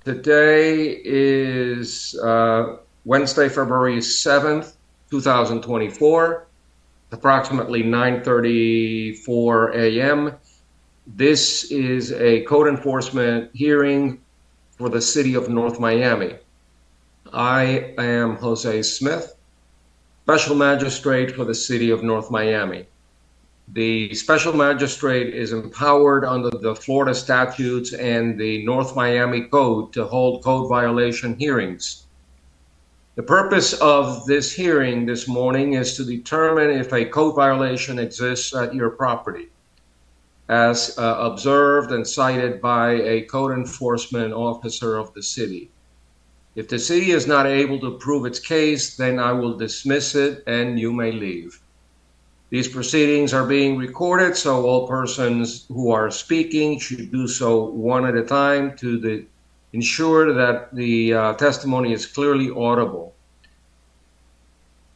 Today is Wednesday, February 7th, 2024, approximately 9:34 a.m. This is a code enforcement hearing for the city of North Miami. I am Jose Smith, Special Magistrate for the city of North Miami. The Special Magistrate is empowered under the Florida statutes and the North Miami Code to hold code violation hearings. The purpose of this hearing this morning is to determine if a code violation exists at your property, as observed and cited by a code enforcement officer of the city. If the city is not able to prove its case, then I will dismiss it and you may leave. These proceedings are being recorded, so all persons who are speaking should do so one at a time to ensure that the testimony is clearly audible.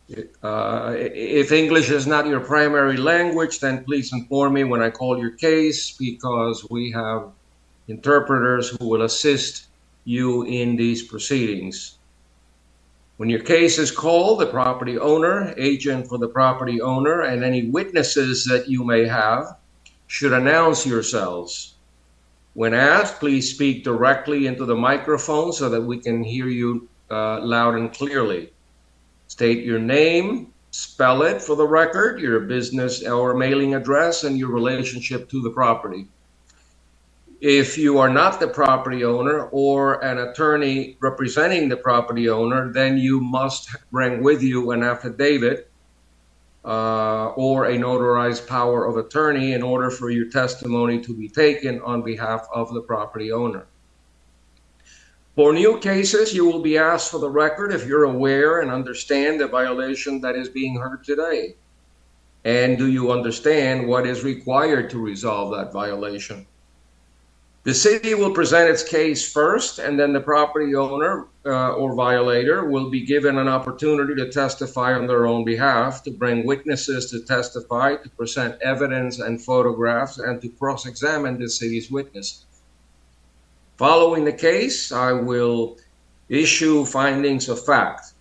If English is not your primary language, then please inform me when I call your case, because we have interpreters who will assist you in these proceedings. When your case is called, the property owner, agent for the property owner, and any witnesses that you may have should announce yourselves. When asked, please speak directly into the microphone so that we can hear you loud and clearly. State your name, spell it for the record, your business or mailing address, and your relationship to the property. If you are not the property owner or an attorney representing the property owner, then you must bring with you an affidavit or a notarized power of attorney in order for your testimony to be taken on behalf of the property owner. For new cases, you will be asked for the record if you're aware and understand the violation that is being heard today. And do you understand what is required to resolve that violation? The city will present its case first, and then the property owner or violator will be given an opportunity to testify on their own behalf, to bring witnesses to testify, to present evidence and photographs, and to cross-examine the city's witnesses. Following the case, I will issue findings of fact.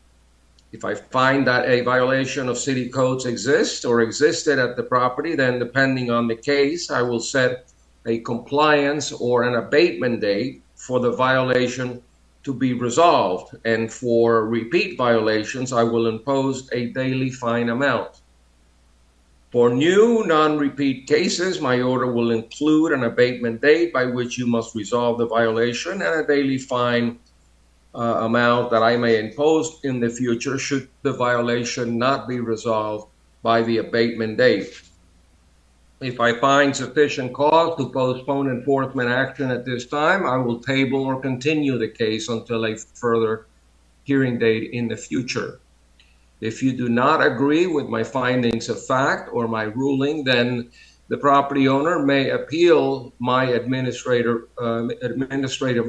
If I find that a violation of city codes exists or existed at the property, then depending on the case, I will set a compliance or an abatement date for the violation to be resolved. And for repeat violations, I will impose a daily fine amount. For new non-repeat cases, my order will include an abatement date by which you must resolve the violation and a daily fine amount that I may impose in the future should the violation not be resolved by the abatement date. If I find sufficient cause to postpone enforcement action at this time, I will table or continue the case until a further hearing date in the future. If you do not agree with my findings of fact or my ruling, then the property owner may appeal my administrative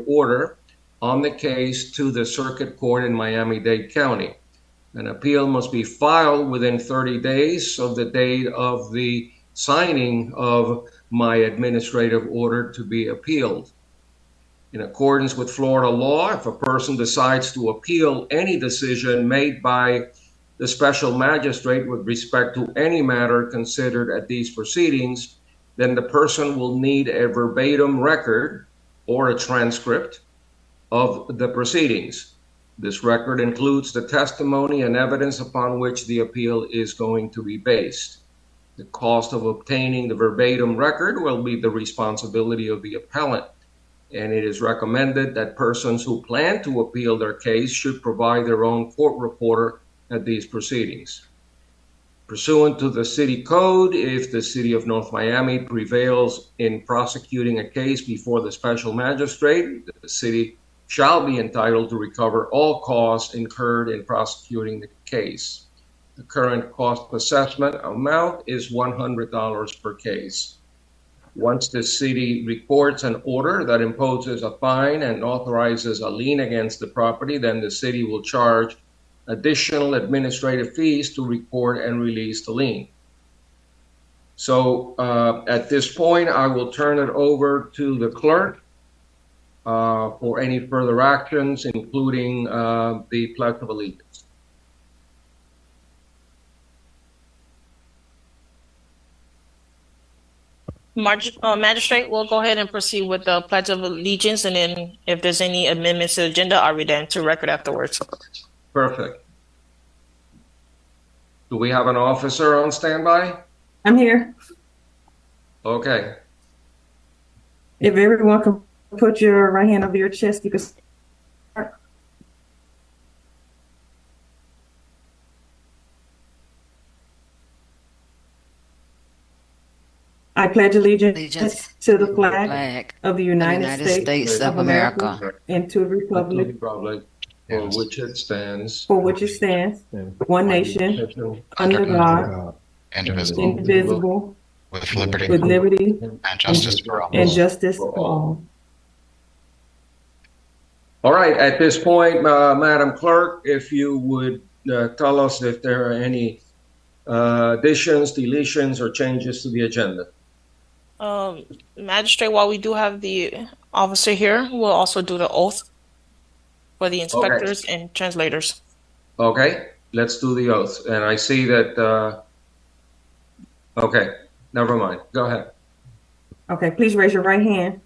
order on the case to the circuit court in Miami-Dade County. An appeal must be filed within 30 days of the date of the signing of my administrative order to be appealed. In accordance with Florida law, if a person decides to appeal any decision made by the special magistrate with respect to any matter considered at these proceedings, then the person will need a verbatim record or a transcript of the proceedings. This record includes the testimony and evidence upon which the appeal is going to be based. The cost of obtaining the verbatim record will be the responsibility of the appellant, and it is recommended that persons who plan to appeal their case should provide their own court reporter at these proceedings. Pursuant to the city code, if the city of North Miami prevails in prosecuting a case before the special magistrate, the city shall be entitled to recover all costs incurred in prosecuting the case. The current cost assessment amount is $100 per case. Once the city reports an order that imposes a fine and authorizes a lien against the property, then the city will charge additional administrative fees to record and release the lien. So at this point, I will turn it over to the clerk for any further actions, including the Pledge of Allegiance. Magistrate, we'll go ahead and proceed with the Pledge of Allegiance, and then if there's any amendments to the agenda, I'll read that into record afterwards. Perfect. Do we have an officer on standby? I'm here. Okay. If everyone can put your right hand over your chest, you can start. I pledge allegiance to the flag of the United States of America and to the republic for which it stands, one nation, under God, indivisible, with liberty and justice for all. All right, at this point, Madam Clerk, if you would tell us if there are any additions, deletions, or changes to the agenda. Magistrate, while we do have the officer here, we'll also do the oath for the inspectors and translators. Okay, let's do the oath. And I see that, okay, never mind. Go ahead. Okay, please raise your right hand.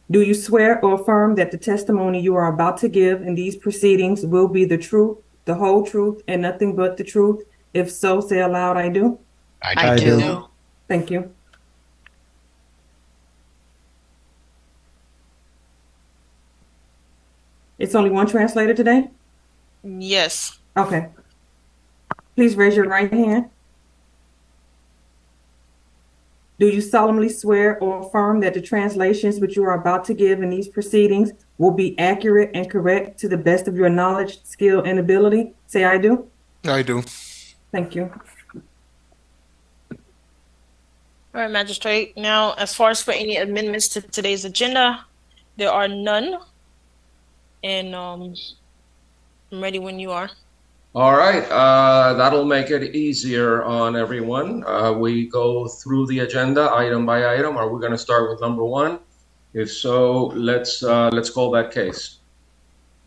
Do you swear or affirm that the testimony you are about to give in these proceedings will be the truth, the whole truth, and nothing but the truth? If so, say aloud, I do. I do. Thank you. It's only one translator today? Yes. Okay. Please raise your right hand. Do you solemnly swear or affirm that the translations which you are about to give in these proceedings will be accurate and correct to the best of your knowledge, skill, and ability? Say, I do. I do. Thank you. All right, Magistrate. Now, as far as for any amendments to today's agenda, there are none. And I'm ready when you are. All right, that'll make it easier on everyone. We go through the agenda item by item. Are we going to start with number one? If so, let's call that case.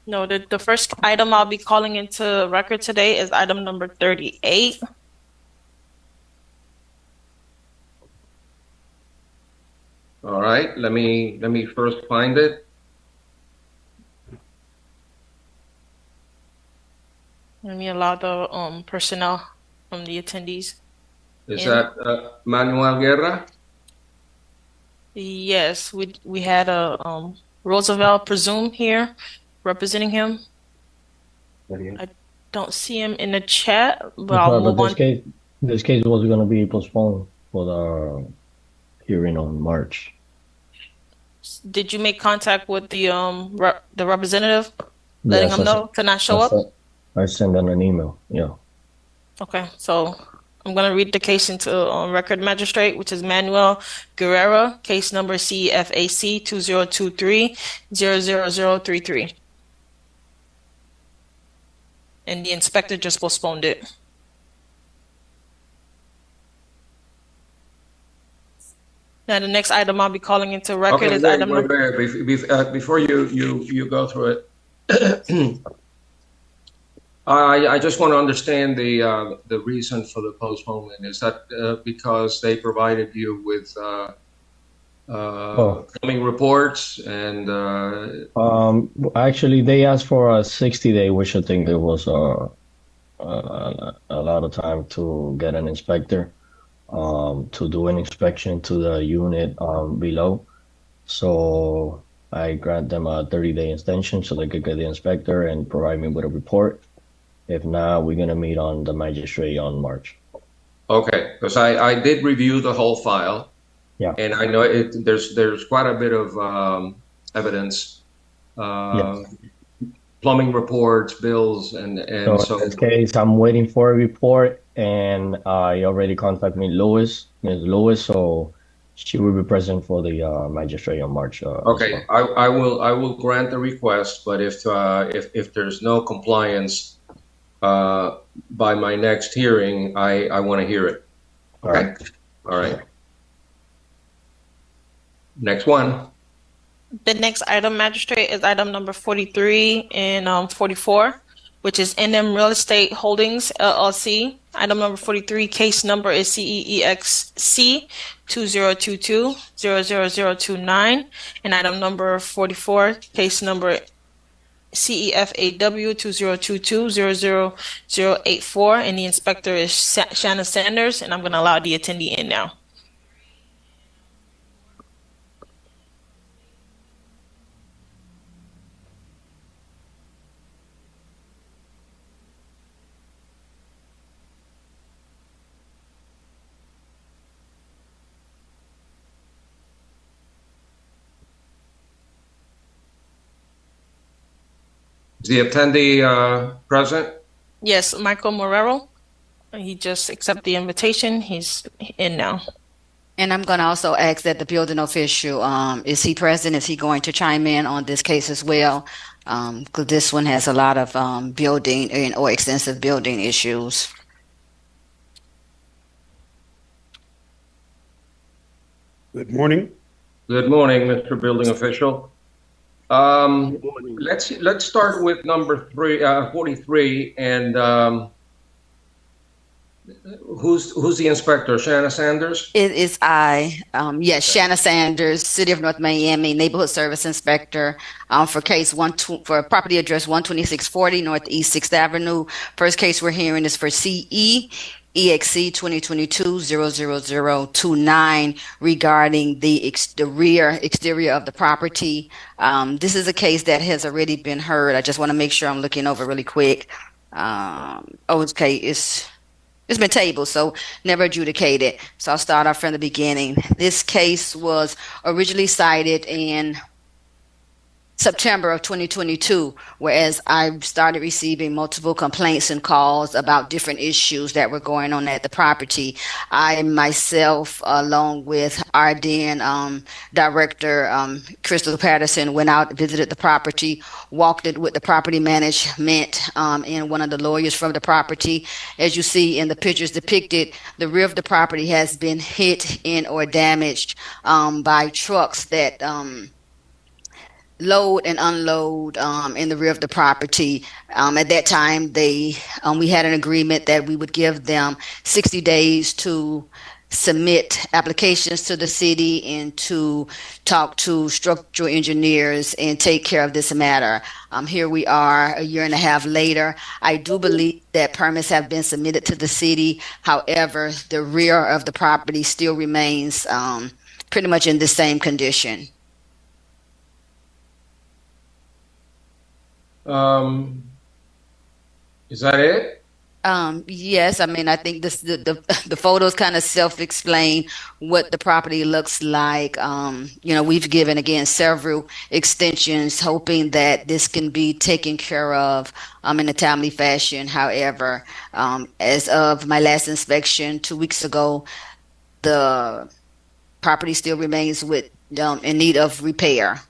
No, the first item I'll be calling into record today is item number 38. All right, let me first find it. Let me allow the personnel from the attendees. Is that Manuel Guerra? Yes, we had a Roosevelt Presume here representing him. I don't see him in the chat, but I'll move on. This case was going to be postponed for the hearing on March. Did you make contact with the representative, letting him know to not show up? I sent them an email. Yeah. Okay, so I'm going to read the case into record, Magistrate, which is Manuel Guerrera, case number CFAC 2023-00033. And the inspector just postponed it. Now, the next item I'll be calling into record is item number... Before you go through it, I just want to understand the reason for the postponement. Is that because they provided you with coming reports and? Actually, they asked for a 60-day, which I think it was a lot of time to get an inspector to do an inspection to the unit below. So I grant them a 30-day extension so they could get the inspector and provide me with a report. If not, we're going to meet on the magistrate on March. Okay, because I did review the whole file. Yeah. And I know there's quite a bit of evidence, Yes. plumbing reports, bills, and so. In this case, I'm waiting for a report, and I already contacted Ms. Lewis, so she will be present for the magistrate on March. Okay, well. I will grant the request, but if there's no compliance by my next hearing, I want to hear it. Okay. All right. Next one. The next item, Magistrate, is item number 43 and 44, which is NM Real Estate Holdings LLC. Item number 43, case number is CEEXC 2022-00029. And item number 44, case number CEFAW 2022-00084. And the inspector is Shanna Sanders, and I'm going to allow the attendee in now. Is the attendee present? Yes, Michael Morero. He just accepted the invitation. He's in now. And I'm going to also ask that the building official, is he present? Is he going to chime in on this case as well? Because this one has a lot of building or extensive building issues. Good morning. Good morning, Mr. Building Official. Let's start with number 43, and who's the inspector? Shanna Sanders? It is I. Yes, Shanna Sanders, City of North Miami, Neighborhood Service Inspector, for for property address 12640 Northeast 6th Avenue. First case we're hearing is for CEEXC 2022-00029 regarding the rear exterior of the property. This is a case that has already been heard. I just want to make sure I'm looking over really quick. Okay, it's been tabled, so never adjudicated. So I'll start off from the beginning. This case was originally cited in September of 2022, whereas I started receiving multiple complaints and calls about different issues that were going on at the property. I myself, along with our then director, Crystal Patterson, went out, visited the property, walked it with the property management and one of the lawyers from the property. As you see in the pictures depicted, the rear of the property has been hit and or damaged by trucks that load and unload in the rear of the property. At that time, we had an agreement that we would give them 60 days to submit applications to the city and to talk to structural engineers and take care of this matter. Here we are a year and a half later. I do believe that permits have been submitted to the city. However, the rear of the property still remains pretty much in the same condition. Is that it? Yes, I mean, I think the photos kind of self-explain what the property looks like. We've given, again, several extensions, hoping that this can be taken care of in a timely fashion. However, as of my last inspection 2 weeks ago, the property still remains in need of repair.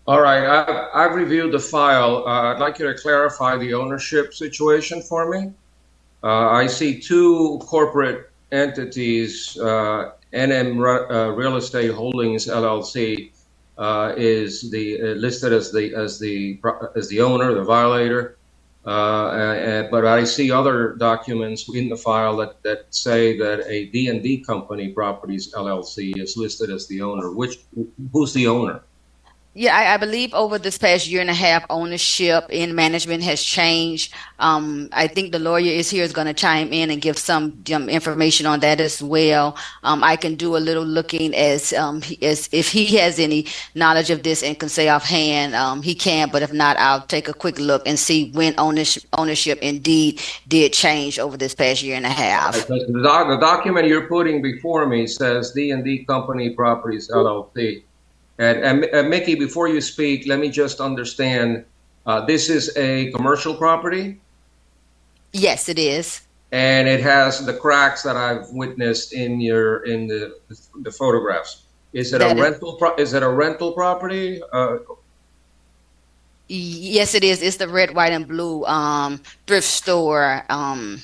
All right, I've reviewed the file. I'd like you to clarify the ownership situation for me. I see two corporate entities. NM Real Estate Holdings LLC is listed as the owner, the violator. But I see other documents in the file that say that a D&D Company Properties LLC is listed as the owner. Who's the owner? Yeah, I believe over this past year and a half, ownership and management has changed. I think the lawyer is going to chime in and give some information on that as well. I can do a little looking as if he has any knowledge of this and can say offhand, he can. But if not, I'll take a quick look and see when ownership indeed did change over this past year and a half. The document you're putting before me says D&D Company Properties LLC. And Mickey, before you speak, let me just understand, this is a commercial property? Yes, it is. And it has the cracks that I've witnessed in the photographs. Is it a rental property? Yes, it is. It's the red, white, and blue thrift store on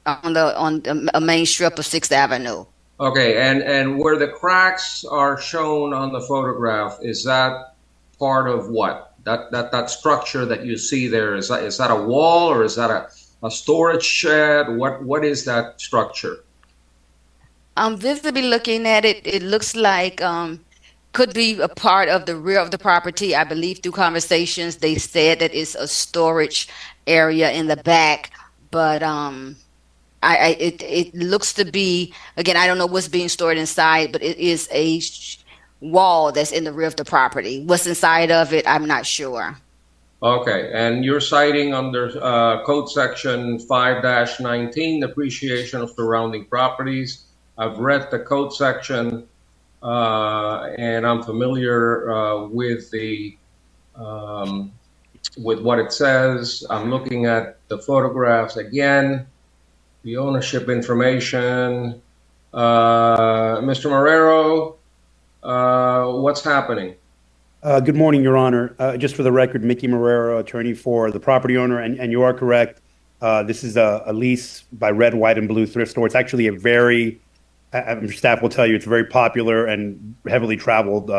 a main strip of 6th Avenue. Okay, and where the cracks are shown on the photograph, is that part of what? That structure that you see there, is that a wall or is that a storage shed? What is that structure? Visibly looking at it, it looks like could be a part of the rear of the property. I believe through conversations they said that it's a storage area in the back, but it looks to be, again, I don't know what's being stored inside, but it is a wall that's in the rear of the property. What's inside of it, I'm not sure. Okay, and you're citing under Code Section 5-19, depreciation of surrounding properties. I've read the code section, and I'm familiar with what it says. I'm looking at the photographs again, the ownership information. Mr. Marrero, what's happening? Good morning, Your Honor. Just for the record, Mickey Marrero, attorney for the property owner, and you are correct. This is a lease by Red, White, and Blue Thrift Store. It's actually a very, staff will tell you, it's a very popular and heavily traveled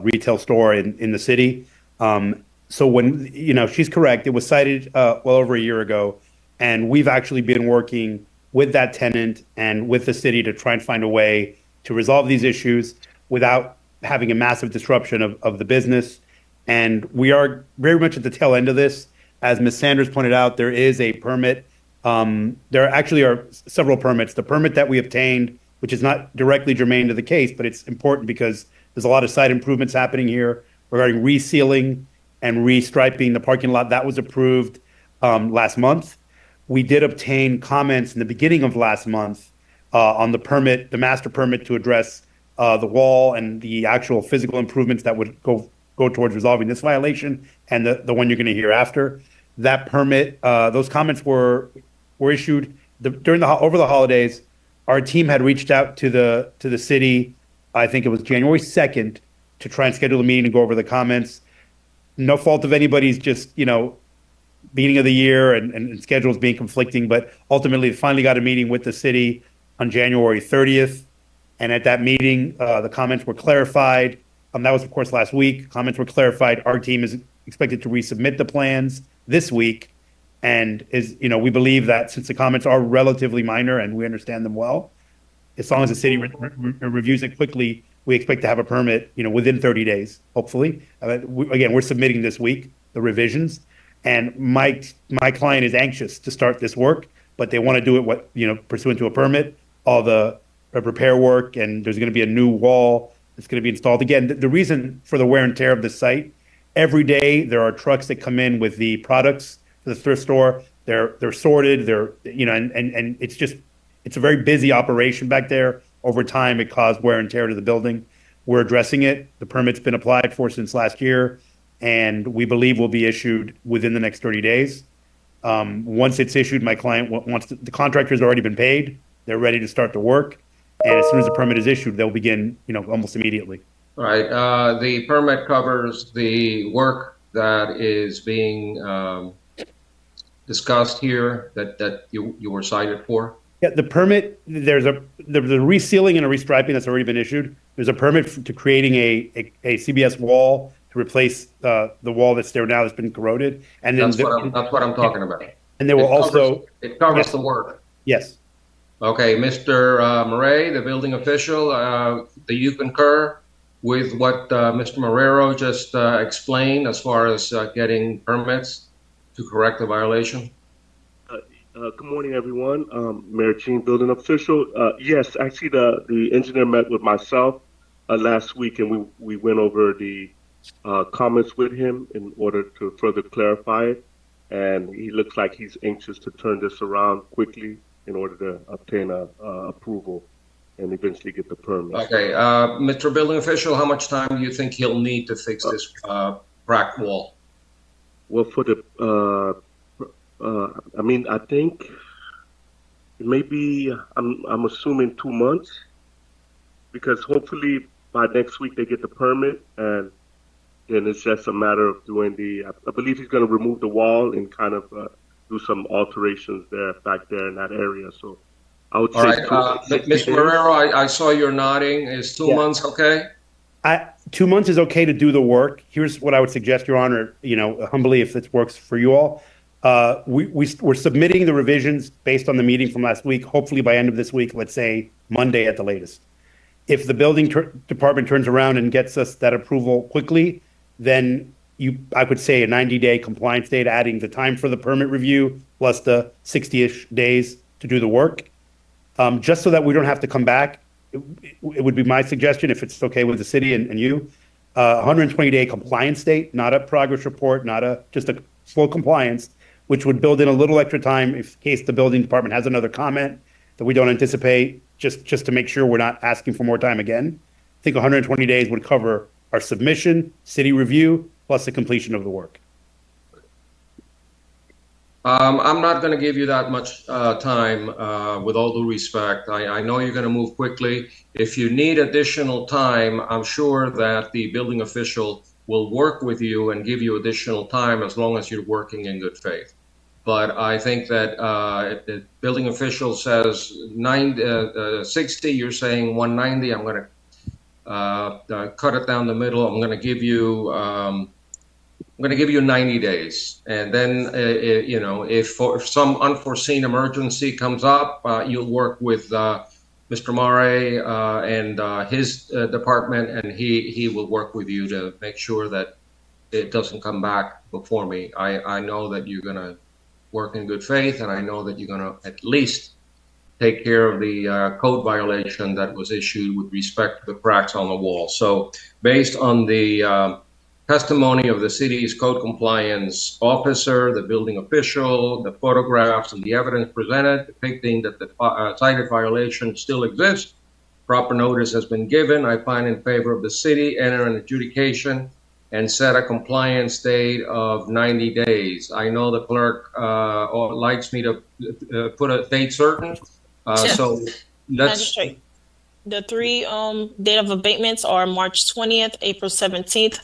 retail store in the city. So when, she's correct, it was cited well over a year ago, and we've actually been working with that tenant and with the city to try and find a way to resolve these issues without having a massive disruption of the business. And we are very much at the tail end of this. As Ms. Sanders pointed out, there is a permit. There actually are several permits. The permit that we obtained, which is not directly germane to the case, but it's important because there's a lot of site improvements happening here regarding resealing and restriping the parking lot. That was approved last month. We did obtain comments in the beginning of last month on the permit, the master permit to address the wall and the actual physical improvements that would go towards resolving this violation and the one you're going to hear after. That permit, those comments were issued over the holidays. Our team had reached out to the city. I think it was January 2nd to try and schedule a meeting to go over the comments. No fault of anybody's, just beginning of the year and schedules being conflicting, but ultimately finally got a meeting with the city on January 30th. And at that meeting, the comments were clarified. That was, of course, last week. Comments were clarified. Our team is expected to resubmit the plans this week. And we believe that since the comments are relatively minor and we understand them well, as long as the city reviews it quickly, we expect to have a permit, within 30 days, hopefully. Again, we're submitting this week the revisions. And my client is anxious to start this work, but they want to do it pursuant to a permit. All the repair work, and there's going to be a new wall that's going to be installed. Again, the reason for the wear and tear of the site, every day there are trucks that come in with the products for the thrift store. They're sorted. And it's a very busy operation back there. Over time, it caused wear and tear to the building. We're addressing it. The permit's been applied for since last year, and we believe will be issued within the next 30 days. Once it's issued, my client the contractor's already been paid. They're ready to start the work. And as soon as the permit is issued, they'll begin, almost immediately. All right. The permit covers the work that is being discussed here that you were cited for. Yeah, the permit. There's the resealing and a restriping that's already been issued. There's a permit to creating a CBS wall to replace the wall that's there now that's been corroded. And then that's what I'm talking about. And there will it covers the work. Yes. Okay, Mr. Murray, the building official, do you concur with what Mr. Marrero just explained as far as getting permits to correct the violation? Good morning, everyone. Mayor Jean, building official. Yes, actually, the engineer met with myself last week, and we went over the comments with him in order to further clarify it. And he looks like he's anxious to turn this around quickly in order to obtain approval and eventually get the permit. Okay, Mr. Building Official, how much time do you think he'll need to fix this cracked wall? Well, for the, I think maybe I'm assuming 2 months, because hopefully by next week they get the permit, and then it's just a matter of doing I believe he's going to remove the wall and kind of do some alterations back there in that area. So I would All say right, 60 Mr. days. Marrero, I saw you're nodding. Is 2 Yeah. months okay? 2 months is okay to do the work. Here's what I would suggest, Your Honor, humbly, if this works for you all. We're submitting the revisions based on the meeting from last week, hopefully by end of this week, let's say Monday at the latest. If the building department turns around and gets us that approval quickly, then I would say a 90-day compliance date, adding the time for the permit review plus the 60-ish days to do the work. Just so that we don't have to come back, it would be my suggestion, if it's okay with the city and you, 120-day compliance date, not a progress report, just a full compliance, which would build in a little extra time in case the building department has another comment that we don't anticipate, just to make sure we're not asking for more time again. I think 120 days would cover our submission, city review, plus the completion of the work. I'm not going to give you that much time, with all due respect. I know you're going to move quickly. If you need additional time, I'm sure that the building official will work with you and give you additional time as long as you're working in good faith. But I think that if the building official says 60, you're saying 190. I'm going to cut it down the middle. I'm going to give you 90 days, and then if for some unforeseen emergency comes up, you'll work with Mr. Mare and his department, and he will work with you to make sure that it doesn't come back before me. I know that you're going to work in good faith, and I know that you're going to at least take care of the code violation that was issued with respect to the cracks on the wall. So based on the testimony of the city's code compliance officer, the building official, the photographs, and the evidence presented depicting that the cited violation still exists, proper notice has been given. I find in favor of the city, enter an adjudication, and set a compliance date of 90 days. I know the clerk likes me to put a date certain. So let's... Magistrate, the three date of abatements are March 20th, April 17th,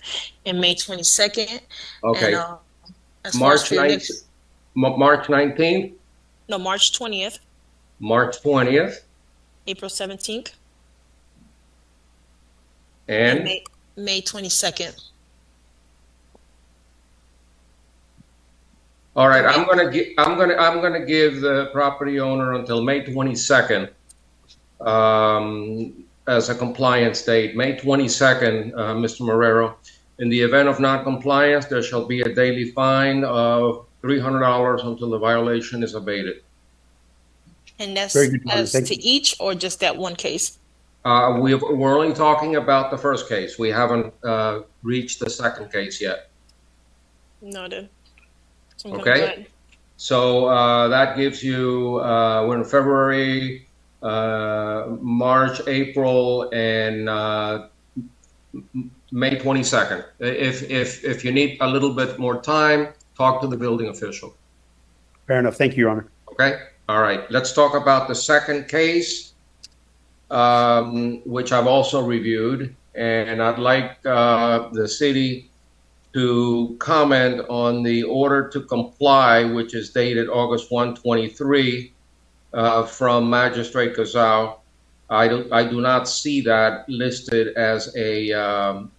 and May 22nd. Okay. And, March 19th? March 19th? No, March 20th. March 20th. April 17th. And May 22nd. All right, I'm gonna give the property owner until May 22nd as a compliance date. May 22nd, Mr. Marrero. In the event of non-compliance, there shall be a daily fine of $300 until the violation is abated. And that's Very good, as thank to you. each, or just that one case? We're only talking about the first case. We haven't reached the second case yet. Noted. So I'm gonna Okay. go ahead. So that gives you, we're in February, March, April, and May 22nd. If you need a little bit more time, talk to the building official. Fair enough. Thank you, Your Honor. Okay. All right. Let's talk about the second case, which I've also reviewed, and I'd like the city to comment on the order to comply, which is dated August 1, 23, from Magistrate Gazal. I do not see that listed as a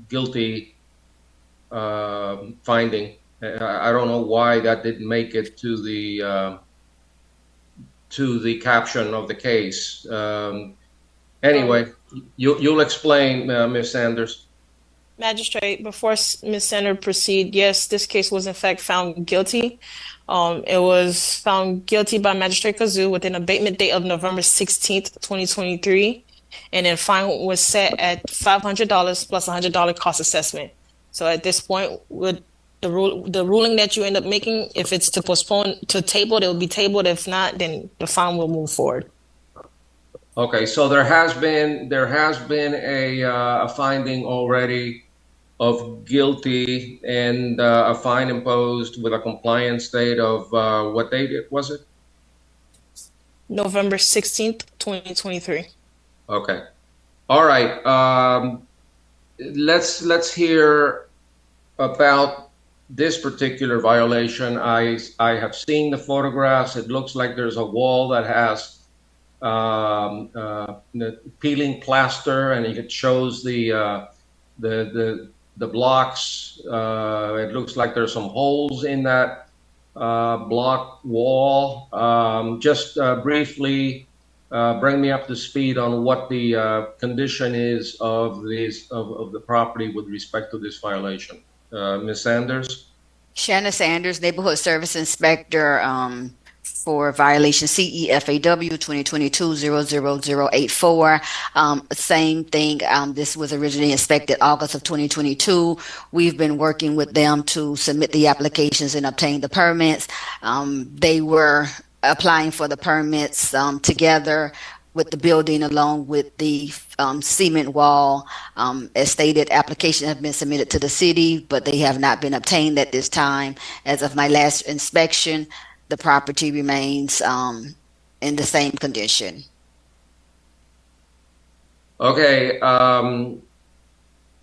guilty finding. I don't know why that didn't make it to the caption of the case. Anyway, you'll explain, Ms. Sanders. Magistrate, before Ms. Sanders proceed, yes, this case was in fact found guilty. It was found guilty by Magistrate Kazoo with an abatement date of November 16th, 2023, and then fine was set at $500 plus $100 cost assessment. So at this point, with the ruling that you end up making, if it's to postpone to table, it will be tabled. If not, then the fine will move forward. Okay, so there has been a finding already of guilty and a fine imposed with a compliance date of what date was it? November 16th, 2023. Okay. All right. Let's hear about this particular violation, I have seen the photographs. It looks like there's a wall that has the peeling plaster, and it shows the blocks. It looks like there's some holes in that block wall. Just briefly bring me up to speed on what the condition is of the property with respect to this violation. Ms. Sanders? Shanna Sanders, Neighborhood Service Inspector, for violation CEFAW 2022-00084. Same thing. This was originally inspected August of 2022. We've been working with them to submit the applications and obtain the permits. They were applying for the permits together with the building along with the cement wall. As stated, applications have been submitted to the city, but they have not been obtained at this time. As of my last inspection, the property remains in the same condition. Okay. Mr.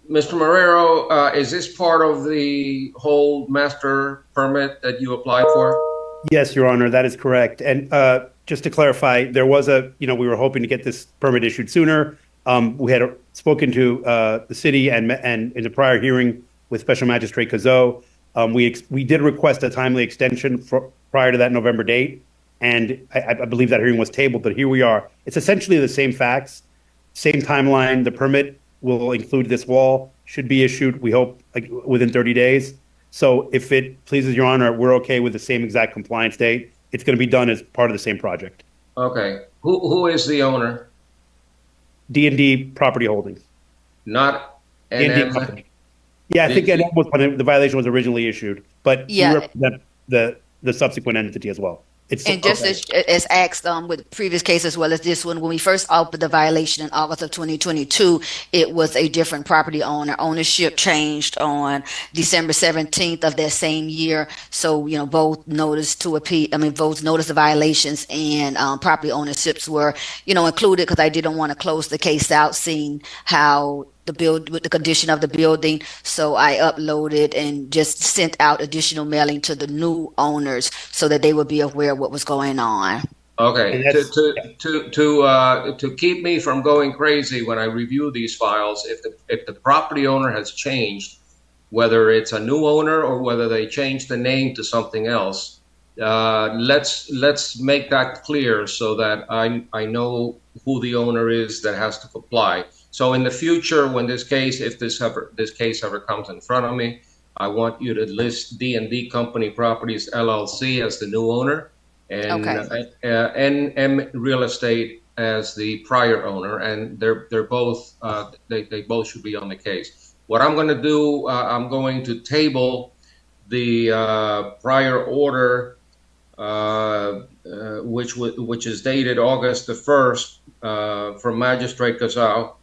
Marrero, is this part of the whole master permit that you applied for? Yes, Your Honor, that is correct. And just to clarify, there was we were hoping to get this permit issued sooner. We had spoken to the city and in a prior hearing with Special Magistrate Cazot. We did request a timely extension prior to that November date, and I believe that hearing was tabled, but here we are. It's essentially the same facts, same timeline. The permit will include this wall, should be issued, we hope, within 30 days. So if it pleases Your Honor, we're okay with the same exact compliance date. It's going to be done as part of the same project. Okay. Who is the owner? D&D Property Holdings. Not D&D NM? Company. Yeah, I think NM was when the violation was originally issued, but Yeah. we represent the subsequent entity as well. And just as asked with previous case as well as this one, when we first opened the violation in August of 2022, it was a different property owner. Ownership changed on December 17th of that same year. So, both noticed the violations and property ownerships were, included, because I didn't want to close the case out, seeing how with the condition of the building. So I uploaded and just sent out additional mailing to the new owners so that they would be aware of what was going on. Okay. To keep me from going crazy when I review these files, if the property owner has changed, whether it's a new owner or whether they changed the name to something else, let's make that clear so that I know who the owner is that has to comply. So in the future, when this case ever comes in front of me, I want you to list D&D Company Properties LLC as the new owner, and NM Real Estate as the prior owner, and they're both they both should be on the case. What I'm going to do, I'm going to table the prior order, which is dated August the 1st from Magistrate Cazot.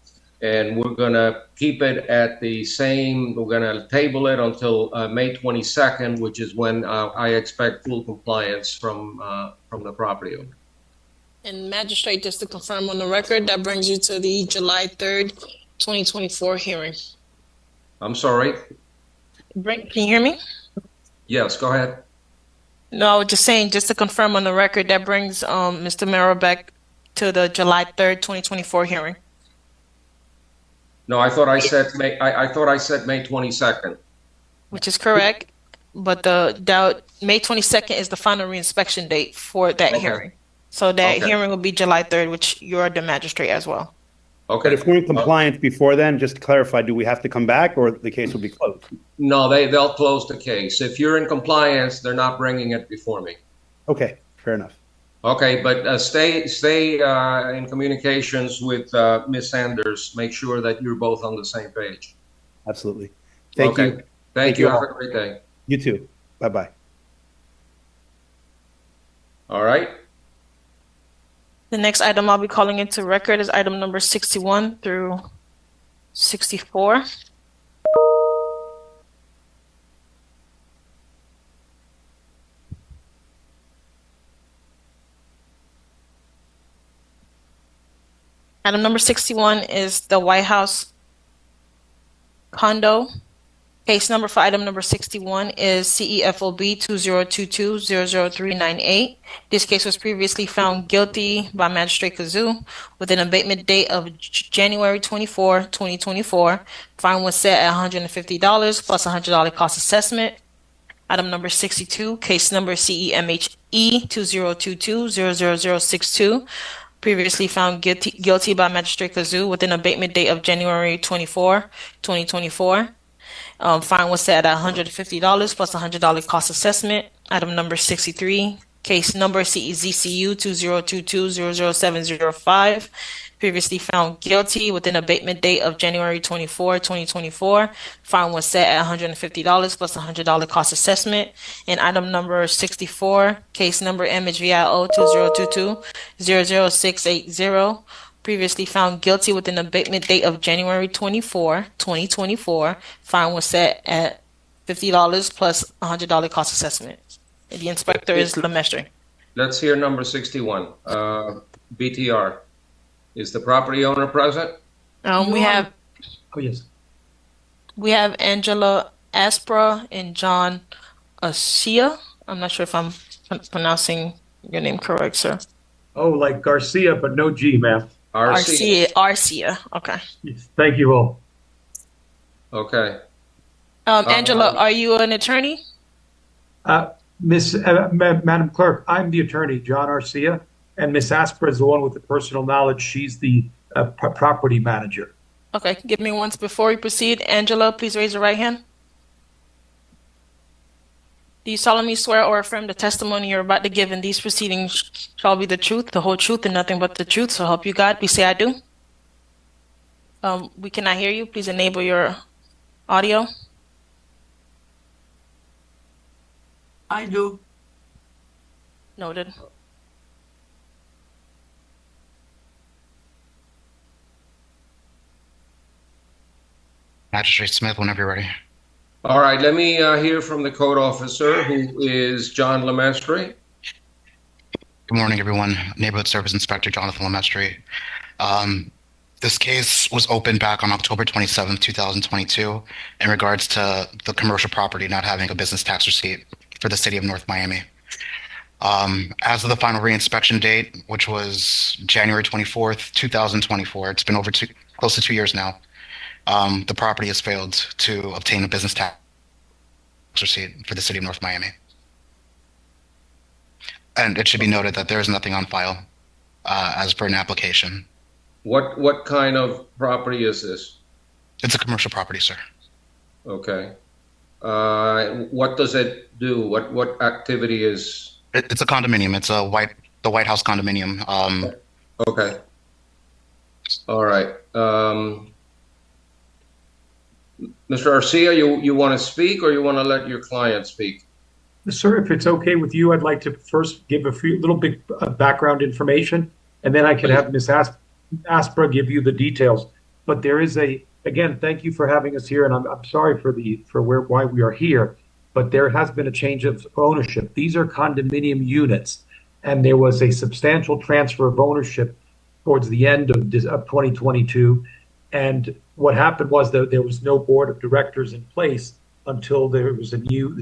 And we're going to keep it at the same, we're going to table it until May 22nd, which is when I expect full compliance from the property owner. And Magistrate, just to confirm on the record, that brings you to the July 3rd, 2024 hearing. I'm sorry? Can you hear me? Yes, go ahead. No, I was just saying, just to confirm on the record, that brings Mr. Mero back to the July 3rd, 2024 hearing. No, I thought I said May. I thought I said May 22nd. Which is correct, but the May 22nd is the final reinspection date for that hearing. So that hearing will be July 3rd, which you're the magistrate as well. Okay. But if we're in compliance before then, just to clarify, do we have to come back or the case will be closed? No, they'll close the case. If you're in compliance, they're not bringing it before me. Okay, fair enough. Okay, but stay in communications with Ms. Sanders. Make sure that you're both on the same page. Absolutely. Thank you. Thank you. Have a great day. You too. Bye-bye. All right. The next item I'll be calling into record is item number 61 through 64. Item number 61 is the White House condo Case number for item number 61 is CEFOB 2022-00398. This case was previously found guilty by Magistrate Kazoo with an abatement date of January 24, 2024. Fine was set at $150 plus $100 cost assessment. Item number 62, case number CEMHE 2022-00062. Previously found guilty by Magistrate Kazoo with an abatement date of January 24, 2024. Fine was set at $150 plus $100 cost assessment. Item number 63, case number CEZCU 2022-00705. Previously found guilty with an abatement date of January 24, 2024. Fine was set at $150 plus $100 cost assessment. And item number 64, case number MHVIO 2022-00680. Previously found guilty with an abatement date of January 24, 2024. Fine was set at $50 plus $100 cost assessment. And the inspector is Lemestre. Let's hear number 61. BTR. Is the property owner present? We have Oh, yes. Angela Aspra and John Asia. I'm not sure if I'm pronouncing your name correct, sir. Oh, like Garcia, but no G, ma'am. Arcia. Okay. Yes, thank you all. Okay. Angela, are you an attorney? Madam Clerk, I'm the attorney, John Arcia, and Miss Aspra is the one with the personal knowledge. She's the property manager. Okay, give me once before we proceed. Angela, please raise your right hand. Do you solemnly swear or affirm the testimony you're about to give in these proceedings shall be the truth, the whole truth, and nothing but the truth? So help you God. Please say I do. We cannot hear you. Please enable your audio. I do. Noted. Magistrate Smith, whenever you're ready. All right, let me hear from the code officer, who is John Lemestre. Good morning, everyone. Neighborhood Service Inspector Jonathan Lemestre. This case was opened back on October 27th, 2022, in regards to the commercial property not having a business tax receipt for the city of North Miami. As of the final reinspection date, which was January 24th, 2024, it's been over close to 2 years now. The property has failed to obtain a business tax receipt for the city of North Miami. And it should be noted that there is nothing on file as per an application. What kind of property is this? It's a commercial property, sir. Okay. What does it do? What activity is? It's a condominium. It's the White House condominium. Okay. All right. Mr. Arcia, you want to speak, or you want to let your client speak? Sir, if it's okay with you, I'd like to first give a little bit of background information, and then I could have Ms. Aspra give you the details. But there is again, thank you for having us here, and I'm sorry why we are here, but there has been a change of ownership. These are condominium units, and there was a substantial transfer of ownership towards the end of 2022. And what happened was that there was no board of directors in place until the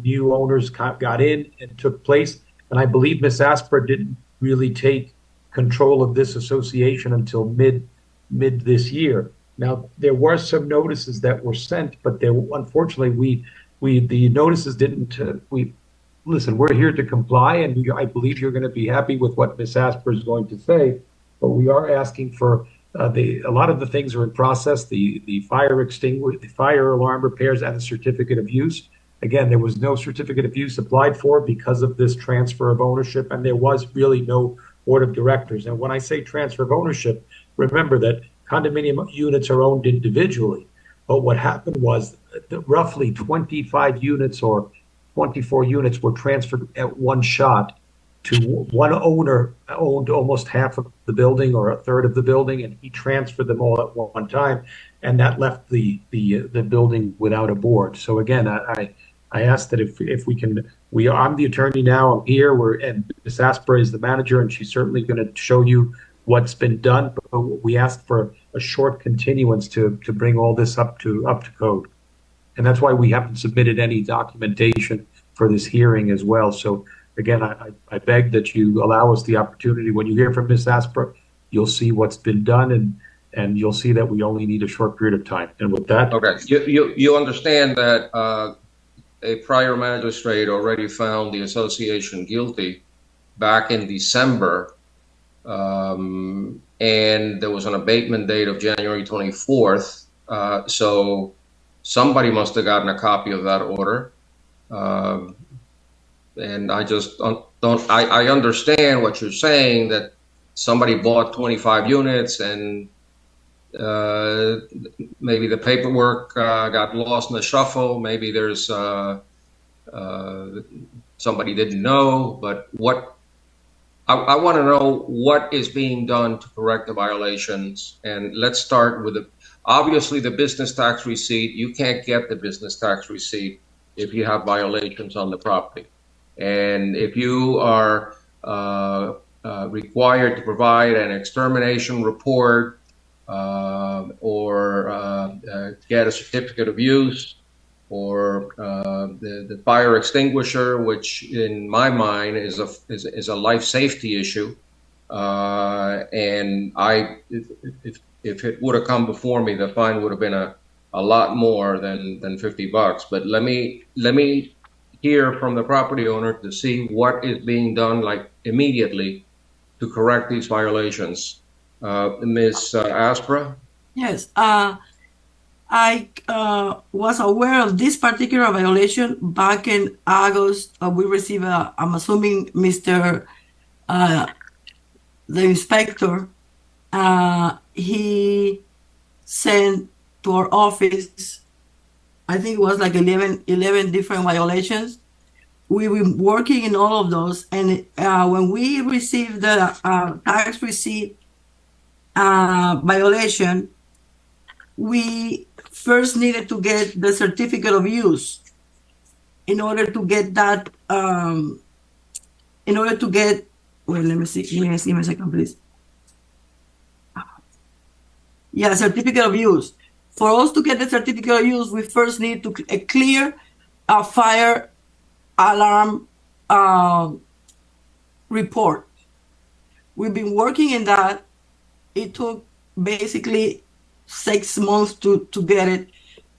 new owners got in and took place. And I believe Ms. Aspra didn't really take control of this association until mid this year. Now, there were some notices that were sent, but unfortunately, the notices didn't. Listen, we're here to comply, and I believe you're going to be happy with what Ms. Aspra is going to say. But we are asking for a lot of the things are in process. The fire alarm repairs, and the certificate of use. Again, there was no certificate of use applied for because of this transfer of ownership, and there was really no board of directors. And when I say transfer of ownership, remember that condominium units are owned individually. But what happened was that roughly 25 units or 24 units were transferred at one shot to one owner. Owned almost half of the building or a third of the building, and he transferred them all at one time, and that left the building without a board. So again, I asked that if we can, I'm the attorney now. I'm here. And Ms. Aspra is the manager, and she's certainly going to show you what's been done. But we asked for a short continuance to bring all this up to code. And that's why we haven't submitted any documentation for this hearing as well. So again, I beg that you allow us the opportunity. When you hear from Ms. Aspra, you'll see what's been done, and you'll see that we only need a short period of time. And with that, Okay, you understand that a prior magistrate already found the association guilty back in December, and there was an abatement date of January 24th. So somebody must have gotten a copy of that order. And I just I understand what you're saying, that somebody bought 25 units and maybe the paperwork got lost in the shuffle. Maybe there's somebody didn't know, but what I want to know what is being done to correct the violations. And let's start with obviously the business tax receipt. You can't get the business tax receipt if you have violations on the property. And if you are required to provide an extermination report or get a certificate of use, or the fire extinguisher, which in my mind is a life safety issue, and if it would have come before me, the fine would have been a lot more than $50. But let me hear from the property owner to see what is being done, like immediately, to correct these violations. Ms. Aspra? Yes. I was aware of this particular violation back in August. We received I'm assuming Mr. The inspector, he sent to our office, I think it was like 11 different violations. We were working in all of those. And when we received the tax receipt violation, we first needed to get the certificate of use in order to get that, wait, let me see a second, please. Yeah, certificate of use. For us to get the certificate of use, we first need to clear a fire alarm report. We've been working in that. It took basically 6 months to get it.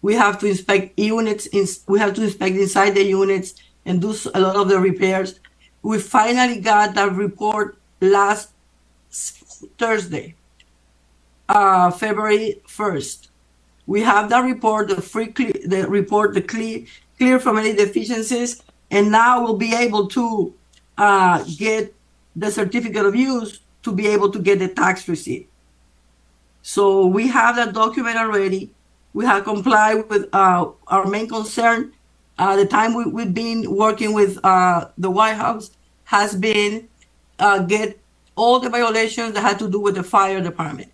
We have to inspect units. We have to inspect inside the units and do a lot of the repairs. We finally got that report last Thursday, February 1st. We have that report, the clear from any deficiencies, and now we'll be able to get the certificate of use to be able to get the tax receipt. So we have that document already. We have complied with our main concern. The time we've been working with the White House has been get all the violations that had to do with the fire department.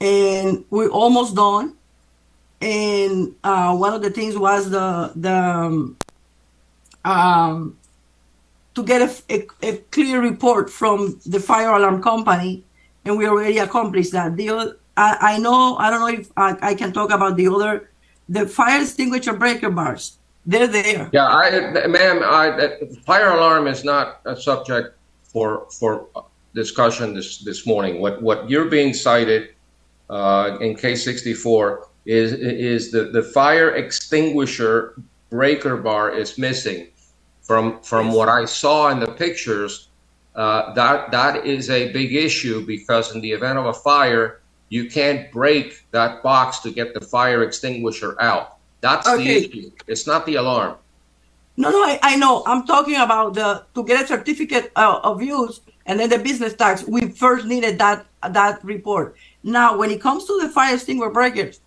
And we're almost done. And one of the things was to get a clear report from the fire alarm company, and we already accomplished that. I don't know if I can talk about the fire extinguisher breaker bars. They're there. Yeah, ma'am, fire alarm is not a subject for discussion this morning. What you're being cited in case 64 is the fire extinguisher breaker bar is missing. From what I saw in the pictures, that is a big issue, because in the event of a fire, you can't break that box to get the fire extinguisher out. That's the issue. It's not the alarm. No, I know. I'm talking about to get a certificate of use and then the business tax. We first needed that report. Now, when it comes to the fire extinguisher breakers,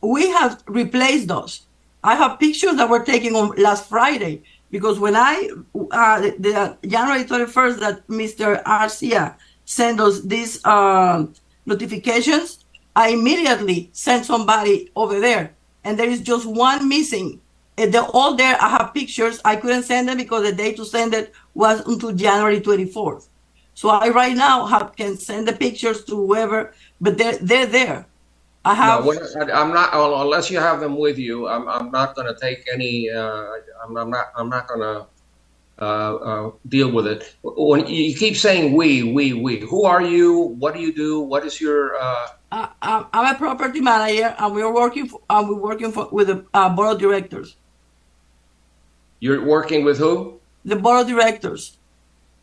we have replaced those. I have pictures that were taken on last Friday, because when the January 31st that Mr. Arcia sent us these notifications, I immediately sent somebody over there, and there is just one missing. They're all there. I have pictures. I couldn't send them because the date to send it was until January 24th. So I right now can send the pictures to whoever, but they're there. I have. No, I'm not, unless you have them with you, I'm not going to take any, I'm not going to deal with it. When you keep saying we, who are you? What do you do? What is your, I'm a property manager, and we're working with the board of directors. you're working with who? The board of directors.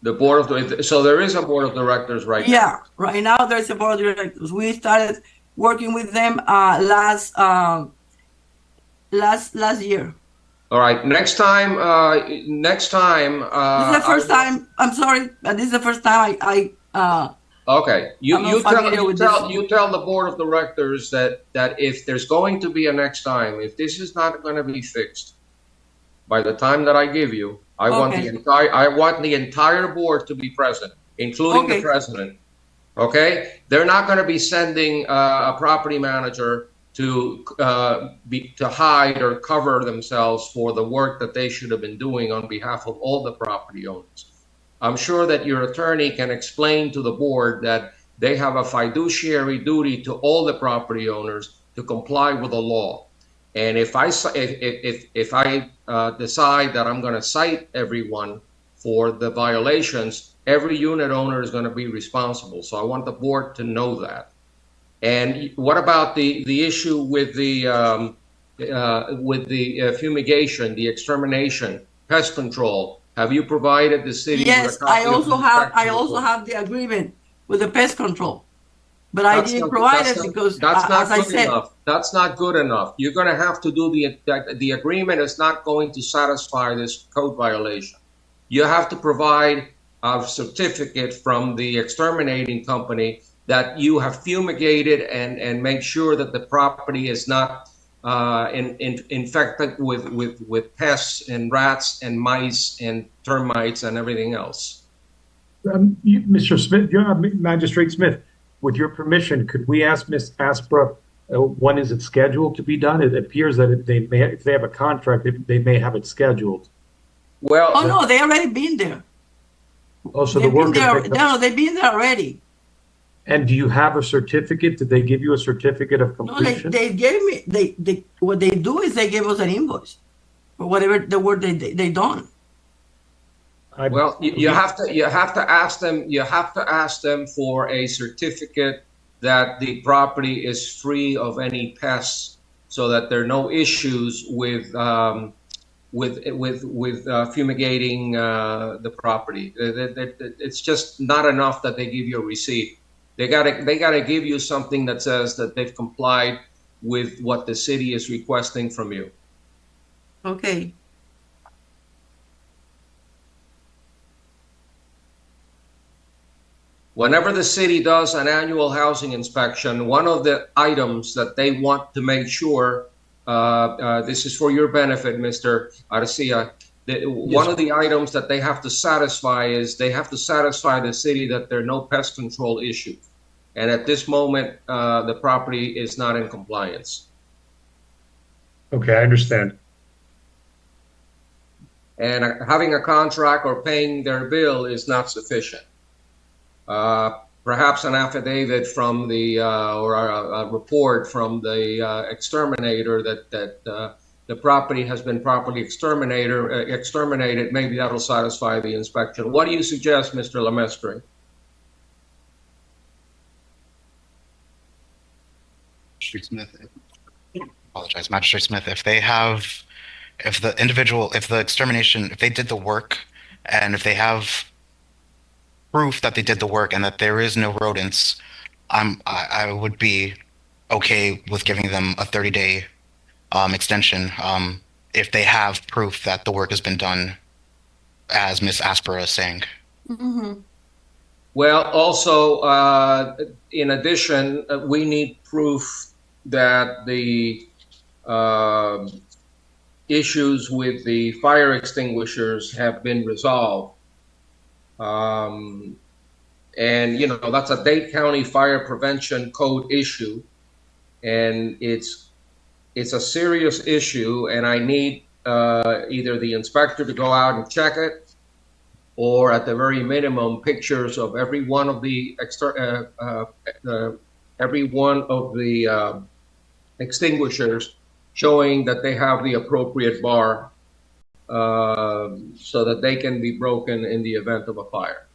The board of, so there is a board of directors right now. Yeah, right now there's a board of directors. We started working with them last year. All right. Next time. This is the first time. I'm sorry, but this is the first time Okay. You tell the board of directors that if there's going to be a next time, if this is not going to be fixed by the time that I give you, I want the entire board to be present, including the president. Okay. They're not going to be sending a property manager to hide or cover themselves for the work that they should have been doing on behalf of all the property owners. I'm sure that your attorney can explain to the board that they have a fiduciary duty to all the property owners to comply with the law. And if I decide that I'm going to cite everyone for the violations, every unit owner is going to be responsible. So I want the board to know that. And what about the issue with the fumigation, the extermination, pest control? Have you provided the city? Yes, with a copy I also have the agreement with the pest control, but I didn't provide it because, as I said, that's not good enough. You're going to have to do the agreement is not going to satisfy this code violation. You have to provide a certificate from the exterminating company that you have fumigated and make sure that the property is not infected with pests and rats and mice and termites and everything else. Mr. Smith, Magistrate Smith, with your permission, could we ask Ms. Aspra when is it scheduled to be done? It appears that if they have a contract, they may have it scheduled. Well, no, they already been there. Oh, so the work they've been there already. And do you have a certificate? Did they give you a certificate of completion? No, they gave me. What they do is they give us an invoice for whatever the work they done. Well, you have to ask them. You have to ask them for a certificate that the property is free of any pests, so that there are no issues with fumigating the property. It's just not enough that they give you a receipt. They gotta give you something that says that they've complied with what the city is requesting from you. Okay. Whenever the city does an annual housing inspection, one of the items that they want to make sure, this is for your benefit, Mr. Arcia, one of the items that they have to satisfy is they have to satisfy the city that there are no pest control issues. And at this moment, the property is not in compliance. Okay, I understand. And having a contract or paying their bill is not sufficient. Perhaps an affidavit from the, or a report from the exterminator that the property has been properly exterminated, maybe that'll satisfy the inspection. What do you suggest, Mr. Lemestre? Magistrate Smith, if the extermination, if they did the work, and if they have proof that they did the work and that there is no rodents, I would be okay with giving them a 30-day extension if they have proof that the work has been done, as Ms. Aspera is saying. Mm-hmm. Well, also, in addition, we need proof that the issues with the fire extinguishers have been resolved. And, you know, that's a Dade County Fire Prevention Code issue. And it's a serious issue, and I need either the inspector to go out and check it, or at the very minimum, pictures of every one of the extinguishers showing that they have the appropriate bar so that they can be broken in the event of a fire.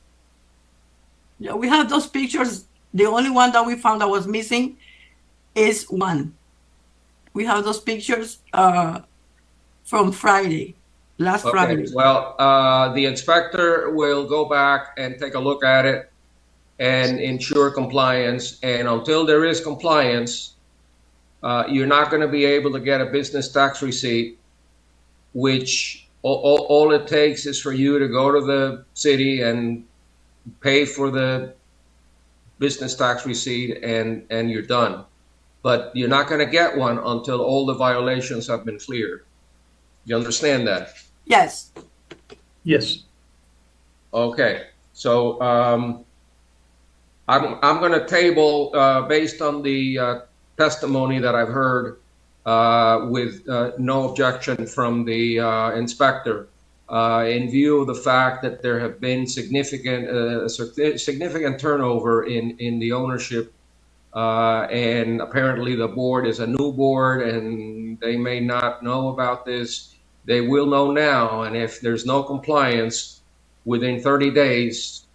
Yeah, we have those pictures. The only one that we found that was missing is one. We have those pictures from Friday, last Friday. Well, the inspector will go back and take a look at it and ensure compliance. And until there is compliance, you're not going to be able to get a business tax receipt, which all it takes is for you to go to the city and pay for the business tax receipt, and you're done. But you're not going to get one until all the violations have been cleared. You understand that? Yes. Yes. Okay. So I'm going to table based on the testimony that I've heard with no objection from the inspector. In view of the fact that there have been significant turnover in the ownership, and apparently the board is a new board and they may not know about this. They will know now, and if there's no compliance within 30 days,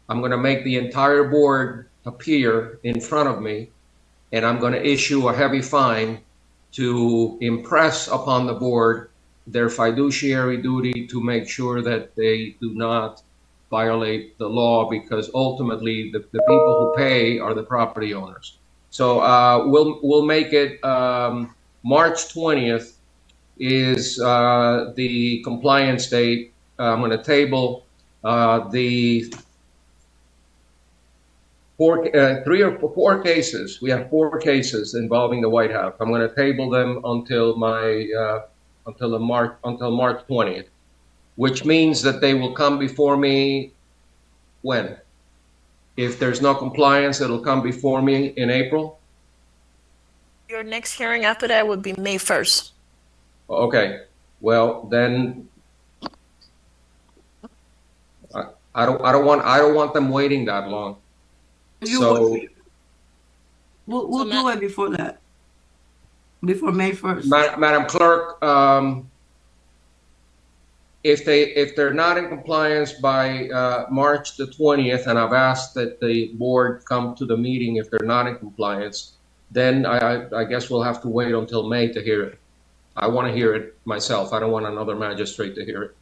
I'm going to make the entire board appear in front of me, and I'm going to issue a heavy fine to impress upon the board their fiduciary duty to make sure that they do not violate the law, because ultimately the people who pay are the property owners. So we'll make it March 20th is the compliance date. I'm going to table the four cases. We have 4 cases involving the White House. I'm going to table them until March 20th, which means that they will come before me when? If there's no compliance, it'll come before me in April? Your next hearing after that would be May 1st. Okay. Well, then I don't want them waiting that long. So we'll do it before that. Before May 1st. Madam Clerk, if they're not in compliance by March the 20th, and I've asked that the board come to the meeting if they're not in compliance, then I guess we'll have to wait until May to hear it. I want to hear it myself. I don't want another magistrate to hear it.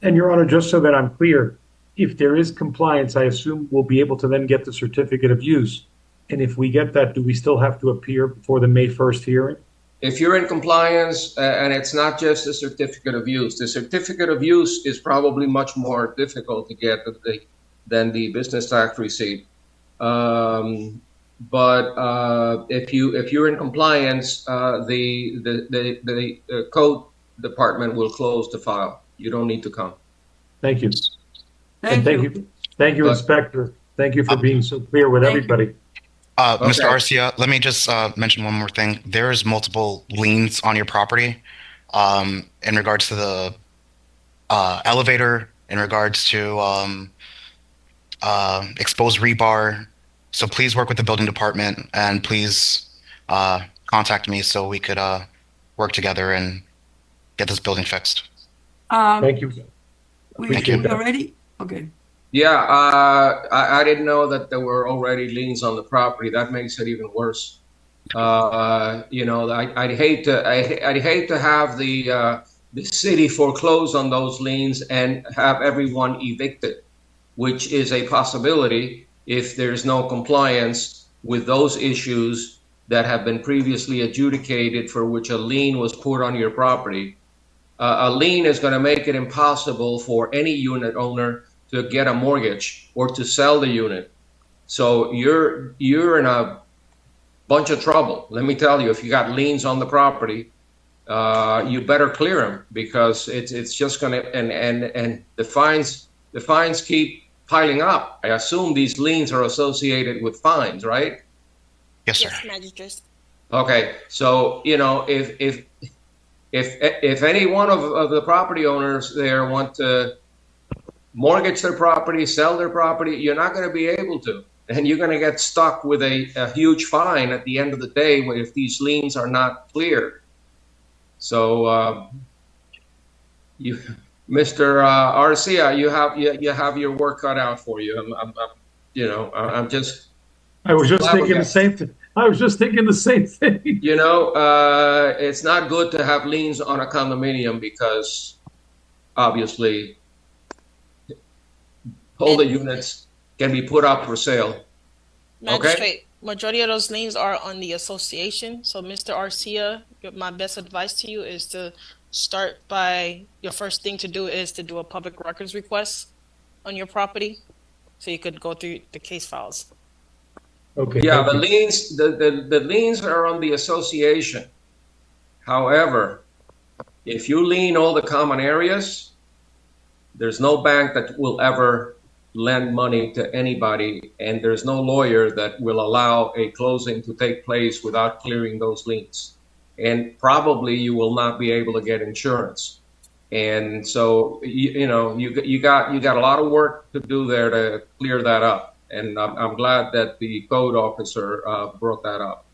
And Your Honor, just so that I'm clear, if there is compliance, I assume we'll be able to then get the certificate of use. And if we get that, do we still have to appear before the May 1st hearing? If you're in compliance, and it's not just a certificate of use, the certificate of use is probably much more difficult to get than the business tax receipt. But if you're in compliance, the code department will close the file. You don't need to come. Thank you. Thank you, Inspector. Thank you for being so clear with everybody. Mr. Arcia, let me just mention one more thing. There's multiple liens on your property in regards to the elevator, in regards to exposed rebar. So please work with the building department, and please contact me so we could work together and get this building fixed. Thank you. We already? Okay. Yeah, I didn't know that there were already liens on the property. That makes it even worse. You know, I'd hate to have the city foreclose on those liens and have everyone evicted, which is a possibility if there's no compliance with those issues that have been previously adjudicated for which a lien was put on your property. A lien is going to make it impossible for any unit owner to get a mortgage or to sell the unit. So you're in a bunch of trouble. Let me tell you, if you got liens on the property, you better clear them, because it's just going to, and the fines keep piling up. I assume these liens are associated with fines, right? Yes, sir. Yes, Magistrate. Okay, so you know, if any one of the property owners there want to mortgage their property, sell their property. You're not going to be able to. And you're going to get stuck with a huge fine at the end of the day if these liens are not cleared. So, Mr. Arcia, you have your work cut out for you. I'm just. I was just thinking the same thing. I was just thinking the same thing. It's not good to have liens on a condominium because obviously all the units can be put up for sale. Magistrate, majority of those liens are on the association. So, Mr. Arcia, my best advice to you is to start by, your first thing to do is to do a public records request on your property so you could go through the case files. Okay. Yeah, the liens are on the association. However, if you lien all the common areas, there's no bank that will ever lend money to anybody, and there's no lawyer that will allow a closing to take place without clearing those liens. And probably you will not be able to get insurance. And so you got a lot of work to do there to clear that up. And I'm glad that the code officer brought that up.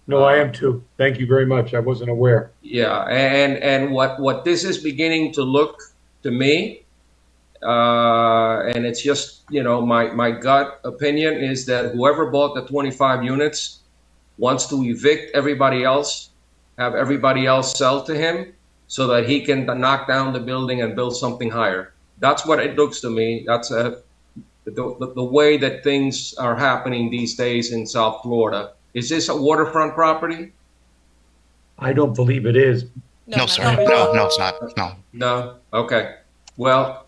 No, I am too. Thank you very much. I wasn't aware. Yeah, and what this is beginning to look to me, and it's just my gut opinion is that whoever bought the 25 units wants to evict everybody else, have everybody else sell to him, so that he can knock down the building and build something higher. That's what it looks to me. That's the way that things are happening these days in South Florida. Is this a waterfront property? I don't believe it is. No, sir. No, it's not. No. No? Okay. Well,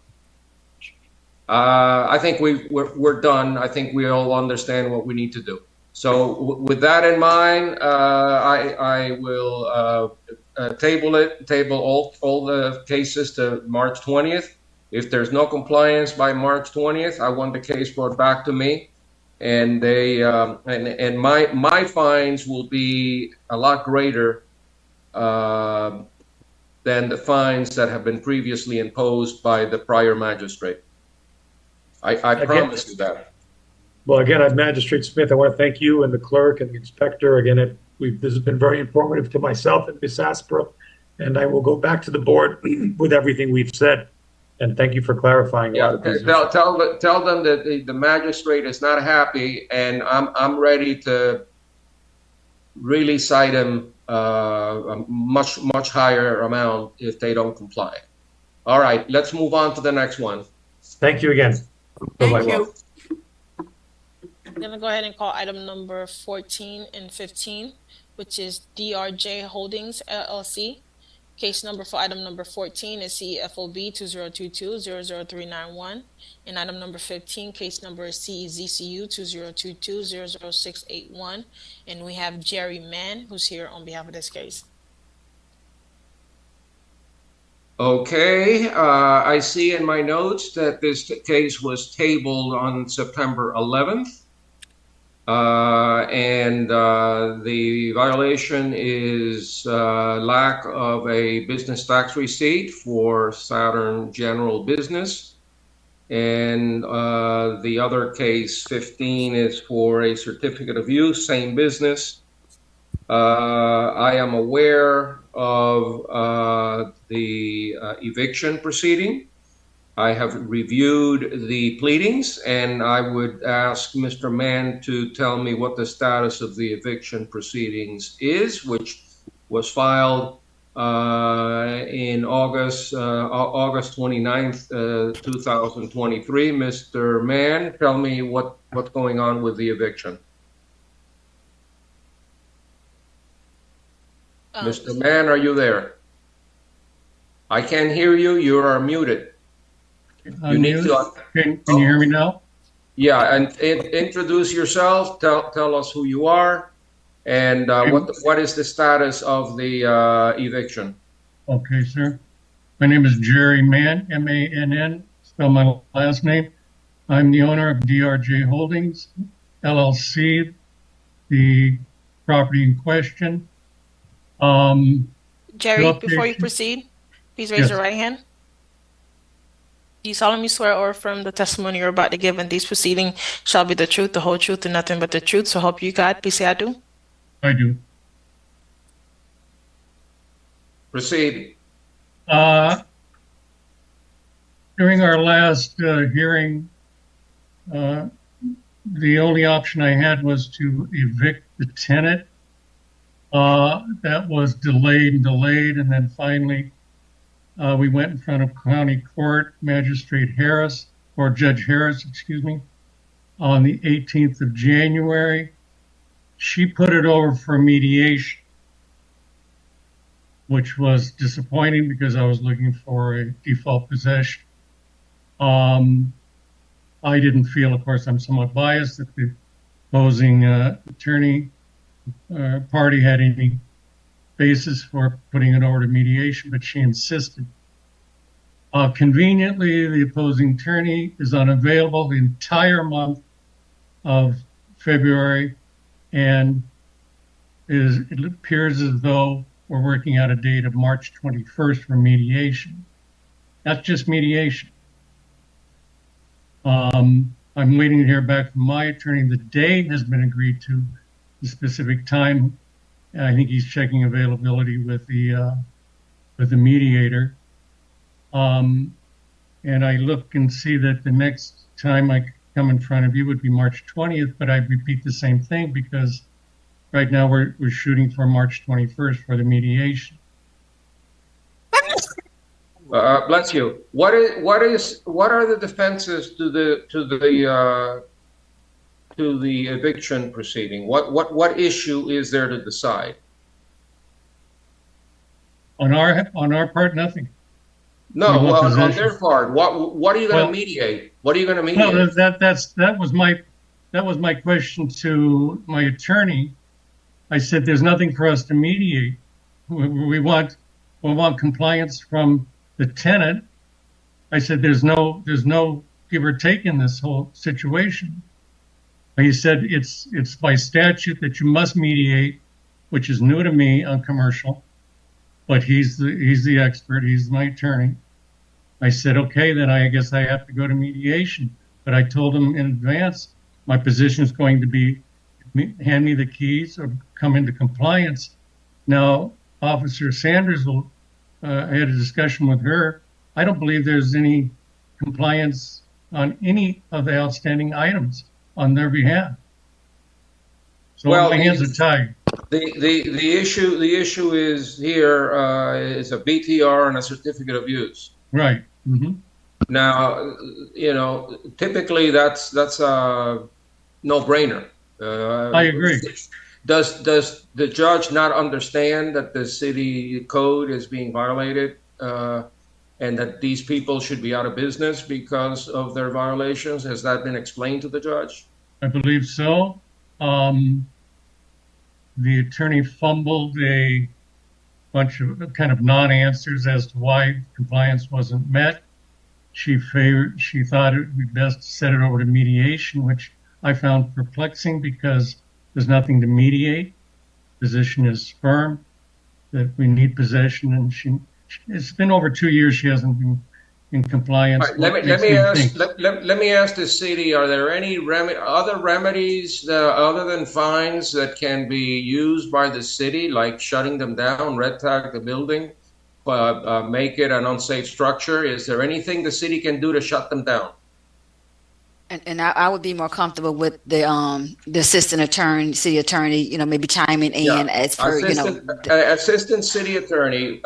I think we're done. I think we all understand what we need to do. So with that in mind, I will table all the cases to March 20th. If there's no compliance by March 20th, I want the case brought back to me, and they and my fines will be a lot greater than the fines that have been previously imposed by the prior magistrate. I promise you that. Well, again, Magistrate Smith, I want to thank you and the clerk and the inspector. Again, this has been very informative to myself and Ms. Aspera, and I will go back to the board with everything we've said. And thank you for clarifying. Yeah, tell them that the magistrate is not happy, and I'm ready to really cite him a much higher amount if they don't comply. All right, let's move on to the next one. Thank you again. Thank you. I'm going to go ahead and call item number 14 and 15, which is DRJ Holdings, LLC. Case number for item number 14 is CEFOB 2022-00391. And item number 15, case number is CEZCU 2022-00681. And we have Jerry Mann, who's here on behalf of this case. Okay, I see in my notes that this case was tabled on September 11th. The violation is lack of a business tax receipt for Saturn General Business. And the other case, 15, is for a certificate of use, same business. I am aware of the eviction proceeding. I have reviewed the pleadings, and I would ask Mr. Mann to tell me what the status of the eviction proceedings is, which was filed in August 29th, 2023. Mr. Mann, tell me what's going on with the eviction. Mr. Mann, are you there? I can't hear you. You are muted. You need to. Can you hear me now? Yeah, and introduce yourself. Tell us who you are, and what is the status of the eviction? Okay, sir. My name is Jerry Mann, M-A-N-N. Spell my last name. I'm the owner of DRJ Holdings, LLC, the property in question. Jerry, before you proceed, please raise your right hand. Do you solemnly swear or affirm the testimony you're about to give in these proceedings shall be the truth, the whole truth, and nothing but the truth? So help you God. Please say I do. I do. Proceed. During our last hearing, the only option I had was to evict the tenant. That was delayed and delayed, and then finally we went in front of county court, Magistrate Harris, or Judge Harris, excuse me, on the 18th of January. She put it over for mediation, which was disappointing because I was looking for a default possession. I didn't feel, of course, I'm somewhat biased, that the opposing attorney party had any basis for putting it over to mediation, but she insisted. Conveniently, the opposing attorney is unavailable the entire month of February, and it appears as though we're working out a date of March 21st for mediation. That's just mediation. I'm waiting to hear back from my attorney. The day has been agreed to, the specific time. I think he's checking availability with the mediator. And I look and see that the next time I come in front of you would be March 20th, but I repeat the same thing because right now we're shooting for March 21st for the mediation. Bless you. What are the defenses to the eviction proceeding? What issue is there to decide? On our part, nothing. No, well, on their part, what are you going to mediate? What are you going to mediate? No, that was my question to my attorney. I said, "There's nothing for us to mediate. We want compliance from the tenant." I said, "There's no give or take in this whole situation." And he said, "It's by statute that you must mediate," which is new to me on commercial. But he's the expert. He's my attorney. I said, "Okay, then I guess I have to go to mediation." But I told him in advance my position is going to be hand me the keys or come into compliance. Now, Officer Sanders I had a discussion with her. I don't believe there's any compliance on any of the outstanding items on their behalf. So my hands are tied. The issue is here is a BTR and a certificate of use. Right. Mm-hmm. Now, typically that's a no-brainer. I agree. Does the judge not understand that the city code is being violated and that these people should be out of business because of their violations? Has that been explained to the judge? I believe so. The attorney fumbled a bunch of kind of non-answers as to why compliance wasn't met. She thought it would be best to set it over to mediation, which I found perplexing because there's nothing to mediate. Position is firm that we need possession, and it's been over 2 years she hasn't been in compliance. Right, let me ask the city: are there any other remedies other than fines that can be used by the city, like shutting them down, red tag the building, make it an unsafe structure? Is there anything the city can do to shut them down? And I would be more comfortable with the assistant attorney, city attorney, maybe chiming in as per, assistant city attorney.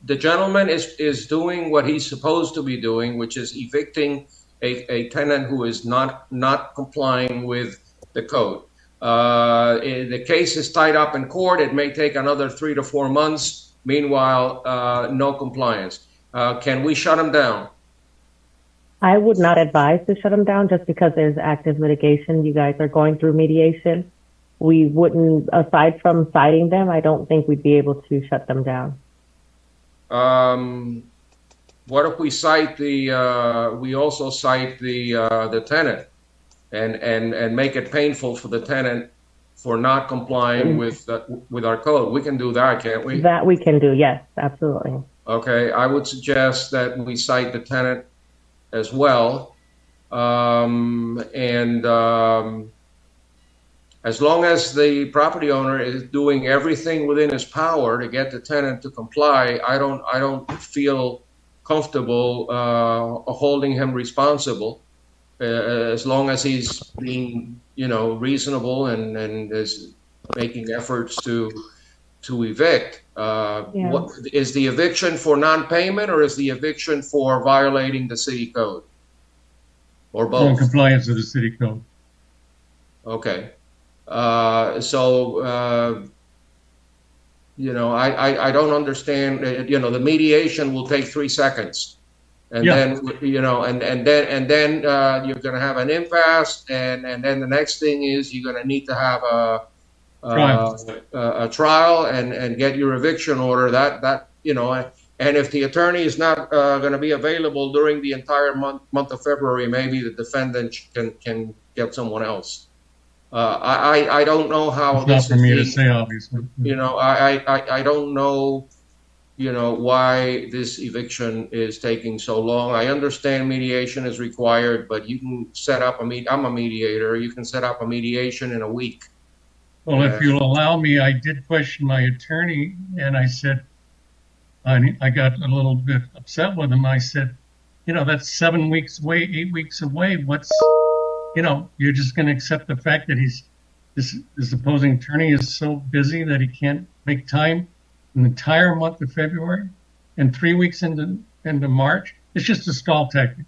The gentleman is doing what he's supposed to be doing, which is evicting a tenant who is not complying with the code. The case is tied up in court. It may take another 3 to 4 months. Meanwhile, no compliance. Can we shut him down? I would not advise to shut them down just because there's active litigation. You guys are going through mediation. We wouldn't, aside from citing them, I don't think we'd be able to shut them down. What if we cite we also cite the tenant and make it painful for the tenant for not complying with our code? We can do that, can't we? That we can do, yes, absolutely. Okay, I would suggest that we cite the tenant as well. As long as the property owner is doing everything within his power to get the tenant to comply, I don't feel comfortable holding him responsible, as long as he's being, reasonable and is making efforts to evict. What is the eviction for non-payment, or is the eviction for violating the city code, or both? Non-compliance with the city code. Okay. I don't understand. The mediation will take 3 seconds, and then and then you're going to have an impasse, and then the next thing is you're going to need to have a trial and get your eviction order. And if the attorney is not going to be available during the entire month of February, maybe the defendant can get someone else. I don't know how this is. Not for me to say, obviously. I don't know, why this eviction is taking so long. I understand mediation is required, but you can set up I'm a mediator. You can set up a mediation in a week. Well, if you'll allow me, I did question my attorney, and I said, I got a little bit upset with him. I said, that's 7 weeks away, 8 weeks away. What's, you're just going to accept the fact that this opposing attorney is so busy that he can't make time an entire month of February and 3 weeks into March? It's just a stall tactic.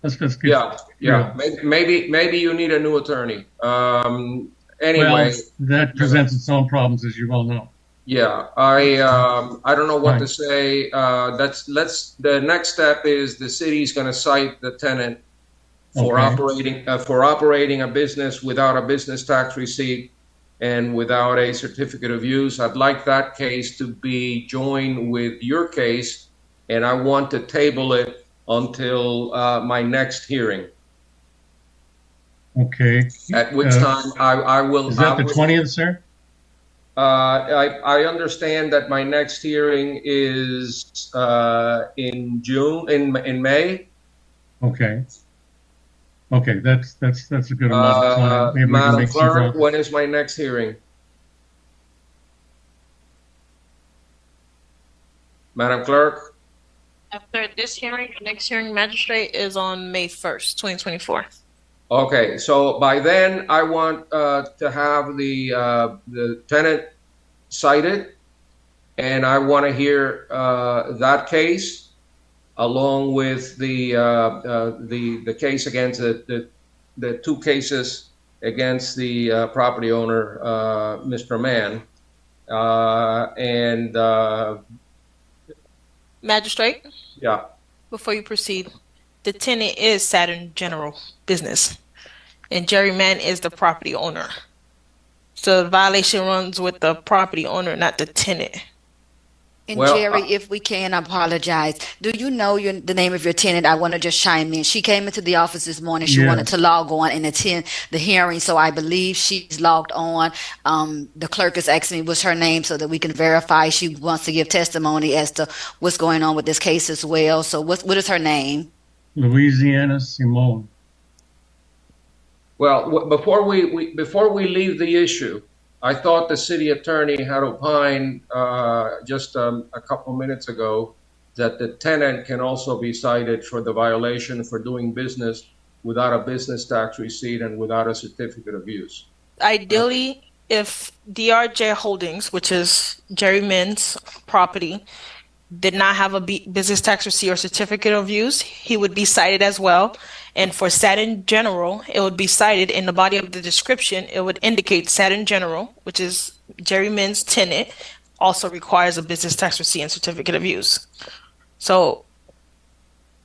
Let's just get Maybe you need a new attorney. Anyway, well, that presents its own problems, as you well know. Yeah, I don't know what to say. The next step is the city's going to cite the tenant for operating a business without a business tax receipt and without a certificate of use. I'd like that case to be joined with your case, and I want to table it until my next hearing. Okay. At which time I will. Is that the 20th, sir? I understand that my next hearing is in May. Okay. Okay, that's a good amount of time. Maybe Madam Clerk, when is my next hearing? Madam Clerk? After this hearing, the next hearing, Magistrate, is on May 1st, 2024. Okay, so by then I want to have the tenant cited, and I want to hear that case along with the case against the 2 cases against the property owner, Mr. Mann, and Magistrate? Yeah. Before you proceed, the tenant is Saturn General Business, and Jerry Mann is the property owner. So the violation runs with the property owner, not the tenant. And Jerry, if we can, I apologize. Do you know the name of your tenant? I want to just chime in. She came into the office this morning. She wanted to log on and attend the hearing, so I believe she's logged on. The clerk is asking me what's her name so that we can verify. She wants to give testimony as to what's going on with this case as well. So what is her name? Louisiana Simone. Well, before we leave the issue, I thought the city attorney had opined just a couple minutes ago that the tenant can also be cited for the violation for doing business without a business tax receipt and without a certificate of use. Ideally, if DRJ Holdings, which is Jerry Mann's property, did not have a business tax receipt or certificate of use, he would be cited as well. And for Saturn General, it would be cited in the body of the description. It would indicate Saturn General, which is Jerry Mann's tenant, also requires a business tax receipt and certificate of use. So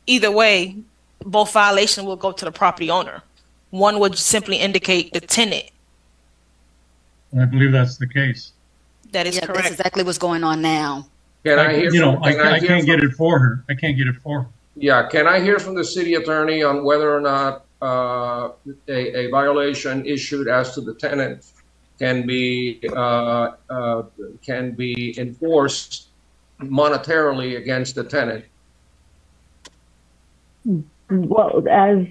either way, both violations will go to the property owner. One would simply indicate the tenant. I believe that's the case. That is correct. That's exactly what's going on now. I can't get it for her. I can't get it for her. Yeah, can I hear from the city attorney on whether or not a violation issued as to the tenant can be enforced monetarily against the tenant. Well, as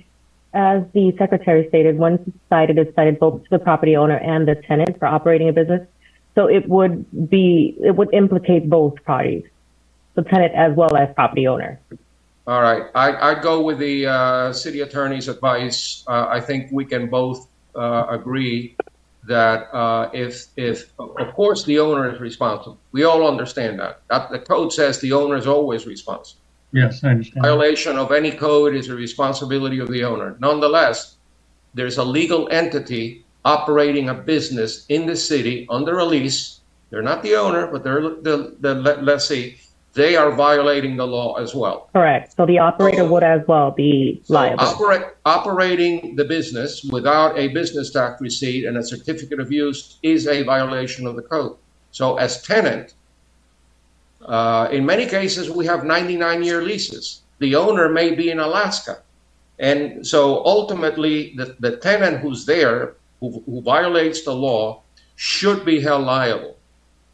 the secretary stated, once it's cited both to the property owner and the tenant for operating a business. So it would implicate both parties, the tenant as well as property owner. All right, I'd go with the city attorney's advice. I think we can both agree that if of course the owner is responsible. We all understand that. The code says the owner is always responsible. Yes, I understand. Violation of any code is a responsibility of the owner. Nonetheless, there's a legal entity operating a business in the city under a lease. They're not the owner, but they're the lessee. They are violating the law as well. Correct. So the operator would as well be liable. Operating the business without a business tax receipt and a certificate of use is a violation of the code. So as tenant, in many cases, we have 99-year leases. The owner may be in Alaska. And so ultimately, the tenant who's there, who violates the law, should be held liable.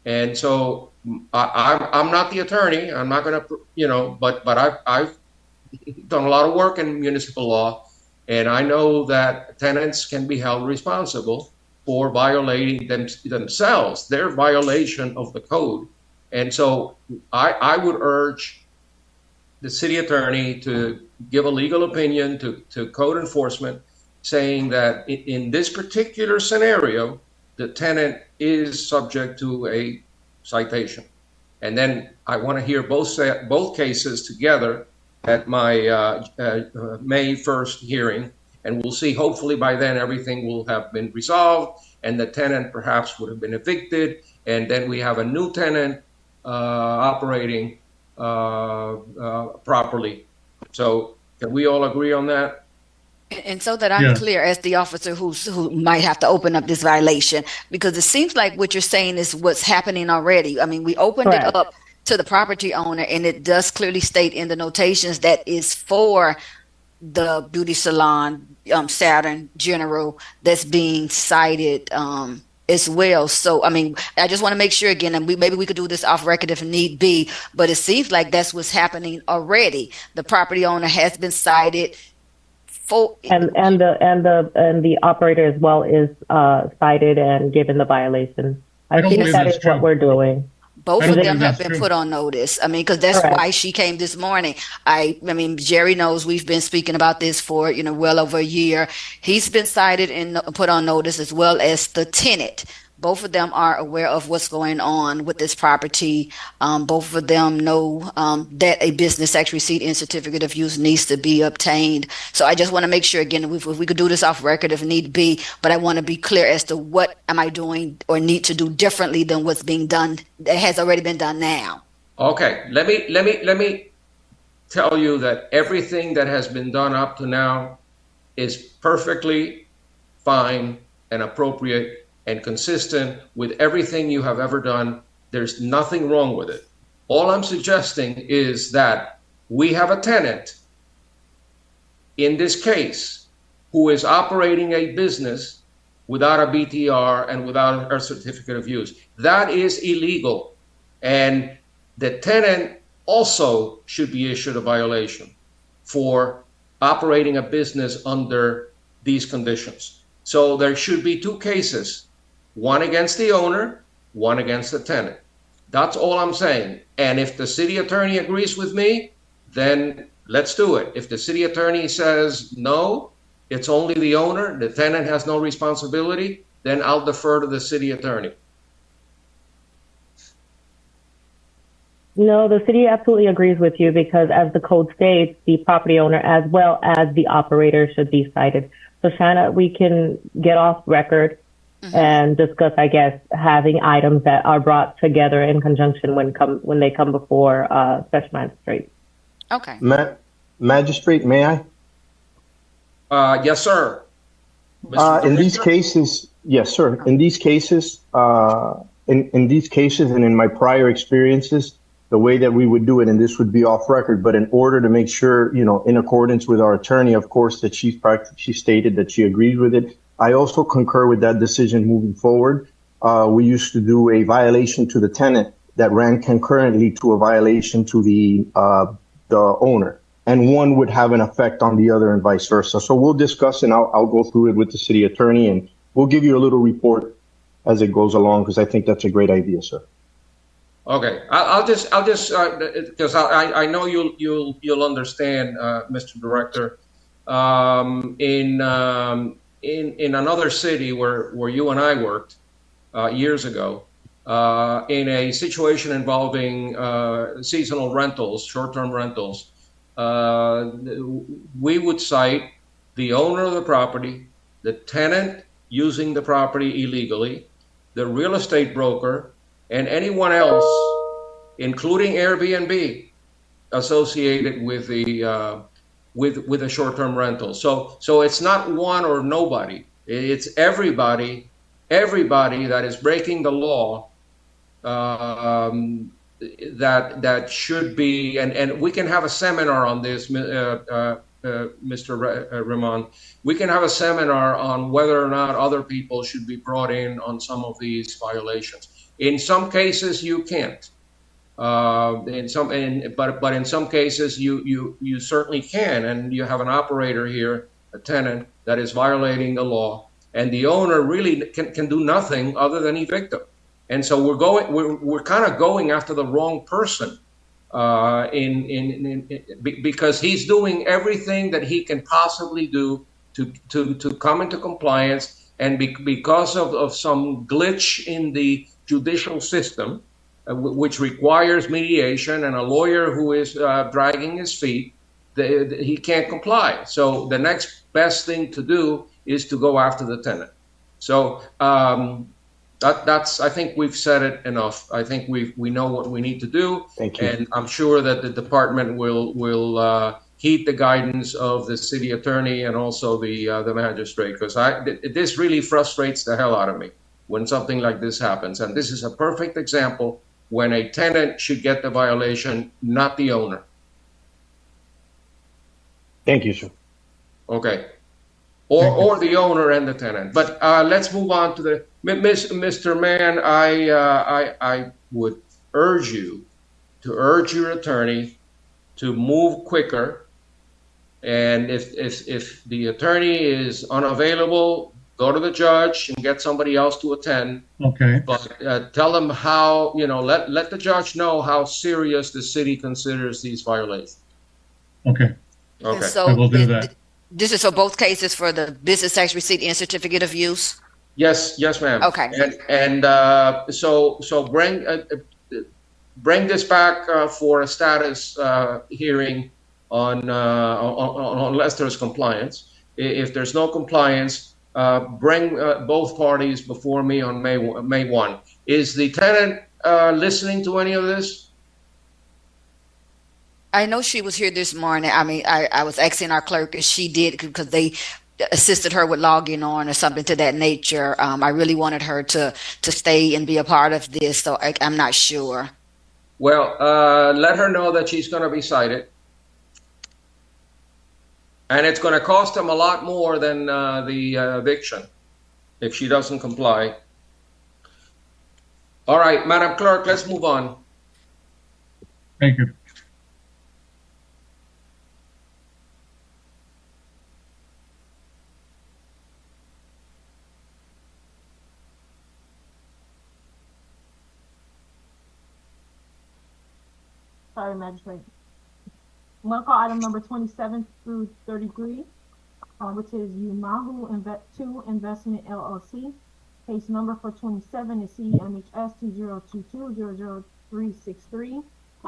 And so I'm not the attorney. I'm not going to, but I've done a lot of work in municipal law, and I know that tenants can be held responsible for violating themselves, their violation of the code. And so I would urge the city attorney to give a legal opinion to code enforcement saying that in this particular scenario, the tenant is subject to a citation. And then I want to hear both cases together at my May 1st hearing, and we'll see, hopefully by then everything will have been resolved and the tenant perhaps would have been evicted, and then we have a new tenant operating properly. So can we all agree on that? And so that I'm clear as the officer who might have to open up this violation, because it seems like what you're saying is what's happening already. I mean, we opened it up to the property owner, and it does clearly state in the notations that is for the beauty salon, Saturn General, that's being cited as well. So, I mean, I just want to make sure again, and maybe we could do this off record if need be, but it seems like that's what's happening already. The property owner has been cited. And the operator as well is cited and given the violation. I think that is what we're doing. Both of them have been put on notice. I mean, because that's why she came this morning. I mean, Jerry knows we've been speaking about this for, well over a year. He's been cited and put on notice, as well as the tenant. Both of them are aware of what's going on with this property. Both of them know that a business tax receipt and certificate of use needs to be obtained. So I just want to make sure, again, if we could do this off record if need be, but I want to be clear as to what am I doing or need to do differently than what's being done that has already been done now. Okay, let me tell you that everything that has been done up to now is perfectly fine and appropriate and consistent with everything you have ever done. There's nothing wrong with it. All I'm suggesting is that we have a tenant in this case who is operating a business without a BTR and without a certificate of use. That is illegal. And the tenant also should be issued a violation for operating a business under these conditions. So there should be two cases. One against the owner, one against the tenant. That's all I'm saying. And if the city attorney agrees with me, then let's do it. If the city attorney says no, it's only the owner, the tenant has no responsibility, then I'll defer to the city attorney. No, the city absolutely agrees with you, because as the code states, the property owner as well as the operator should be cited. So Shanna, we can get off record and discuss, I guess, having items that are brought together in conjunction when they come before special magistrate. Okay. Magistrate, may I? Yes, sir. In these cases, yes, sir. In these cases, in these cases, and in my prior experiences, the way that we would do it, and this would be off record, but in order to make sure, in accordance with our attorney, of course, that she stated that she agrees with it. I also concur with that decision moving forward. We used to do a violation to the tenant that ran concurrently to a violation to the owner, and one would have an effect on the other and vice versa. So we'll discuss, and I'll go through it with the city attorney, and we'll give you a little report as it goes along, because I think that's a great idea, sir. Okay, I'll just because I know you'll understand, Mr. Director. In another city where you and I worked years ago, in a situation involving seasonal rentals, short-term rentals, we would cite the owner of the property, the tenant using the property illegally, the real estate broker, and anyone else, including Airbnb, associated with the with a short-term rental. So it's not one or nobody. It's everybody that is breaking the law, that should be, and we can have a seminar on this, Mr. Ramon. We can have a seminar on whether or not other people should be brought in on some of these violations. In some cases, you can't. But in some cases, you certainly can, and you have an operator here, a tenant that is violating the law, and the owner really can do nothing other than evict them. And so we're kind of going after the wrong person, because he's doing everything that he can possibly do to come into compliance, and because of some glitch in the judicial system, which requires mediation and a lawyer who is dragging his feet, he can't comply. So the next best thing to do is to go after the tenant. So that's I think we've said it enough. I think we know what we need to do. Thank you. And I'm sure that the department will heed the guidance of the city attorney and also the magistrate, because this really frustrates the hell out of me when something like this happens. And this is a perfect example when a tenant should get the violation, not the owner. Thank you, sir. Okay. Or the owner and the tenant. But let's move on to the Mr. Mann. I would urge you to urge your attorney to move quicker. And if the attorney is unavailable, go to the judge and get somebody else to attend. Okay. But tell them how, let the judge know how serious the city considers these violations. Okay. Okay. So I will do that. This is for both cases, for the business tax receipt and certificate of use? Yes, ma'am. Okay. And so bring this back for a status hearing on unless there's compliance. If there's no compliance, bring both parties before me on May 1. Is the tenant listening to any of this? I know she was here this morning. I mean, I was asking our clerk if she did, because they assisted her with logging on or something to that nature. I really wanted her to stay and be a part of this, so I'm not sure. Well, let her know that she's going to be cited. And it's going to cost them a lot more than the eviction if she doesn't comply. All right, Madam Clerk, let's move on. Thank you. Sorry, Magistrate. I'm going to call item number 27 through 33, which is Umahu 2 Investment LLC. Case number for 27 is CEMHS 2022-00363.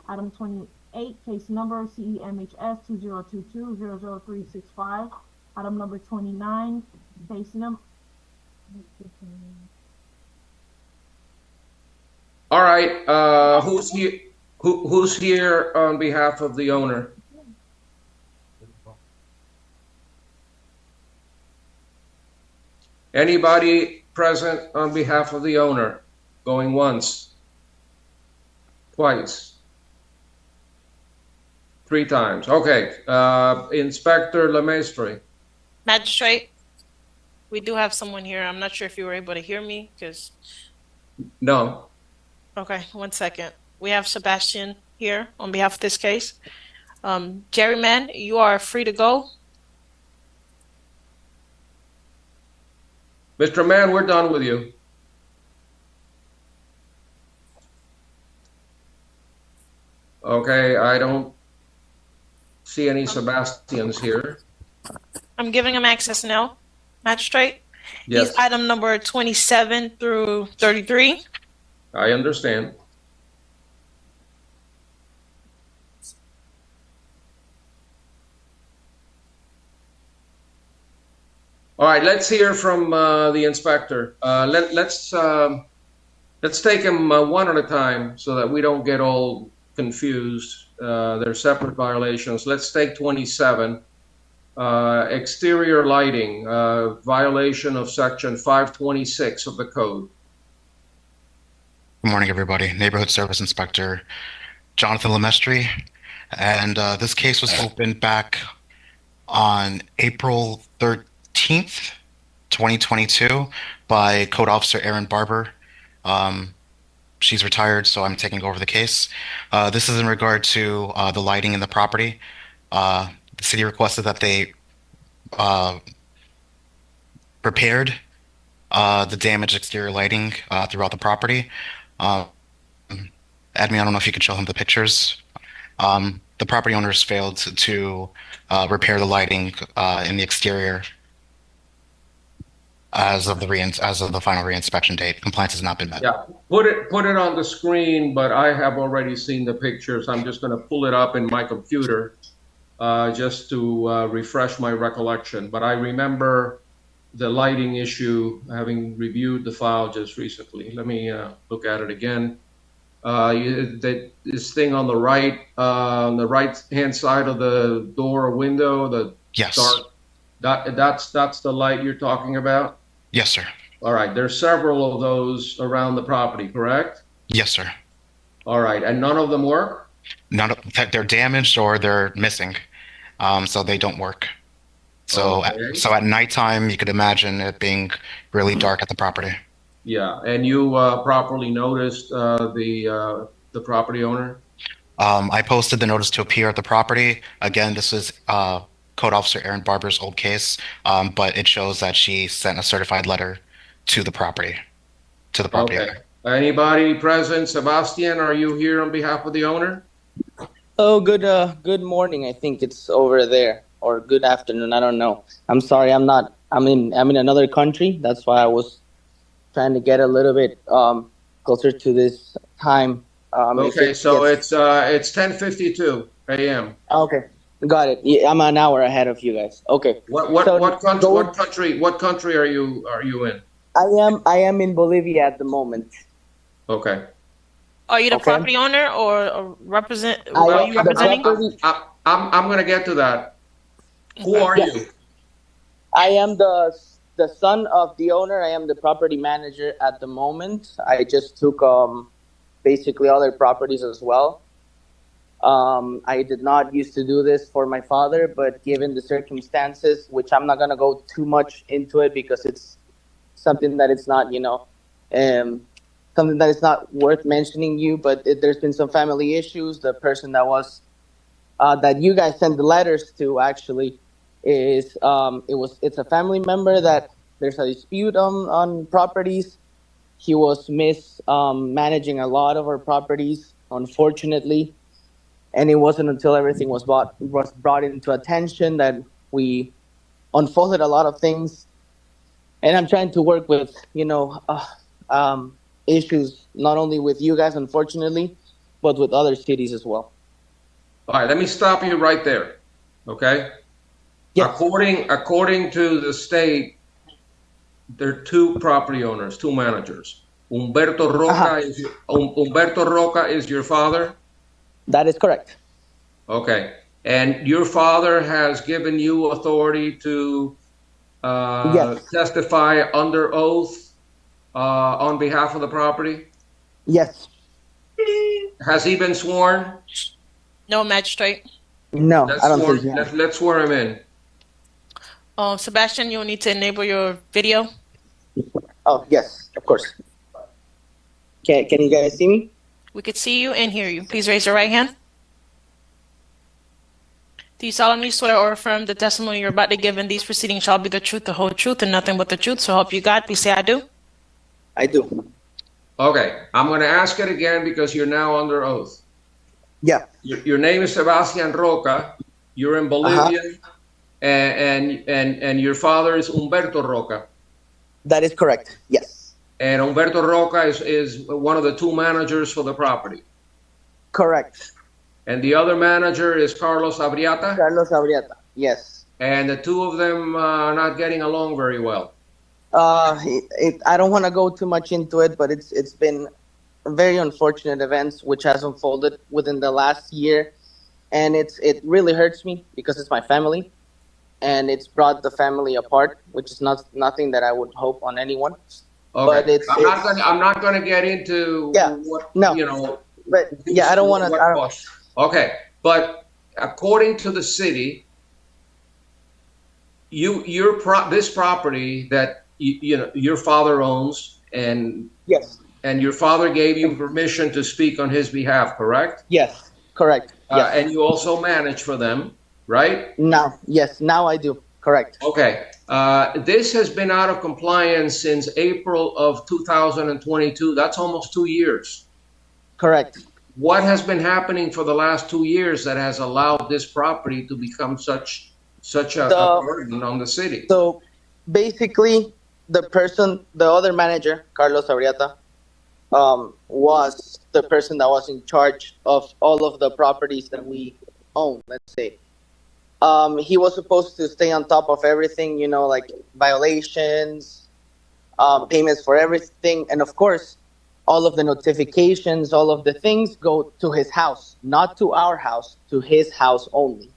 Item 28, case number CEMHS 2022-00365. Item number 29, case number. All right, who's here? Who's here on behalf of the owner? Anybody present on behalf of the owner? Going once, twice, 3 times. Okay, Inspector Lemestre. Magistrate, we do have someone here. I'm not sure if you were able to hear me, because. No. Okay, 1 second. We have Sebastian here on behalf of this case. Jerry Man, you are free to go. Mr. Mann, we're done with you. Okay, I don't see any Sebastians here. I'm giving him access now. Magistrate? Yes. He's item number 27 through 33. I understand. All right, let's hear from the inspector. Let's take them one at a time so that we don't get all confused. They're separate violations. Let's take 27. Exterior lighting, violation of section 526 of the code. Good morning, everybody. Neighborhood Service Inspector Jonathan Lemestri. And this case was opened back on April 13th, 2022 by Code Officer Erin Barber. She's retired, so I'm taking over the case. This is in regard to the lighting in the property. The city requested that they repaired the damaged exterior lighting throughout the property. Admin, I don't know if you could show him the pictures. The property owners failed to repair the lighting in the exterior as of the final reinspection date. Compliance has not been met. Yeah, put it on the screen, but I have already seen the pictures. I'm just going to pull it up in my computer just to refresh my recollection. But I remember the lighting issue, having reviewed the file just recently. Let me look at it again. This thing on the right hand side of the door or window, the yes, dark, that's the light you're talking about? Yes, sir. All right, there's several of those around the property, correct? Yes, sir. All right, and none of them work? They're damaged or they're missing, so they don't work. So, okay. So at nighttime, you could imagine it being really dark at the property. Yeah, and you properly noticed the property owner? I posted the notice to appear at the property. Again, this is Code Officer Erin Barber's old case, but it shows that she sent a certified letter to the property. Okay. Owner. Anybody present? Sebastian, are you here on behalf of the owner? Oh, good morning. I think it's over there, or good afternoon. I don't know. I'm sorry. I'm in another country. That's why I was trying to get a little bit closer to this time. Okay, so it's 10:52 a.m. Okay, got it. Yeah, I'm an hour ahead of you guys. Okay. What country are you in? I am in Bolivia at the moment. Okay. Are you the property owner or represent? Are you representing? I'm going to get to that. Who are you? I am the son of the owner. I am the property manager at the moment. I just took basically other properties as well. I did not used to do this for my father, but given the circumstances, which I'm not going to go too much into it because it's something that it's not, something that is not worth mentioning but there's been some family issues. The person that was, that you guys sent the letters to actually is, it's a family member that there's a dispute on properties. He was managing a lot of our properties, unfortunately. And it wasn't until everything was brought into attention that we unfolded a lot of things. And I'm trying to work with, issues, not only with you guys, unfortunately, but with other cities as well. All right, let me stop you right there. Okay? Yes. According to the state, there are two property owners, two managers. Humberto Roca is your father? That is correct. Okay. And your father has given you authority to yes. testify under oath on behalf of the property? Yes. Has he been sworn? No, magistrate. No, I don't think he has. Let's swear him in. Sebastian, you'll need to enable your video. Oh, yes, of course. Can you guys see me? We could see you and hear you. Please raise your right hand. Do you solemnly swear or affirm the testimony you're about to give in these proceedings shall be the truth, the whole truth, and nothing but the truth? So help you God. Please say I do. I do. Okay, I'm going to ask it again because you're now under oath. Yeah. Your name is Sebastian Roca. You're in Bolivia, and your father is Humberto Roca. That is correct. Yes. And Humberto Roca is one of the two managers for the property. Correct. And the other manager is Carlos Abriata? Carlos Abriata, yes. And the two of them are not getting along very well. I don't want to go too much into it, but it's been very unfortunate events which has unfolded within the last year, and it really hurts me because it's my family, and it's brought the family apart, which is nothing that I would hope on anyone. Okay, but I'm not going to get into But yeah, I don't want to. Okay, but according to the city, this property that your father owns, and yes, and your father gave you permission to speak on his behalf, correct? Yes, correct. Yes. And you also manage for them, right? Now I do. Correct. Okay. This has been out of compliance since April of 2022. That's almost 2 years. Correct. What has been happening for the last 2 years that has allowed this property to become such a burden on the city? So basically, the other manager, Carlos Abriata, was the person that was in charge of all of the properties that we own, let's say. He was supposed to stay on top of everything, like violations, payments for everything. And of course, all of the notifications, all of the things go to his house, not to our house, to his house only.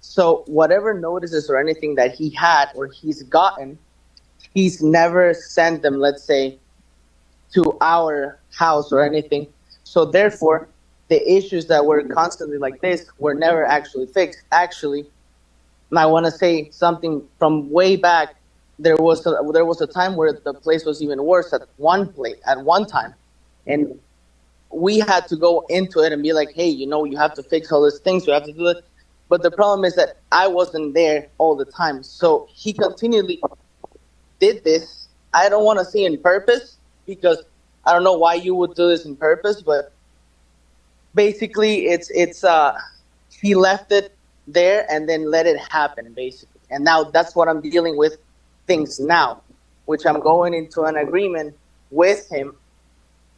So whatever notices or anything that he had or he's gotten, he's never sent them, let's say, to our house or anything. So therefore, the issues that were constantly like this were never actually fixed. Actually, and I want to say something from way back. There was a time where the place was even worse at one time, and we had to go into it and be like, hey, you have to fix all these things, you have to do it. But the problem is that I wasn't there all the time, so he continually did this. I don't want to say in purpose, because I don't know why you would do this in purpose, but basically it's he left it there and then let it happen, basically. And now that's what I'm dealing with things now, which I'm going into an agreement with him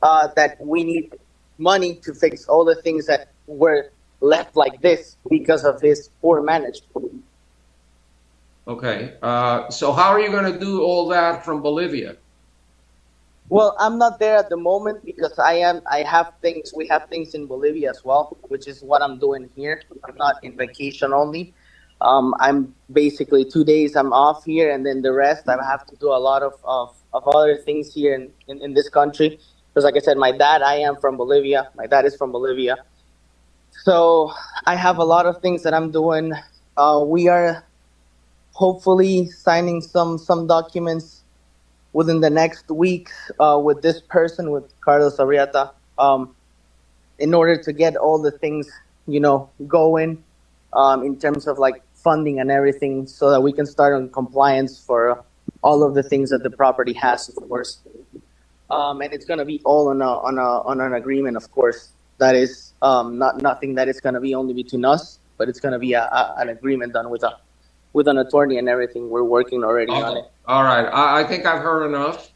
that we need money to fix all the things that were left like this because of his poor management. Okay, so how are you going to do all that from Bolivia? Well, I'm not there at the moment because we have things in Bolivia as well, which is what I'm doing here. I'm not in vacation only. I'm basically 2 days I'm off here, and then the rest I have to do a lot of other things here in this country. Because like I said, I am from Bolivia. My dad is from Bolivia. So I have a lot of things that I'm doing. We are hopefully signing some documents within the next week with this person, with Carlos Abriata, in order to get all the things, going in terms of like funding and everything, so that we can start on compliance for all of the things that the property has, of course. And it's going to be all on an agreement, of course. That is nothing that is going to be only between us, but it's going to be an agreement done with an attorney and everything. We're working already on it. All right. I think I've heard enough.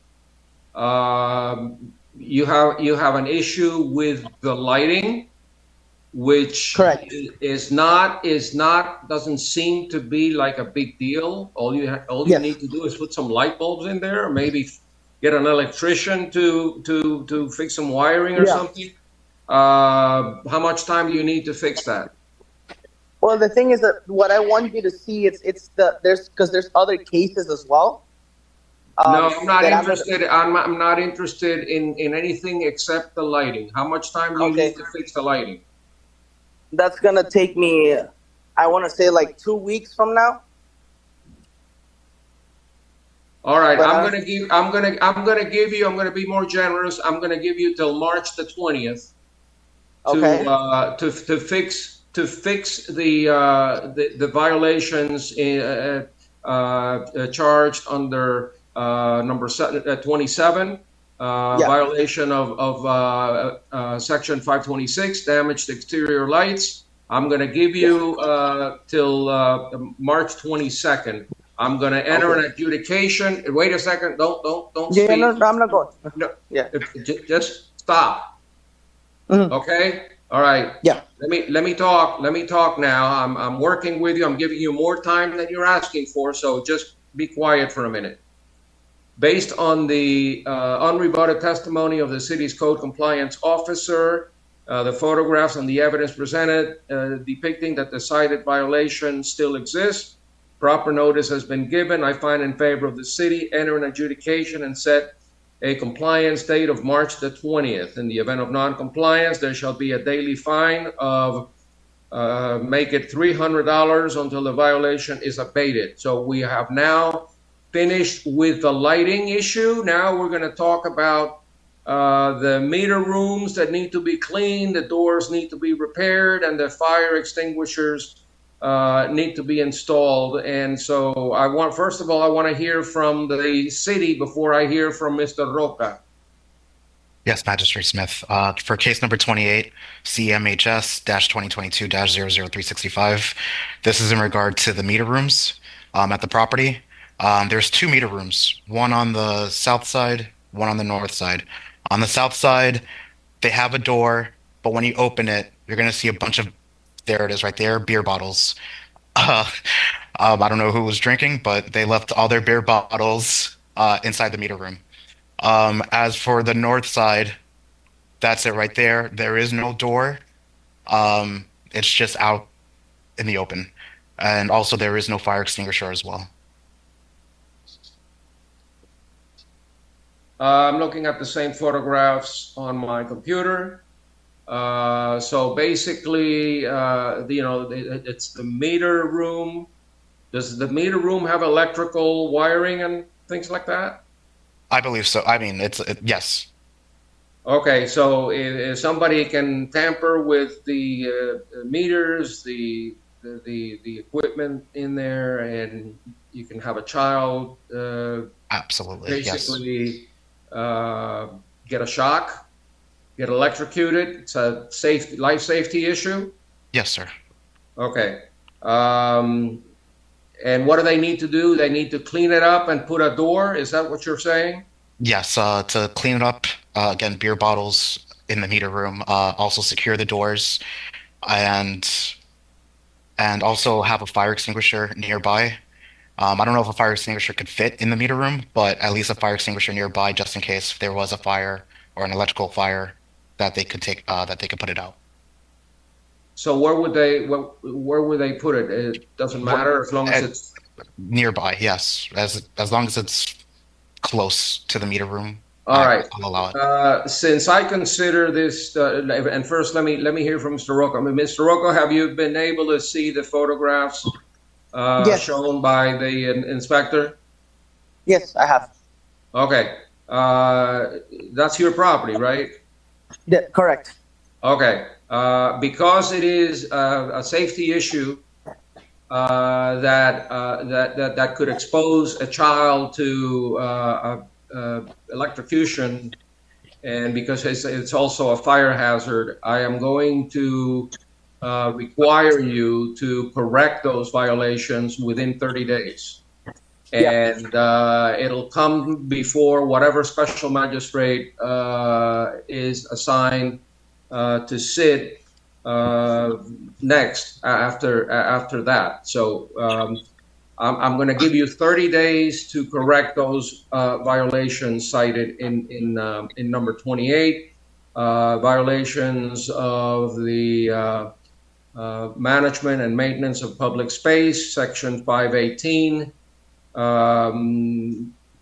You have an issue with the lighting, which correct doesn't seem to be like a big deal. All you need to do is put some light bulbs in there, or maybe get an electrician to fix some wiring or something. How much time do you need to fix that? Well, the thing is that what I want you to see there's other cases as well. No, I'm not interested. I'm not interested in anything except the lighting. How much time do you need to fix the lighting? That's gonna take me, I want to say like 2 weeks from now. All right, But I'm gonna be more generous. I'm gonna give you till March the 20th okay. to fix the violations charged under number 27, Yeah. violation of section 526, damaged exterior lights. I'm going to give you till March 22nd. I'm going to enter an adjudication. Wait a second. Don't Yeah, speak. no, I'm not going. No, Yeah. just stop. Mhm. Okay. All right. Yeah. Let me talk. Let me talk now. I'm working with you. I'm giving you more time than you're asking for. So just be quiet for a minute. Based on the unrebutted testimony of the city's code compliance officer, the photographs and the evidence presented depicting that the cited violation still exists, proper notice has been given. I find in favor of the city, enter an adjudication and set a compliance date of March the 20th. In the event of non-compliance, there shall be a daily fine of make it $300 until the violation is abated. So we have now finished with the lighting issue. Now we're going to talk about the meter rooms that need to be cleaned, the doors need to be repaired, and the fire extinguishers need to be installed. And so first of all, I want to hear from the city before I hear from Mr. Roca. Yes, Magistrate Smith. For case number 28, CMHS-2022-00365, this is in regard to the meter rooms at the property. There's two meter rooms, one on the south side, one on the north side. On the south side, they have a door, but when you open it, you're going to see a bunch of, there it is right there, beer bottles. I don't know who was drinking, but they left all their beer bottles inside the meter room. As for the north side, that's it right there. There is no door. It's just out in the open. And also there is no fire extinguisher as well. I'm looking at the same photographs on my computer. So basically, it's the meter room. Does the meter room have electrical wiring and things like that? I believe so. I mean, yes. Okay, so if somebody can tamper with the meters, the equipment in there, and you can have a child absolutely basically get a shock, get electrocuted. It's a life safety issue. Yes, sir. Okay. And what do they need to do? They need to clean it up and put a door. Is that what you're saying? Yes, to clean it up, again, beer bottles in the meter room, also secure the doors, and also have a fire extinguisher nearby. I don't know if a fire extinguisher could fit in the meter room, but at least a fire extinguisher nearby, just in case if there was a fire or an electrical fire, that they could put it out. So where would they put it? It doesn't matter as long as it's nearby. Yes, as long as it's close to the meter room. All right. I'll allow it. Since I consider this, and first let me hear from Mr. Rocco. I mean, Mr. Rocco, have you been able to see the photographs Yes. shown by the inspector? Yes, I have. Okay. That's your property, right? Yeah, correct. Okay. Because it is a safety issue that could expose a child to electrocution, and because it's also a fire hazard, I am going to require you to correct those violations within 30 days. And it'll come before whatever special magistrate is assigned to sit next after that. So I'm going to give you 30 days to correct those violations cited in number 28, violations of the management and maintenance of public space, section 518.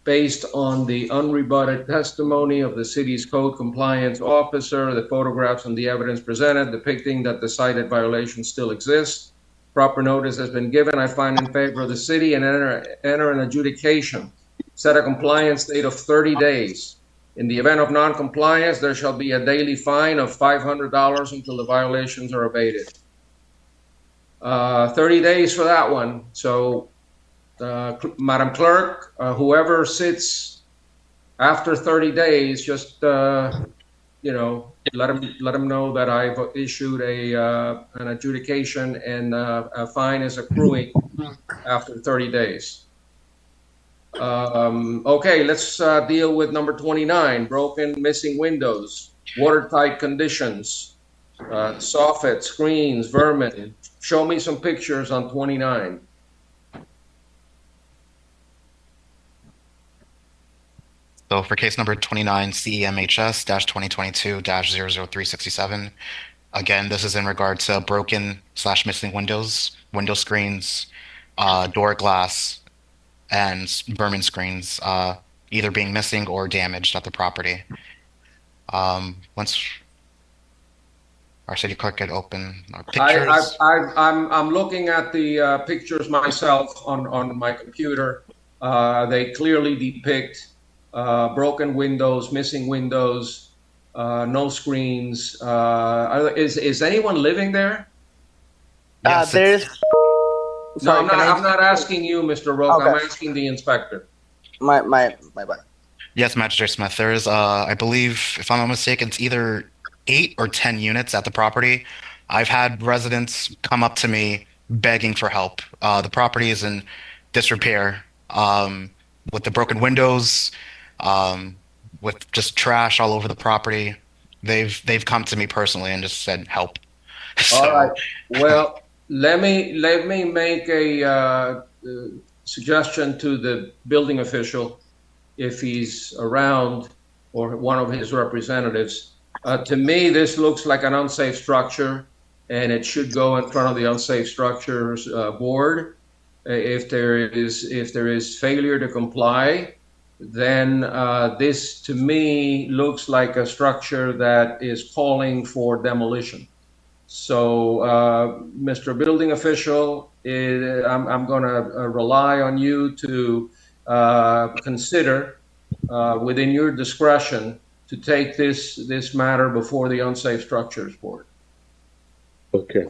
Based on the unrebutted testimony of the city's code compliance officer, the photographs and the evidence presented depicting that the cited violation still exists, proper notice has been given. I find in favor of the city and enter an adjudication. set a compliance date of 30 days. In the event of non-compliance, there shall be a daily fine of $500 until the violations are abated. 30 days for that one. So, Madam Clerk, whoever sits after 30 days, just you know, let them know that I've issued an adjudication and a fine is accruing after 30 days. Okay, let's deal with number 29, broken, missing windows, watertight conditions, soffit, screens, vermin. Show me some pictures on 29. So for case number 29, CEMHS-2022-00367, again, this is in regard to broken/missing windows, window screens, door glass, and vermin screens, either being missing or damaged at the property. Once our city clerk could open our pictures. I'm looking at the pictures myself on my computer. They clearly depict broken windows, missing windows, no screens. Is anyone living there? Yes, there's. Sorry, no, I'm not asking you, Mr. Roque. Okay. I'm asking the inspector. My bad. Yes, Magistrate Smith. There is, I believe, if I'm not mistaken, it's either 8 or 10 units at the property. I've had residents come up to me begging for help. The property is in disrepair, with the broken windows, with just trash all over the property. They've come to me personally and just said help. All right. Well, let me make a suggestion to the building official, if he's around, or one of his representatives. To me, this looks like an unsafe structure, and it should go in front of the unsafe structures board. If there is failure to comply, then this to me looks like a structure that is calling for demolition. So, Mr. Building Official, I'm going to rely on you to consider, within your discretion, to take this matter before the Unsafe Structures Board. Okay.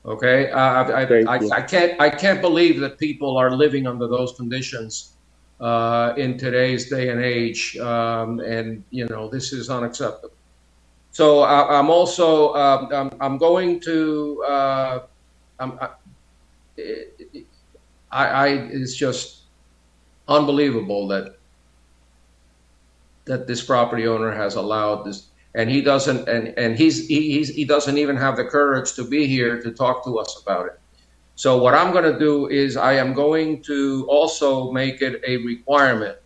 Okay. I can't believe that people are living under those conditions in today's day and age, and you know, this is unacceptable. So I'm also I'm going to it's just unbelievable that this property owner has allowed this, and he doesn't he doesn't even have the courage to be here to talk to us about it. So what I'm going to do is I am going to also make it a requirement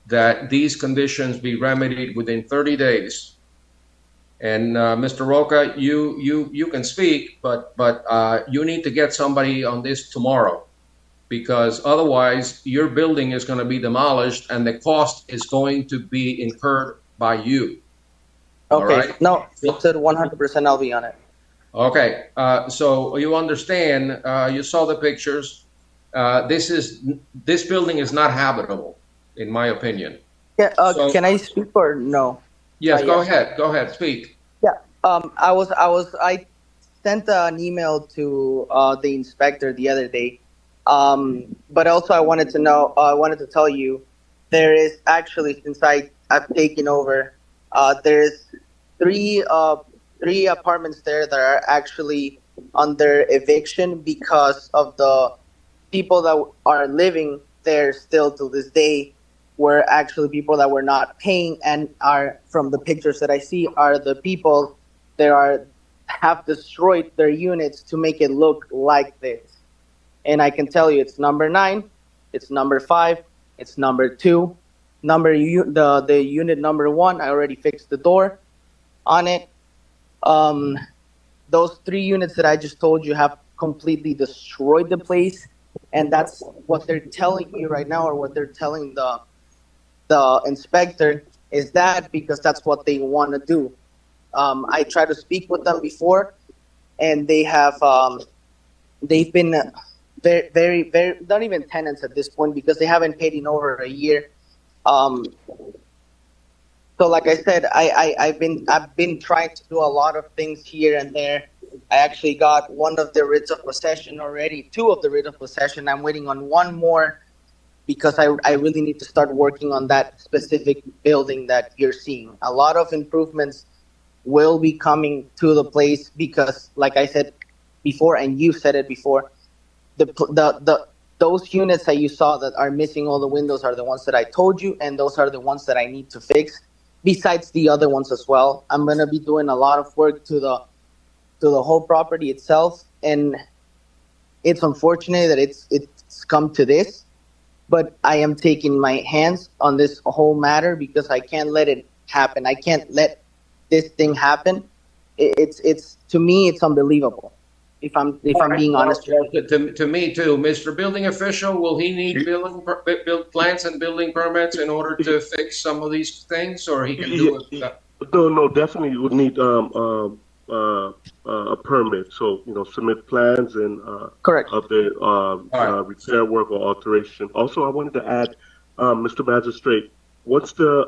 that these conditions be remedied within 30 days. And Mr. Roca, you can speak, but you need to get somebody on this tomorrow, because otherwise your building is going to be demolished and the cost is going to be incurred by you. Okay. All right? No, it's at 100%. I'll be on it. Okay. So you understand? You saw the pictures. This building is not habitable, in my opinion. Yeah. Can I speak or no? Yes. Go ahead. Go ahead. Speak. Yeah. I sent an email to the inspector the other day. But also I wanted to tell you, there is actually, since I've taken over, there's three apartments there that are actually under eviction because of the people that are living there still to this day were actually people that were not paying, and are, from the pictures that I see, are the people that have destroyed their units to make it look like this. And I can tell you, it's number 9, it's number 5, it's number 2, the unit number 1. I already fixed the door on it. Those 3 units that I just told you have completely destroyed the place, and that's what they're telling you right now, or what they're telling the inspector, is that because that's what they want to do. I tried to speak with them before, and they have they've been very not even tenants at this point because they haven't paid in over a year. So like I said, I've been trying to do a lot of things here and there. I actually got one of the writs of possession already, two of the writ of possession. I'm waiting on one more because I really need to start working on that specific building that you're seeing. A lot of improvements will be coming to the place because, like I said before, and you said it before, those units that you saw that are missing all the windows are the ones that I told you, and those are the ones that I need to fix. Besides the other ones as well, I'm gonna be doing a lot of work to the whole property itself, and it's unfortunate that it's come to this, but I am taking my hands on this whole matter because I can't let it happen. I can't let this thing happen. It's to me, it's unbelievable. If I'm being honest. To me too, Mr. Building Official, will he need build plans and building permits in order to fix some of these things, or he can do it? No, definitely you would need a permit. So submit plans and correct of the repair work or alteration. Also, I wanted to add, Mr. Magistrate, once the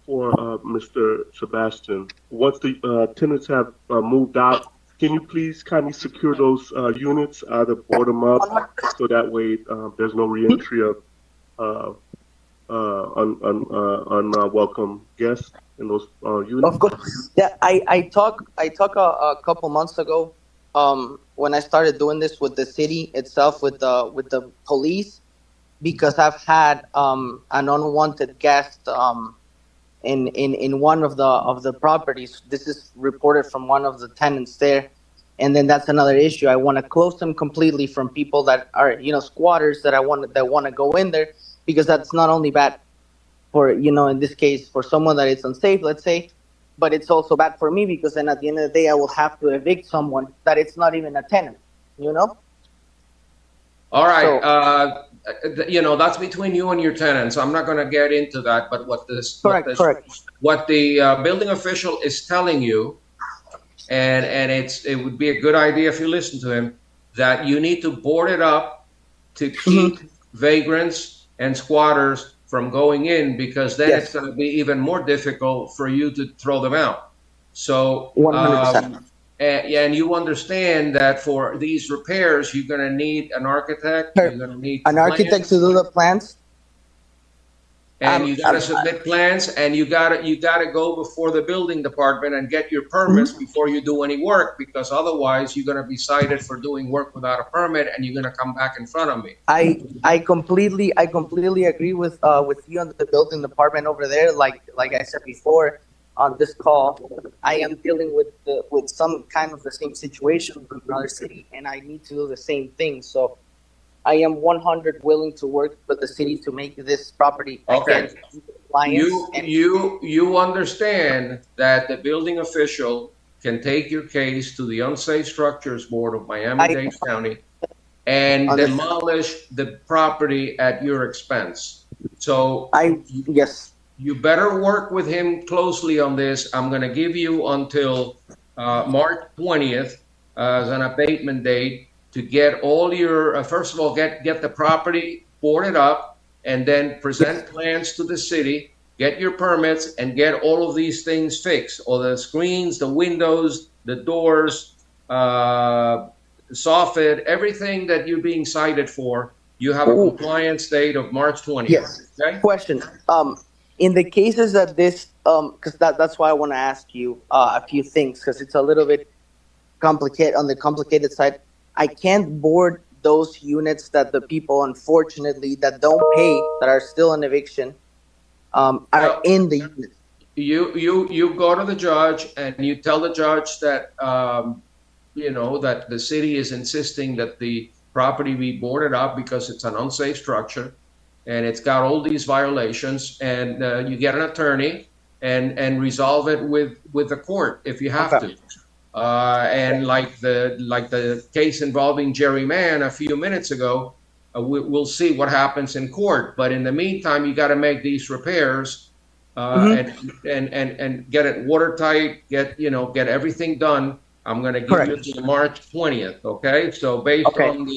for Mr. Sebastian, once the tenants have moved out, can you please kindly secure those units, either board them up, so that way there's no reentry of unwelcome guests in those units? Of course, yeah. I talked a couple months ago when I started doing this with the city itself, with the police, because I've had an unwanted guest in one of the properties. This is reported from one of the tenants there, and then that's another issue. I want to close them completely from people that are squatters that want to go in there, because that's not only bad for in this case for someone that is unsafe, let's say, but it's also bad for me because then at the end of the day I will have to evict someone that it's not even a tenant. All right. So, that's between you and your tenants. I'm not going to get into that, but what the building official is telling you, and it would be a good idea if you listen to him, that you need to board it up to keep vagrants and squatters from going in, because then it's going to be even more difficult for you to throw them out. So 100%. And you understand that for these repairs, you're going to need an architect. You're going to need an architect to do the plans, and you got to submit plans, and you got to go before the building department and get your permits before you do any work, because otherwise you're going to be cited for doing work without a permit, and you're going to come back in front of me. I completely agree with you on the building department over there. Like I said before on this call, I am dealing with some kind of the same situation from another city, and I need to do the same thing. So I am 100% willing to work with the city to make this property okay. You understand that the building official can take your case to the Unsafe Structures Board of Miami-Dade County and demolish the property at your expense. So you better work with him closely on this. I'm going to give you until March 20th as an abatement date to get all your, first of all, get the property boarded up, and then present plans to the city, get your permits, and get all of these things fixed. All the screens, the windows, the doors, soffit, everything that you're being cited for, you have a compliance date of March 20th. Yes. Okay? Question. In the cases that this, because that's why I want to ask you a few things, because it's a little bit complicated on the complicated side. I can't board those units that the people, unfortunately, that don't pay, that are still in eviction, are in the unit. You go to the judge and you tell the judge that that the city is insisting that the property be boarded up because it's an unsafe structure and it's got all these violations, and you get an attorney and resolve it with the court if you have to. And like the case involving Jerry Mann a few minutes ago, we'll see what happens in court. But in the meantime, you got to make these repairs and get it watertight. Get everything done. I'm going to give you to March 20th. Okay. So based on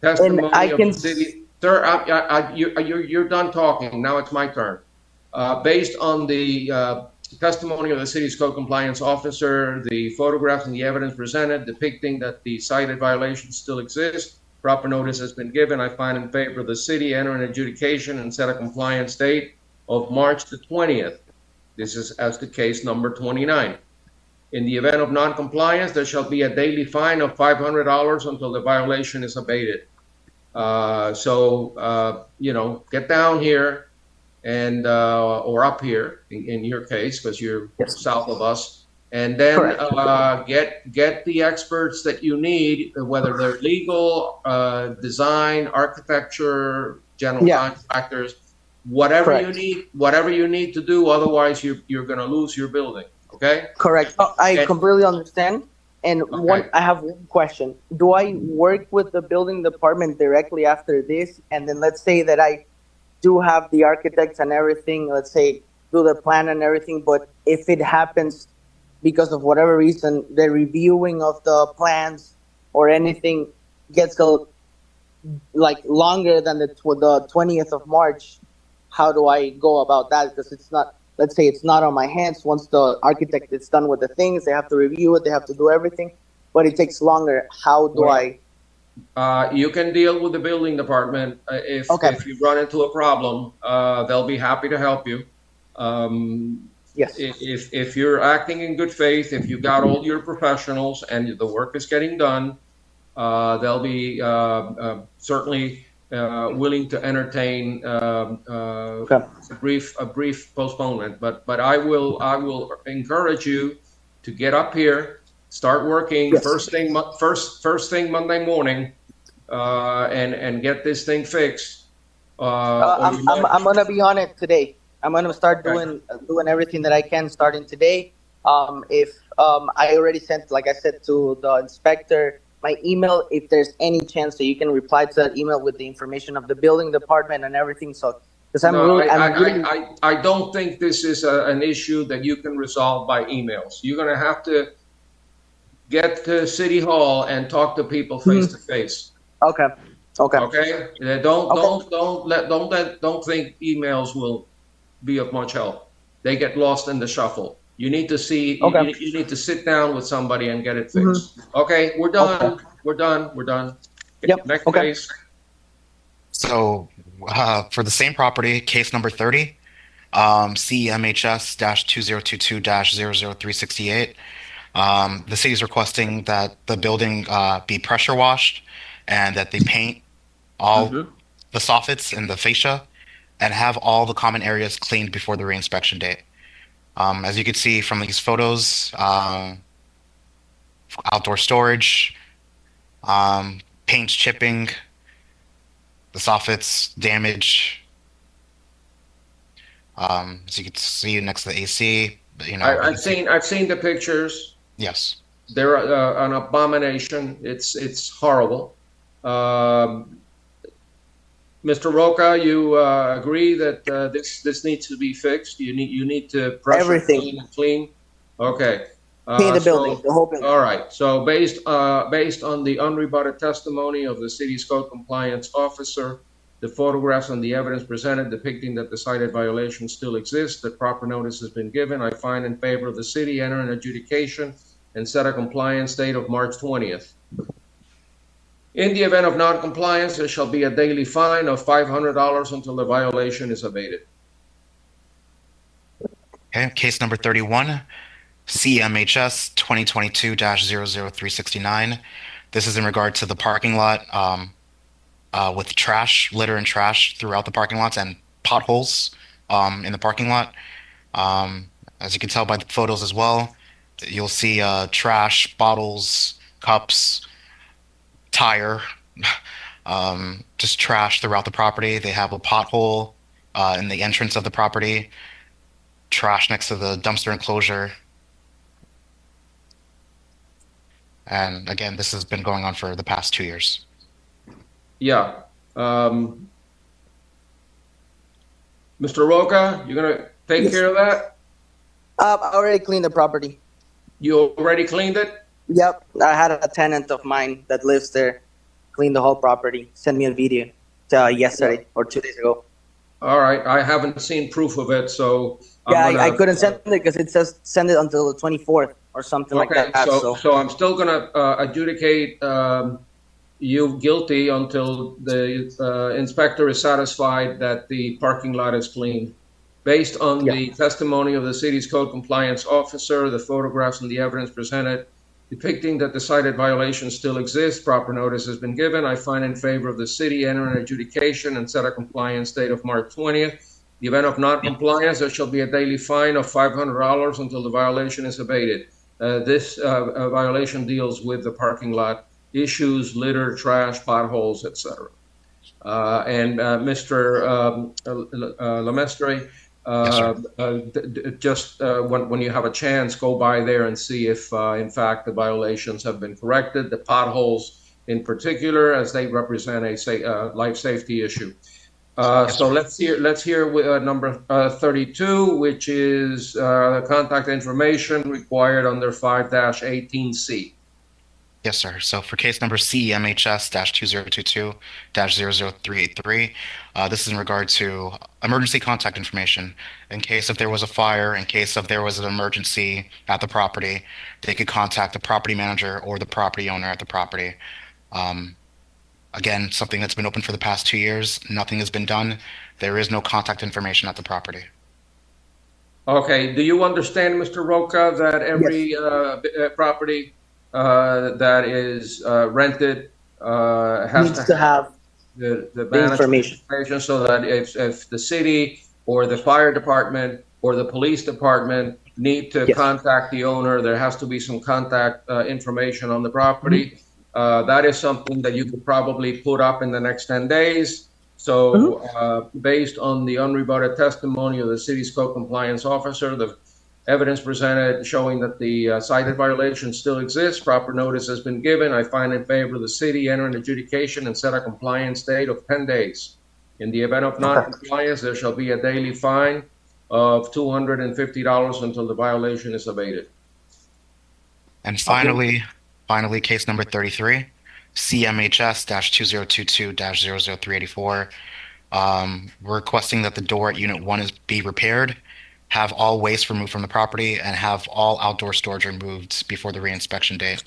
testimony I of can the city. Sir, you're done talking. Now it's my turn. Based on the testimony of the city's code compliance officer, the photographs and the evidence presented depicting that the cited violations still exist, proper notice has been given. I find in favor of the city, enter an adjudication and set a compliance date of March the 20th. This is as to case number 29. In the event of non-compliance, there shall be a daily fine of $500 until the violation is abated. Get down here and or up here in your case, because you're south of us, and then get the experts that you need, whether they're legal, design, architecture, general contractors, whatever you need to do. Otherwise, you're going to lose your building. Okay. Correct. I completely understand. And I have one question. Do I work with the building department directly after this? And then let's say that I do have the architects and everything, let's say do the plan and everything, but if it happens because of whatever reason, the reviewing of the plans or anything gets longer than the 20th of March, how do I go about that? Because it's not, let's say it's not on my hands. Once the architect is done with the things, they have to review it, they have to do everything, but it takes longer. How do I? You can deal with the building department. If you run into a problem, they'll be happy to help you. Yes. If you're acting in good faith, if you got all your professionals and the work is getting done, they'll be certainly willing to entertain a brief postponement. But I will encourage you to get up here, start working first thing Monday morning, and get this thing fixed. I'm gonna be on it today. I'm gonna start doing everything that I can starting today. If I already sent, like I said, to the inspector my email. If there's any chance that you can reply to that email with the information of the building department and everything, so because I don't think this is an issue that you can resolve by emails. You're gonna have to get to City Hall and talk to people face to face. Okay. Don't think emails will be of much help. They get lost in the shuffle. You need to see. You need to sit down with somebody and get it fixed. Okay, we're done. We're done. Yep. Next case. So, for the same property, case number 30, CMHS-2022-00368. The city is requesting that the building be pressure washed and that they paint all the soffits and the fascia and have all the common areas cleaned before the reinspection date. As you can see from these photos, outdoor storage, paint chipping, the soffits damage. As you can see next to the AC, I've seen the pictures. Yes, they're an abomination. It's horrible. Mr. Roca, you agree that this needs to be fixed? You need to pressure everything clean. Okay. Clean the building, the whole building. All right. So based on the unrebutted testimony of the city's code compliance officer, the photographs and the evidence presented depicting that the cited violations still exist, that proper notice has been given, I find in favor of the city, enter an adjudication and set a compliance date of March 20th. In the event of non-compliance, there shall be a daily fine of $500 until the violation is abated. Okay, case number 31, CMHS 2022-00369. This is in regard to the parking lot with trash, litter and trash throughout the parking lots and potholes in the parking lot. As you can tell by the photos as well, you'll see trash, bottles, cups, tire, just trash throughout the property. They have a pothole in the entrance of the property, trash next to the dumpster enclosure. And again, this has been going on for the past 2 years. Yeah. Mr. Roca, you're going to take care of that? I already cleaned the property. You already cleaned it? Yep. I had a tenant of mine that lives there cleaned the whole property. Sent me a video yesterday or 2 days ago. All right, I haven't seen proof of it, so I couldn't send it because it says send it until the 24th or something like that. So I'm still gonna adjudicate you guilty until the inspector is satisfied that the parking lot is clean. Based on the testimony of the city's code compliance officer, the photographs and the evidence presented depicting that the cited violation still exists, proper notice has been given. I find in favor of the city, enter an adjudication and set a compliance date of March 20th. The event of non-compliance, there shall be a daily fine of $500 until the violation is abated. This violation deals with the parking lot issues, litter, trash, potholes, etc. Mr. Lemestre, just when you have a chance, go by there and see if, in fact, the violations have been corrected. The potholes, in particular, as they represent a life safety issue. So let's hear number 32, which is the contact information required under 5-18C. Yes, sir. So for case number CMHS-2022-00383, this is in regard to emergency contact information. In case if there was a fire, in case if there was an emergency at the property, they could contact the property manager or the property owner at the property. Again, something that's been open for the past 2 years. Nothing has been done. There is no contact information at the property. Okay. Do you understand, Mr. Roca, that every property that is rented has to have the information, so that if the city or the fire department or the police department need to contact the owner, there has to be some contact information on the property. That is something that you could probably put up in the next 10 days. So based on the unrebutted testimony of the city's code compliance officer, the evidence presented showing that the cited violation still exists, proper notice has been given. I find in favor of the city, enter an adjudication and set a compliance date of 10 days. In the event of non-compliance, there shall be a daily fine of $250 until the violation is abated. And finally, case number 33, CMHS-2022-00384. We're requesting that the door at Unit 1 be repaired, have all waste removed from the property, and have all outdoor storage removed before the reinspection date.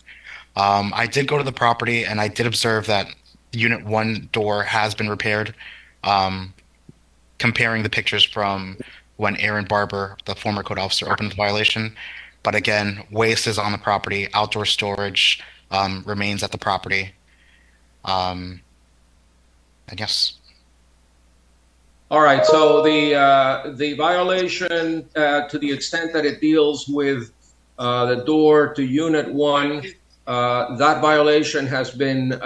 I did go to the property and I did observe that Unit 1 door has been repaired. Comparing the pictures from when Aaron Barber, the former code officer, opened the violation. But again, waste is on the property, outdoor storage remains at the property. And yes. All right, so the violation, to the extent that it deals with the door to Unit 1, that violation has been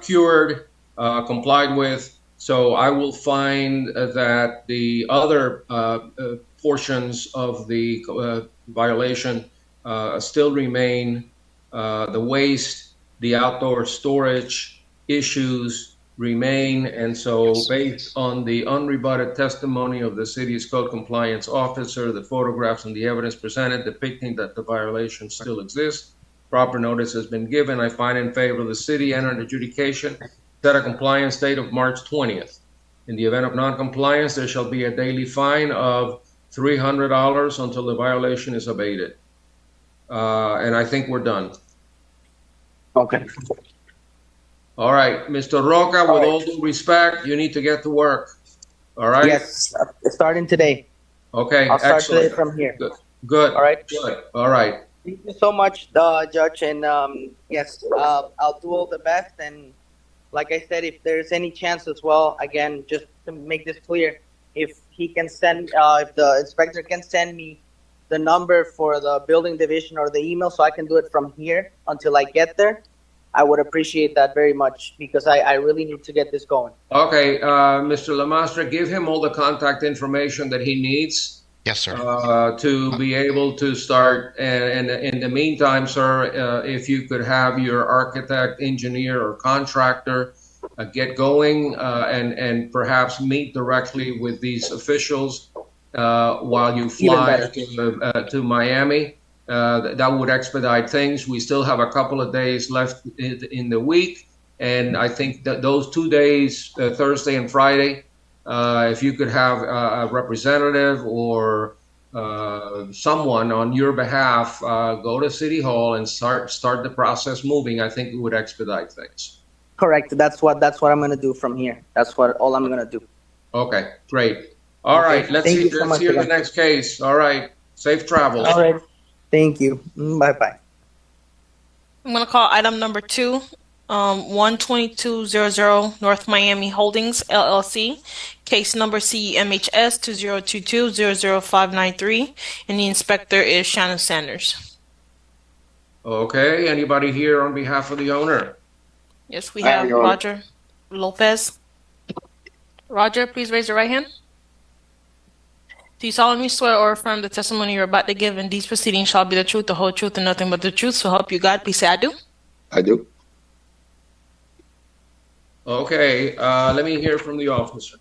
cured, complied with. So I will find that the other portions of the violation still remain. The waste, the outdoor storage issues remain, and so based on the unrebutted testimony of the city's code compliance officer, the photographs and the evidence presented depicting that the violation still exists, proper notice has been given. I find in favor of the city, enter an adjudication, set a compliance date of March 20th. In the event of non-compliance, there shall be a daily fine of $300 until the violation is abated. And I think we're done. Okay. All right, Mr. Roca, with all due respect, you need to get to work. All right? Yes, starting today. Okay, I'll start excellent. today from here. Good. All right. Good. All right. Thank you so much, Judge. And yes, I'll do all the best. And like I said, if there's any chance as well, again, just to make this clear, if he can send, if the inspector can send me the number for the building division or the email so I can do it from here until I get there, I would appreciate that very much because I really need to get this going. Okay, Mr. Lamastra, give him all the contact information that he needs. Yes, sir. To be able to start. And in the meantime, sir, if you could have your architect, engineer, or contractor get going and perhaps meet directly with these officials while you fly to Miami. That would expedite things. We still have a couple of days left in the week. And I think that those 2 days, Thursday and Friday, if you could have a representative or someone on your behalf go to City Hall and start the process moving, I think it would expedite things. Correct. That's what I'm gonna do from here. That's all I'm gonna do. Okay, great. All right, let's Thank see. you so Let's much hear the again. next case. All right, safe travels. All right. Thank you. Bye bye. I'm going to call item number 2, 12200 North Miami Holdings, LLC, case number CEMHS 2022-00593, and the inspector is Shannon Sanders. Okay, anybody here on behalf of the owner? Yes, we have Roger Lopez. Roger, please raise your right hand. Do you solemnly swear or affirm the testimony you're about to give in these proceedings shall be the truth, the whole truth, and nothing but the truth? So help you God. Please say, I do. I do. Okay, let me hear from the officer.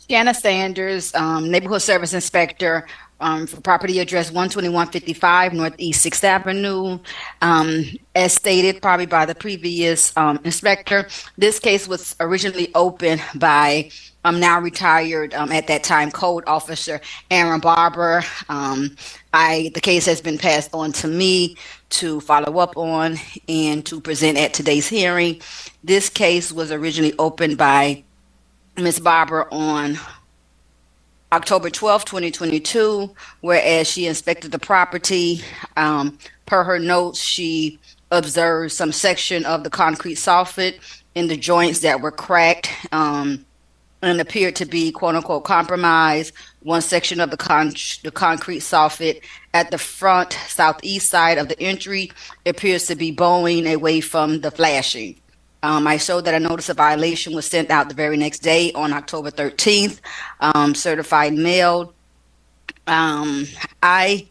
Shanna Sanders, Neighborhood Service Inspector for property address 12155 Northeast 6th Avenue. As stated probably by the previous inspector, this case was originally opened by now retired at that time Code Officer Aaron Barber. The case has been passed on to me to follow up on and to present at today's hearing. This case was originally opened by Ms. Barber on October 12, 2022, whereas she inspected the property. Per her notes, she observed some section of the concrete soffit in the joints that were cracked and appeared to be quote unquote compromised. One section of the concrete soffit at the front southeast side of the entry appears to be bowing away from the flashing. I showed that a notice of violation was sent out the very next day on October 13th, certified mailed. I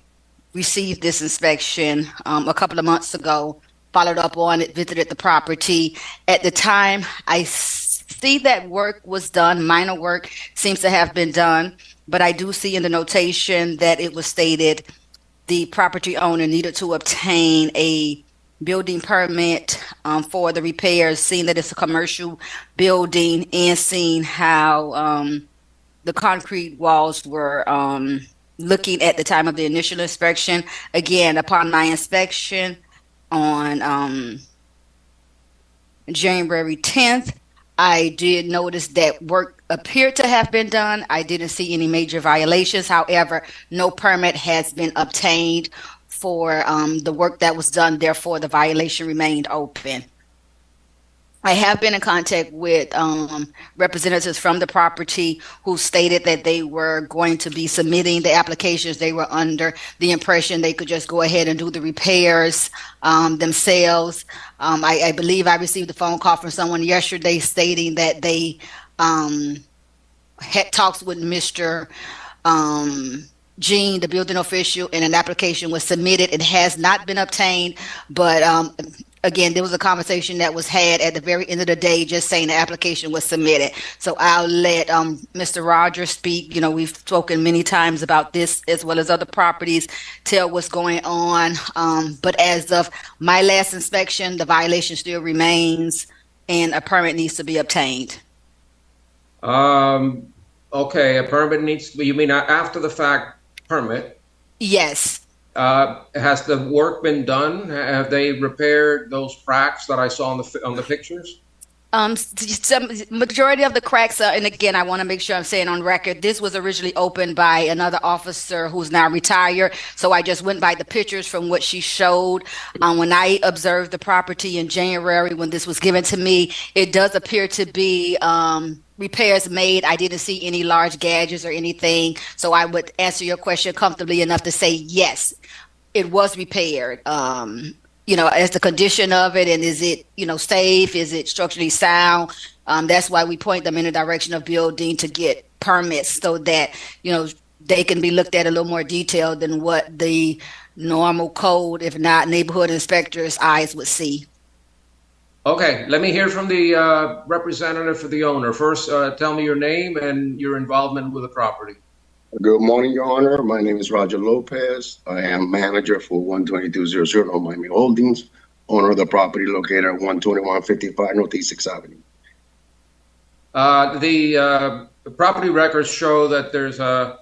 received this inspection a couple of months ago, followed up on it, visited the property. At the time, I see that work was done, minor work seems to have been done, but I do see in the notation that it was stated the property owner needed to obtain a building permit for the repairs, seeing that it's a commercial building and seeing how the concrete walls were looking at the time of the initial inspection. Again, upon my inspection on January 10th, I did notice that work appeared to have been done. I didn't see any major violations. However, no permit has been obtained for the work that was done. Therefore, the violation remained open. I have been in contact with representatives from the property who stated that they were going to be submitting the applications. They were under the impression they could just go ahead and do the repairs themselves. I believe I received a phone call from someone yesterday stating that they had talks with Mr. Gene, the building official, and an application was submitted. It has not been obtained, but again, there was a conversation that was had at the very end of the day, just saying the application was submitted. So I'll let Mr. Rogers speak. You know, we've spoken many times about this as well as other properties, tell what's going on. But as of my last inspection, the violation still remains and a permit needs to be obtained. Okay, a permit needs to be, you mean after the fact permit? Yes. Has the work been done? Have they repaired those cracks that I saw on the pictures? Some majority of the cracks and again, I want to make sure I'm saying on record, this was originally opened by another officer who's now retired. So I just went by the pictures from what she showed. When I observed the property in January, when this was given to me, it does appear to be repairs made. I didn't see any large gouges or anything. So I would answer your question comfortably enough to say, yes, it was repaired. You know, as the condition of it, and is it, you know, safe? Is it structurally sound? That's why we point them in the direction of building to get permits so that, you know, they can be looked at a little more detailed than what the normal code, if not neighborhood inspector's eyes would see. Okay, let me hear from the representative for the owner. First, tell me your name and your involvement with the property. Good morning, Your Honor. My name is Roger Lopez. I am manager for 12200 North Miami Holdings, owner of the property located at 12155 Northeast 6th Avenue. The property records show that there's a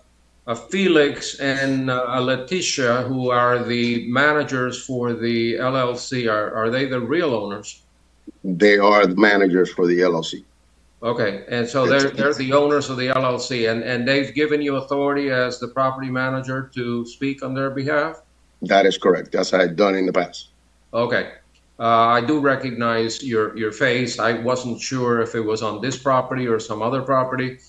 Felix and a Leticia who are the managers for the LLC. Are they the real owners? They are the managers for the LLC. Okay, and so they're the owners of the LLC, and they've given you authority as the property manager to speak on their behalf? That is correct. That's what I've done in the past. Okay. I do recognize your face. I wasn't sure if it was on this property or some other property.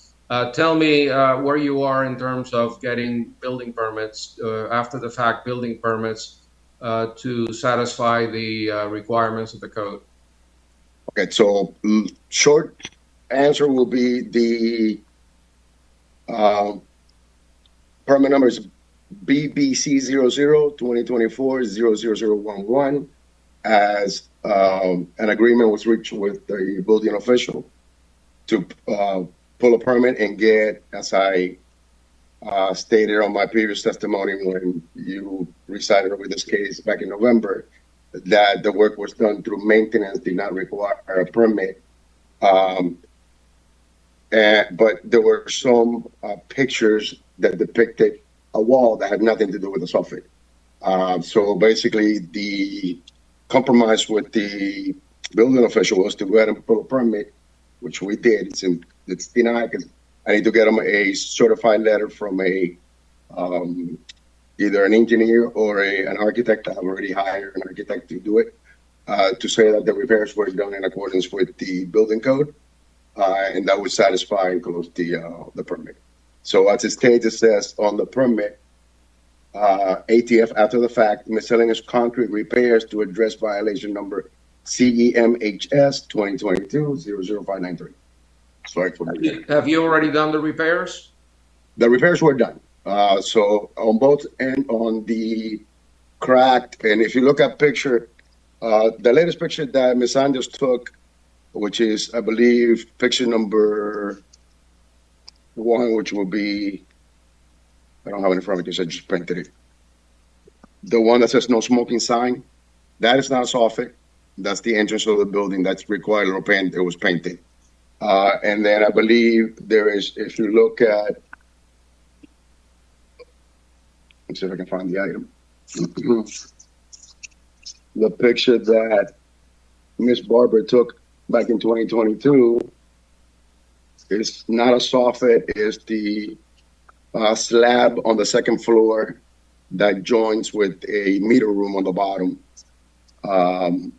Tell me where you are in terms of getting building permits, after the fact building permits, to satisfy the requirements of the code. Okay, so short answer will be the permit number is BBC 00 2024-00011, as an agreement was reached with the building official to pull a permit and get, as I stated on my previous testimony when you recited over this case back in November, that the work was done through maintenance, did not require a permit. But there were some pictures that depicted a wall that had nothing to do with the soffit. So basically, the compromise with the building official was to go ahead and pull a permit, which we did. It's denied because I need to get them a certified letter from a either an engineer or an architect. I've already hired an architect to do it, to say that the repairs were done in accordance with the building code, and that would satisfy and close the permit. So as it states, it says on the permit, ATF after the fact, miscellaneous concrete repairs to address violation number CEMHS 2022-00593. Sorry for that. Have you already done the repairs? The repairs were done. So on both and on the cracked, and if you look at picture, the latest picture that Ms. Sanders took, which is, I believe, picture number 1, which will be, I don't have it in front of me because I just printed it. The one that says no smoking sign, that is not a soffit. That's the entrance of the building that's required or paint. It was painted. And then I believe there is, if you look at, let's see if I can find the item. The picture that Miss Barber took back in 2022 is not a soffit, it's the slab on the second floor that joins with a meter room on the bottom. And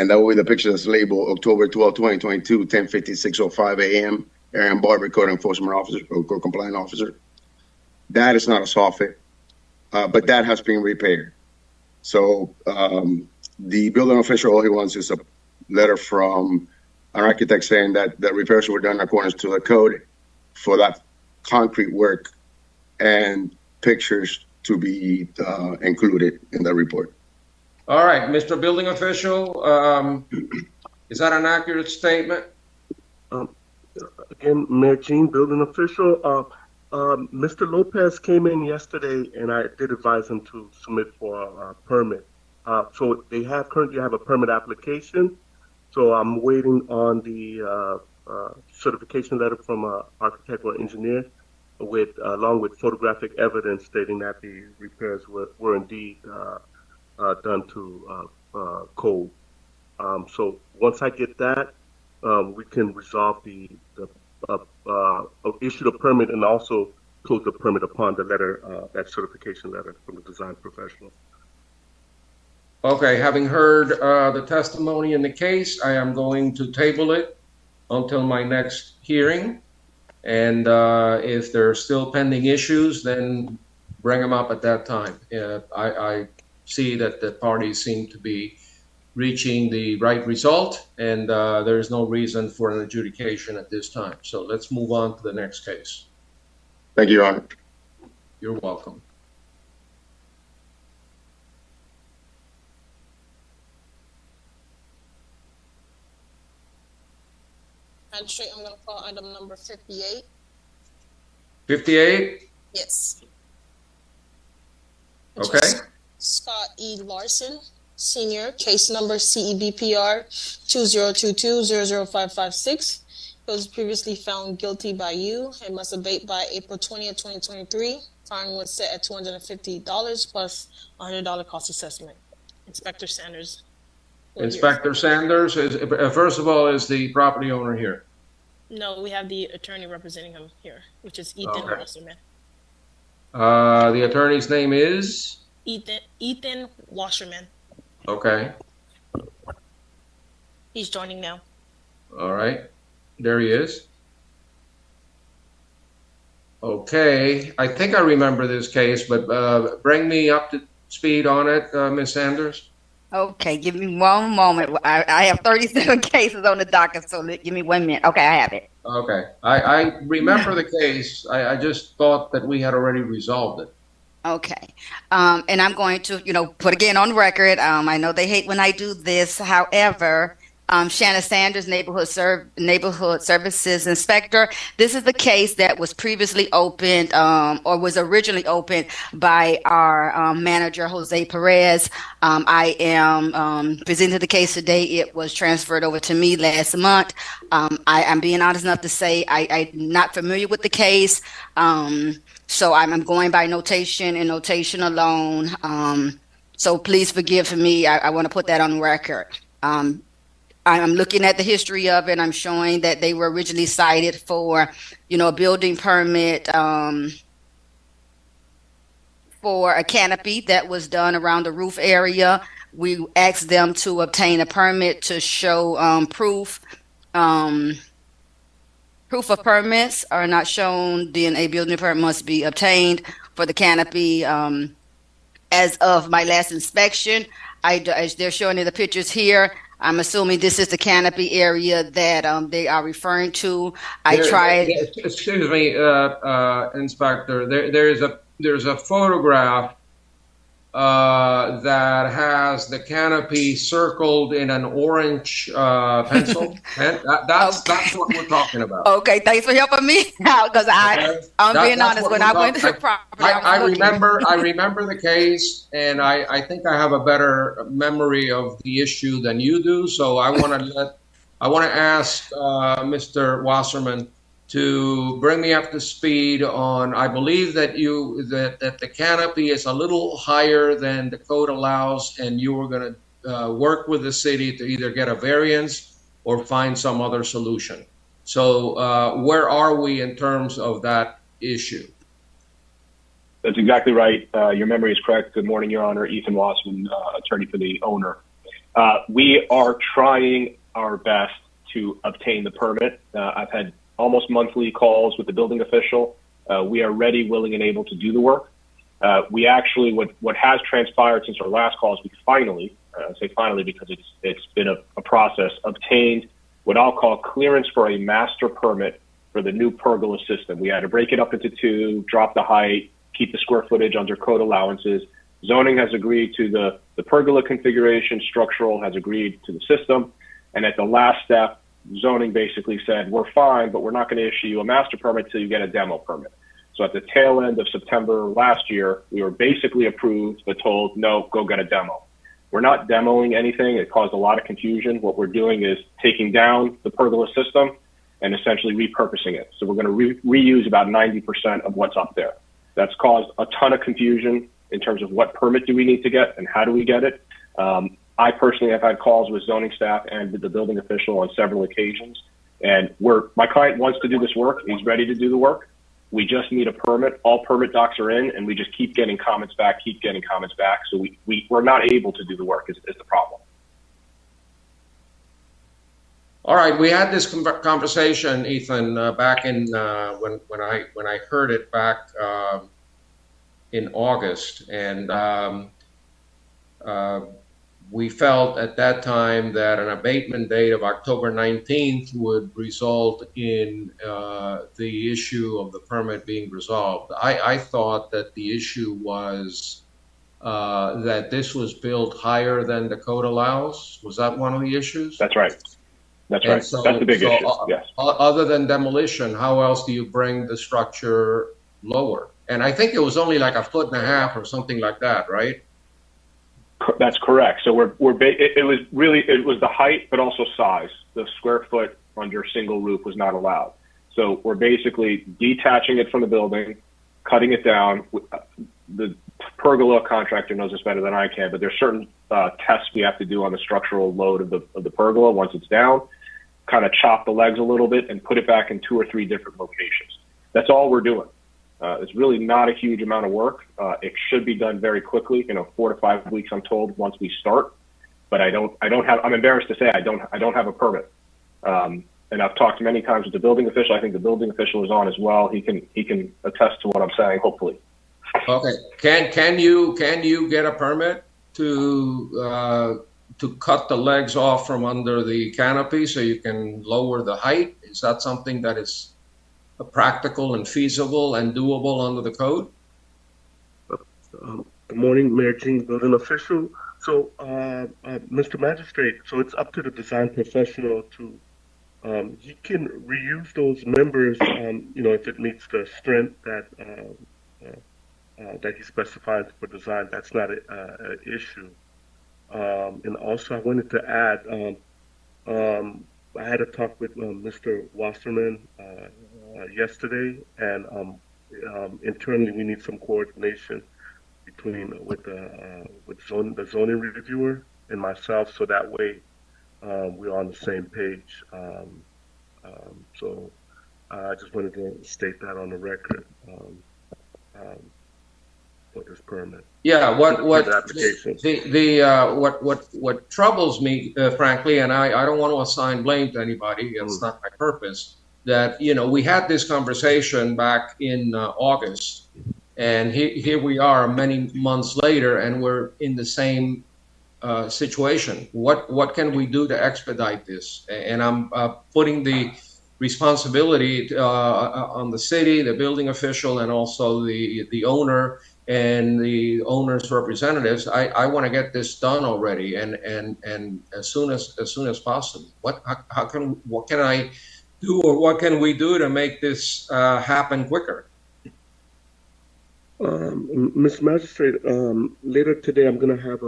that will be the picture that's labeled October 12, 2022, 10:56:05 a.m. Aaron Barber, Code Enforcement Officer or Code Compliance Officer. That is not a soffit, but that has been repaired. So the building official, all he wants is a letter from an architect saying that the repairs were done in accordance to the code for that concrete work, and pictures to be included in the report. All right, Mr. Building Official, is that an accurate statement? Again, Mayor Jean, Building Official. Mr. Lopez came in yesterday, and I did advise him to submit for a permit. So they currently have a permit application. So I'm waiting on the certification letter from an architect or engineer, along with photographic evidence stating that the repairs were indeed done to code. So once I get that, we can resolve issue the permit and also close the permit upon the letter, that certification letter from the design professional. Okay, having heard the testimony in the case, I am going to table it until my next hearing. And if there are still pending issues, then bring them up at that time. I see that the parties seem to be reaching the right result, and there is no reason for an adjudication at this time. So let's move on to the next case. Thank you, Your Honor. You're welcome. Magistrate, I'm going to call item number 58. 58? Yes. Okay. Scott E. Larson, Senior, case number CEBPR 2022-00556. He was previously found guilty by you and must abate by April 20th, 2023. Fine was set at $250 plus $100 cost assessment. Inspector Sanders. Inspector Sanders, first of all, is the property owner here? No, we have the attorney representing him here, which is Ethan Wasserman. The attorney's name is? Ethan Wasserman. Okay. He's joining now. All right. There he is. Okay. I think I remember this case, but bring me up to speed on it, Ms. Sanders. Okay, give me one moment. I have 37 cases on the docket, so give me 1 minute. Okay, I have it. Okay. I remember the case. I just thought that we had already resolved it. Okay. And I'm going to, put again on record. I know they hate when I do this. However, Shanna Sanders, Neighborhood Services Inspector. This is the case that was previously opened or was originally opened by our manager, Jose Perez. I am presenting the case today. It was transferred over to me last month. I'm being honest enough to say I'm not familiar with the case. So I'm going by notation and notation alone. So please forgive me. I want to put that on record. I'm looking at the history of it. I'm showing that they were originally cited for, a building permit for a canopy that was done around the roof area. We asked them to obtain a permit to show proof. Proof of permits are not shown, then a building permit must be obtained for the canopy. As of my last inspection, they're showing in the pictures here. I'm assuming this is the canopy area that they are referring to. Excuse me, Inspector. There's a photograph that has the canopy circled in an orange pencil. And that's what we're talking about. Okay, thanks for helping me out because I'm being honest. When I went to the property, I remember the case, and I think I have a better memory of the issue than you do. So I want to ask Mr. Wasserman to bring me up to speed on. I believe that that the canopy is a little higher than the code allows, and you were going to work with the city to either get a variance or find some other solution. So where are we in terms of that issue? That's exactly right. Your memory is correct. Good morning, Your Honor. Ethan Wasserman, attorney for the owner. We are trying our best to obtain the permit. I've had almost monthly calls with the building official. We are ready, willing, and able to do the work. We actually, what has transpired since our last call is we finally, I say finally because it's been a process, obtained what I'll call clearance for a master permit for the new pergola system. We had to break it up into two, drop the height, keep the square footage under code allowances. Zoning has agreed to the pergola configuration, structural has agreed to the system, and at the last step, zoning basically said, we're fine, but we're not going to issue you a master permit till you get a demo permit. So at the tail end of September last year, we were basically approved, but told, no, go get a demo. We're not demoing anything. It caused a lot of confusion. What we're doing is taking down the pergola system and essentially repurposing it. So we're going to reuse about 90% of what's up there. That's caused a ton of confusion in terms of what permit do we need to get and how do we get it. I personally have had calls with zoning staff and with the building official on several occasions. And my client wants to do this work. He's ready to do the work. We just need a permit. All permit docs are in, and we just keep getting comments back. So we're not able to do the work is the problem. All right, we had this conversation, Ethan, back in when I heard it back in August, and we felt at that time that an abatement date of October 19th would result in the issue of the permit being resolved. I thought that the issue was that this was built higher than the code allows. Was that one of the issues? That's right. That's right. So, that's the big issue. Yes. Other than demolition, how else do you bring the structure lower? And I think it was only like 1.5 feet or something like that, right? That's correct. So it was the height, but also size. The square foot under single roof was not allowed. So we're basically detaching it from the building, cutting it down. The pergola contractor knows this better than I can, but there's certain tests we have to do on the structural load of the pergola once it's down, kind of chop the legs a little bit and put it back in 2 or 3 different locations. That's all we're doing. It's really not a huge amount of work. It should be done very quickly, 4 to 5 weeks, I'm told, once we start. But I'm embarrassed to say I don't have a permit. And I've talked many times with the building official. I think the building official is on as well. He can attest to what I'm saying, hopefully. Okay. Can you get a permit to cut the legs off from under the canopy so you can lower the height? Is that something that is practical and feasible and doable under the code? Good morning, Mayor Jean, building official. So, Mr. Magistrate, so it's up to the design professional to, he can reuse those members, if it meets the strength that he specifies for design. That's not an issue. And also, I wanted to add, I had a talk with Mr. Wasserman yesterday, and internally we need some coordination with the zoning reviewer and myself, so that way we're on the same page. So I just wanted to state that on the record for this permit. Yeah, what troubles me, frankly, and I don't want to assign blame to anybody. It's not my purpose. That we had this conversation back in August, and here we are many months later, and we're in the same situation. What can we do to expedite this? And I'm putting the responsibility on the city, the building official, and also the owner and the owner's representatives. I want to get this done already, and as soon as possible. What can I do, or what can we do to make this happen quicker? Mr. Magistrate, later today I'm going to have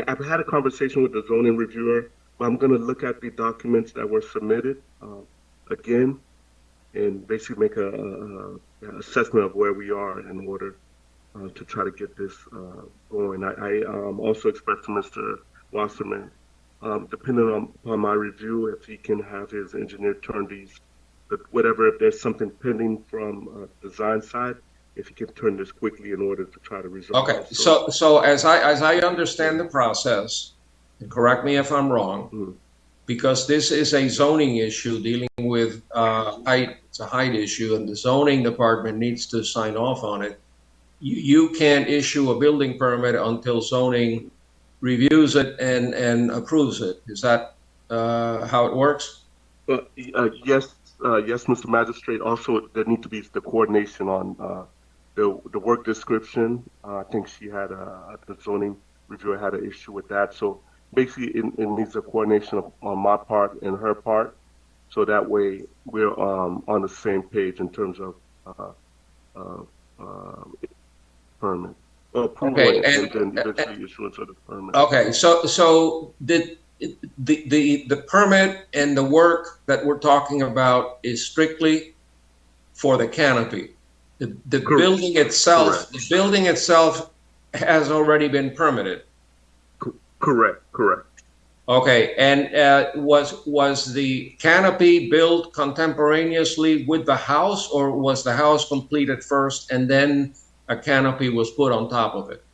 I've had a conversation with the zoning reviewer, but I'm going to look at the documents that were submitted again, and basically make a assessment of where we are in order to try to get this going. I also expressed to Mr. Wasserman, depending upon my review, if he can have his engineer turn if there's something pending from design side, if he can turn this quickly in order to try to resolve. Okay, so as I understand the process, and correct me if I'm wrong, because this is a zoning issue dealing with height. It's a height issue, and the zoning department needs to sign off on it. You can't issue a building permit until zoning reviews it and approves it. Is that how it works? Yes, Mr. Magistrate. Also, there needs to be the coordination on the work description. I think the zoning reviewer had an issue with that. So basically, it needs a coordination on my part and her part, so that way we're on the same page in terms of permit. Okay, and then eventually issuance of the permit. Okay, so the permit and the work that we're talking about is strictly for the canopy. The building itself, has already been permitted. Correct. Okay, and was the canopy built contemporaneously with the house, or was the house completed first and then a canopy was put on top of it?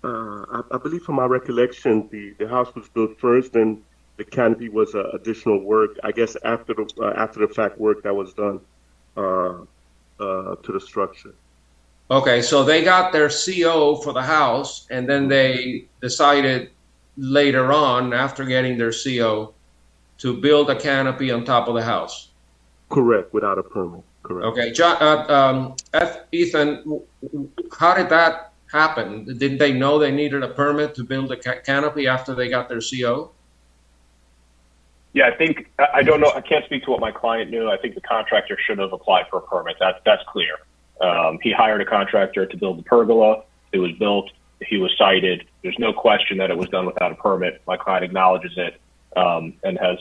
I believe from my recollection, the house was built first, and the canopy was additional work, I guess, after the fact work that was done to the structure. Okay, so they got their CO for the house, and then they decided later on, after getting their CO, to build a canopy on top of the house. Correct, without a permit. Correct. Okay, Ethan, how did that happen? Didn't they know they needed a permit to build a canopy after they got their CO? Yeah, I don't know. I can't speak to what my client knew. I think the contractor should have applied for a permit. That's clear. He hired a contractor to build the pergola. It was built. he was cited. There's no question that it was done without a permit. My client acknowledges it and has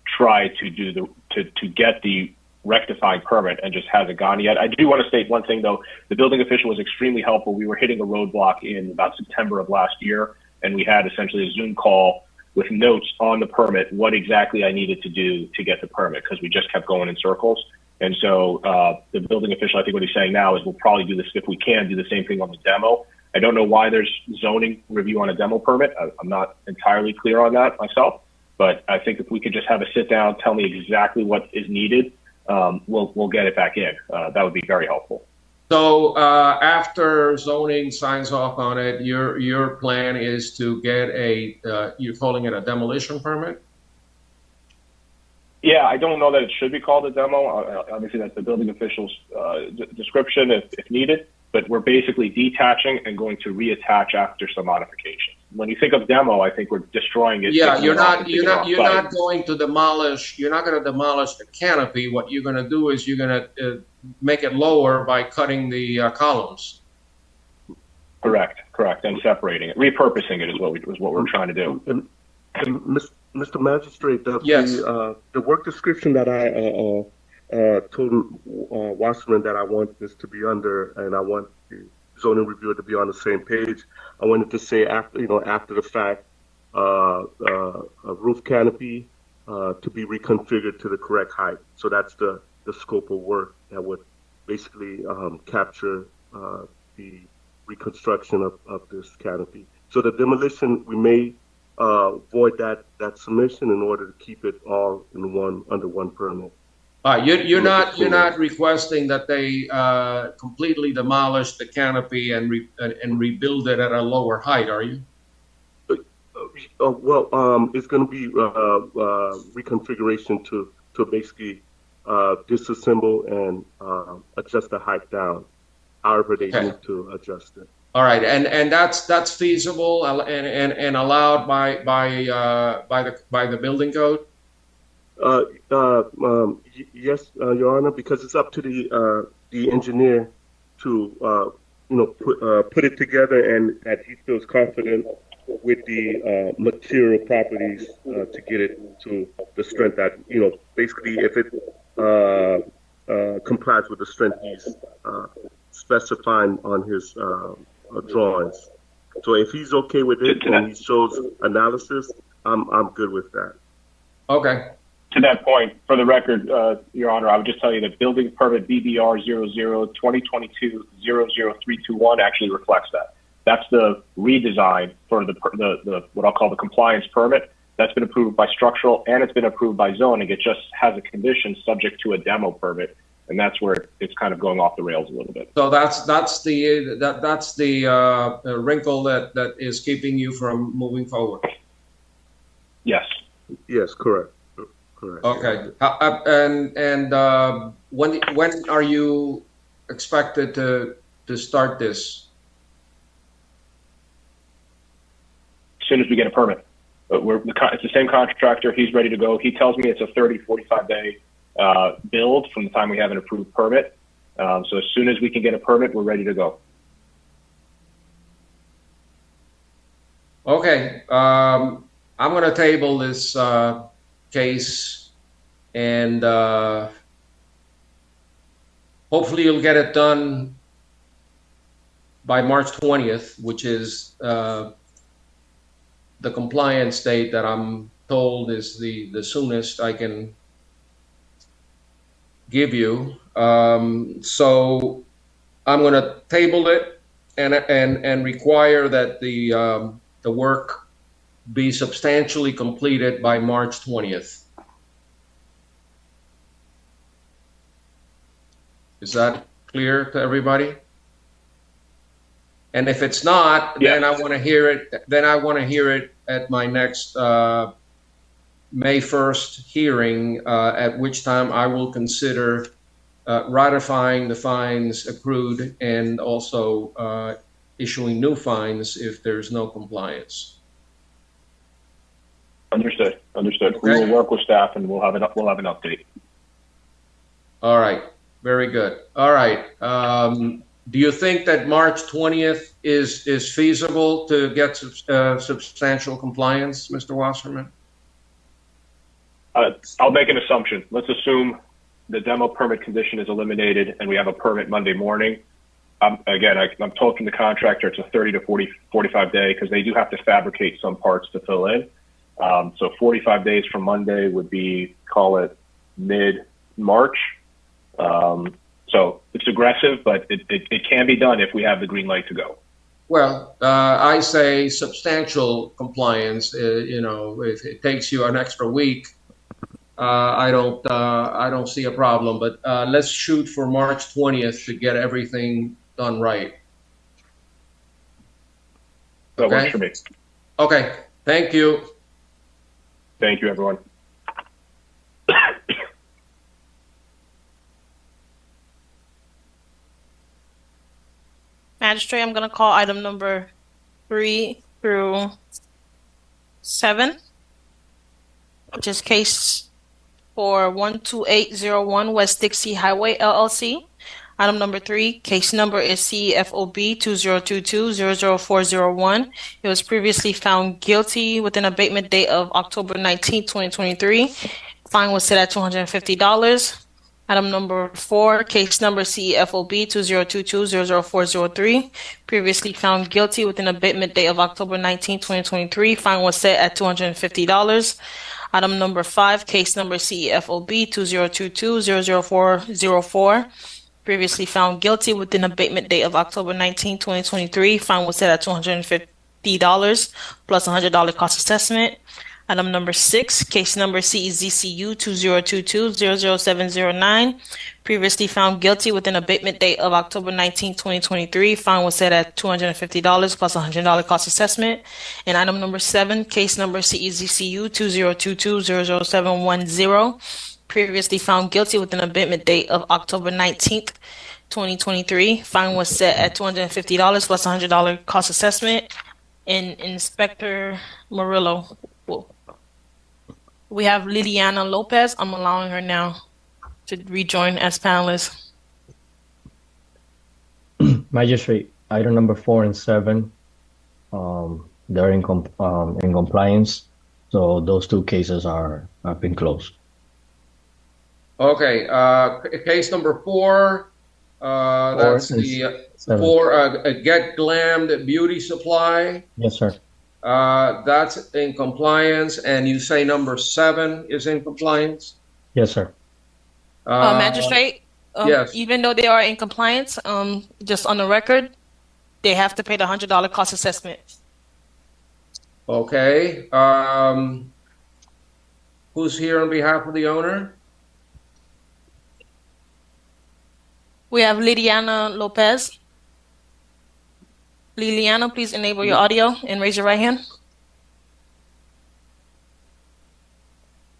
tried to get the rectifying permit and just hasn't gone yet. I do want to state one thing though. The building official was extremely helpful. We were hitting a roadblock in about September of last year, and we had essentially a Zoom call with notes on the permit, what exactly I needed to do to get the permit, because we just kept going in circles. And so the building official, I think what he's saying now is we'll probably do this, if we can, do the same thing on the demo. I don't know why there's zoning review on a demo permit. I'm not entirely clear on that myself, but I think if we could just have a sit down, tell me exactly what is needed, we'll get it back in. That would be very helpful. So after zoning signs off on it, your plan is to get you're calling it a demolition permit? Yeah, I don't know that it should be called a demo. Obviously, that's the building official's description if needed. But we're basically detaching and going to reattach after some modifications. When you think of demo, I think we're destroying it. Yeah, you're not going to demolish. You're not going to demolish the canopy. What you're going to do is you're going to make it lower by cutting the columns. Correct, and separating it, repurposing it is what we're trying to do. And Mr. Magistrate, yes. The work description that I told Wasserman that I want this to be under, and I want the zoning reviewer to be on the same page. I wanted to say after the fact, a roof canopy to be reconfigured to the correct height. So that's the scope of work that would basically capture the reconstruction of this canopy. So the demolition, we may void that submission in order to keep it all in under one permit. You're not requesting that they completely demolish the canopy and rebuild it at a lower height, are you? It's going to be reconfiguration to basically disassemble and adjust the height down, however they need to adjust it. All right, and that's feasible and allowed by the building code. Yes, Your Honor, because it's up to the engineer to put it together, and that he feels confident with the material properties to get it to the strength that basically if it complies with the strength he's specifying on his drawings. So if he's okay with it and he shows analysis, I'm good with that. Okay. To that point, for the record, Your Honor, I would just tell you that building permit BBR 00-2022-00321 actually reflects that. That's the redesign for the what I'll call the compliance permit. That's been approved by structural and it's been approved by zoning. It just has a condition subject to a demo permit, and that's where it's kind of going off the rails a little bit. So that's the wrinkle that is keeping you from moving forward. Yes. Yes, correct. Correct. Okay. And when are you expected to start this? As soon as we get a permit. It's the same contractor. He's ready to go. He tells me it's a 30, 45-day build from the time we have an approved permit. So as soon as we can get a permit, we're ready to go. Okay. I'm going to table this case, and hopefully you'll get it done by March 20th, which is the compliance date that I'm told is the soonest I can give you. So I'm going to table it and require that the work be substantially completed by March 20th. Is that clear to everybody? And if it's not, then I want to hear it. Then I want to hear it at my next May 1st hearing, at which time I will consider ratifying the fines accrued and also issuing new fines if there's no compliance. Understood. Okay. We will work with staff and we'll have an update. All right. Very good. All right. Do you think that March 20th is feasible to get substantial compliance, Mr. Wasserman? I'll make an assumption. Let's assume the demo permit condition is eliminated and we have a permit Monday morning. Again, I'm talking to the contractor, it's a 30 to 45 day, because they do have to fabricate some parts to fill in. So 45 days from Monday would be, call it mid-March. So it's aggressive, but it can be done if we have the green light to go. Well, I say substantial compliance. You know, if it takes you an extra week, I don't see a problem. But let's shoot for March 20th to get everything done right. That works for me. Okay. Thank you. Thank you, everyone. Magistrate, I'm going to call item number 3 through 7, which is case for 12801 West Dixie Highway, LLC. Item number 3, case number is CFOB 2022-00401. It was previously found guilty with an abatement date of October 19, 2023. Fine was set at $250. Item number 4, case number CFOB 2022-00403, previously found guilty with an abatement date of October 19, 2023. Fine was set at $250. Item number 5, case number CFOB 2022-00404, previously found guilty with an abatement date of October 19, 2023. Fine was set at $250 plus $100 cost assessment. Item number 6, case number CEZCU 2022-00709, previously found guilty with an abatement date of October 19, 2023. Fine was set at $250 plus $100 cost assessment. And item number 7, case number CEZCU 2022-00710, previously found guilty with an abatement date of October 19th, 2023. Fine was set at $250 plus $100 cost assessment. And Inspector Murillo, we have Liliana Lopez. I'm allowing her now to rejoin as panelist. Magistrate, item number 4 and 7, they're in compliance. So those two cases have been closed. Okay, case number 4, that's the 4, Get Glammed Beauty Supply. Yes, sir. That's in compliance, and you say number 7 is in compliance? Yes, sir. Magistrate, yes. Even though they are in compliance, just on the record, they have to pay the $100 cost assessment. Okay. Who's here on behalf of the owner? We have Liliana Lopez. Liliana, please enable your audio and raise your right hand.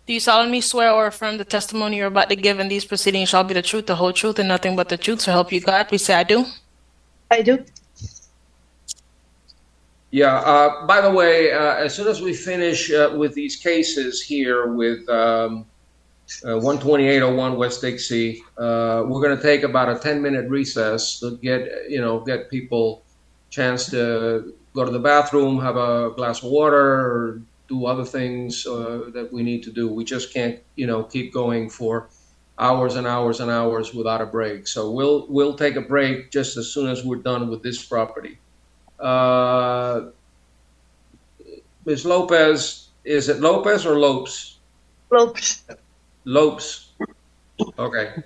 Do you solemnly swear or affirm the testimony you're about to give in these proceedings shall be the truth, the whole truth, and nothing but the truth, so help you God? Please say, I do. I do. Yeah, by the way, as soon as we finish with these cases here with 12801 West Dixie, we're going to take about a 10-minute recess to get people chance to go to the bathroom, have a glass of water, or do other things that we need to do. We just can't, keep going for hours and hours and hours without a break. So we'll take a break just as soon as we're done with this property. Ms. Lopez, is it Lopez or Lopes? Lopes. Lopes. Okay.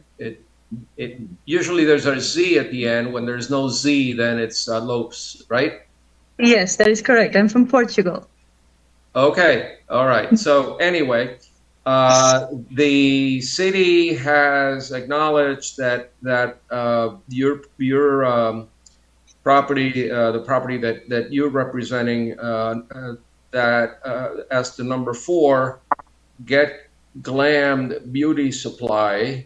It usually there's a Z at the end. When there's no Z, then it's Lopes, right? Yes, that is correct. I'm from Portugal. Okay. All right. So anyway, the city has acknowledged that your property, the property that you're representing, that as the number 4, Get Glammed Beauty Supply,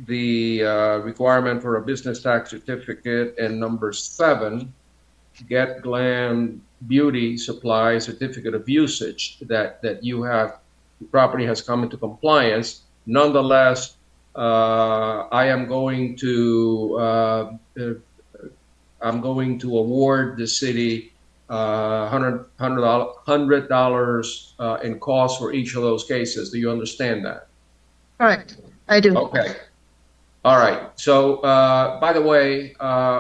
the requirement for a business tax certificate, and number 7, Get Glammed Beauty Supply certificate of usage, that you have, the property has come into compliance. Nonetheless, I am going to award the city $100 in costs for each of those cases. Do you understand that? Correct. I do. Okay. All right. So, by the way,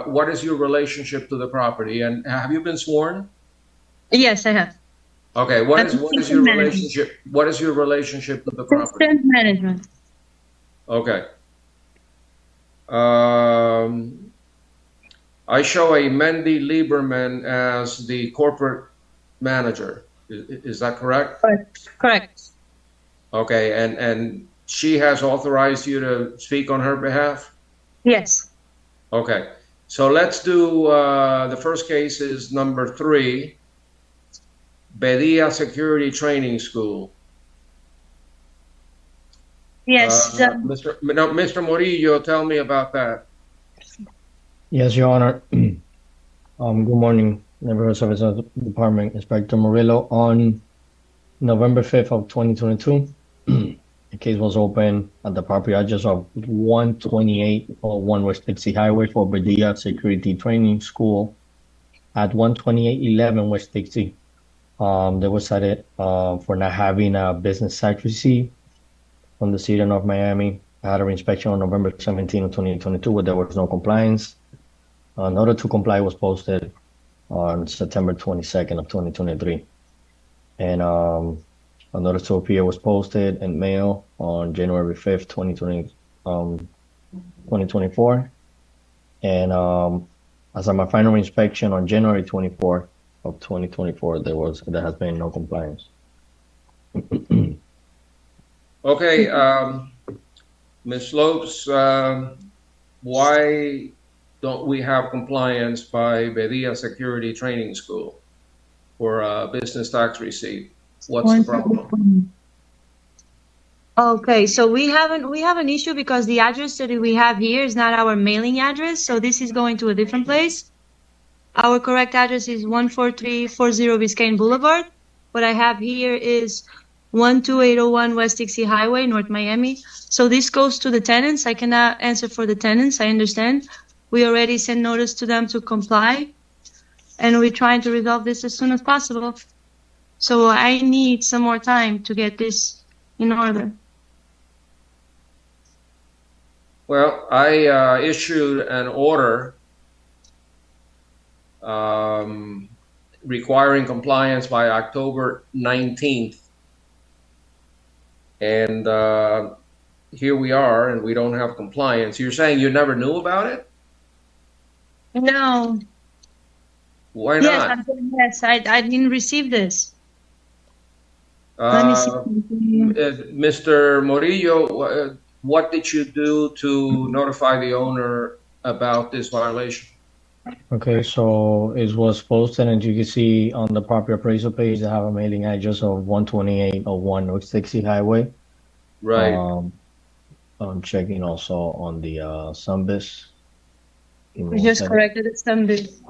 what is your relationship to the property, and have you been sworn? Yes, I have. Okay. What is your Assistant management. relationship? What is your relationship to the property? Assistant management. Okay. I show a Mendy Lieberman as the corporate manager. Is that correct? Correct. Okay. And she has authorized you to speak on her behalf? Yes. Okay. So let's do the first case is number 3, Bedia Security Training School. Yes. Mr. Murillo, tell me about that. Yes, Your Honor. Good morning, Neighborhood Services Department, Inspector Murillo. On November 5th of 2022, the case was open at the property address of 12801 West Dixie Highway for Bedia Security Training School at 12811 West Dixie. They were cited for not having a business site receipt from the city of North Miami. I had an inspection on November 17 of 2022 where there was no compliance. An order to comply was posted on September 22nd of 2023. And a notice to appear was posted and mailed on January 5th, 2024. And as of my final inspection on January 24th of 2024, there has been no compliance. Okay, Ms. Lopes, why don't we have compliance by Bedia Security Training School for business tax receipt? What's the problem? Okay, so we have an issue because the address that we have here is not our mailing address, so this is going to a different place. Our correct address is 14340 Biscayne Boulevard. What I have here is 12801 West Dixie Highway, North Miami. So this goes to the tenants. I cannot answer for the tenants, I understand. We already sent notice to them to comply, and we're trying to resolve this as soon as possible. So I need some more time to get this in order. Well, I issued an order requiring compliance by October 19th. And here we are, and we don't have compliance. You're saying you never knew about it? No. Why not? Yes, I didn't receive this. Let me see. Mr. Murillo, what did you do to notify the owner about this violation? Okay, so it was posted, and you can see on the property appraisal page, they have a mailing address of 12801 West Dixie Highway. Right. I'm checking also on the Sunbis. We just corrected it, Sunbis.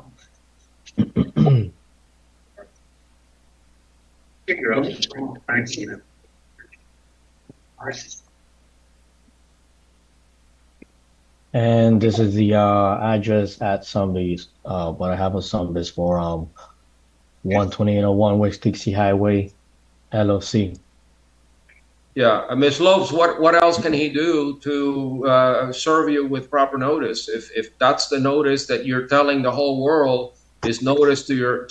And this is the address at Sunbis, but I have a Sunbis for 12801 West Dixie Highway, LLC. Yeah, Ms. Lopes, what else can he do to serve you with proper notice? If that's the notice that you're telling the whole world is notice to your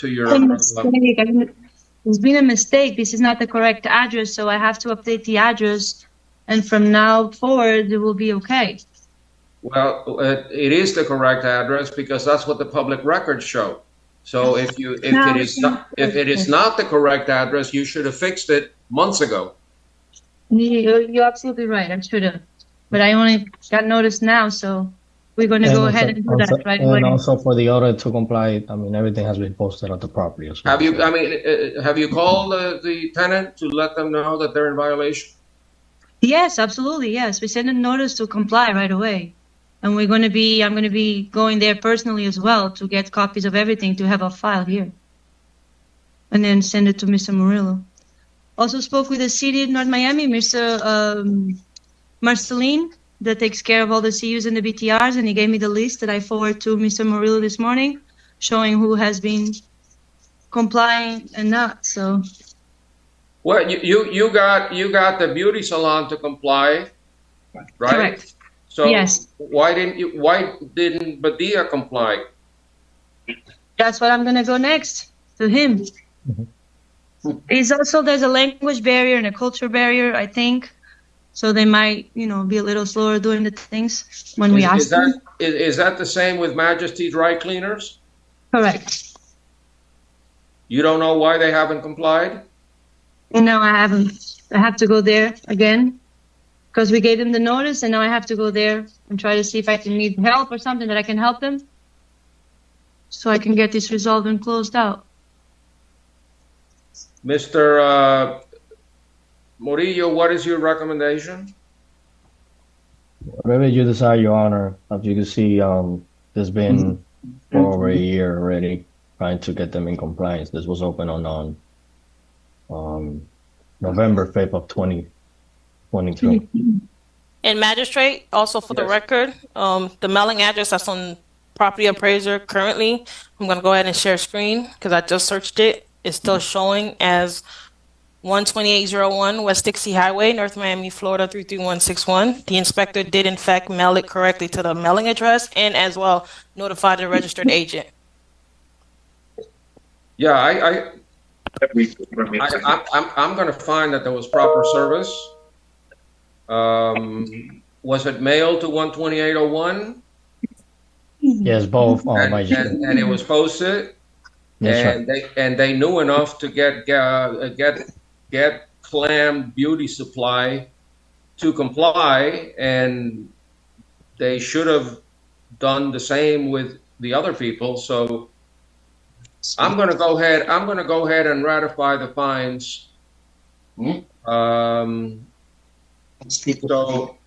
It's been a mistake. This is not the correct address, so I have to update the address, and from now forward, it will be okay. Well, it is the correct address because that's what the public records show. So if it is not the correct address, you should have fixed it months ago. You're absolutely right. I should have, but I only got notice now, so we're going to go ahead and do that right away. And also for the order to comply, I mean, everything has been posted on the property as well. Have you called the tenant to let them know that they're in violation? Yes, absolutely. Yes, we sent a notice to comply right away, and I'm going to be going there personally as well to get copies of everything to have a file here, and then send it to Mr. Murillo. Also spoke with the city of North Miami, Mr. Marceline that takes care of all the CUs and the BTRs, and he gave me the list that I forwarded to Mr. Murillo this morning, showing who has been complying and not. So, well, you got the beauty salon to comply, right? correct. So Yes. why didn't Badia comply? That's what I'm gonna go next to him. It's also there's a language barrier and a culture barrier, I think. So they might, be a little slower doing the things when we ask them. Is that the same with Majesty Dry Cleaners? Correct. You don't know why they haven't complied? No, I haven't. I have to go there again because we gave them the notice, and now I have to go there and try to see if I can need help or something that I can help them, so I can get this resolved and closed out. Mr. Murillo, what is your recommendation? Whatever you decide, Your Honor. As you can see, there's been for over a year already trying to get them in compliance. This was open on November 5th of 2022. And magistrate, also for the record, the mailing address that's on property appraiser currently, I'm going to go ahead and share screen because I just searched it. It's still showing as 12801 West Dixie Highway, North Miami, Florida 33161. The inspector did in fact mail it correctly to the mailing address and as well notify the registered agent. Yeah, I'm going to find that there was proper service. Was it mailed to 12801? Yes, both. And it was posted. Yes, and they knew enough to get Clam Beauty Supply to comply, and they should have done the same with the other people. So I'm going to go ahead and ratify the fines. So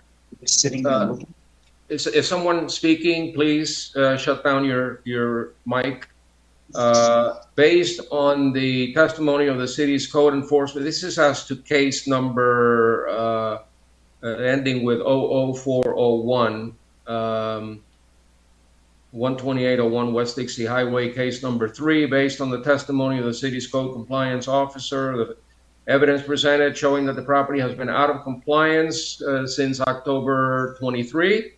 is someone speaking? Please shut down your mic. Based on the testimony of the city's code enforcement, this is as to case number ending with 00401, 12801 West Dixie Highway, case number 3. Based on the testimony of the city's code compliance officer, the evidence presented showing that the property has been out of compliance since October 23.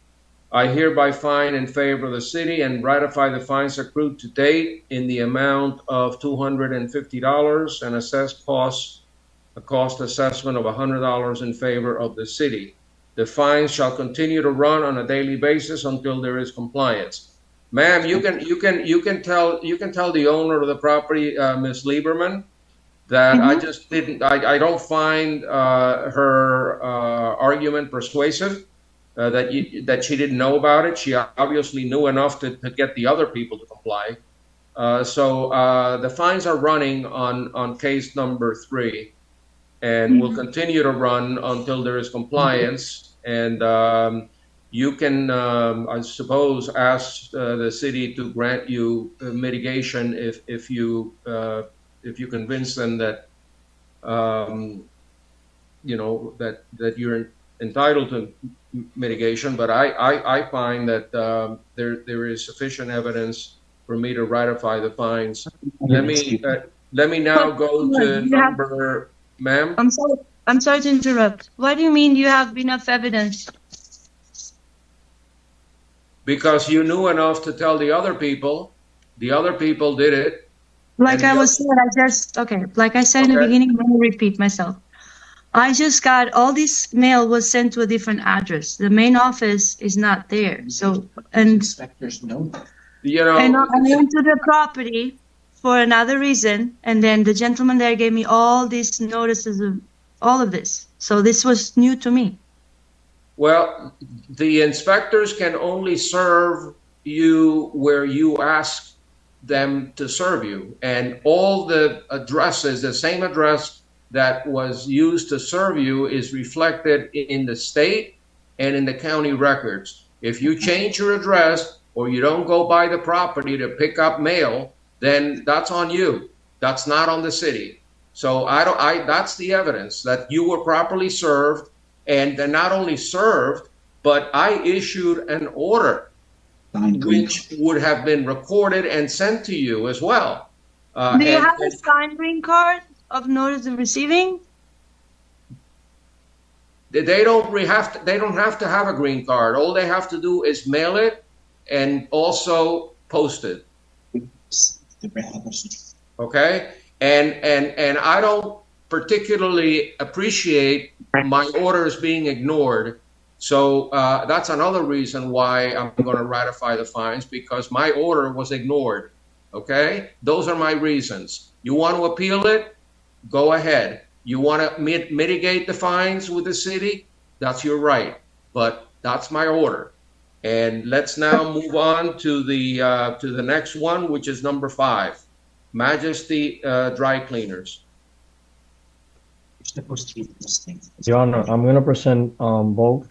I hereby fine in favor of the city and ratify the fines accrued to date in the amount of $250 and assess a cost assessment of $100 in favor of the city. The fines shall continue to run on a daily basis until there is compliance. Ma'am, you can tell the owner of the property, Ms. Lieberman, that I don't find her argument persuasive. That she didn't know about it. She obviously knew enough to get the other people to comply. So the fines are running on case number 3, and will continue to run until there is compliance. And you can, I suppose, ask the city to grant you mitigation if you convince them that that you're entitled to mitigation, but I find that there is sufficient evidence for me to ratify the fines. Let me now go to number, ma'am. I'm sorry to interrupt. What do you mean you have enough evidence? Because you knew enough to tell the other people. The other people did it. Like I was saying, like I said in the beginning, I'm going to repeat myself. I just got all this mail was sent to a different address. The main office is not there. So, and inspectors know. And I went to the property for another reason, and then the gentleman there gave me all these notices of all of this. So this was new to me. Well, the inspectors can only serve you where you ask them to serve you, and all the addresses, the same address that was used to serve you is reflected in the state and in the county records. If you change your address or you don't go by the property to pick up mail, then that's on you. That's not on the city. So that's the evidence that you were properly served, and they're not only served, but I issued an order which would have been recorded and sent to you as well. Do you have a signed green card of notice of receiving? They don't have to have a green card. All they have to do is mail it and also post it. Okay? And I don't particularly appreciate my orders being ignored. So that's another reason why I'm going to ratify the fines, because my order was ignored. Okay? Those are my reasons. You want to appeal it? Go ahead. You want to mitigate the fines with the city? That's your right. But that's my order. And let's now move on to the next one, which is number 5, Majesty Dry Cleaners. Your Honor, I'm going to present both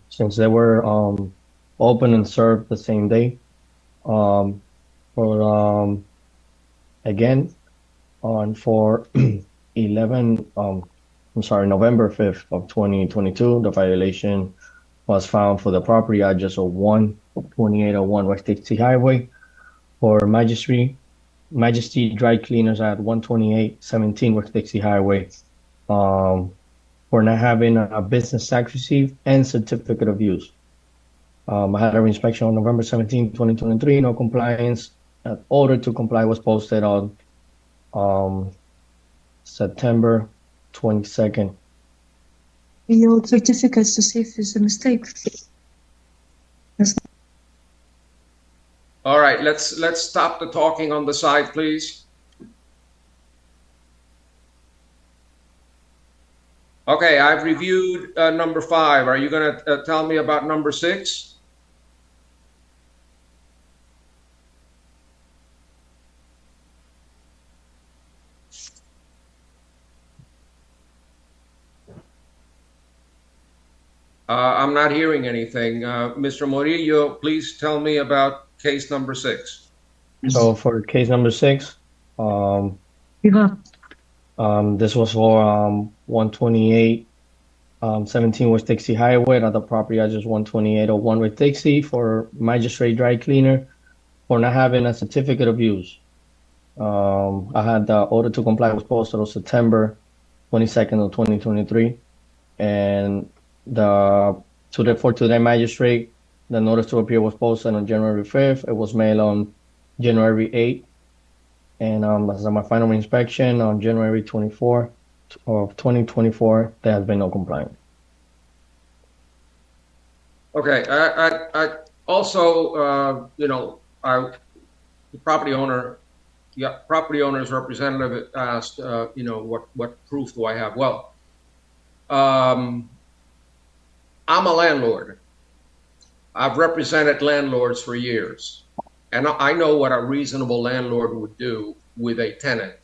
since they were open and served the same day. Again, for November 5th of 2022, the violation was found for the property address of 12801 West Dixie Highway for Majesty Dry Cleaners at 12817 West Dixie Highway for not having a business tax receipt and certificate of use. I had an inspection on November 17, 2023. No compliance. An order to comply was posted on September 22nd. Your certificates to see if it's a mistake. All right, let's stop the talking on the side, please. Okay, I've reviewed number 5. Are you going to tell me about number 6? I'm not hearing anything. Mr. Murillo, please tell me about case number 6. So for case number 6, this was for 12817 West Dixie Highway at the property address 12801 West Dixie for Magistrate Dry Cleaner for not having a certificate of use. I had the order to comply was posted on September 22nd of 2023, and for today magistrate, the notice to appear was posted on January 5th. It was mailed on January 8th, and as of my final inspection on January 24th of 2024, there has been no compliance. Okay, I also, the property owner's representative asked, what proof do I have? Well, I'm a landlord. I've represented landlords for years, and I know what a reasonable landlord would do with a tenant.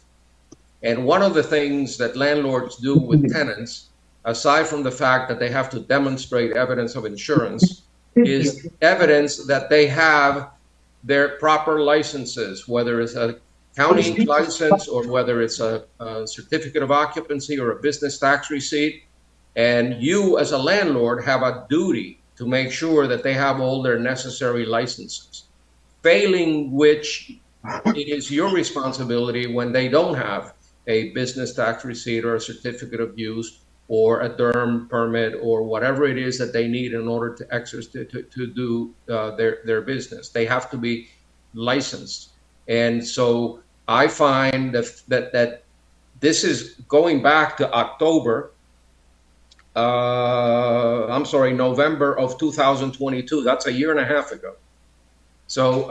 And one of the things that landlords do with tenants, aside from the fact that they have to demonstrate evidence of insurance, is evidence that they have their proper licenses, whether it's a county license or whether it's a certificate of occupancy or a business tax receipt. And you as a landlord have a duty to make sure that they have all their necessary licenses, failing which it is your responsibility when they don't have a business tax receipt or a certificate of use or a DERM permit or whatever it is that they need in order to exercise to do their business. They have to be licensed. And so I find that this is going back to November of 2022. That's a year and a half ago. So,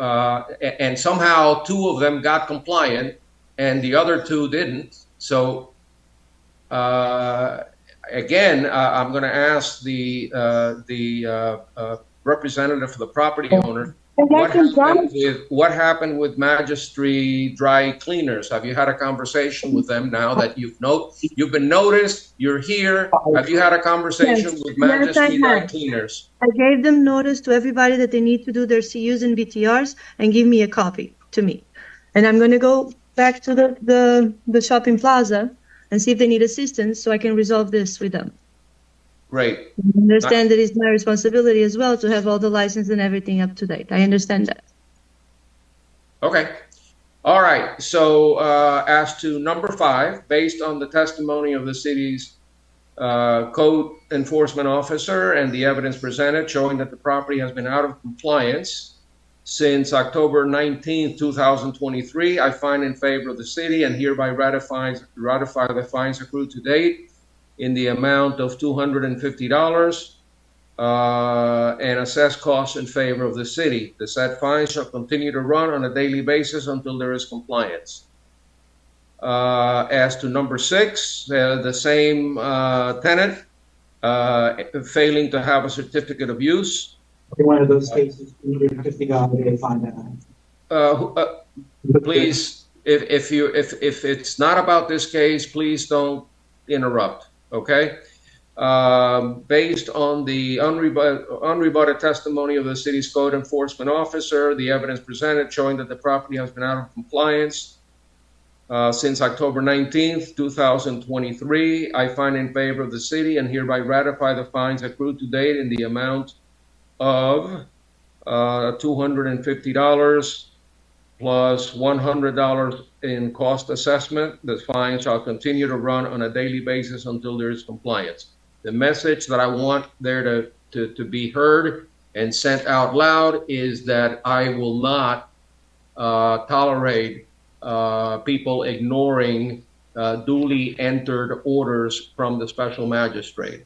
and somehow 2 of them got compliant and the other 2 didn't. So, again, I'm going to ask the representative for the property owner, what happened with Magistrate Dry Cleaners? Have you had a conversation with them now that you've been noticed, you're here? Have you had a conversation with Magistrate Dry Cleaners? I gave them notice to everybody that they need to do their CUs and BTRs and give me a copy to me. And I'm going to go back to the shopping plaza and see if they need assistance so I can resolve this with them. Great. I understand that it's my responsibility as well to have all the license and everything up to date. I understand that. Okay. All right. So as to number 5, based on the testimony of the city's code enforcement officer and the evidence presented showing that the property has been out of compliance since October 19th, 2023, I find in favor of the city and hereby ratify the fines accrued to date in the amount of $250 and assess costs in favor of the city. The said fines shall continue to run on a daily basis until there is compliance. As to number 6, the same tenant failing to have a certificate of use. In one of those cases, $250 they find that. Please, if it's not about this case, please don't interrupt. Okay. Based on the unrebutted testimony of the city's code enforcement officer, the evidence presented showing that the property has been out of compliance since October 19th, 2023, I find in favor of the city and hereby ratify the fines accrued to date in the amount of $250 plus $100 in cost assessment. The fine shall continue to run on a daily basis until there is compliance. The message that I want there to be heard and sent out loud is that I will not tolerate people ignoring duly entered orders from the special magistrate.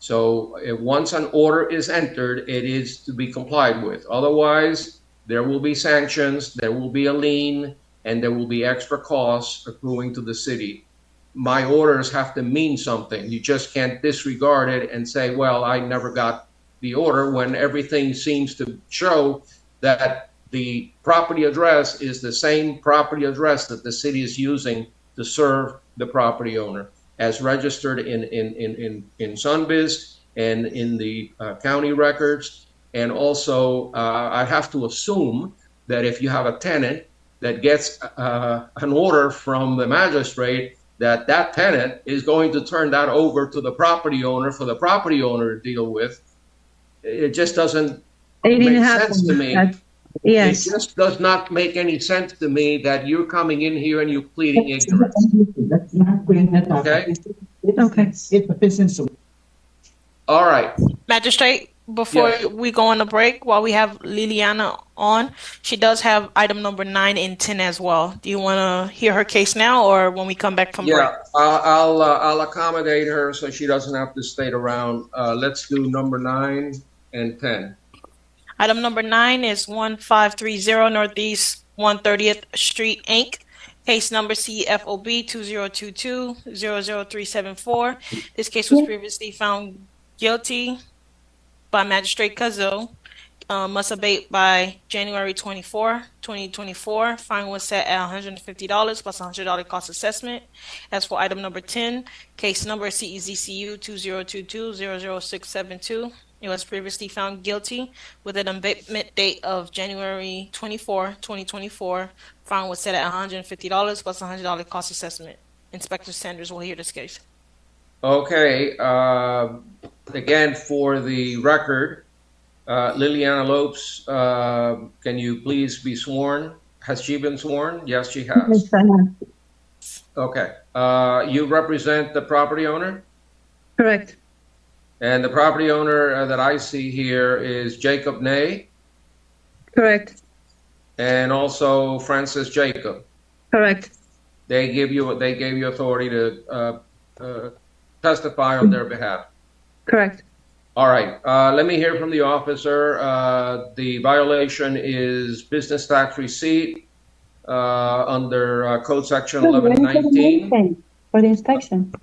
So once an order is entered, it is to be complied with. Otherwise, there will be sanctions, there will be a lien, and there will be extra costs accruing to the city. My orders have to mean something. You just can't disregard it and say, well, I never got the order, when everything seems to show that the property address is the same property address that the city is using to serve the property owner, as registered in Sunbiz and in the county records. And also, I have to assume that if you have a tenant that gets an order from the magistrate, that tenant is going to turn that over to the property owner for the property owner to deal with. It just doesn't make sense to me. Yes. It just does not make any sense to me that you're coming in here and you're pleading ignorance. Okay? Okay. It's a business. All right. Magistrate, before we go on a break, while we have Liliana on, she does have item number 9 and 10 as well. Do you want to hear her case now or when we come back from break? Yeah, I'll accommodate her so she doesn't have to stay around. Let's do number 9 and 10. Item number 9 is 1530 Northeast 130th Street, Inc. Case number CFOB 2022-00374. This case was previously found guilty by Magistrate Cazot. Must abate by January 24, 2024. Fine was set at $150 plus $100 cost assessment. As for item number 10, case number CEZCU 2022-00672. It was previously found guilty with an abatement date of January 24, 2024. Fine was set at $150 plus $100 cost assessment. Inspector Sanders will hear this case. Okay. Again, for the record, Liliana Lopes, can you please be sworn? Has she been sworn? Yes, she has. Yes, I have. Okay. You represent the property owner? Correct. And the property owner that I see here is Jacob Ney. Correct. And also Francis Jacob. Correct. They gave you authority to testify on their behalf. Correct. All right. Let me hear from the officer. The violation is business tax receipt under Code Section 1119. For the inspection.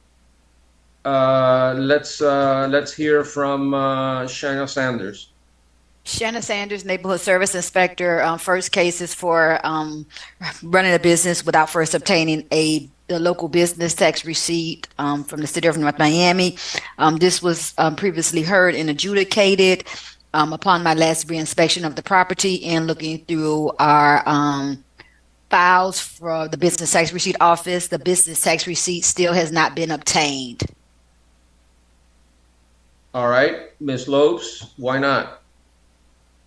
Let's hear from Shanna Sanders. Shanna Sanders, Neighborhood Service Inspector. First case is for running a business without first obtaining the local business tax receipt from the city of North Miami. This was previously heard and adjudicated upon my last reinspection of the property and looking through our files for the business tax receipt office. The business tax receipt still has not been obtained. All right, Ms. Lopes, why not?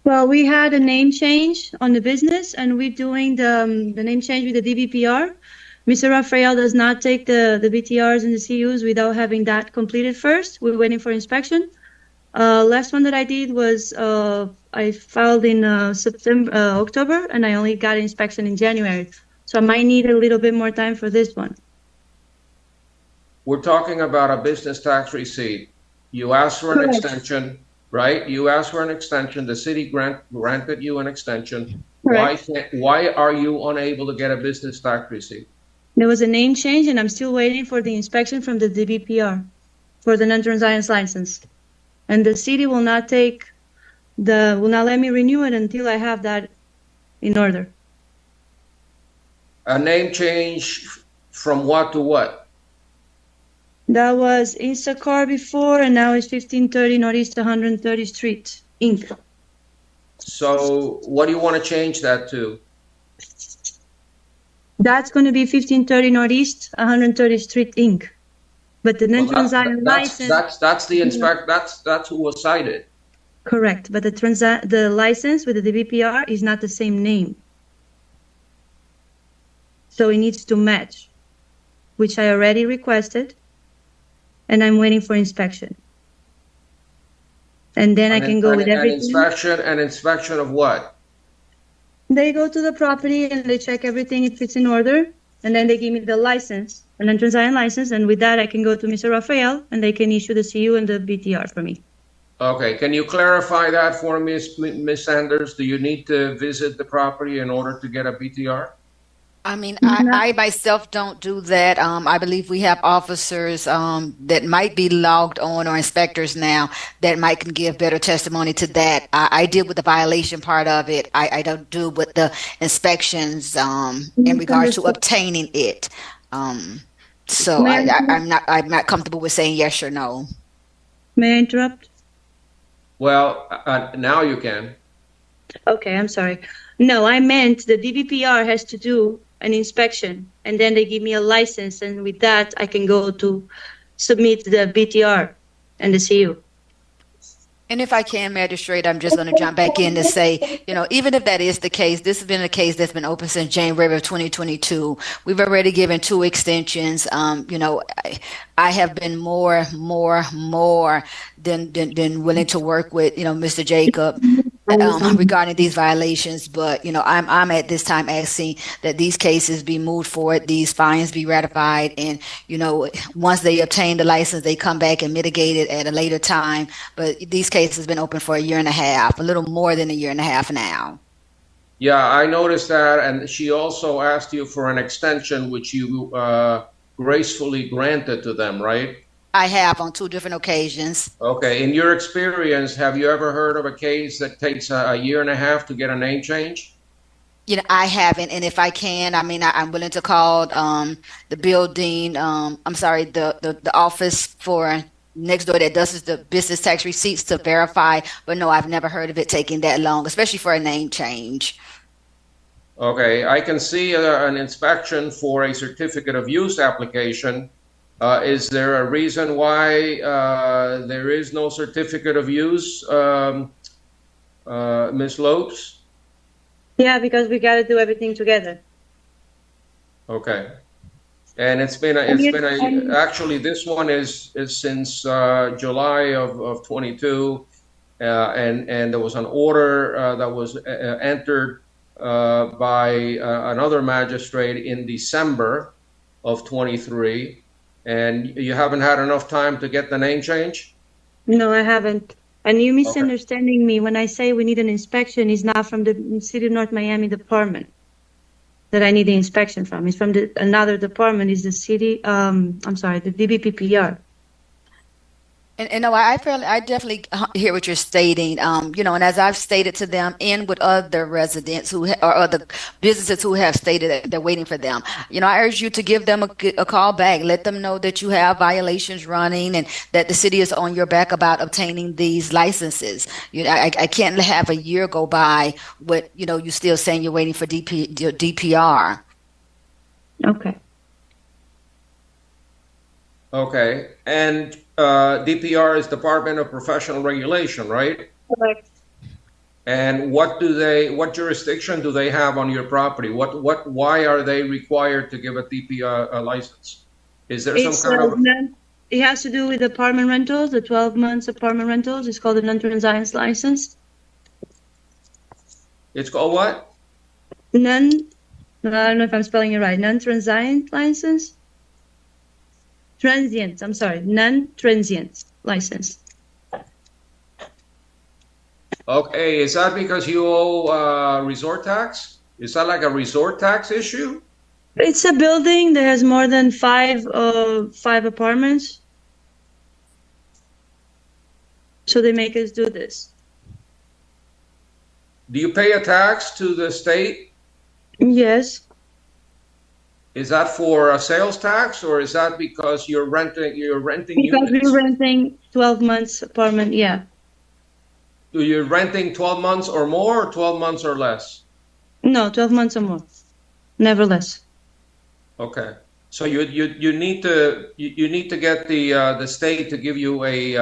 Well, we had a name change on the business, and we're doing the name change with the DBPR. Mr. Rafael does not take the BTRs and the CUs without having that completed first. We're waiting for inspection. Last one that I did was I filed in October, and I only got inspection in January. So I might need a little bit more time for this one. We're talking about a business tax receipt. You asked for an Correct. extension, right? You asked for an extension. The city granted you an extension. Correct. Why are you unable to get a business tax receipt? There was a name change, and I'm still waiting for the inspection from the DBPR for the non-transience license. And the city will not let me renew it until I have that in order. A name change from what to what? That was Instacar before, and now it's 1530 Northeast 130th Street, Inc. So what do you want to change that to? That's going to be 1530 Northeast 130th Street, Inc. But the non-transience license. That's the inspect. That's who was cited. Correct, but the license with the DBPR is not the same name. So it needs to match, which I already requested, and I'm waiting for inspection. And then I can go with everything. An inspection of what? They go to the property and they check everything if it's in order, and then they give me the license, an non-transience license, and with that I can go to Mr. Rafael and they can issue the CU and the BTR for me. Okay, can you clarify that for me, Ms. Sanders? Do you need to visit the property in order to get a BTR? I mean, I myself don't do that. I believe we have officers that might be logged on, or inspectors now that might can give better testimony to that. I deal with the violation part of it. I don't do with the inspections in regards to obtaining it. So I'm not comfortable with saying yes or no. May I interrupt? Well, now you can. Okay, I'm sorry. No, I meant the DBPR has to do an inspection, and then they give me a license, and with that I can go to submit the BTR and the CU. And if I can, Magistrate, I'm just going to jump back in to say, even if that is the case, this has been a case that's been open since January of 2022. We've already given 2 extensions. I have been more than willing to work with, Mr. Jacob regarding these violations. But, I'm at this time asking that these cases be moved forward, these fines be ratified, and, once they obtain the license, they come back and mitigate it at a later time. But these cases have been open for a year and a half, a little more than a year and a half now. Yeah, I noticed that. And she also asked you for an extension, which you gracefully granted to them, right? I have on 2 different occasions. Okay. In your experience, have you ever heard of a case that takes a year and a half to get a name change? I haven't. And if I can, I'm willing to call the building, the office for next door that does the business tax receipts to verify. But no, I've never heard of it taking that long, especially for a name change. Okay. I can see an inspection for a certificate of use application. Is there a reason why there is no certificate of use, Ms. Lopes? Yeah, because we got to do everything together. Okay. And actually this one is since July of 22, and there was an order that was entered by another magistrate in December of 23. And you haven't had enough time to get the name change? No, I haven't. And you misunderstanding me when I say we need an inspection. Is not from the City of North Miami department that I need the inspection from. It's from another department. Is the city? The DBPR. And no, I definitely hear what you're stating. And as I've stated to them, and with other residents or other businesses who have stated that they're waiting for them, I urge you to give them a call back. Let them know that you have violations running and that the city is on your back about obtaining these licenses. I can't have a year go by with you still saying you're waiting for your DPR. Okay. Okay, and DPR is Department of Professional Regulation, right? Correct. And what jurisdiction do they have on your property? Why are they required to give a DPR license? Is there some It's kind of? it has to do with apartment rentals, the 12 months apartment rentals. It's called a non-transience license. It's called what? I don't know if I'm spelling it right. Non-transient license? Transient, I'm sorry. Non-transient license. Okay, is that because you owe resort tax? Is that like a resort tax issue? It's a building that has more than five apartments. So they make us do this. Do you pay a tax to the state? Yes. Is that for a sales tax, or is that because you're renting Because units? we're renting 12 months apartment, yeah. Do you renting 12 months or more, or 12 months or less? No, 12 months or more. Never less. Okay. So you need to get the state to give you a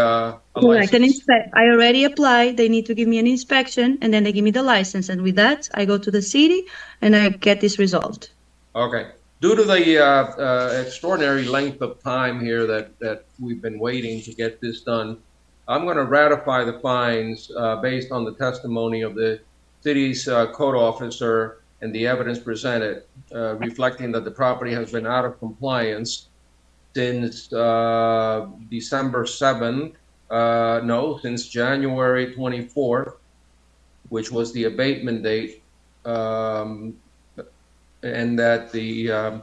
Correct. license. I already applied. They need to give me an inspection, and then they give me the license. And with that, I go to the city and I get this resolved. Okay. Due to the extraordinary length of time here that we've been waiting to get this done, I'm going to ratify the fines based on the testimony of the city's code officer and the evidence presented, reflecting that the property has been out of compliance since December 7th, since January 24th, which was the abatement date, and that the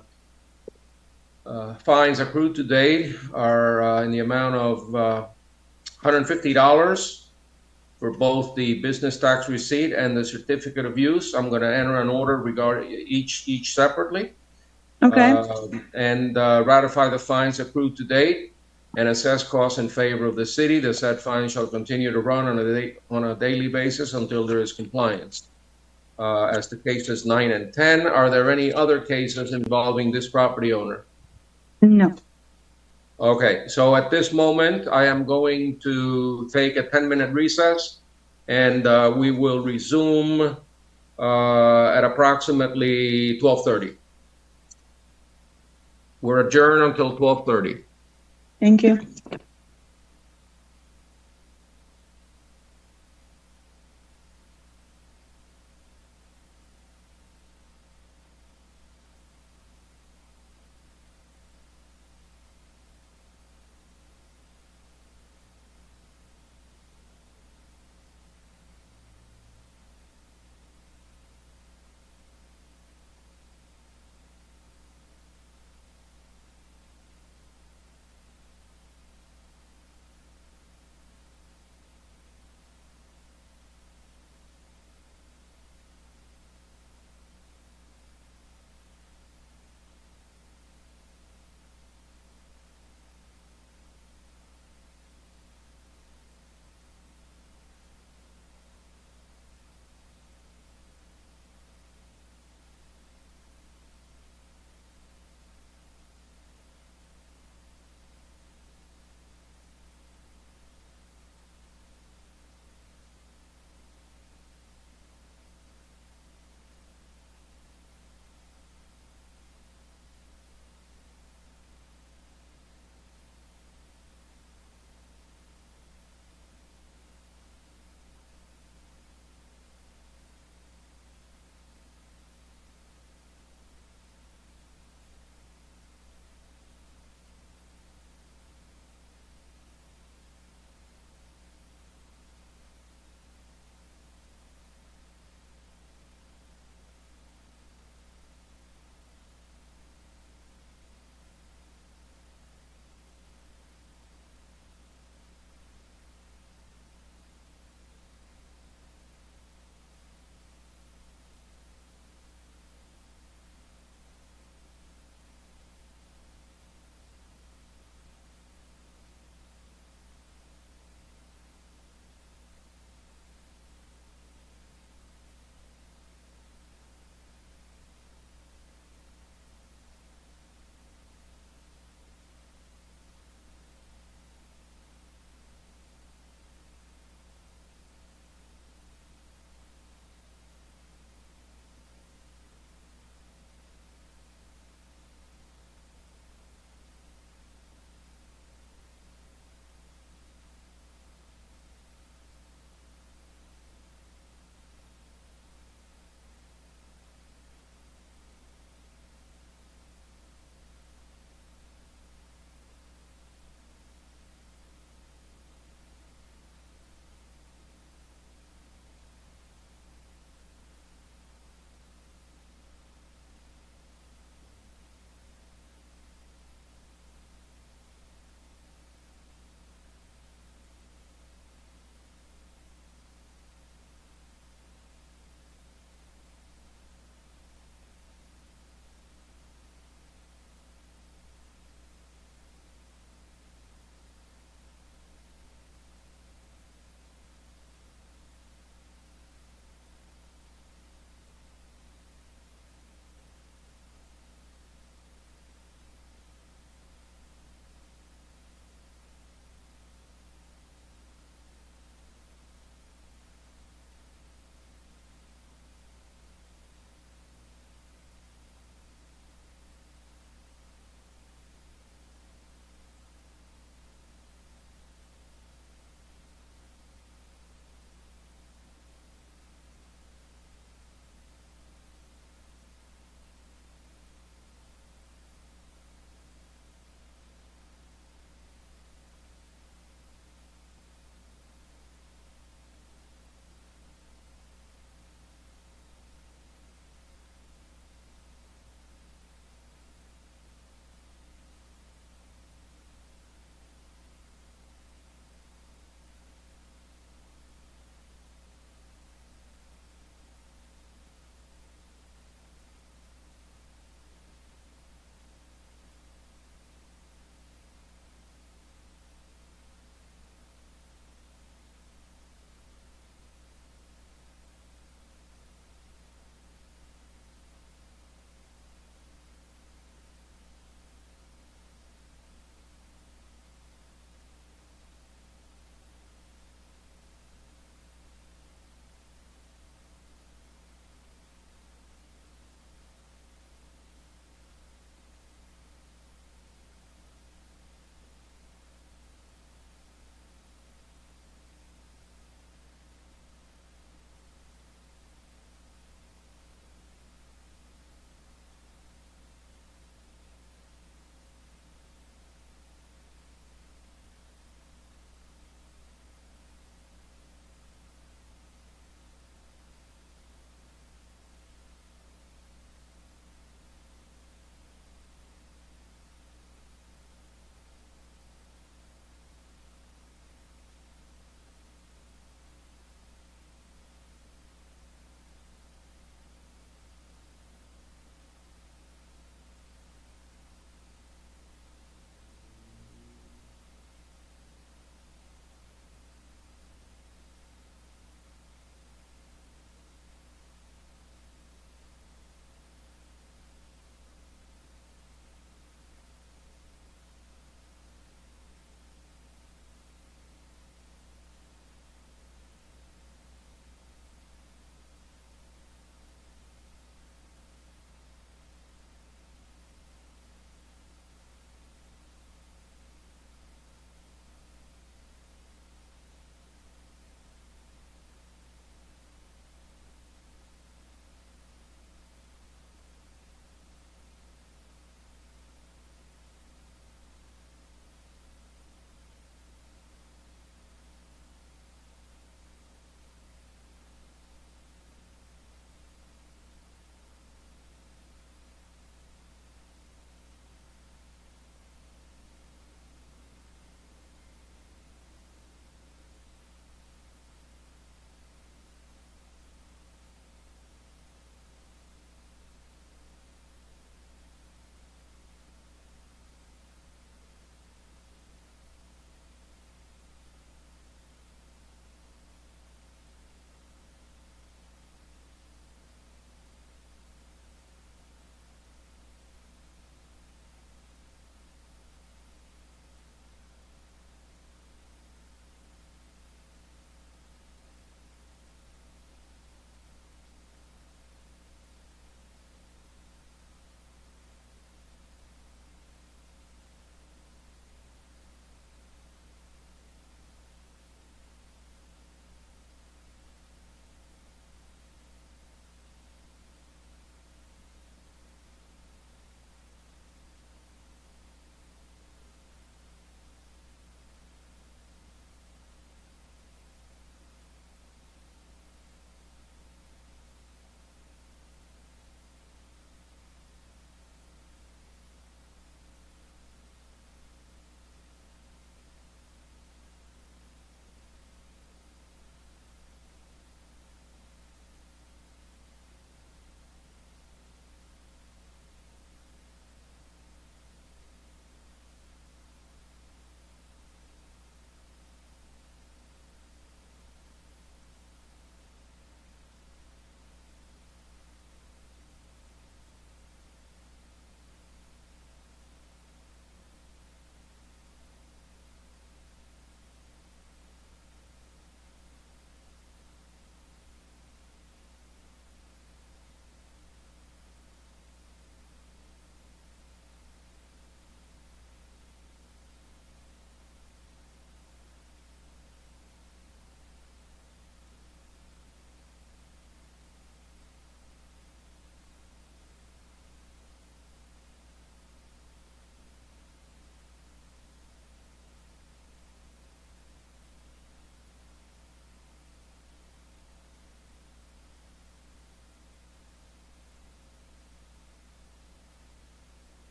fines accrued to date are in the amount of $150 for both the business tax receipt and the certificate of use. I'm going to enter an order regarding each separately. Okay. And ratify the fines accrued to date and assess costs in favor of the city. The said fine shall continue to run on a daily basis until there is compliance. As to cases 9 and 10, are there any other cases involving this property owner? No. Okay, so at this moment, I am going to take a 10-minute recess, and we will resume at approximately 12:30. We're adjourned until 12:30. Thank you.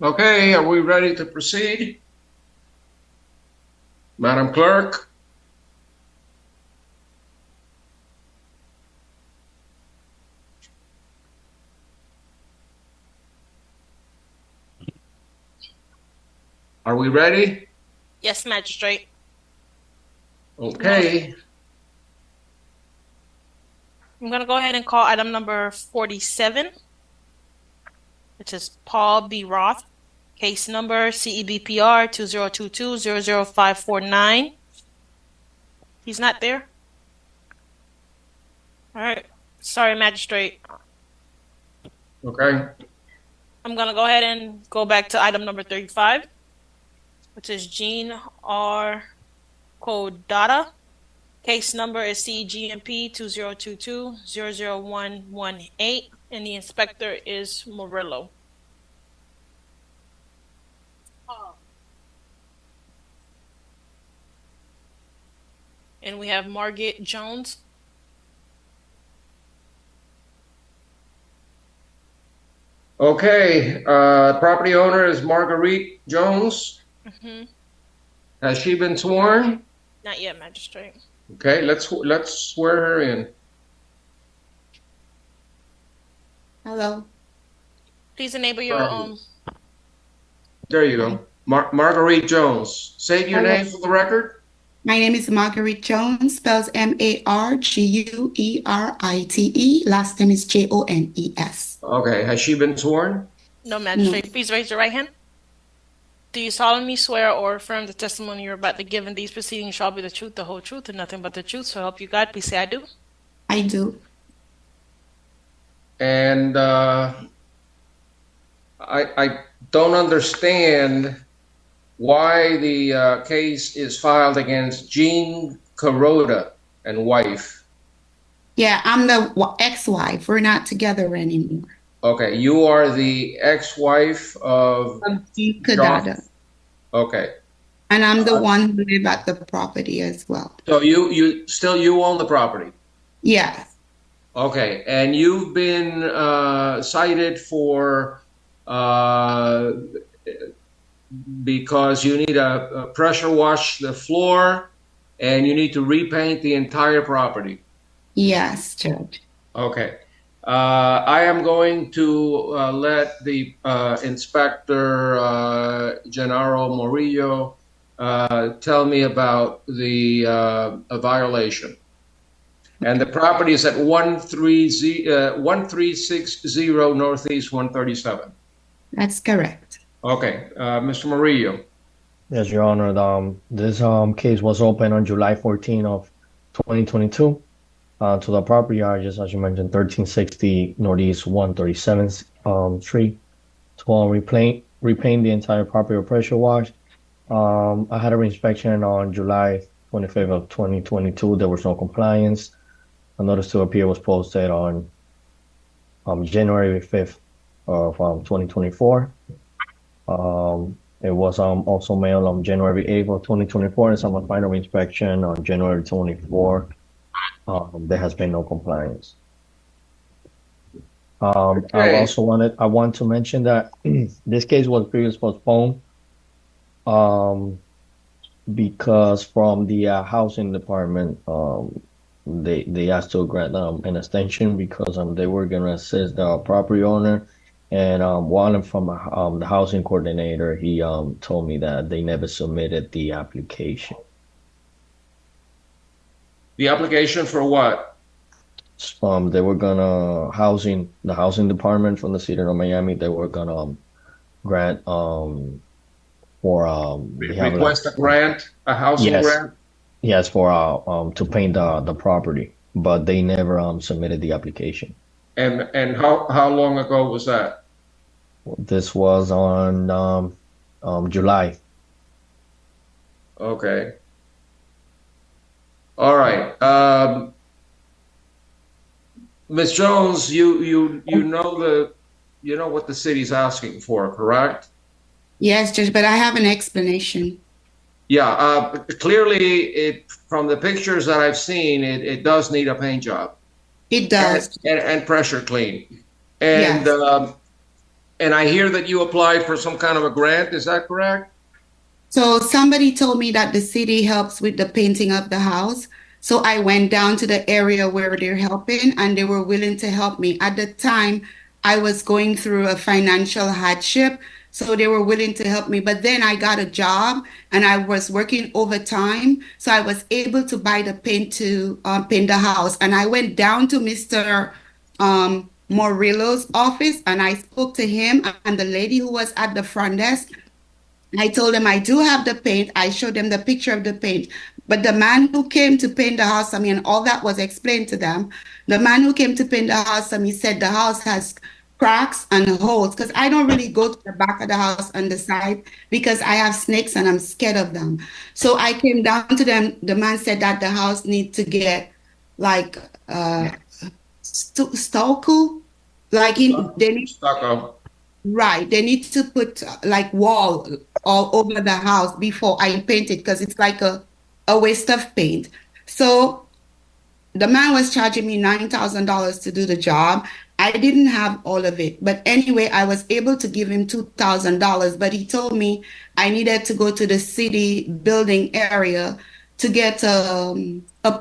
Okay, are we ready to proceed? Madam Clerk? Are we ready? Yes, Magistrate. Okay. I'm going to go ahead and call item number 47, which is Paul B. Roth, case number CEBPR 2022-00549. He's not there? All right. Sorry, Magistrate. Okay. I'm going to go ahead and go back to item number 35, which is Jean R. Kodata. Case number is CGMP 2022-00118, and the inspector is Murillo. And we have Margaret Jones. Okay, property owner is Marguerite Jones. Has she been sworn? Not yet, Magistrate. Okay, let's swear her in. Hello. Please enable your There you go. Marguerite Jones. Say your name for the record. My name is Marguerite Jones, spells Marguerite. Last name is Jones. Okay, has she been sworn? No, Magistrate. Please raise your right hand. Do you solemnly swear or affirm the testimony you're about to give in these proceedings shall be the truth, the whole truth, and nothing but the truth? So help you God. Please say I do. I do. And I don't understand why the case is filed against Jean Kuroda and wife. Yeah, I'm the ex-wife. We're not together anymore. Okay, you are the ex-wife of Jean Kuroda. Okay. And I'm the one who live at the property as well. So you own the property? Yes. Okay, and you've been cited for because you need a pressure wash the floor and you need to repaint the entire property. Yes, Judge. Okay. I am going to let the Inspector Gennaro Murillo tell me about the violation. And the property is at 1360 Northeast 137. That's correct. Okay, Mr. Murillo. Yes, Your Honor. This case was opened on July 14 of 2022 to the property address, as you mentioned, 1360 Northeast 137th Street, to repaint the entire property with pressure wash. I had a reinspection on July 25th of 2022. There was no compliance. A notice to appear was posted on January 5th of 2024. It was also mailed on January 8th of 2024, and some final inspection on January 24th. There has been no compliance. I want to mention that this case was previously postponed because from the housing department, they asked to grant an extension because they were going to assist the property owner, and one from the housing coordinator, he told me that they never submitted the application. The application for what? They were gonna the housing department from the city of Miami. They were gonna grant request a grant, a housing grant. Yes, for to paint the property, but they never submitted the application. And how long ago was that? This was on July. Okay. All right. Ms. Jones, you know what the city's asking for, correct? Yes, Judge, but I have an explanation. Yeah, clearly from the pictures that I've seen, it does need a paint job. It does. And pressure clean. And And I hear that you applied for some kind of a grant. Is that correct? So somebody told me that the city helps with the painting of the house. So I went down to the area where they're helping and they were willing to help me. At the time, I was going through a financial hardship. So they were willing to help me. But then I got a job and I was working overtime. So I was able to buy the paint to paint the house. And I went down to Mr. Morillo's office and I spoke to him and the lady who was at the front desk. I told them I do have the paint. I showed them the picture of the paint. But the man who came to paint the house, I mean, all that was explained to them. The man who came to paint the house, he said the house has cracks and holes because I don't really go to the back of the house on the side because I have snakes and I'm scared of them. So I came down to them. The man said that the house needs to get like stucco, like they need stucco. Right. They need to put like wall all over the house before I paint it because it's like a waste of paint. So the man was charging me $9,000 to do the job. I didn't have all of it. But anyway, I was able to give him $2,000. But he told me I needed to go to the city building area to get a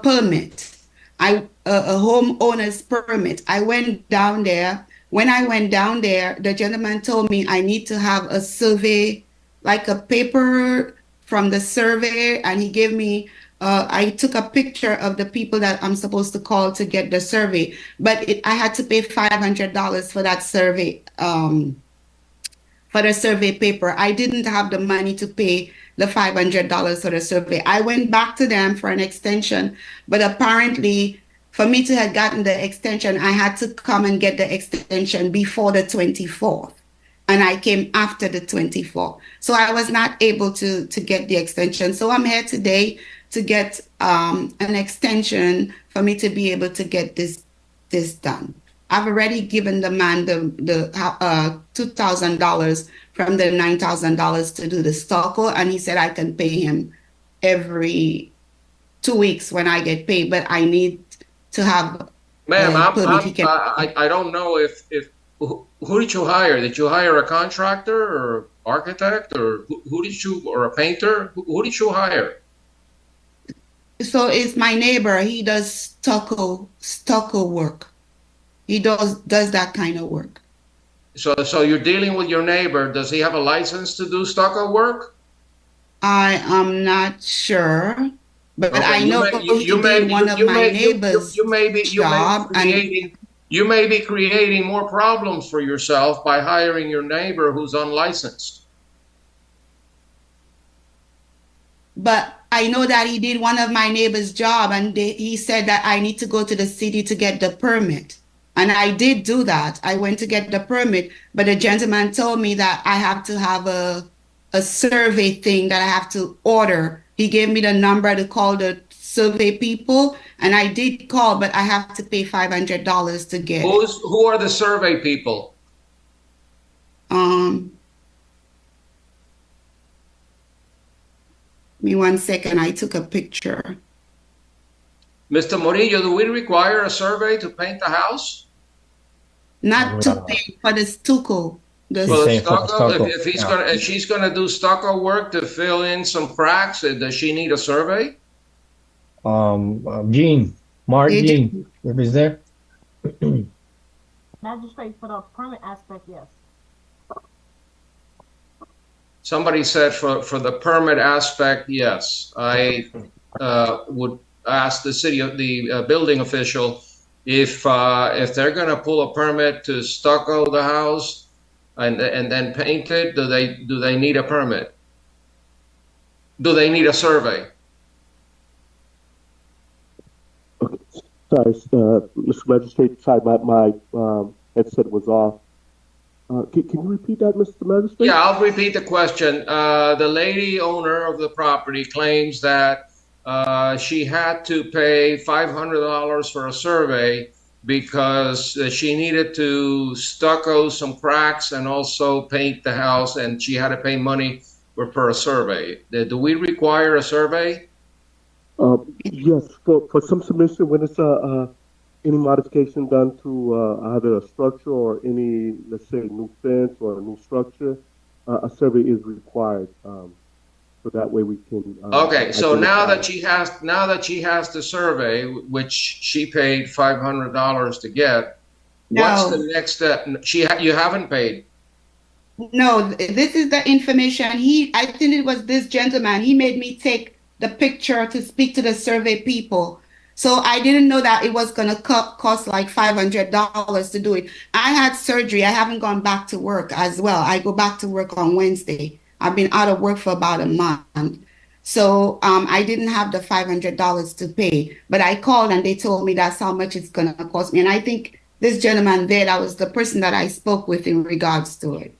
permit, a homeowner's permit. I went down there. When I went down there, the gentleman told me I need to have a survey, like a paper from the survey, and he gave me, I took a picture of the people that I'm supposed to call to get the survey, but I had to pay $500 for that survey, for the survey paper. I didn't have the money to pay the $500 for the survey. I went back to them for an extension, but apparently, for me to have gotten the extension, I had to come and get the extension before the 24th. And I came after the 24th. So I was not able to get the extension. So I'm here today to get an extension for me to be able to get this done. I've already given the man the $2,000 from the $9,000 to do the stucco, and he said I can pay him every 2 weeks when I get paid, but I need to have. Ma'am, I don't know if who did you hire? Did you hire a contractor or architect or who did you, or a painter? Who did you hire? So it's my neighbor. He does stucco work. He does that kind of work. So you're dealing with your neighbor. Does he have a license to do stucco work? I am not sure. But okay, I know you may be one of my neighbors' job, you may be creating more problems for yourself by hiring your neighbor who's unlicensed. But I know that he did one of my neighbor's job, and he said that I need to go to the city to get the permit. And I did do that. I went to get the permit, but the gentleman told me that I have to have a survey thing that I have to order. He gave me the number to call the survey people, and I did call, but I have to pay $500 to get it. Who are the survey people? Give me 1 second. I took a picture. Mr. Morillo, do we require a survey to paint the house? Not to paint, for the stucco. If she's gonna do stucco work to fill in some cracks, does she need a survey? Mark Jean, if he's there. Magistrate, for the permit aspect, yes. Somebody said for the permit aspect, yes. I would ask the building official if they're gonna pull a permit to stucco the house and then paint it, do they need a permit? Do they need a survey? Okay. Sorry, Mr. Magistrate, sorry, my headset was off. Can you repeat that, Mr. Magistrate? Yeah, I'll repeat the question. The lady owner of the property claims that she had to pay $500 for a survey because she needed to stucco some cracks and also paint the house, and she had to pay money for a survey. Do we require a survey? Yes, for some submission when it's a any modification done to either a structure or any, let's say, new fence or a new structure, a survey is required. So that way we can. Okay, so now identify. that she has the survey, which she paid $500 to get, what's the No. next step? You haven't paid. No, this is the information. I think it was this gentleman. He made me take the picture to speak to the survey people. So I didn't know that it was going to cost like $500 to do it. I had surgery. I haven't gone back to work as well. I go back to work on Wednesday. I've been out of work for about a month. So I didn't have the $500 to pay, but I called and they told me that's how much it's going to cost me. And I think this gentleman there, that was the person that I spoke with in regards to it.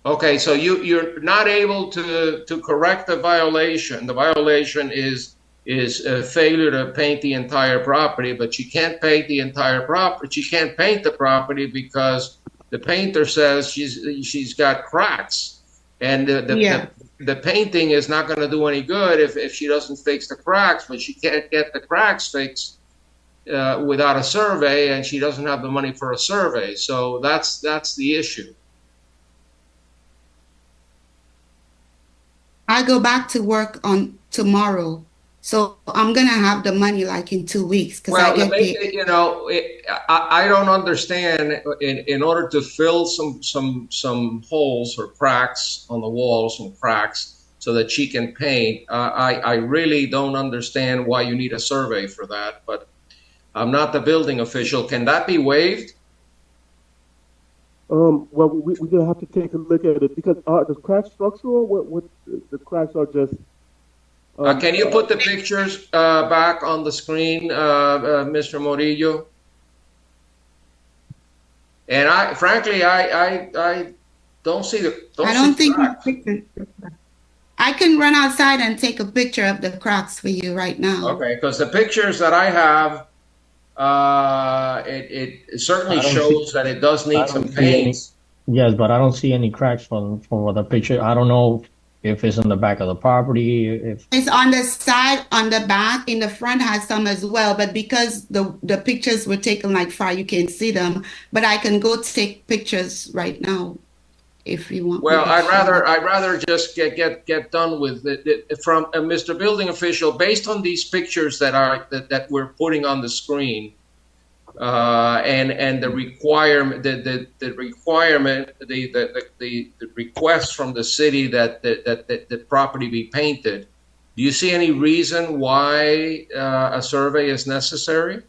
Okay, so you're not able to correct the violation. The violation is a failure to paint the entire property, but you can't paint the entire property. She can't paint the property because the painter says she's got cracks, and the painting is not going to do any good if she doesn't fix the cracks. But she can't get the cracks fixed without a survey, and she doesn't have the money for a survey. So that's the issue. I go back to work on tomorrow, so I'm gonna have the money like in 2 weeks because I get paid. You know, I don't understand. In order to fill some holes or cracks on the walls, some cracks, so that she can paint, I really don't understand why you need a survey for that. But I'm not the building official. Can that be waived? Well, we're gonna have to take a look at it because the cracks structural. What the cracks are just. Can you put the pictures back on the screen, Mr. Morillo? And frankly, I don't see the. I don't think I can run outside and take a picture of the cracks for you right now. Okay, because the pictures that I have. It certainly shows that it does need some paint. Yes, but I don't see any cracks from the picture. I don't know if it's in the back of the property. If it's on the side, on the back, in the front has some as well. But because the pictures were taken like far, you can't see them. But I can go take pictures right now, if you want. Well, I'd rather just get done with it from Mr. Building Official. Based on these pictures that we're putting on the screen, and the requirement, the request from the city that the property be painted. Do you see any reason why a survey is necessary?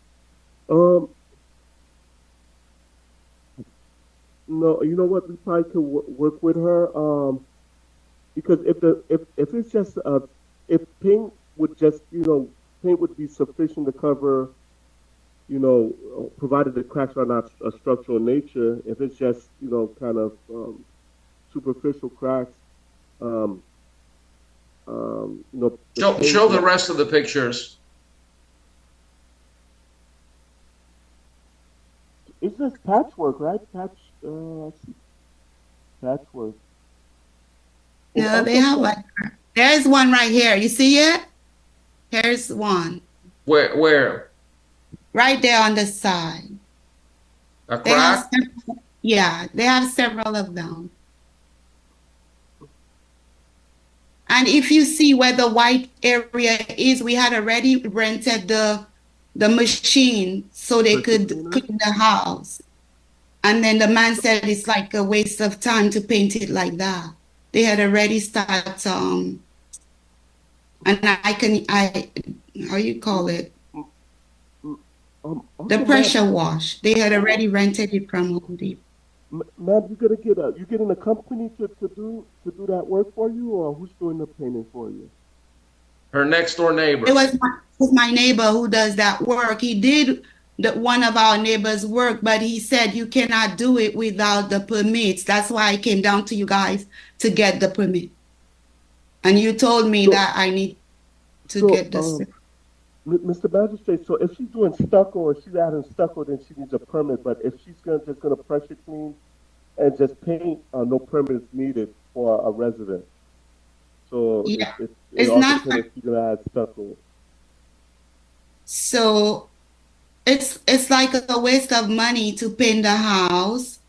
No, you know what? We probably could work with her because if it's just if paint would just paint would be sufficient to cover, provided the cracks are not a structural nature. If it's just kind of superficial cracks, show the rest of the pictures. It's just patchwork, right? Patchwork. No, they have one. There's one right here. You see it? Here's one. Where? Right there on the side. A crack? They have several of them. And if you see where the white area is, we had already rented the machine so they could clean the house. And then the man said it's like a waste of time to paint it like that. They had already started, and how you call it? The pressure wash. They had already rented it from Home Depot. Ma'am, you're getting a company to do that work for you, or who's doing the painting for you? Her next door neighbor. It was my neighbor who does that work. He did one of our neighbors' work, but he said you cannot do it without the permits. That's why I came down to you guys to get the permit. And you told me that I need to get this. Mr. Magistrate, so if she's doing stucco or she's adding stucco, then she needs a permit. But if she's just gonna pressure clean and just paint, no permit is needed for a resident. So it's not. If you're gonna add stucco. So it's like a waste of money to paint the house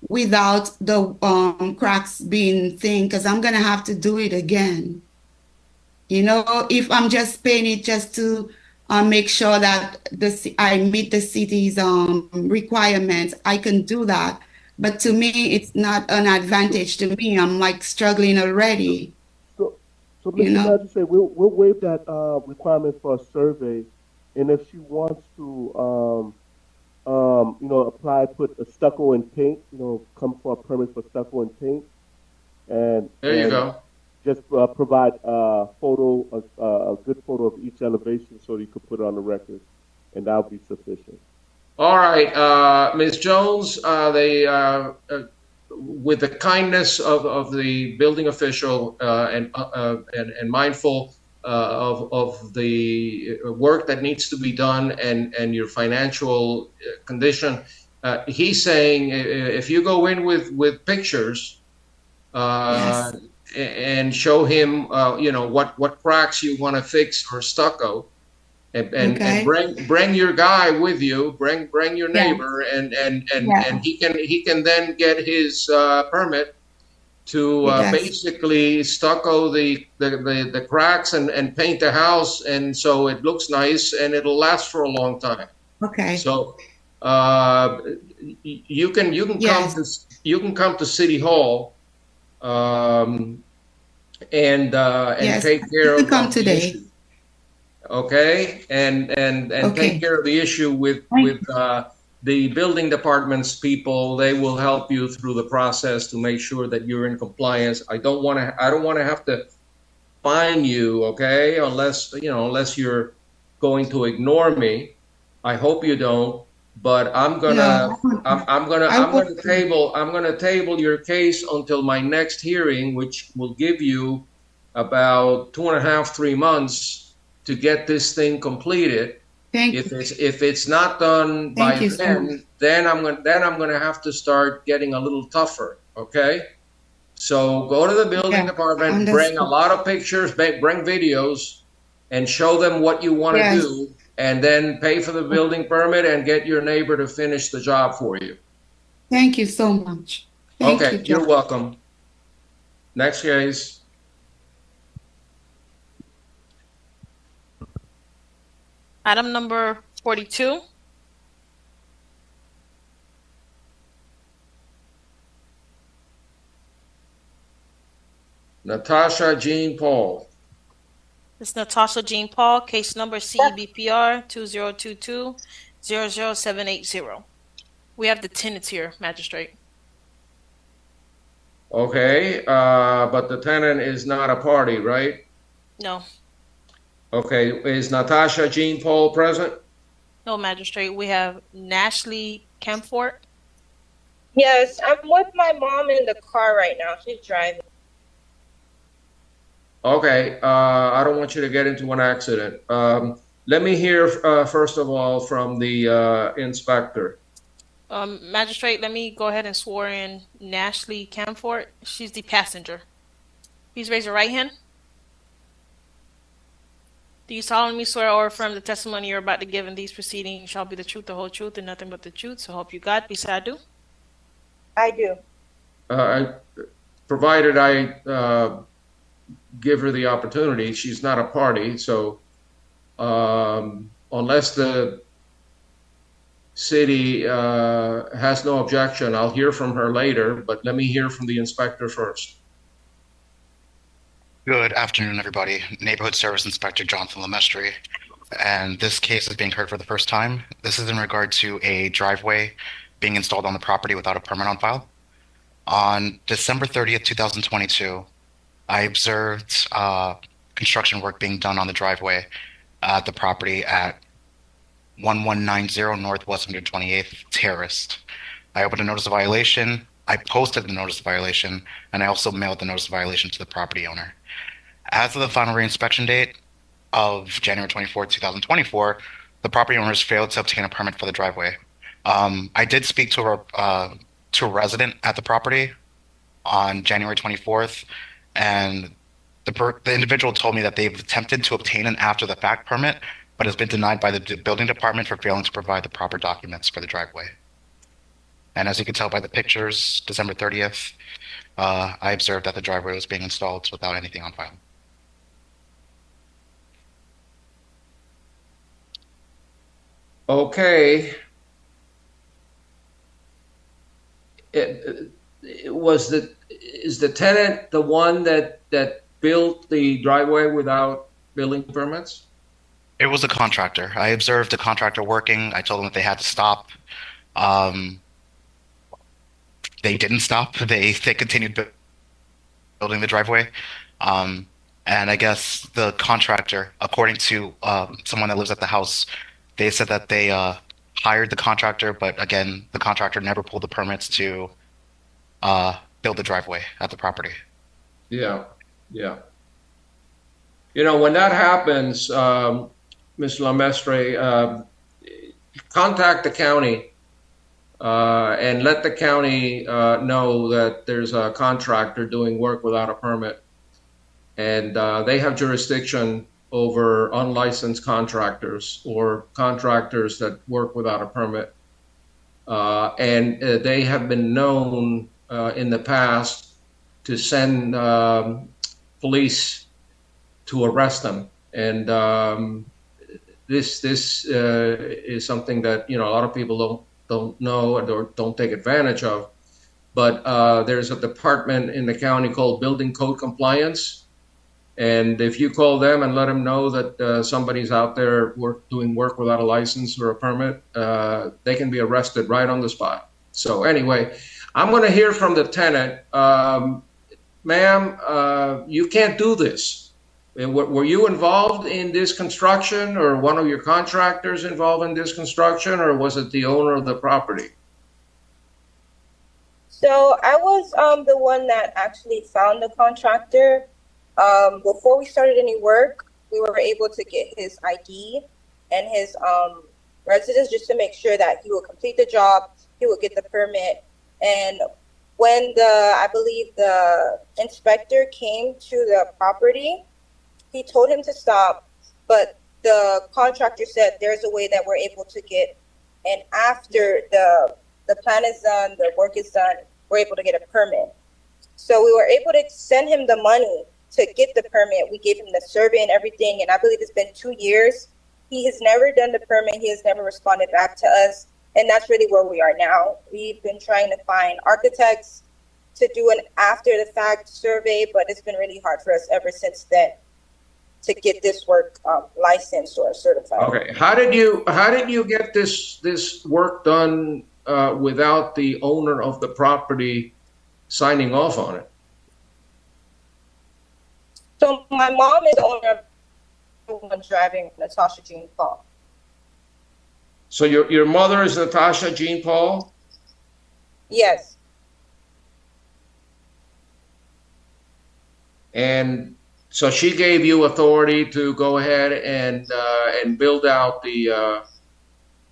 without the cracks being thin, because I'm gonna have to do it again. You know, if I'm just paying it just to make sure that I meet the city's requirements, I can do that. But to me, it's not an advantage to me. I'm like struggling already. So, You Mr. know? Magistrate, we'll waive that requirement for a survey, and if she wants to, apply, put a stucco and paint, come for a permit for stucco and paint, and There you go. just provide a good photo of each elevation so you could put it on the record, and that'll be sufficient. All right, Ms. Jones, with the kindness of the building official and mindful of the work that needs to be done and your financial condition, he's saying if you go in with pictures Yes. and show him, what cracks you want to fix or stucco, and Okay. bring your guy with you, bring your Yeah. neighbor, and Yeah. he can then get his permit to Yes. basically stucco the cracks and paint the house, and so it looks nice and it'll last for a long time. Okay. So you can Yes. come to City Hall and Yes. take You care can come of the today. issue. Okay, and Okay. take care of the issue with the building department's people. They will help you through the process to make sure that you're in compliance. I don't want to have to fine you, okay? Unless you're going to ignore me. I hope you don't. But I'm gonna table your case until my next hearing, which will give you about 2.5-3 months to get this thing completed. Thank If you. it's not done by Thank you so much. then I'm gonna have to start getting a little tougher. Okay. So go to the building Yeah. department, bring a Understood. lot of pictures, bring videos, and show them what you want to Yes. do, and then pay for the building permit and get your neighbor to finish the job for you. Thank you so much. Thank Okay, you, you're Judge. welcome. Next case. Item number 42. Natasha Jean Paul. It's Natasha Jean Paul, case number CEBPR 2022-00780. We have the tenants here, Magistrate. Okay, but the tenant is not a party, right? No, Okay, is Natasha Jean Paul present? no, Magistrate. We have Nashley Camfort. Yes, I'm with my mom in the car right now. She's driving. Okay, I don't want you to get into an accident. Let me hear first of all from the inspector. Magistrate, let me go ahead and swear in Nashley Camfort. She's the passenger. Please raise your right hand. Do you solemnly swear or affirm the testimony you're about to give in these proceedings shall be the truth, the whole truth, and nothing but the truth? So help you God. Please say I do. I do. Provided I give her the opportunity. She's not a party, so unless the city has no objection, I'll hear from her later, but let me hear from the inspector first. Good afternoon, everybody. Neighborhood Service Inspector Jonathan Lemestry, and this case is being heard for the first time. This is in regard to a driveway being installed on the property without a permit on file. On December 30th, 2022, I observed construction work being done on the driveway at the property at 1190 Northwest 128th Terrace. I opened a notice of violation. I posted the notice of violation, and I also mailed the notice of violation to the property owner. As of the final reinspection date of January 24th, 2024, the property owners failed to obtain a permit for the driveway. I did speak to a resident at the property on January 24th, and the individual told me that they've attempted to obtain an after-the-fact permit, but has been denied by the building department for failing to provide the proper documents for the driveway. And as you can tell by the pictures, December 30th, I observed that the driveway was being installed without anything on file. Okay. Is the tenant the one that built the driveway without building permits? It was a contractor. I observed the contractor working. I told them that they had to stop. They didn't stop. They continued building the driveway. And I guess the contractor, according to someone that lives at the house, they said that they hired the contractor, but again, the contractor never pulled the permits to build the driveway at the property. Yeah, yeah. You know, when that happens, Mr. Lemestre, contact the county and let the county know that there's a contractor doing work without a permit. And they have jurisdiction over unlicensed contractors or contractors that work without a permit. And they have been known in the past to send police to arrest them. And this is something that, you know, a lot of people don't know or don't take advantage of. But there's a department in the county called Building Code Compliance. And if you call them and let them know that somebody's out there doing work without a license or a permit, they can be arrested right on the spot. So anyway, I'm going to hear from the tenant. Ma'am, you can't do this. Were you involved in this construction, or one of your contractors involved in this construction, or was it the owner of the property? So I was the one that actually found the contractor. Before we started any work, we were able to get his ID and his residence just to make sure that he would complete the job, he would get the permit. And when I believe the inspector came to the property, he told him to stop, but the contractor said there's a way that we're able to get, and after the plan is done, the work is done, we're able to get a permit. So we were able to send him the money to get the permit. We gave him the survey and everything, and I believe it's been 2 years. He has never done the permit. He has never responded back to us, and that's really where we are now. We've been trying to find architects to do an after-the-fact survey, but it's been really hard for us ever since then to get this work licensed or certified. Okay, how did you get this work done without the owner of the property signing off on it? So my mom is the owner of the one driving, Natasha Jean Paul. So your mother is Natasha Jean Paul? Yes. And so she gave you authority to go ahead and build out the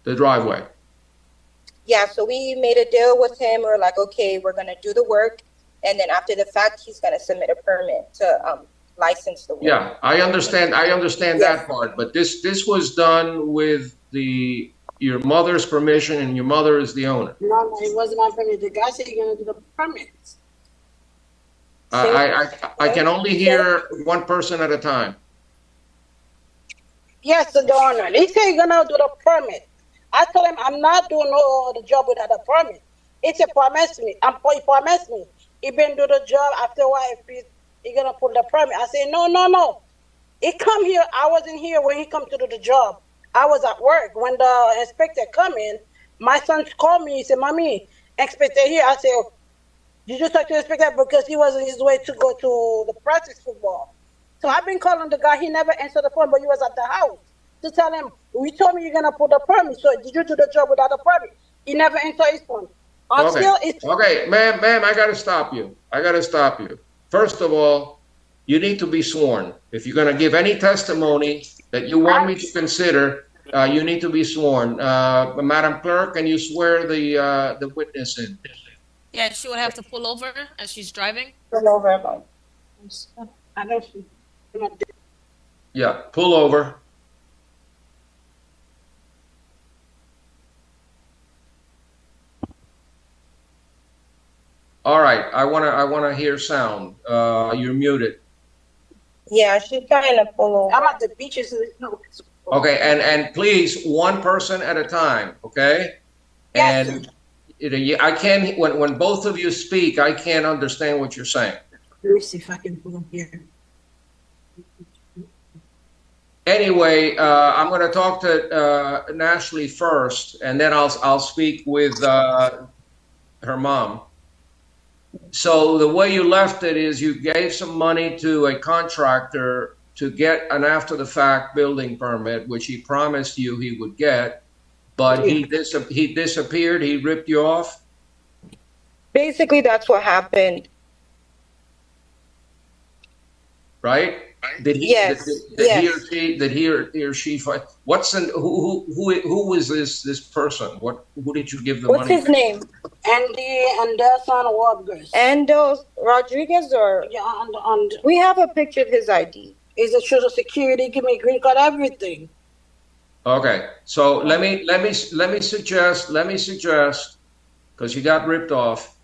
driveway. Yeah, so we made a deal with him. We're like, okay, we're gonna do the work, and then after the fact, he's gonna submit a permit to license the work. Yeah, I understand Yes. that part, but this was done with your mother's permission, and your mother is the owner. No, it wasn't my permit. The guy said you're gonna do the permits. I can only hear one person at a time. Yes, the owner. He said you're gonna do the permit. I told him I'm not doing the job without a permit. It's a promise me. He promised me. He been do the job after a while. He gonna put the permit. I said no. He come here. I wasn't here when he come to do the job. I was at work when the inspector come in. My son called me. He said, "Mommy, inspector here." I said, oh, "Did you talk to the inspector?" Because he was on his way to go to the practice football. So I've been calling the guy. He never answered the phone, but he was at the house to tell him, "We told me you're gonna put the permit. So did you do the job without a permit?" He never answered his phone. Okay, ma'am, I gotta stop you. First of all, you need to be sworn. If you're gonna give any testimony that you want me to consider, you need to be sworn. Madam Clerk, can you swear the witness in? Yeah, she would have to pull over as she's driving. Pull over. I know she. Yeah, pull over. All right, I wanna hear sound. You're muted. Yeah, she's trying to pull over. I'm at the beaches. Okay, and please, one person at a time, okay? Yes. And I can't, when both of you speak, I can't understand what you're saying. Let me see if I can pull up here. Anyway, I'm going to talk to Nashley first, and then I'll speak with her mom. So the way you left it is you gave some money to a contractor to get an after-the-fact building permit, which he promised you he would get, but he disappeared. He ripped you off. Basically, that's what happened. Right? Did he? Yes. Did he or she fight? Who was this person? Who did you give the money? What's his name? Andy Anderson Rodriguez. Ando Rodriguez, or yeah, and we have a picture of his ID. He's a social security, give me green card, everything. Okay, so let me suggest, because you got ripped off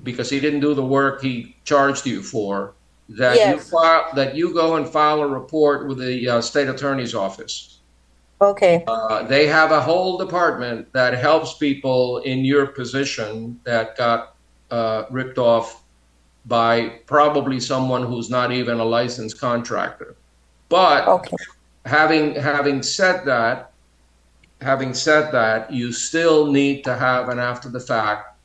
because he didn't do the work he charged you for, that you go and file a report with the state attorney's office. Okay. They have a whole department that helps people in your position that got ripped off by probably someone who's not even a licensed contractor. But having said that, you still need to have an after the fact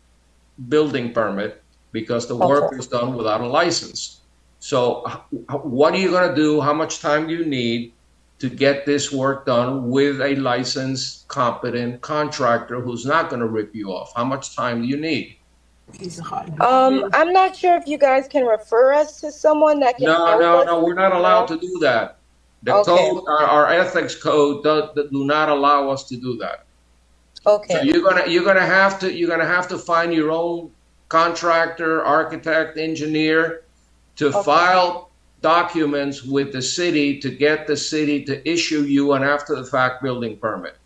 building permit because the work was done without a license. So what are you going to do? How much time do you need to get this work done with a licensed, competent contractor who's not going to rip you off? How much time do you need? I'm not sure if you guys can refer us to someone that can help us. No, we're not allowed to do that. The code, our ethics code do not allow us to do that. Okay. So you're gonna have to find your own contractor, architect, engineer to file documents with the city to get the city to issue you an after the fact building permit.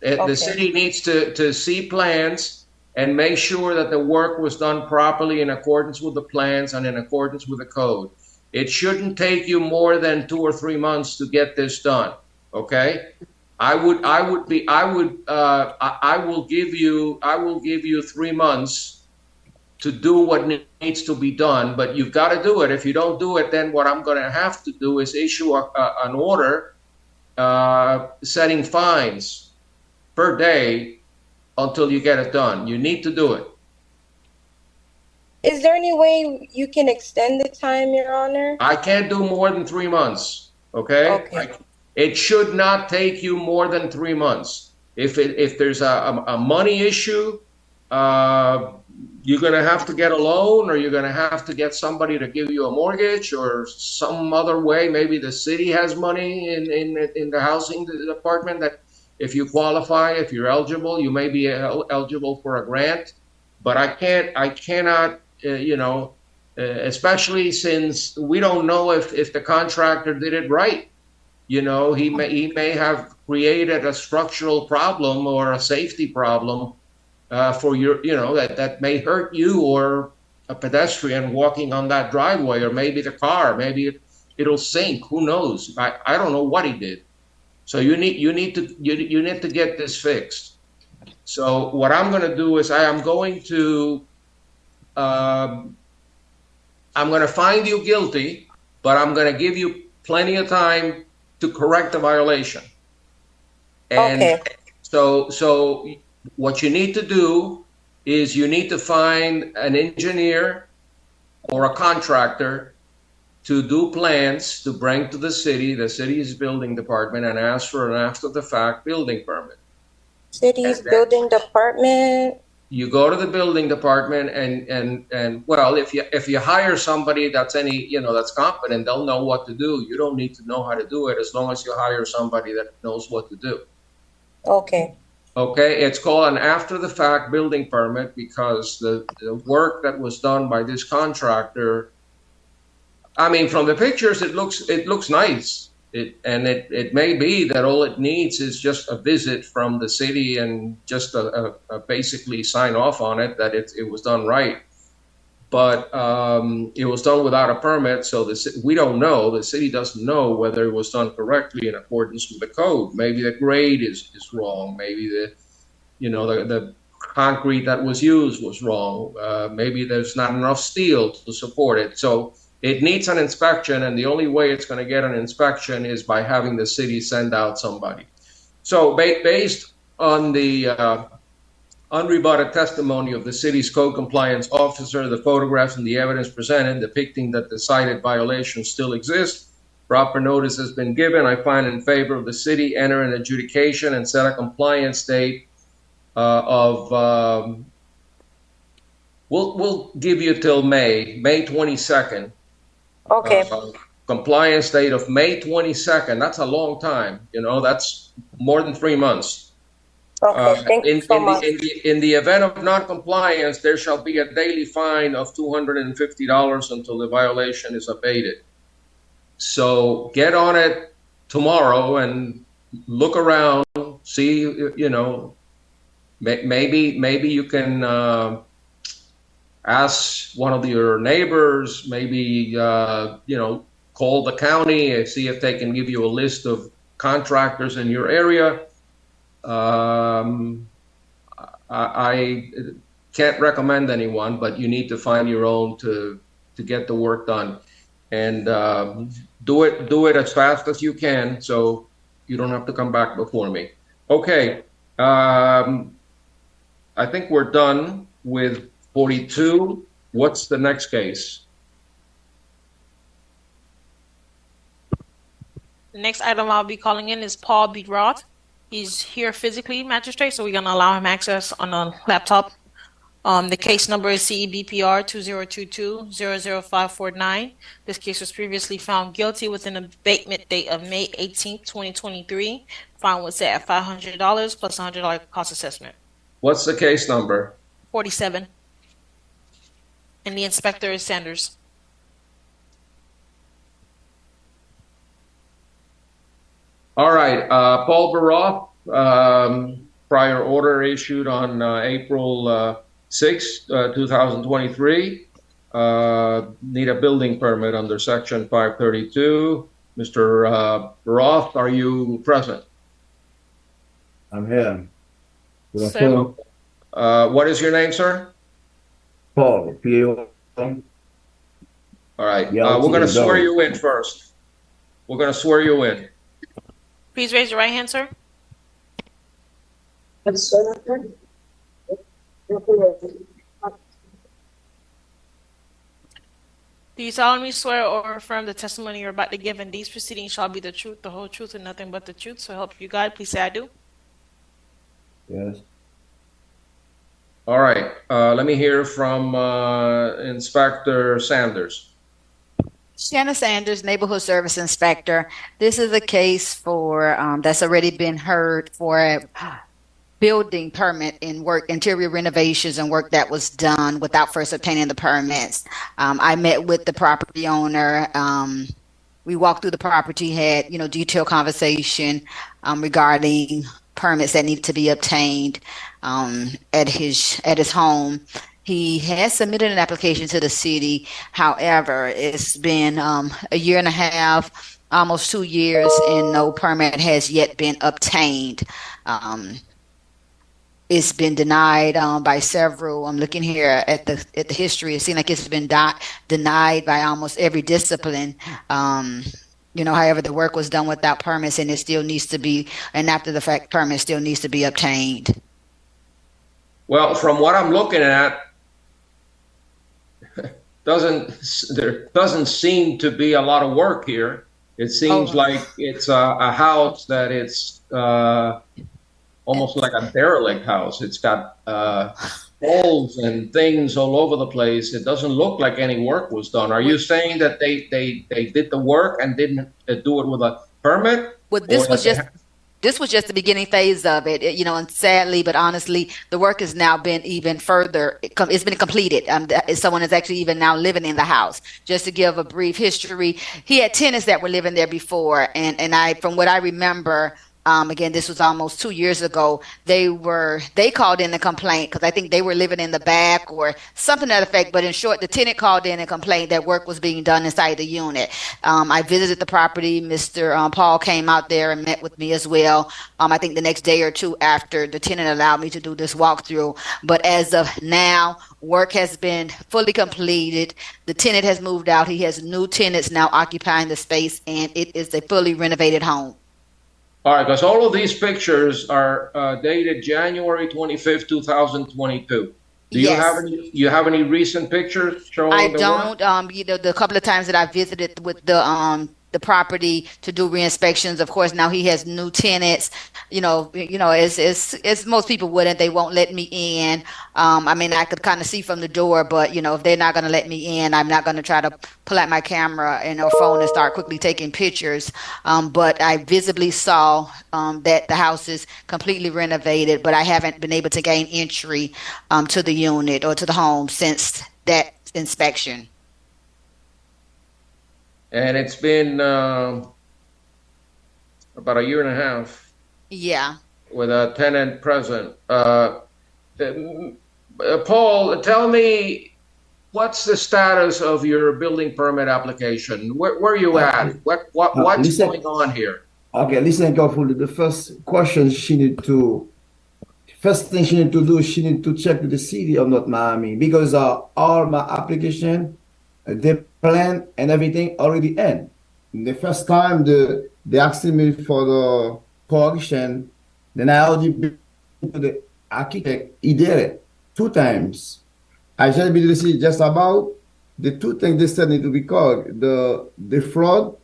The city needs to see plans and make sure that the work was done properly in accordance with the plans and in accordance with the code. It shouldn't take you more than 2 or 3 months to get this done. Okay? I will give you 3 months to do what needs to be done, but you've got to do it. If you don't do it, then what I'm going to have to do is issue an order setting fines per day until you get it done. You need to do it. Is there any way you can extend the time, Your Honor? I can't do more than 3 months. Okay. It should not take you more than 3 months. If there's a money issue, you're going to have to get a loan, or you're going to have to get somebody to give you a mortgage, or some other way. Maybe the city has money in the housing department that, if you qualify, if you're eligible, you may be eligible for a grant. But I cannot, especially since we don't know if the contractor did it right. He may have created a structural problem or a safety problem for that may hurt you or a pedestrian walking on that driveway, or maybe the car, maybe it'll sink. Who knows? I don't know what he did. So you need to get this fixed. So what I'm going to do is I'm going to find you guilty, but I'm going to give you plenty of time to correct the violation. And so what you need to do is you need to find an engineer or a contractor to do plans to bring to the city's building department, and ask for an after the fact building permit. City's building department. You go to the building department and well, if you hire somebody that's that's competent, they'll know what to do. You don't need to know how to do it as long as you hire somebody that knows what to do. Okay. Okay, it's called an after the fact building permit because the work that was done by this contractor, I mean, from the pictures, it looks nice. It may be that all it needs is just a visit from the city and just a basically sign off on it that it was done right. but it was done without a permit, so we don't know. The city doesn't know whether it was done correctly in accordance with the code. Maybe the grade is wrong. Maybe the concrete that was used was wrong. Maybe there's not enough steel to support it. So it needs an inspection, and the only way it's going to get an inspection is by having the city send out somebody. So based on the unrebutted testimony of the city's code compliance officer, the photographs and the evidence presented depicting that the cited violations still exist, proper notice has been given. I find in favor of the city, enter an adjudication and set a compliance date we'll give you till May 22nd. Okay. Compliance date of May 22nd. That's a long time. That's more than 3 months. Okay, thank you so much. In the event of non-compliance, there shall be a daily fine of $250 until the violation is abated. So get on it tomorrow and look around, see, maybe you can ask one of your neighbors, maybe, call the county and see if they can give you a list of contractors in your area. I can't recommend anyone, but you need to find your own to get the work done, and do it as fast as you can, so you don't have to come back before me. Okay, I think we're done with 42. What's the next case? The next item I'll be calling in is Paul B. Roth. He's here physically, magistrate, so we're going to allow him access on a laptop. The case number is CEBPR 2022-00549. This case was previously found guilty with an abatement date of May 18th, 2023. Fine was set at $500 plus $100 cost assessment. What's the case number? 47. And the inspector is Sanders. All right, Paul Baroff, prior order issued on April 6, 2023. Need a building permit under Section 532. Mr. Baroff, are you present? I'm here. Good Sir. afternoon. What is your name, sir? Paul, P.O. All right, Yeah, we're going to go. swear you in first. We're going to swear you in. Please raise your right hand, sir. Do you solemnly swear or affirm the testimony you're about to give in these proceedings shall be the truth, the whole truth, and nothing but the truth? So help you God. Please say I do. Yes. All right, let me hear from Inspector Sanders. Shanna Sanders, Neighborhood Service Inspector. This is a case for that's already been heard for a building permit in work, interior renovations and work that was done without first obtaining the permits. I met with the property owner. We walked through the property, had detailed conversation regarding permits that need to be obtained at his home. He has submitted an application to the city. However, it's been a year and a half, almost 2 years, and no permit has yet been obtained. It's been denied by several. I'm looking here at the history. It seems like it's been denied by almost every discipline. However, the work was done without permits, and it still needs to be, and after the fact, permit still needs to be obtained. Well, from what I'm looking at, there doesn't seem to be a lot of work here. It seems like it's a house that it's almost like a derelict house. It's got holes and things all over the place. It doesn't look like any work was done. Are you saying that they did the work and didn't do it with a permit? Well, this was just the beginning phase of it, and sadly, but honestly, the work has now been even further. It's been completed. Someone is actually even now living in the house. Just to give a brief history, he had tenants that were living there before, and from what I remember, Again, this was almost 2 years ago. They called in a complaint because I think they were living in the back or something to that effect. But in short, the tenant called in and complained that work was being done inside the unit. I visited the property. Mr. Paul came out there and met with me as well. I think the next day or two after the tenant allowed me to do this walkthrough. But as of now, work has been fully completed. The tenant has moved out. He has new tenants now occupying the space, and it is a fully renovated home. All right, because all of these pictures are dated January 25th, 2022. Do you have any recent pictures showing I the don't. work? The couple of times that I visited with the property to do re-inspections, of course, now he has new tenants. As most people wouldn't, they won't let me in. I mean, I could kind of see from the door, but if they're not going to let me in, I'm not going to try to pull out my camera and or phone and start quickly taking pictures. But I visibly saw that the house is completely renovated, but I haven't been able to gain entry to the unit or to the home since that inspection. And it's been about a year and a half. Yeah. With a tenant present. Paul, tell me, what's the status of your building permit application? Where are you at? What's going on here? Okay, listen carefully. The first thing she need to do, she need to check with the city of North Miami because all my application, the plan and everything already end. The first time they asked me for the correction, then I already been to the architect. He did it 2 times. I just been to the city just about the 2 things they said need to be called the flood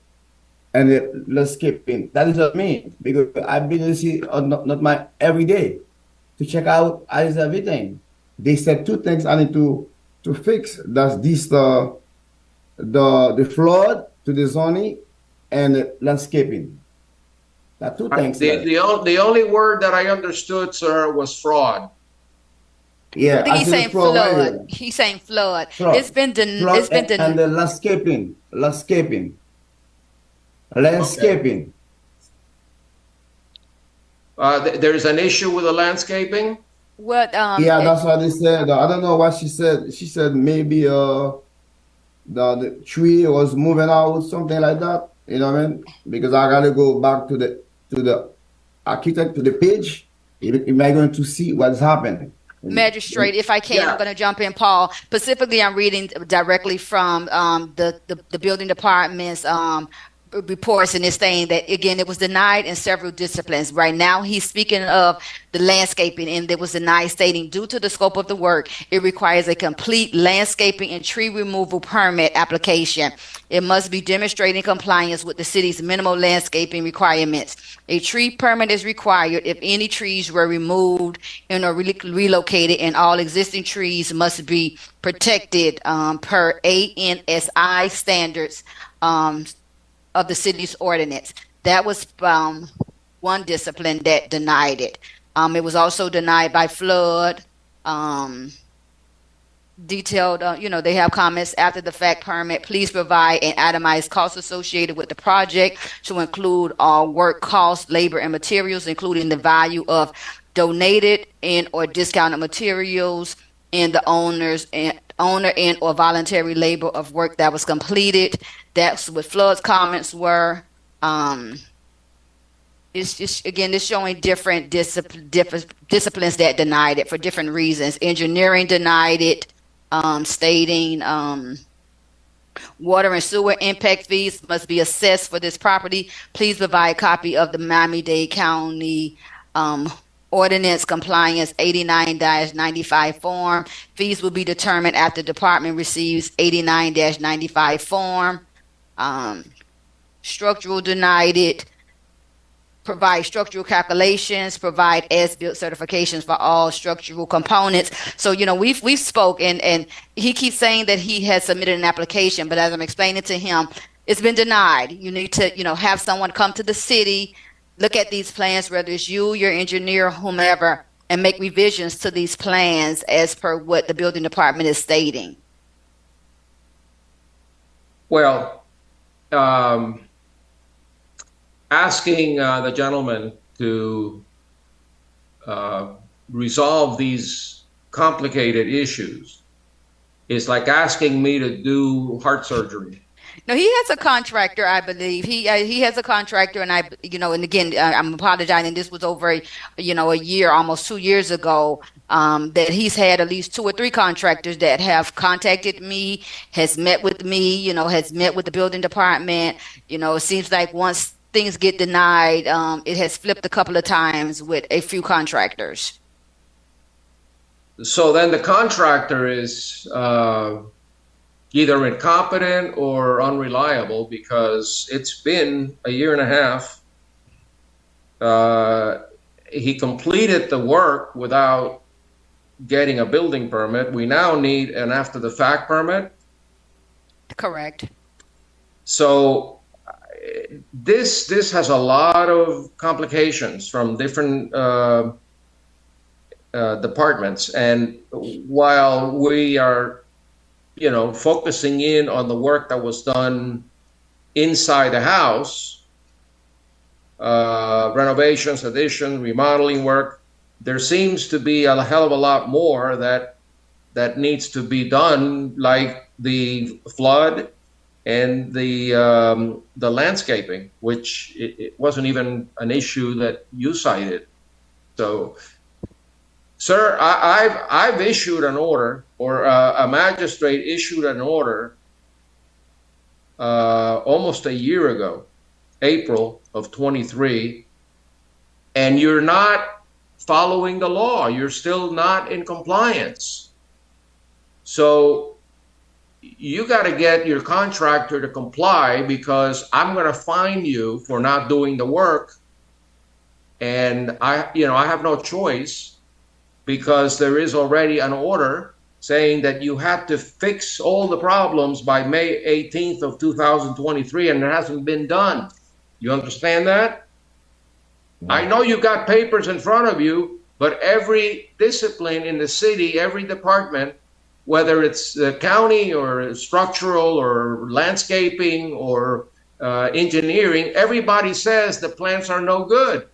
and the landscaping. That is what I mean because I've been to the city not my every day to check out everything. They said 2 things I need to fix. That's this the flood to the zoning and the landscaping. That 2 things. The only word that I understood, sir, was fraud. Yeah, I think he's saying flood. He's saying flood. It's been and the landscaping. There's an issue with the landscaping. What? Yeah, that's what they said. I don't know what she said. She said maybe the tree was moving out, something like that. You know what I mean? Because I gotta go back to the architect, to the page. Am I going to see what's happening? Magistrate, if I can, I'm going to jump in, Paul. Specifically, I'm reading directly from the building department's reports, and it's saying that again it was denied in several disciplines. Right now he's speaking of the landscaping, and it was denied, stating due to the scope of the work it requires a complete landscaping and tree removal permit application. It must be demonstrating compliance with the city's minimal landscaping requirements. A tree permit is required if any trees were removed and or relocated, and all existing trees must be protected per ANSI standards of the city's ordinance. That was one discipline that denied it. It was also denied by flood. Detailed, they have comments after the fact permit. Please provide an itemized cost associated with the project to include all work costs, labor, and materials, including the value of donated and or discounted materials and the owner and or voluntary labor of work that was completed. That's what Flood's comments were. It's just, again, it's showing different disciplines that denied it for different reasons. Engineering denied it, stating water and sewer impact fees must be assessed for this property. Please provide a copy of the Miami-Dade County Ordinance Compliance 89-95 form. Fees will be determined after the department receives 89-95 form. Structural denied it. Provide structural calculations, provide as-built certifications for all structural components. So, we've spoken, and he keeps saying that he has submitted an application, but as I'm explaining to him, it's been denied. You need to, have someone come to the city, look at these plans, whether it's you, your engineer, whomever, and make revisions to these plans as per what the building department is stating. Well, asking the gentleman to resolve these complicated issues. It's like asking me to do heart surgery. No, he has a contractor, I believe. He has a contractor, and and again, I'm apologizing. This was over, a year, almost 2 years ago. That he's had at least 2 or 3 contractors that have contacted me, has met with me, has met with the building department. It seems like once things get denied, it has flipped a couple of times with a few contractors. So then the contractor is either incompetent or unreliable, because it's been a year and a half. He completed the work without getting a building permit. We now need an after the fact permit. Correct. So this has a lot of complications from different departments. And while we are focusing in on the work that was done inside the house, renovations, additions, remodeling work, there seems to be a hell of a lot more that needs to be done, like the flood and the landscaping, which it wasn't even an issue that you cited. So, sir, I've issued an order, or a magistrate issued an order almost a year ago, April of 23, and you're not following the law. You're still not in compliance. So you got to get your contractor to comply, because I'm going to fine you for not doing the work. And I have no choice, because there is already an order saying that you have to fix all the problems by May 18th of 2023, and it hasn't been done. You understand that? I know you got papers in front of you, but every discipline in the city, every department, whether it's the county or structural or landscaping or engineering, everybody says the plants are no good.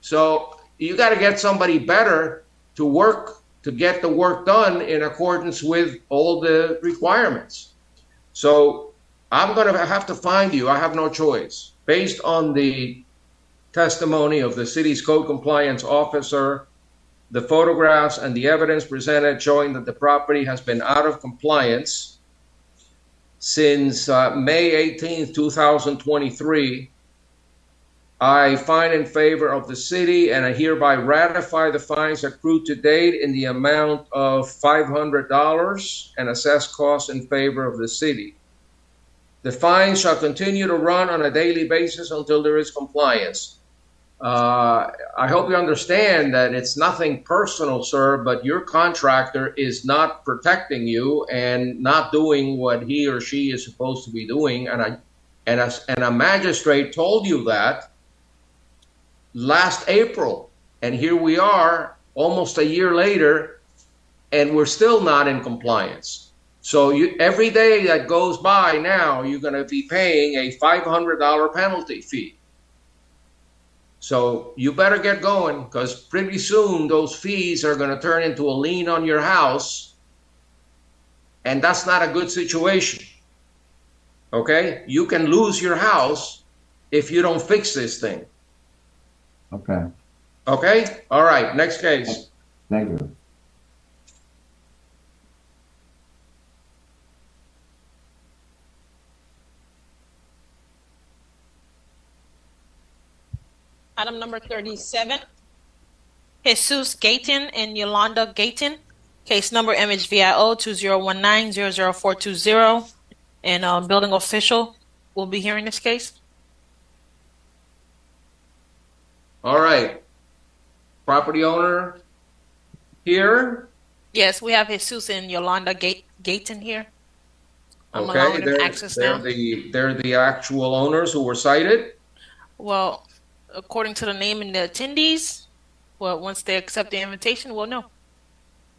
So you got to get somebody better to get the work done in accordance with all the requirements. So I'm going to have to find you. I have no choice. Based on the testimony of the city's code compliance officer, the photographs and the evidence presented showing that the property has been out of compliance since May 18th, 2023, I find in favor of the city, and I hereby ratify the fines accrued to date in the amount of $500 and assess costs in favor of the city. The fines shall continue to run on a daily basis until there is compliance. I hope you understand that it's nothing personal, sir, but your contractor is not protecting you and not doing what he or she is supposed to be doing. And a magistrate told you that last April, and here we are almost a year later, and we're still not in compliance. So every day that goes by now, you're going to be paying a $500 penalty fee. So you better get going, because pretty soon those fees are going to turn into a lien on your house, and that's not a good situation. Okay? You can lose your house if you don't fix this thing. Okay. Okay? All right. Next case. Thank you. Item number 37, Jesus Gayton and Yolanda Gayton. Case number MHVIO 2019-004220. And building official will be hearing this case. All right. Property owner here? Yes, we have Jesus and Yolanda Gayton here. I'm Okay, allowing them access now. they're the actual owners who were cited? Well, according to the name and the attendees, well, once they accept the invitation, we'll know.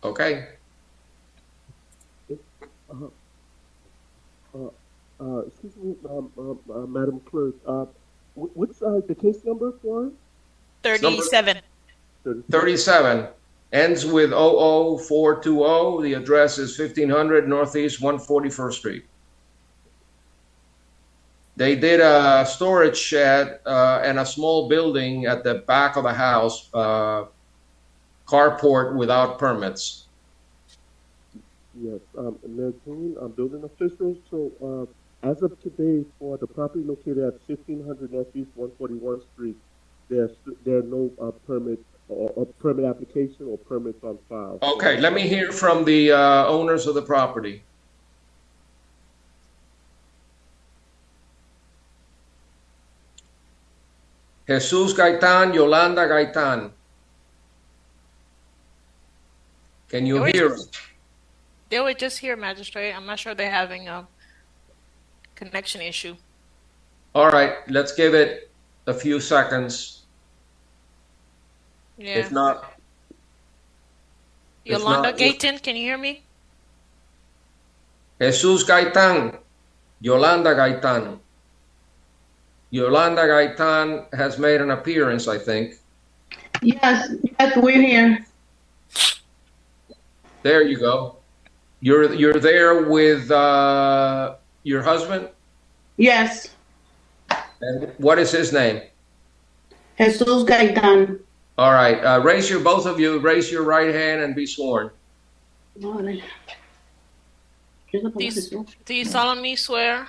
Okay. Excuse me, Madam Clerk. What's the case number for? 37. 37. Ends with 00420. The address is 1500 Northeast 141st Street. They did a storage shed and a small building at the back of the house, carport without permits. Yes, Mayor Green, building officials. So, as of today, for the property located at 1500 Northeast 141st Street, there are no permit or permit application or permits on file. Okay, let me hear from the owners of the property. Jesus Gaitan, Yolanda Gaitan. Can you hear us? They were just here, Magistrate. I'm not sure they're having a connection issue. All right, let's give it a few seconds. Yeah. If not, Yolanda Gaitan, can you hear me? Jesus Gaitan, Yolanda Gaitan. Yolanda Gaitan has made an appearance, I think. Yes, we're here. There you go. You're there with your husband? Yes. And what is his name? Jesus Gaitan. All right. Both of you, raise your right hand and be sworn. Do you solemnly swear?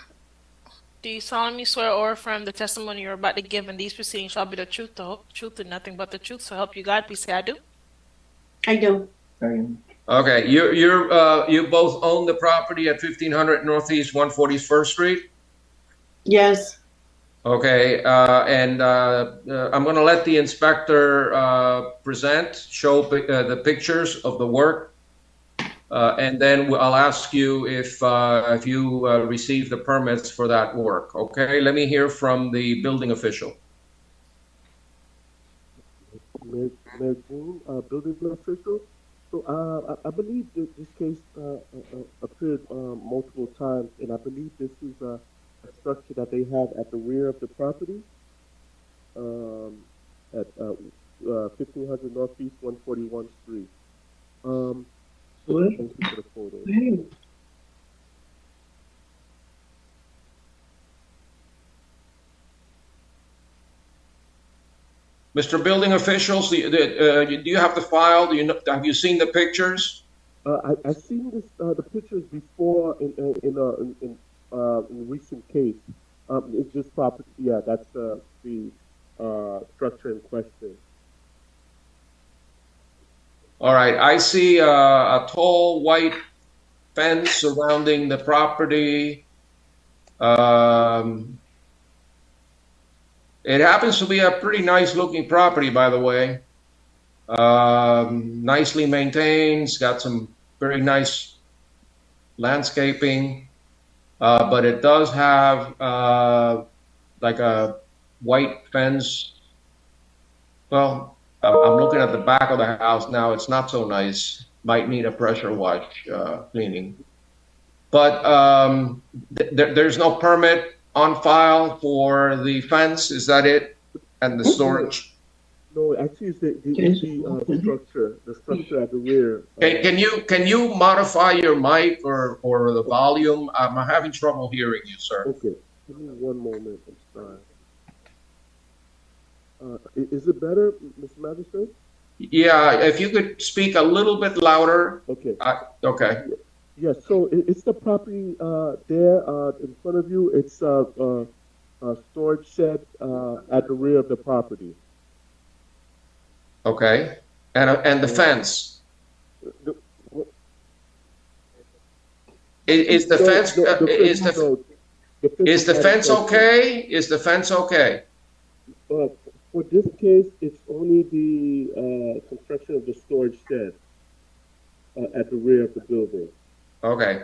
Do you solemnly swear or affirm the testimony you're about to give in these proceedings shall be the truth, the whole truth, and nothing but the truth? So help you God. Please say, I do. I do. Okay. You both own the property at 1500 Northeast 141st Street? Yes. Okay. And I'm going to let the inspector show the pictures of the work. And then I'll ask you if you received the permits for that work. Okay, let me hear from the building official. Mayor Green, building official. So I believe this case appeared multiple times, and I believe this is a structure that they have at the rear of the property at 1500 Northeast 141st Street. Thank you for the photo. Mr. Building Officials, do you have the file? Have you seen the pictures? I've seen the pictures before in recent case. It's just property. Yeah, that's the structure in question. All right. I see a tall white fence surrounding the property. It happens to be a pretty nice looking property, by the way. Nicely maintained. It's got some very nice landscaping. But it does have like a white fence. Well, I'm looking at the back of the house now. It's not so nice. Might need a pressure wash cleaning. But there's no permit on file for the fence. Is that it? And the storage? No, actually, it's the structure at the rear. Can you modify your mic or the volume? I'm having trouble hearing you, sir. Okay, give me one moment. I'm sorry. Is it better, Mr. Magistrate? Yeah, if you could speak a little bit louder. Okay. Okay. Yes, so it's the property there in front of you. It's a storage shed at the rear of the property. Okay, and the fence. Is the fence is the fence okay? Is the fence okay? For this case, it's only the construction of the storage shed at the rear of the building. Okay.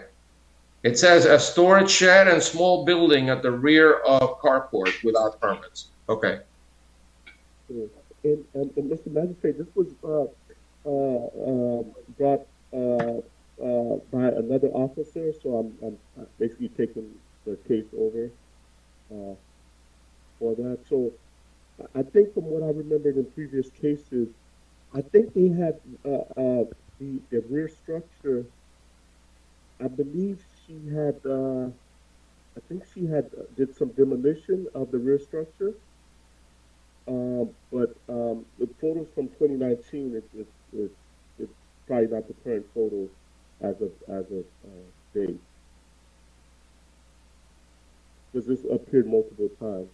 It says a storage shed and small building at the rear of carport without permits. Okay. And Mr. Magistrate, this was brought by another officer, so I'm basically taking the case over for that. So I think from what I remembered in previous cases, I think they had the rear structure. I believe she had. I think she had did some demolition of the rear structure. But the photos from 2019, it's probably not the current photo as of date, because this appeared multiple times.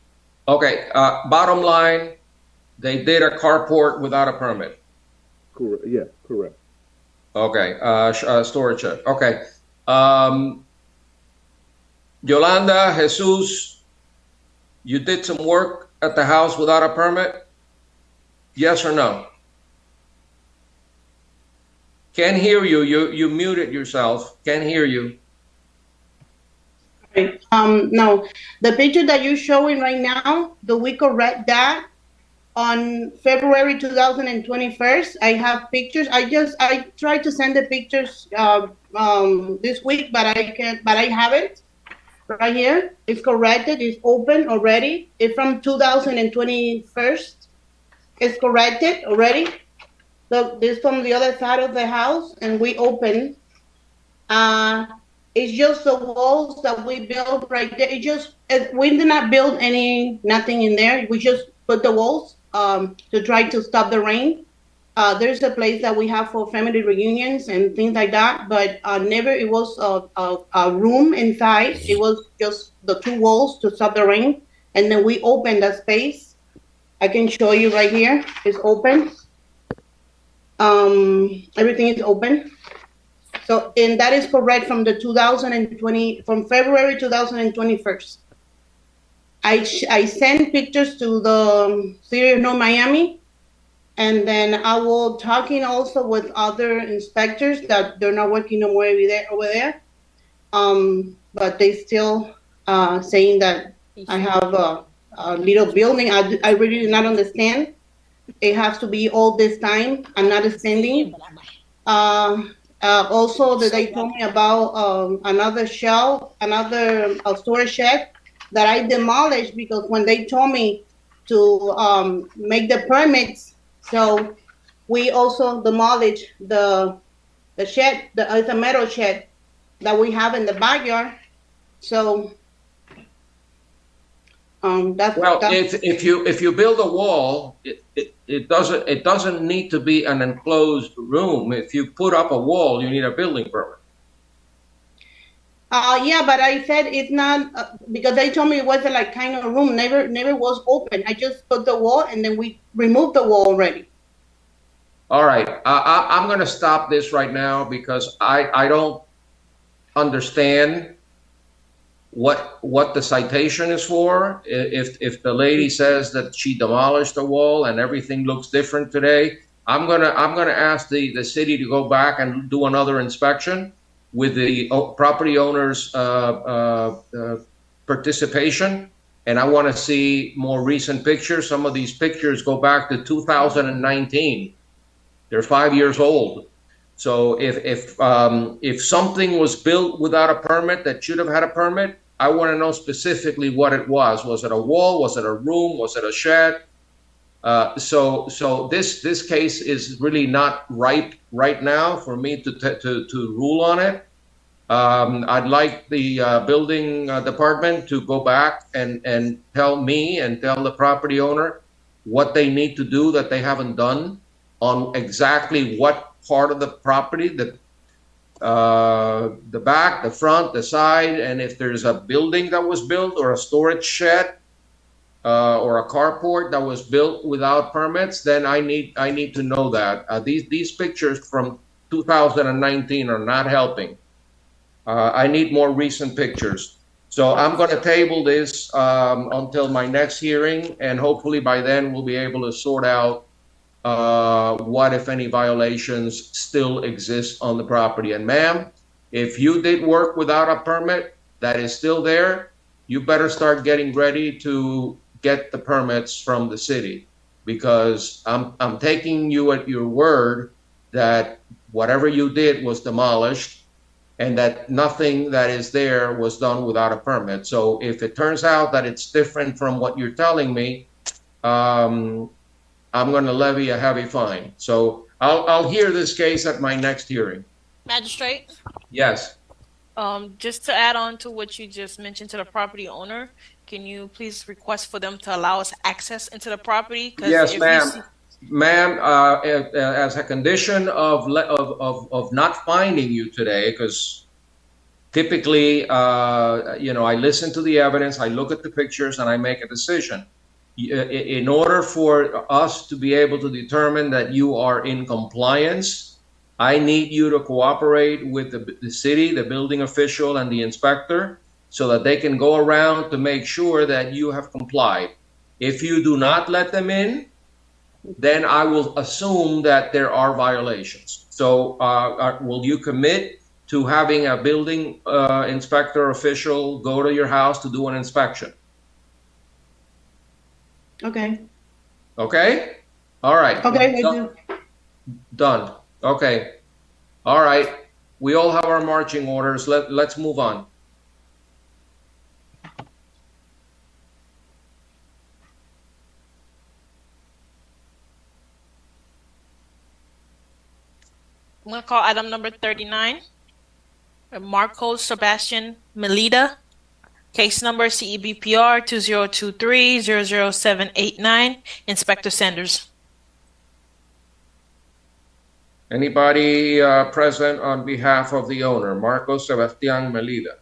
Okay, bottom line, they did a carport without a permit. Correct. Yeah, correct. Okay, storage shed. Okay. Yolanda, Jesus, you did some work at the house without a permit? Yes or no? Can't hear you. You muted yourself. Can't hear you. No, the picture that you're showing right now, we correct that on February 2021. I have pictures. I tried to send the pictures this week, but I haven't. Right here, it's corrected. It's open already. It's from 2021. It's corrected already. Look, this from the other side of the house, and we open. It's just the walls that we built right there. We did not build nothing in there. We just put the walls to try to stop the rain. There's a place that we have for family reunions and things like that, but never it was a room inside. It was just the two walls to stop the rain, and then we opened that space. I can show you right here. It's open. Everything is open. So, and that is correct from the 2020, from February 2021. I sent pictures to the City of North Miami, and then I will talking also with other inspectors that they're not working no more over there. But they still saying that I have a little building. I really do not understand. It has to be all this time. I'm not understanding. Also, that they told me about another storage shed that I demolished because when they told me to make the permits, so we also demolished the shed. It's a metal shed that we have in the backyard. So if you build a wall, it doesn't need to be an enclosed room. If you put up a wall, you need a building permit. Yeah, but I said it's not because they told me it wasn't like kind of a room. Never was open. I just put the wall and then we removed the wall already. All right, I'm going to stop this right now because I don't understand what the citation is for. If the lady says that she demolished the wall and everything looks different today, I'm gonna ask the city to go back and do another inspection with the property owner's participation, and I want to see more recent pictures. Some of these pictures go back to 2019. They're 5 years old. So if something was built without a permit that should have had a permit, I want to know specifically what it was. Was it a wall? Was it a room? Was it a shed? So this case is really not ripe right now for me to rule on it. I'd like the building department to go back and tell me and tell the property owner what they need to do that they haven't done on exactly what part of the property, the back, the front, the side, and if there's a building that was built or a storage shed or a carport that was built without permits, then I need to know that. These pictures from 2019 are not helping. I need more recent pictures. So I'm going to table this until my next hearing, and hopefully by then we'll be able to sort out what, if any, violations still exist on the property. And ma'am, if you did work without a permit that is still there, you better start getting ready to get the permits from the city, because I'm taking you at your word that whatever you did was demolished and that nothing that is there was done without a permit. So if it turns out that it's different from what you're telling me, I'm going to levy a heavy fine. So I'll hear this case at my next hearing. Magistrate, Yes. just to add on to what you just mentioned to the property owner, can you please request for them to allow us access into the property? Yes, ma'am. Ma'am, as a condition of not finding you today, because typically, I listen to the evidence, I look at the pictures, and I make a decision. In order for us to be able to determine that you are in compliance, I need you to cooperate with the city, the building official, and the inspector so that they can go around to make sure that you have complied. If you do not let them in, then I will assume that there are violations. So will you commit to having a building inspector official go to your house to do an inspection? Okay. Okay? All right. Okay, Done. Okay. All right. We all have our marching orders. Let's move on. I'm going to call item number 39. Marcos Sebastian Melida. Case number CEBPR 2023-00789. Inspector Sanders. Anybody present on behalf of the owner, Marcos Sebastian Melida?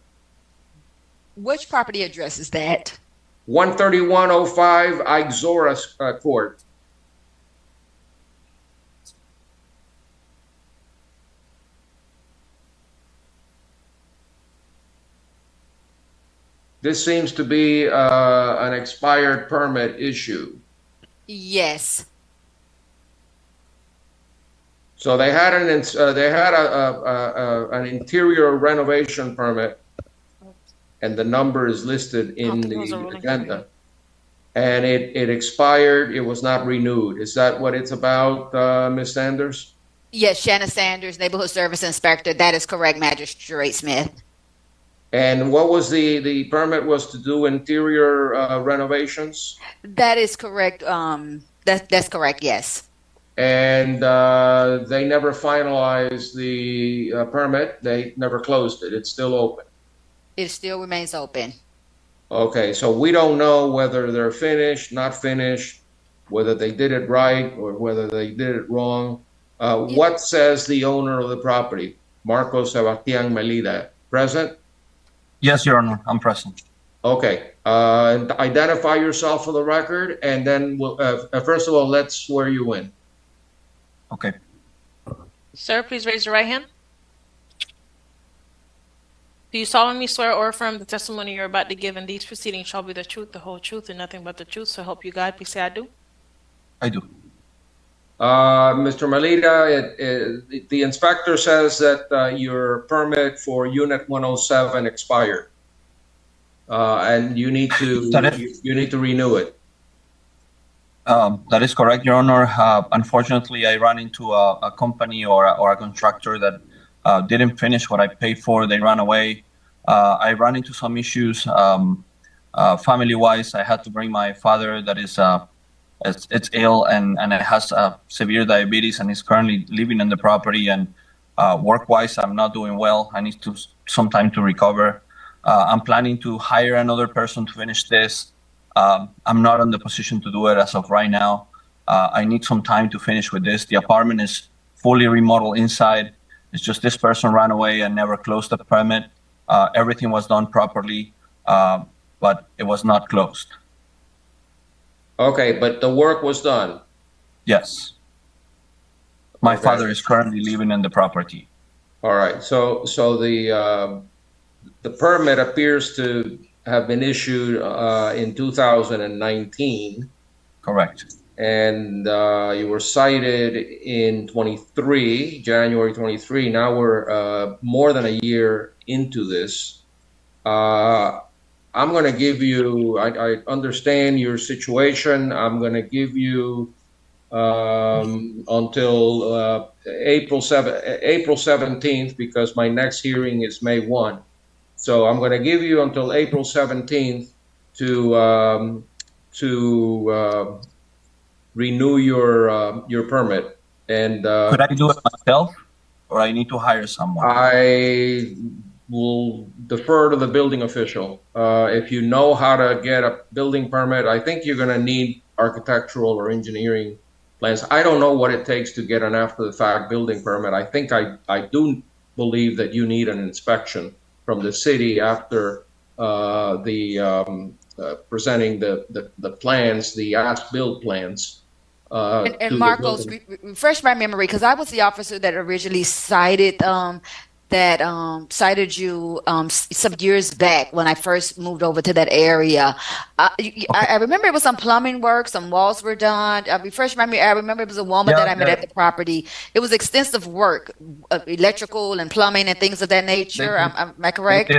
Which property address is that? 13105 Ixoras Court. This seems to be an expired permit issue. Yes. So they had an interior renovation permit, and the number is listed in the agenda. And it expired. It was not renewed. Is that what it's about, Ms. Sanders? Yes, Shanna Sanders, Neighborhood Service Inspector. That is correct, Magistrate Smith. And what was the permit was to do interior renovations? That is correct. That's correct, yes. And they never finalized the permit. They never closed it. It's still open. It still remains open. Okay, so we don't know whether they're finished, not finished, whether they did it right or whether they did it wrong. What says the owner of the property, Marcos Sebastian Melida? Present? Yes, Your Honor, I'm present. Okay, and identify yourself for the record, and then we'll, first of all, let's swear you in. Okay. Sir, please raise your right hand. Do you solemnly swear or affirm the testimony you're about to give in these proceedings shall be the truth, the whole truth, and nothing but the truth? So help you God. Please say I do. I do. Mr. Melida, the inspector says that your permit for Unit 107 expired, and you need to renew it. That is correct, Your Honor. Unfortunately, I ran into a company or a contractor that didn't finish what I paid for. They ran away. I ran into some issues family-wise. I had to bring my father that is it's ill and it has severe diabetes and is currently living in the property. And work-wise, I'm not doing well. I need some time to recover. I'm planning to hire another person to finish this. I'm not in the position to do it as of right now. I need some time to finish with this. The apartment is fully remodeled inside. It's just this person ran away and never closed the permit. Everything was done properly, but it was not closed. Okay, but the work was done? Yes. My father is currently living in the property. All right, so the permit appears to have been issued in 2019. Correct. And you were cited in January 23. Now we're more than a year into this. I'm going to give you, I understand your situation. I'm going to give you until April 17th because my next hearing is May 1. So I'm going to give you until April 17th to renew your permit. And could I do it myself, or I need to hire someone? I will defer to the building official. If you know how to get a building permit, I think you're going to need architectural or engineering plans. I don't know what it takes to get an after-the-fact building permit. I think I do believe that you need an inspection from the city after presenting the plans, the as-built plans. And Marcos, refresh my memory, because I was the officer that originally cited cited you some years back when I first moved over to that area. I remember it was some plumbing work, some walls were done. Refresh my memory. I remember it was a woman that I met at the property. It was extensive work, electrical and plumbing and things of that nature. Am I correct?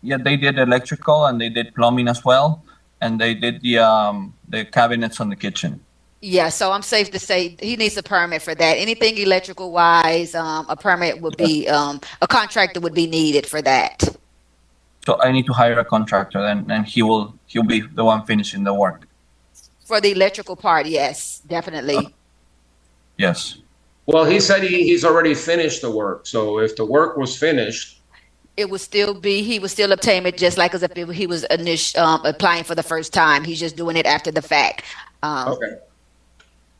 They did electrical and they did plumbing as well, and they did the cabinets on the kitchen. Yeah, so I'm safe to say he needs a permit for that. Anything electrical wise, a permit would be, a contractor would be needed for that. So I need to hire a contractor, and he'll be the one finishing the work. For the electrical part, yes, definitely. Yes. Well, he said he's already finished the work. So if the work was finished, he would still obtain it just like as if he was applying for the first time. He's just doing it after the fact. Okay.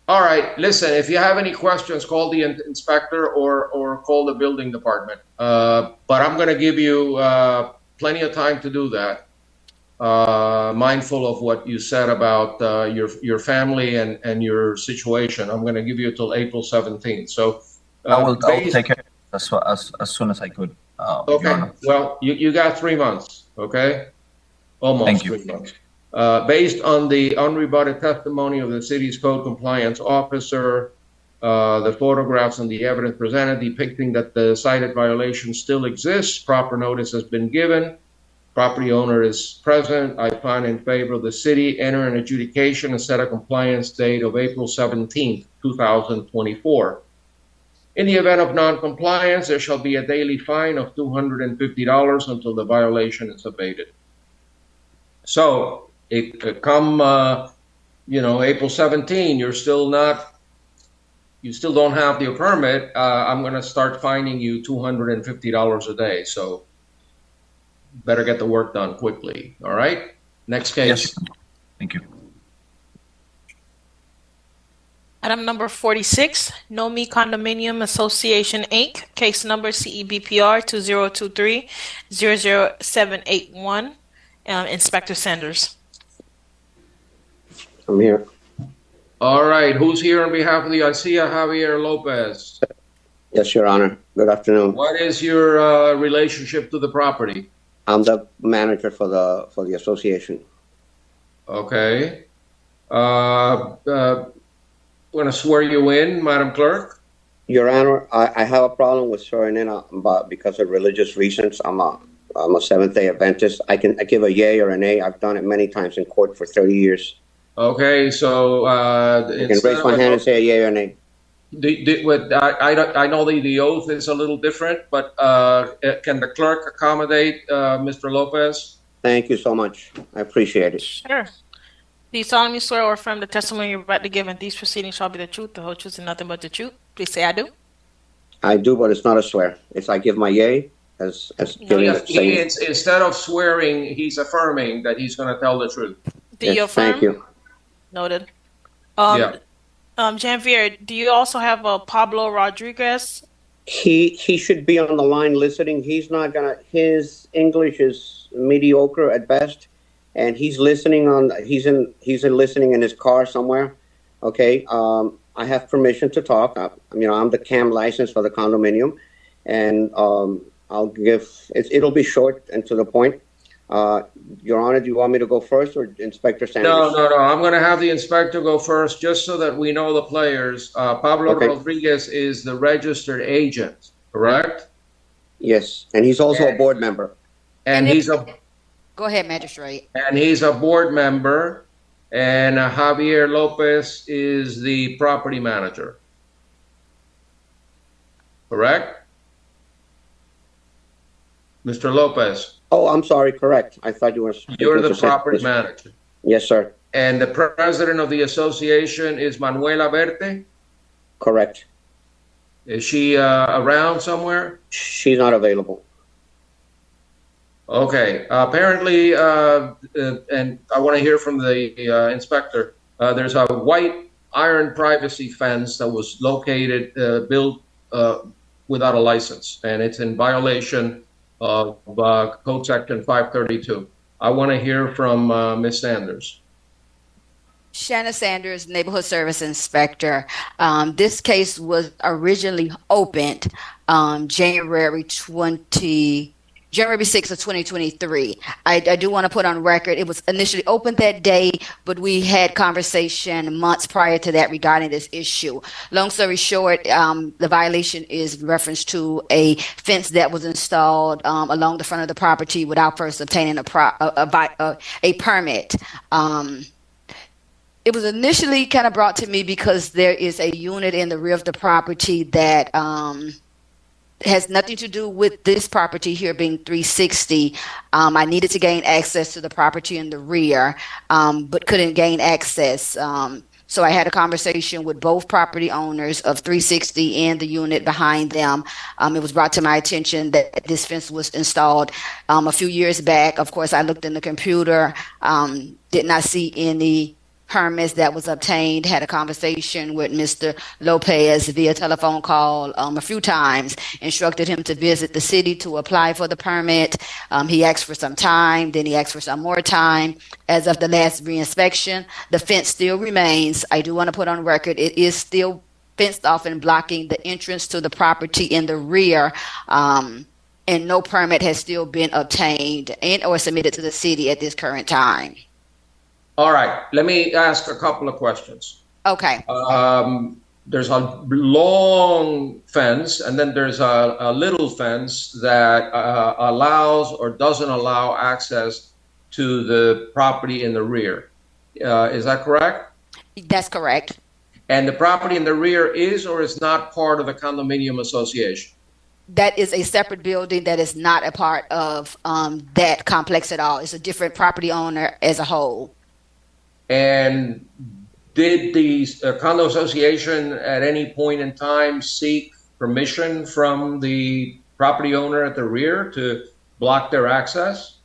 All right. Listen, if you have any questions, call the inspector or call the building department. But I'm going to give you plenty of time to do that. Mindful of what you said about your family and your situation. I'm going to give you till April 17th. So I'll take care as soon as I could. Okay. Well, you got 3 months. Okay. Almost 3 months. Based on the unrebutted testimony of the city's code compliance officer, the photographs and the evidence presented depicting that the cited violation still exists, proper notice has been given, property owner is present, I find in favor of the city, enter an adjudication and set a compliance date of April 17th, 2024. In the event of non-compliance, there shall be a daily fine of $250 until the violation is abated. So, come April 17, you still don't have your permit, I'm going to start fining you $250 a day. So better get the work done quickly. All right. Next case. Yes. Thank you. Item number 46, Nomi Condominium Association, Inc., case number CEBPR 2023-00781. Inspector Sanders. I'm here. All right. Who's here on behalf of the Garcia? Javier Lopez. Yes, Your Honor. Good afternoon. What is your relationship to the property? I'm the manager for the association. Okay. I'm going to swear you in, Madam Clerk. Your Honor, I have a problem with swearing in because of religious reasons. I'm a Seventh-day Adventist. I give a yay or a nay. I've done it many times in court for 30 years. Okay, so you can raise my hand and say a yay or nay. I know the oath is a little different, but can the clerk accommodate Mr. Lopez? Thank you so much. I appreciate it. Sure. Do you solemnly swear or affirm the testimony you're about to give in these proceedings shall be the truth, the whole truth, and nothing but the truth? Please say I do. I do, but it's not a swear. I give my yay as instead of swearing, he's affirming that he's going to tell the truth. Do you affirm? Thank you. Noted. Janvier, do you also have Pablo Rodriguez? He should be on the line listening. He's not gonna. His English is mediocre at best, and he's listening listening in his car somewhere. Okay. I have permission to talk. I'm the CAM license for the condominium, and it'll be short and to the point. Your Honor, do you want me to go first or Inspector Sanders? No. I'm going to have the inspector go first just so that we know the players. Pablo Rodriguez is the registered agent, correct? Yes, and he's also a board member. Go ahead, Magistrate. And he's a board member, and Javier Lopez is the property manager, correct? Mr. Lopez. Oh, I'm sorry. Correct. I thought you were. You're the property manager. Yes, sir. And the president of the association is Manuela Verte? Correct. Is she around somewhere? She's not available. Okay. Apparently, and I want to hear from the inspector, there's a white iron privacy fence that was located, built without a license, and it's in violation of Code Section 532. I want to hear from Ms. Sanders. Shanna Sanders, Neighborhood Service Inspector. This case was originally opened January 6th of 2023. I do want to put on record, it was initially opened that day, but we had conversation months prior to that regarding this issue. Long story short, the violation is reference to a fence that was installed along the front of the property without first obtaining a permit. It was initially kind of brought to me because there is a unit in the rear of the property that has nothing to do with this property here being 360. I needed to gain access to the property in the rear, but couldn't gain access. So I had a conversation with both property owners of 360 and the unit behind them. It was brought to my attention that this fence was installed a few years back. Of course, I looked in the computer, did not see any permits that was obtained, had a conversation with Mr. Lopez via telephone call a few times, instructed him to visit the city to apply for the permit. He asked for some time, then he asked for some more time. As of the last reinspection, the fence still remains. I do want to put on record, it is still fenced off and blocking the entrance to the property in the rear. And no permit has still been obtained and or submitted to the city at this current time. All right, let me ask a couple of questions. Okay. There's a long fence, and then there's a little fence that allows or doesn't allow access to the property in the rear. Is that correct? That's correct. And the property in the rear is or is not part of the condominium association? That is a separate building that is not a part of that complex at all. It's a different property owner as a whole. And did the condo association at any point in time seek permission from the property owner at the rear to block their access?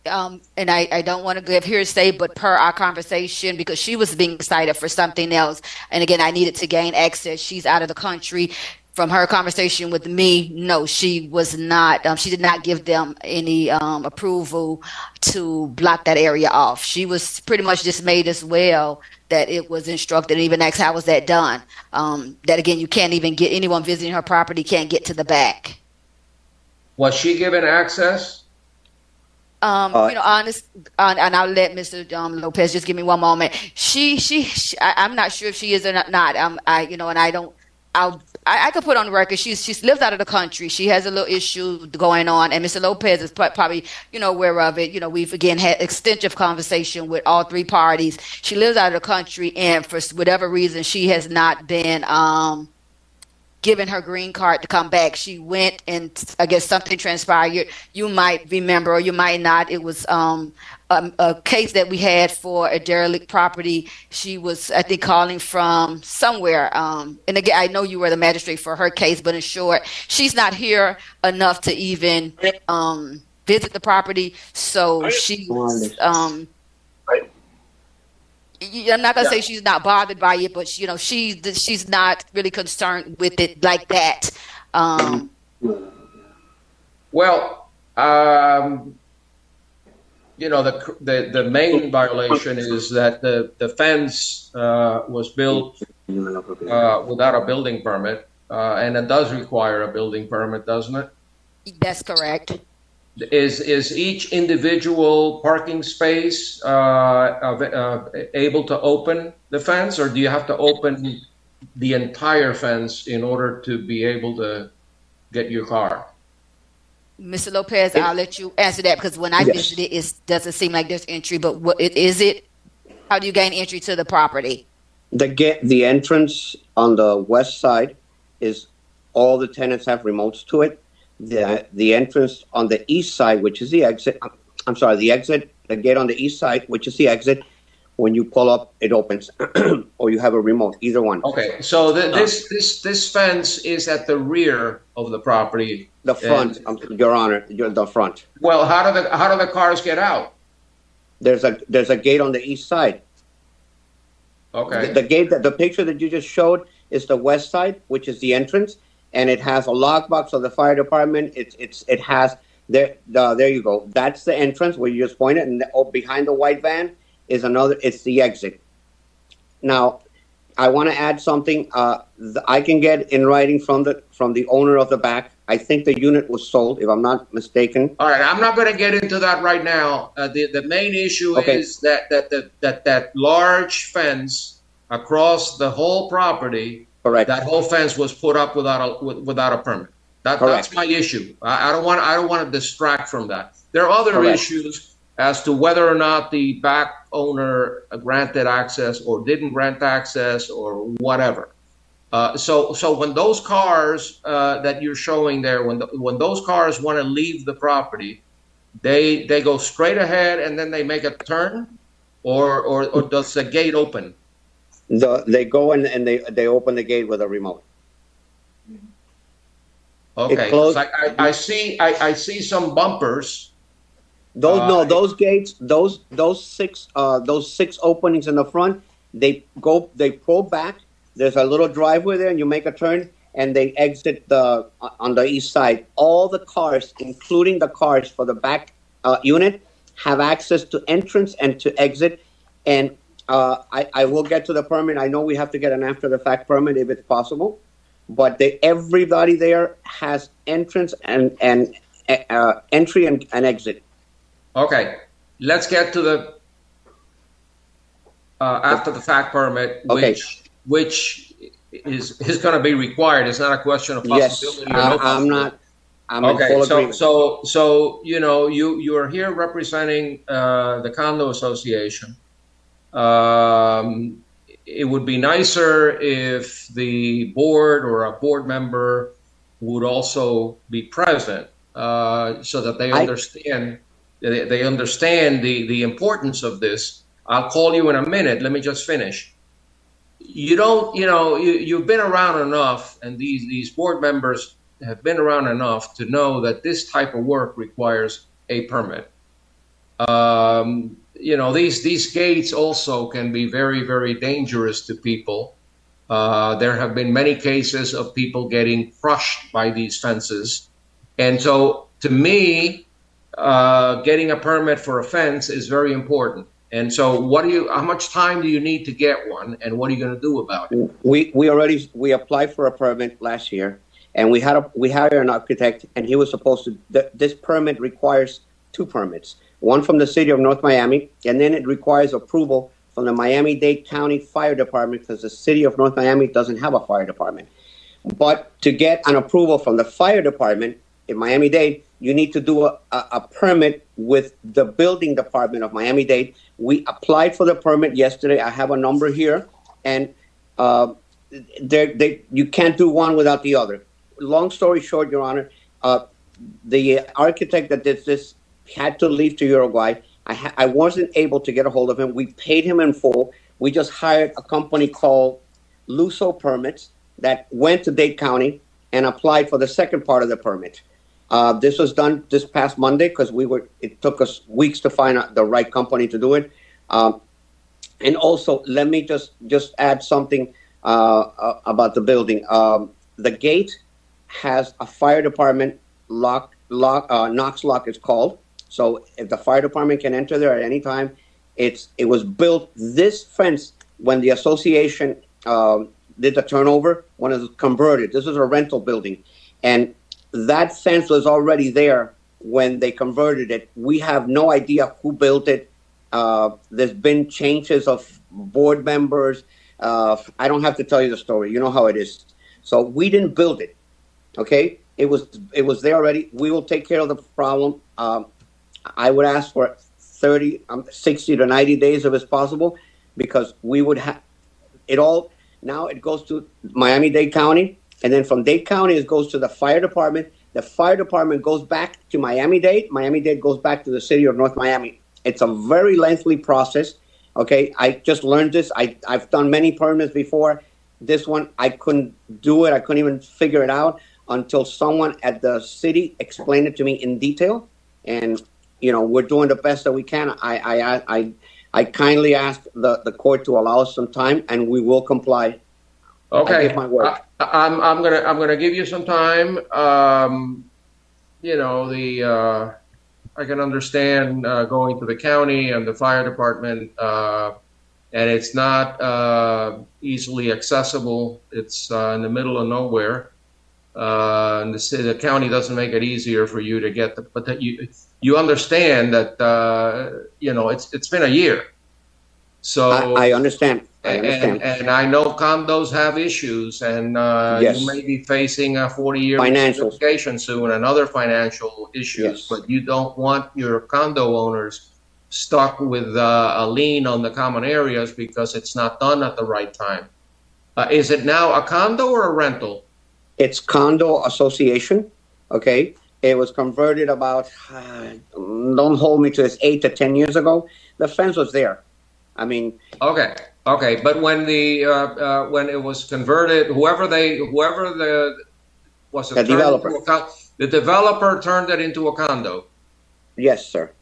And I don't want to give hearsay, but per our conversation, because she was being cited for something else, and again, I needed to gain access. She's out of the country. From her conversation with me, no, she was not. She did not give them any approval to block that area off. She was pretty much dismayed as well that it was instructed, and even asked how was that done. That again, you can't even get anyone visiting her property can't get to the back. Was she given access? Honest, and I'll let Mr. Lopez just give me one moment. I'm not sure if she is or not. I could put on the record she's lived out of the country. She has a little issue going on, and Mr. Lopez is probably aware of it. We've again had extensive conversation with all three parties. She lives out of the country, and for whatever reason, she has not been given her green card to come back. She went, and I guess something transpired. You might remember, or you might not. It was a case that we had for a derelict property. She was, I think, calling from somewhere. And again, I know you were the magistrate for her case, but in short, she's not here enough to even visit the property. So she I'm not gonna say she's not bothered by it, but she's not really concerned with it like that. The main violation is that the fence was built without a building permit, and it does require a building permit, doesn't it? That's correct. Is each individual parking space able to open the fence, or do you have to open the entire fence in order to be able to get your car? Mr. Lopez, I'll let you answer that, because when I visited, it doesn't seem like there's entry, but what is it? How do you gain entry to the property? The entrance on the west side is all the tenants have remotes to it. The entrance on the east side, which is the exit, the gate on the east side, which is the exit, When you pull up, it opens, or you have a remote, either one. Okay, so this fence is at the rear of the property. The front, Your Honor, the front. Well, how do the cars get out? There's a gate on the east side. Okay. The gate, the picture that you just showed is the west side, which is the entrance, and it has a lockbox of the fire department. It has there you go. That's the entrance where you just pointed, and behind the white van is another. It's the exit. Now, I want to add something. I can get in writing from the owner of the back. I think the unit was sold, if I'm not mistaken. All right, I'm not going to get into that right now. The main issue is that large fence across the whole property. Correct. That whole fence was put up without a permit. That's my issue. I don't want to distract from that. There are other issues as to whether or not the back owner granted access or didn't grant access or whatever. So when those cars that you're showing there, when those cars want to leave the property, they go straight ahead and then they make a turn, or does the gate open? They go and they open the gate with a remote. Okay, I see some bumpers. Those gates, those six openings in the front, they pull back. There's a little driveway there, and you make a turn, and they exit on the east side. All the cars, including the cars for the back unit, have access to entrance and to exit. And I will get to the permit. I know we have to get an after-the-fact permit if it's possible, but everybody there has entrance and entry and exit. Okay, let's get to the after-the-fact permit, which is going to be required. It's not a question of possibility or no possibility. I'm in full agreement. So you are here representing the condo association. It would be nicer if the board or a board member would also be present, so that they understand. They understand the importance of this. I'll call you in a minute. Let me just finish. You've been around enough, and these board members have been around enough to know that this type of work requires a permit. These gates also can be very, very dangerous to people. There have been many cases of people getting crushed by these fences. And so to me, getting a permit for a fence is very important. And so how much time do you need to get one, and what are you going to do about it? We applied for a permit last year, and we hired an architect, and he was supposed to, this permit requires 2 permits, one from the city of North Miami, and then it requires approval from the Miami-Dade County Fire Department, because the city of North Miami doesn't have a fire department. But to get an approval from the fire department in Miami-Dade, you need to do a permit with the building department of Miami-Dade. We applied for the permit yesterday. I have a number here, and you can't do one without the other. Long story short, Your Honor, the architect that did this had to leave to Uruguay. I wasn't able to get a hold of him. We paid him in full. We just hired a company called Luso Permits that went to Dade County and applied for the second part of the permit. This was done this past Monday because it took us weeks to find the right company to do it. And also, let me just add something about the building. The gate has a fire department Knox lock it's called. So if the fire department can enter there at any time, it was built, this fence, when the association did the turnover, when it was converted, this was a rental building. And that fence was already there when they converted it. We have no idea who built it. There's been changes of board members. I don't have to tell you the story. You know how it is. So we didn't build it. Okay, it was there already. We will take care of the problem. I would ask for 60 to 90 days if it's possible, because we would have it all. Now it goes to Miami-Dade County, and then from Dade County it goes to the fire department. The fire department goes back to Miami-Dade. Miami-Dade goes back to the city of North Miami. It's a very lengthy process. Okay, I just learned this. I've done many permits before. This one, I couldn't do it. I couldn't even figure it out until someone at the city explained it to me in detail. And, you know, we're doing the best that we can. I kindly ask the court to allow us some time, and we will comply. Okay. I give my word. I'm gonna give you some time. You know, I can understand going to the county and the fire department, and it's not easily accessible. It's in the middle of nowhere. And the county doesn't make it easier for you to get but that you understand that you know it's been a year. So I understand. And I know condos have issues, and Yes. you may be facing a 40-year litigation soon and other financial issues, but you don't want your condo owners stuck with a lien on the common areas because it's not done at the right time. Is it now a condo or a rental? It's condo association, okay? It was converted about, don't hold me to this, 8 to 10 years ago. The fence was there. I mean. Okay, but when when it was converted, whoever the developer. The developer turned it into a condo. Yes, sir.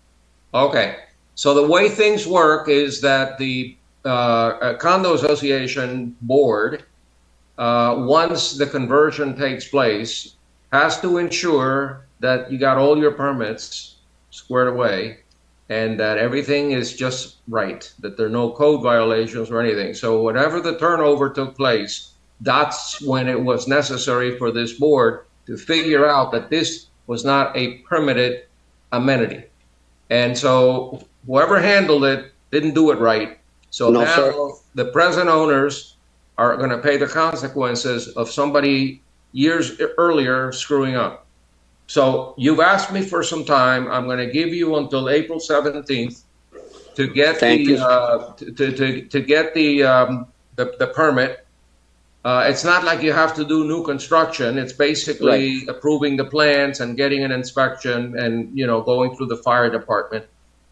Okay, so the way things work is that the condo association board, once the conversion takes place, has to ensure that you got all your permits squared away and that everything is just right, that there are no code violations or anything. So whenever the turnover took place, that's when it was necessary for this board to figure out that this was not a permitted amenity. And so whoever handled it didn't do it right. So No, now sir. the present owners are going to pay the consequences of somebody years earlier screwing up. So you've asked me for some time. I'm going to give you until April 17th to get to get the permit. It's not like you have to do new construction. It's basically approving the plans and getting an inspection and, you know, going through the fire department.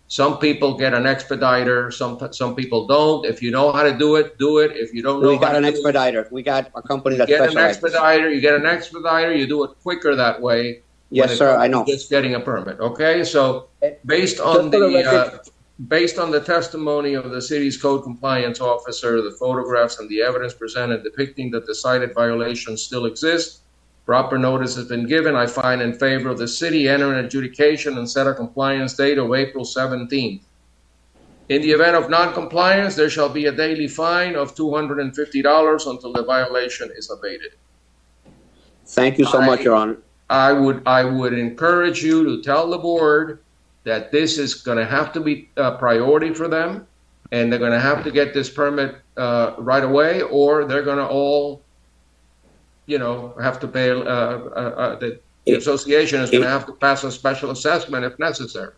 Some people get an expediter. Some people don't. If you know how to do it, do it. If you don't know, We got an expediter. We got a company that specializes. You get an expediter. You do it quicker that way. Yes, sir. I know. Just getting a permit. Okay. So based on the testimony of the city's code compliance officer, the photographs and the evidence presented depicting that the cited violations still exist, proper notice has been given. I find in favor of the city, enter an adjudication and set a compliance date of April 17th. In the event of non-compliance, there shall be a daily fine of $250 until the violation is abated. Thank you so much, Your Honor. I would encourage you to tell the board that this is going to have to be a priority for them, and they're going to have to get this permit right away, or they're going to all, you know, have to pay. The association is going to have to pass a special assessment if necessary.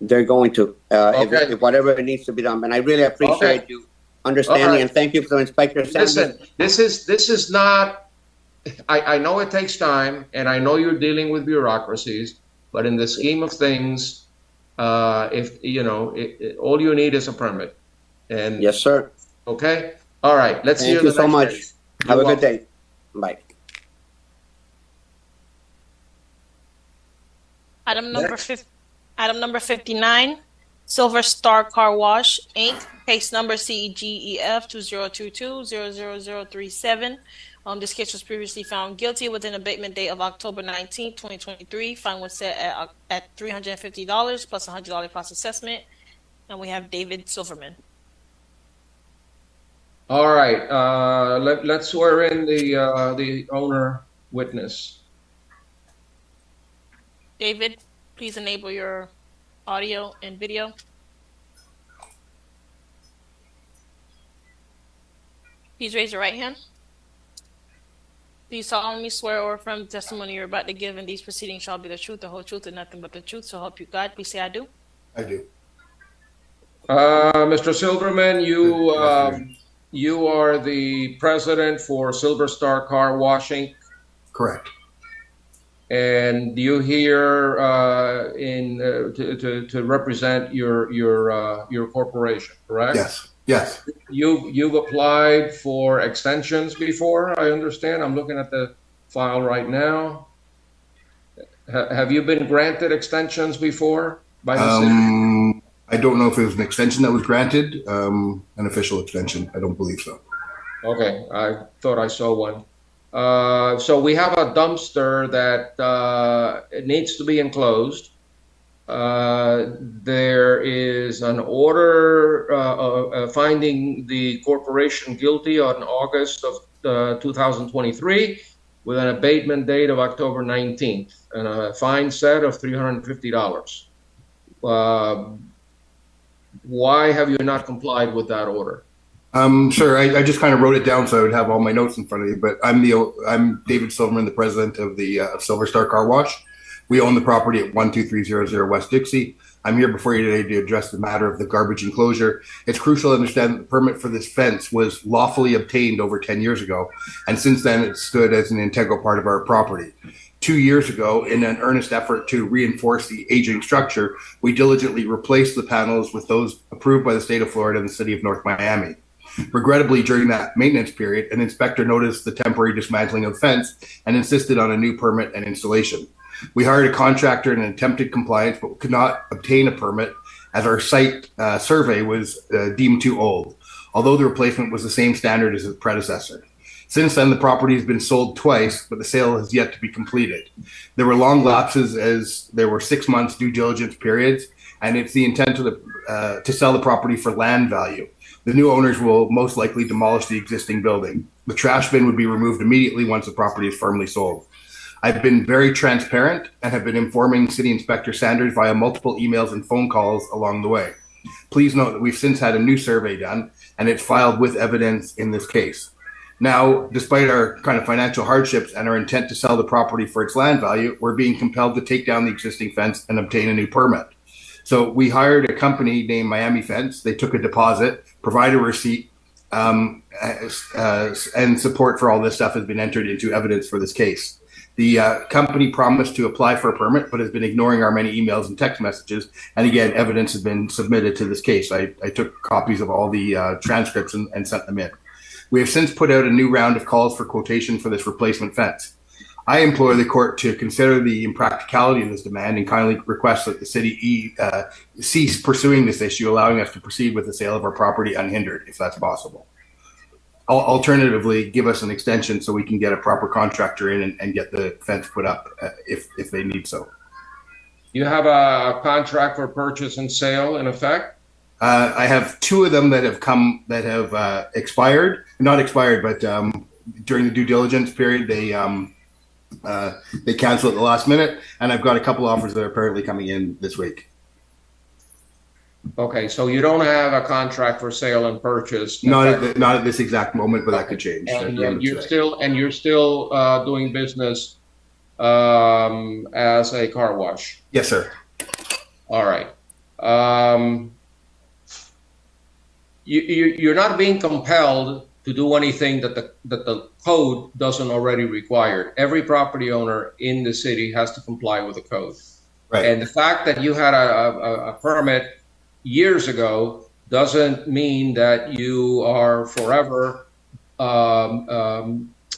They're going to, if whatever it needs to be done. And I really appreciate you understanding, and thank you for the Inspector Sanders. Listen, this is not. I know it takes time, and I know you're dealing with bureaucracies, but in the scheme of things, if you know, all you need is a permit. And yes, sir. Okay. All right. Let's hear the next Thank you so much. case. Have You're a good day. Bye. Item number 59, Silver Star Car Wash, Inc., case number CEGEF 2022-000037. This case was previously found guilty with an abatement date of October 19, 2023. Fine was set at $350 plus $100 plus assessment. And we have David Silverman. All right. Let's swear in the owner witness. David, please enable your audio and video. Please raise your right hand. Do you solemnly swear or affirm the testimony you're about to give in these proceedings shall be the truth, the whole truth, and nothing but the truth? So help you God. Please say I do. I do. Mr. Silverman, you are the president for Silver Star Car Washing. Correct. and you're here to represent your corporation, correct? Yes. Yes. You've applied for extensions before, I understand. I'm looking at the file right now. Have you been granted extensions before by the city? I don't know if it was an extension that was granted, an official extension. I don't believe so. Okay, I thought I saw one. So we have a dumpster that it needs to be enclosed. There is an order finding the corporation guilty on August of 2023 with an abatement date of October 19th and a fine set of $350. Why have you not complied with that order? Sure. I just kind of wrote it down so I would have all my notes in front of me. But I'm David Silverman, the president of the Silver Star Car Wash. We own the property at 12300 West Dixie. I'm here before you today to address the matter of the garbage enclosure. It's crucial to understand that the permit for this fence was lawfully obtained over 10 years ago, and since then it stood as an integral part of our property. 2 years ago, in an earnest effort to reinforce the aging structure, we diligently replaced the panels with those approved by the state of Florida and the city of North Miami. Regrettably, during that maintenance period, an inspector noticed the temporary dismantling of the fence and insisted on a new permit and installation. We hired a contractor and attempted compliance, but could not obtain a permit as our site survey was deemed too old, although the replacement was the same standard as its predecessor. Since then, the property has been sold twice, but the sale has yet to be completed. There were long lapses as there were 6 months due diligence periods, and it's the intent to sell the property for land value. The new owners will most likely demolish the existing building. The trash bin would be removed immediately once the property is firmly sold. I've been very transparent and have been informing City Inspector Sanders via multiple emails and phone calls along the way. Please note that we've since had a new survey done, and it's filed with evidence in this case. Now, despite our kind of financial hardships and our intent to sell the property for its land value, we're being compelled to take down the existing fence and obtain a new permit. So we hired a company named Miami Fence. They took a deposit, provided a receipt, and support for all this stuff has been entered into evidence for this case. The company promised to apply for a permit, but has been ignoring our many emails and text messages. And again, evidence has been submitted to this case. I took copies of all the transcripts and sent them in. We have since put out a new round of calls for quotation for this replacement fence. I implore the court to consider the impracticality of this demand and kindly request that the city cease pursuing this issue, allowing us to proceed with the sale of our property unhindered, if that's possible. Alternatively, give us an extension so we can get a proper contractor in and get the fence put up if they need so. You have a contract for purchase and sale in effect? I have 2 of them that have expired. Not expired, but during the due diligence period, they canceled at the last minute, and I've got a couple offers that are apparently coming in this week. Okay, so you don't have a contract for sale and purchase. Not at this exact moment, but that could change. And you're still doing business as a car wash. Yes, sir. All right. You're not being compelled to do anything that the code doesn't already require. Every property owner in the city has to comply with the code. Right. And the fact that you had a permit years ago doesn't mean that you are forever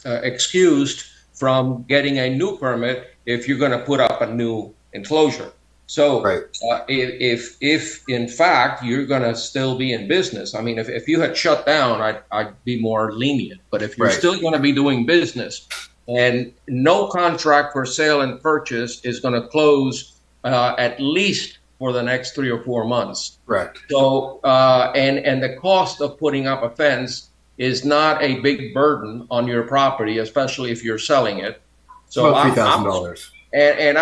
excused from getting a new permit if you're going to put up a new enclosure. So right. If in fact you're going to still be in business, I mean, if you had shut down, I'd be more lenient. But if you're still going to be doing business and no contract for sale and purchase is going to close at least for the next 3 or 4 months. Right. So, and the cost of putting up a fence is not a big burden on your property, especially if you're selling it. So about $3,000. And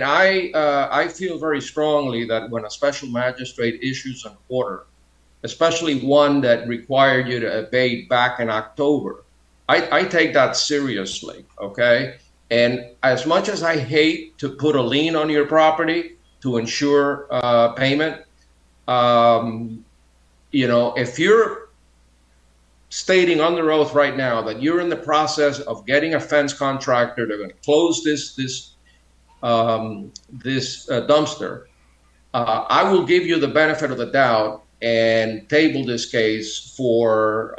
I feel very strongly that when a special magistrate issues an order, especially one that required you to abate back in October, I take that seriously, okay? And as much as I hate to put a lien on your property to ensure payment, you know, if you're stating under oath right now that you're in the process of getting a fence contractor. They're going to close this dumpster. I will give you the benefit of the doubt and table this case for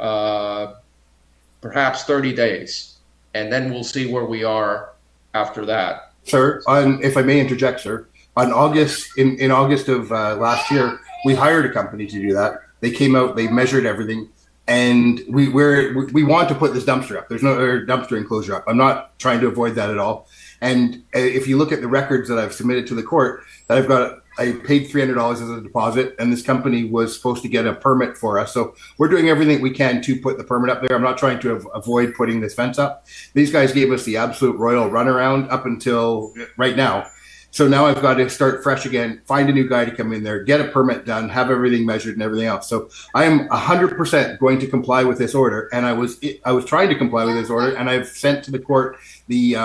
perhaps 30 days, and then we'll see where we are after that. Sir, if I may interject, sir, in August of last year, we hired a company to do that. They came out, they measured everything, and we want to put this dumpster up. There's no dumpster enclosure up. I'm not trying to avoid that at all. And if you look at the records that I've submitted to the court, that I paid $300 as a deposit, and this company was supposed to get a permit for us. So we're doing everything we can to put the permit up there. I'm not trying to avoid putting this fence up. These guys gave us the absolute royal runaround up until right now. So now I've got to start fresh again, find a new guy to come in there, get a permit done, have everything measured and everything else. So I am 100% going to comply with this order, and I was trying to comply with this order, and I've sent to the court the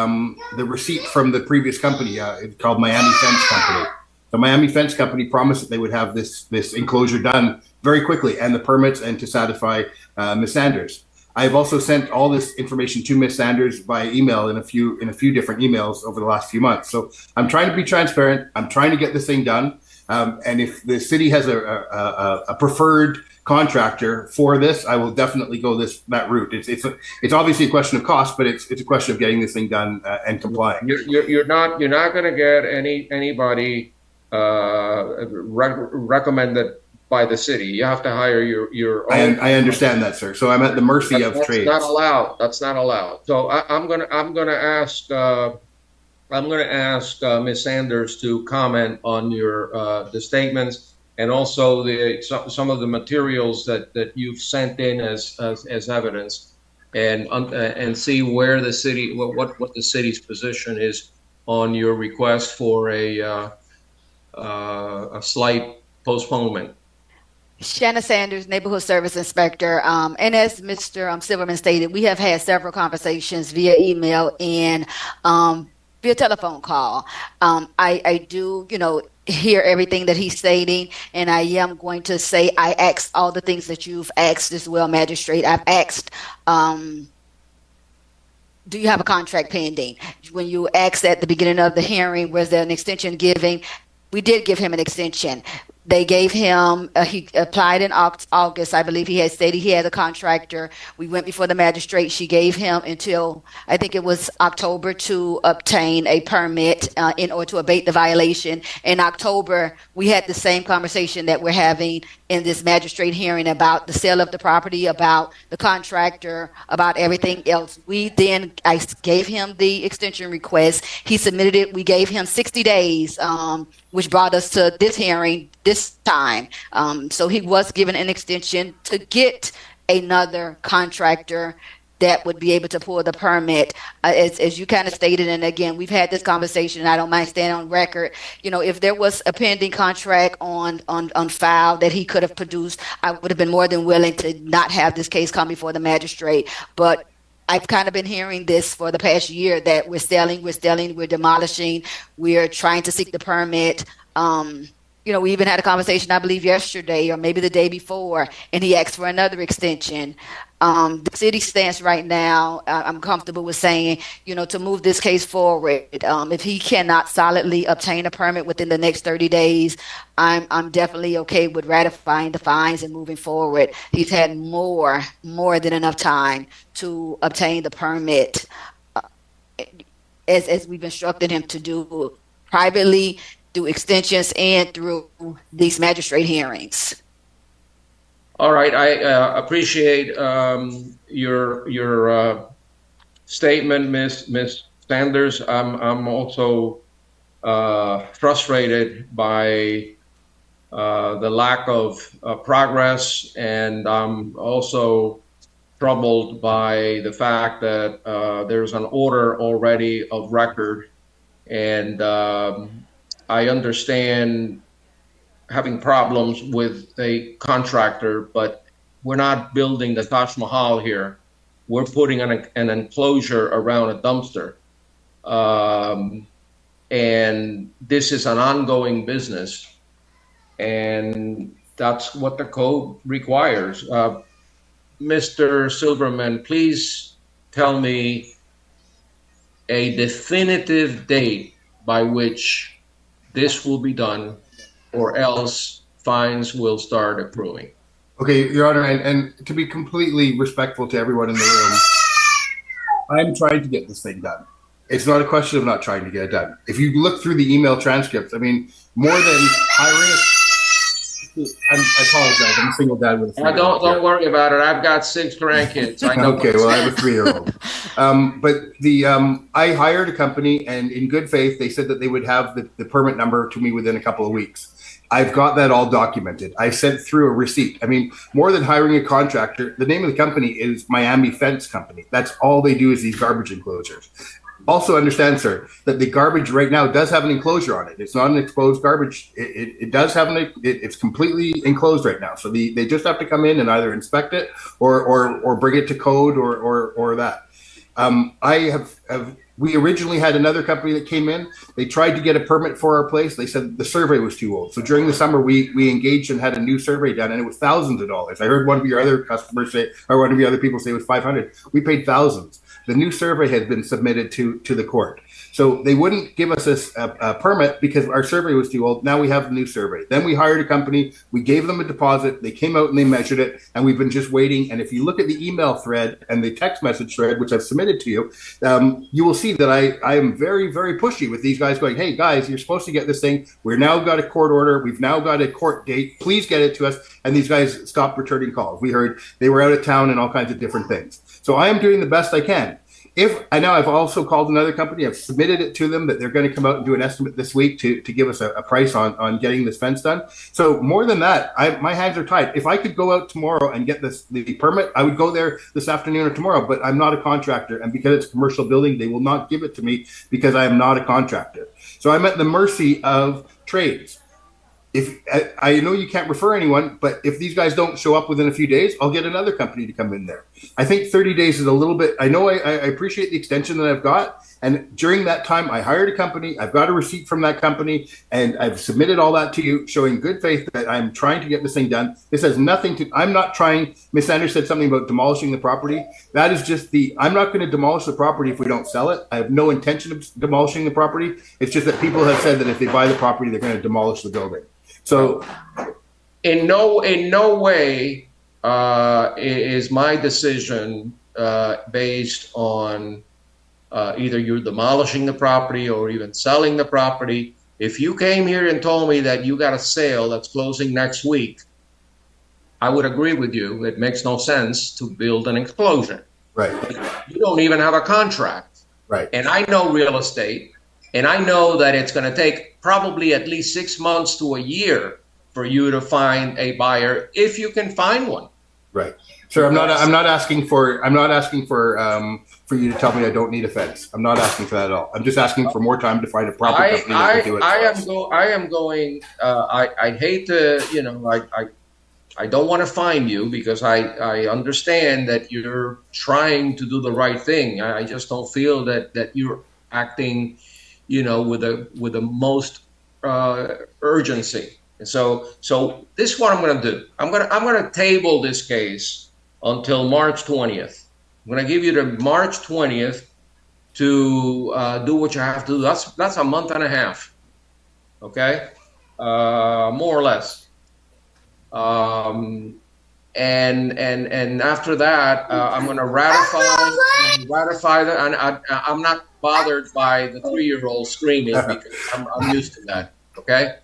receipt from the previous company called Miami Fence Company. The Miami Fence Company promised that they would have this enclosure done very quickly, and the permits, and to satisfy Ms. Sanders. I've also sent all this information to Ms. Sanders by email in a few different emails over the last few months. So I'm trying to be transparent. I'm trying to get this thing done. And if the city has a preferred contractor for this, I will definitely go that route. It's obviously a question of cost, but it's a question of getting this thing done and complying. You're not going to get anybody recommended by the city. You have to hire your own. I understand that, sir. So I'm at the mercy of trades. That's not allowed. That's not allowed. So I'm gonna ask Ms. Sanders to comment on the statements, and also some of the materials that you've sent in as evidence, and see where the city what the city's position is on your request for a slight postponement. Shanna Sanders, Neighborhood Service Inspector. And as Mr. Silverman stated, we have had several conversations via email and via telephone call. I do, hear everything that he's stating, and I am going to say I asked all the things that you've asked as well, Magistrate. I've asked, do you have a contract pending? When you asked at the beginning of the hearing, was there an extension given? We did give him an extension. They gave him, he applied in August. I believe he had stated he had a contractor. We went before the magistrate. She gave him until, I think it was October, to obtain a permit in order to abate the violation. In October, we had the same conversation that we're having in this magistrate hearing about the sale of the property, about the contractor, about everything else. I gave him the extension request. He submitted it. We gave him 60 days, which brought us to this hearing this time. So he was given an extension to get another contractor that would be able to pull the permit. As you kind of stated, and again, we've had this conversation, and I don't mind standing on record. If there was a pending contract on file that he could have produced, I would have been more than willing to not have this case come before the magistrate. But I've kind of been hearing this for the past year that we're selling, we're demolishing, we're trying to seek the permit. We even had a conversation, I believe, yesterday or maybe the day before, and he asked for another extension. The city stance right now, I'm comfortable with saying, to move this case forward, if he cannot solidly obtain a permit within the next 30 days, I'm definitely okay with ratifying the fines and moving forward. He's had more than enough time to obtain the permit, as we've instructed him to do privately, through extensions and through these magistrate hearings. All right, I appreciate your statement, Ms. Sanders. I'm also frustrated by the lack of progress, and I'm also troubled by the fact that there's an order already of record, and I understand having problems with a contractor, but we're not building the Taj Mahal here. We're putting an enclosure around a dumpster. And this is an ongoing business. And that's what the code requires. Mr. Silverman, please tell me a definitive date by which this will be done, or else fines will start accruing. Okay, Your Honor, and to be completely respectful to everyone in the room, I'm trying to get this thing done. It's not a question of not trying to get it done. If you look through the email transcripts, I mean, more than hiring I apologize. I'm a single dad with a 3-year-old. Don't worry about it. I've got 6 grandkids. I know. Okay, well, I have a 3-year-old. But I hired a company, and in good faith, they said that they would have the permit number to me within a couple of weeks. I've got that all documented. I sent through a receipt. I mean, more than hiring a contractor, the name of the company is Miami Fence Company. That's all they do is these garbage enclosures. Also understand, sir, that the garbage right now does have an enclosure on it. It's not an exposed garbage. It does have it's completely enclosed right now. So they just have to come in and either inspect it or bring it to code or that. We originally had another company that came in. They tried to get a permit for our place. They said the survey was too old. So during the summer, we engaged and had a new survey done, and it was thousands of dollars. I heard one of your other customers say, or one of your other people say it was $500. We paid thousands. The new survey had been submitted to the court. So they wouldn't give us a permit because our survey was too old. Now we have the new survey. Then we hired a company. We gave them a deposit. They came out and they measured it, and we've been just waiting. And if you look at the email thread and the text message thread, which I've submitted to you, you will see that I am very, very pushy with these guys going, hey, guys, you're supposed to get this thing. We've now got a court order. We've now got a court date. Please get it to us. And these guys stopped returning calls. We heard they were out of town and all kinds of different things. So I am doing the best I can. I've also called another company. I've submitted it to them that they're going to come out and do an estimate this week to give us a price on getting this fence done. So more than that, my hands are tied. If I could go out tomorrow and get the permit, I would go there this afternoon or tomorrow, but I'm not a contractor. And because it's a commercial building, they will not give it to me because I am not a contractor. So I'm at the mercy of trades. If I know you can't refer anyone, but if these guys don't show up within a few days, I'll get another company to come in there. I think 30 days is a little bit. I know I appreciate the extension that I've got. And during that time, I hired a company. I've got a receipt from that company, and I've submitted all that to you, showing good faith that I'm trying to get this thing done. This has nothing to. I'm not trying. Miss Sanders said something about demolishing the property. That is just I'm not going to demolish the property if we don't sell it. I have no intention of demolishing the property. It's just that people have said that if they buy the property, they're going to demolish the building. So, in no way is my decision based on either you're demolishing the property or even selling the property. If you came here and told me that you got a sale that's closing next week, I would agree with you. It makes no sense to build an enclosure. Right. You don't even have a contract. Right. And I know real estate. And I know that it's going to take probably at least 6 months to a year for you to find a buyer, if you can find one. Right, sir. I'm not asking for you to tell me I don't need a fence. I'm not asking for that at all. I'm just asking for more time to find a proper company that will do it. I hate to, I don't want to fine you because I understand that you're trying to do the right thing. I just don't feel that you're acting, with the most urgency. And so this is what I'm going to do. I'm going to table this case until March 20th. I'm going to give you the March 20th to do what you have to do. That's a month and a half. Okay, more or less. And after that, I'm going to ratify that. And I'm not bothered by the 3-year-old screaming because I'm used to that. Okay.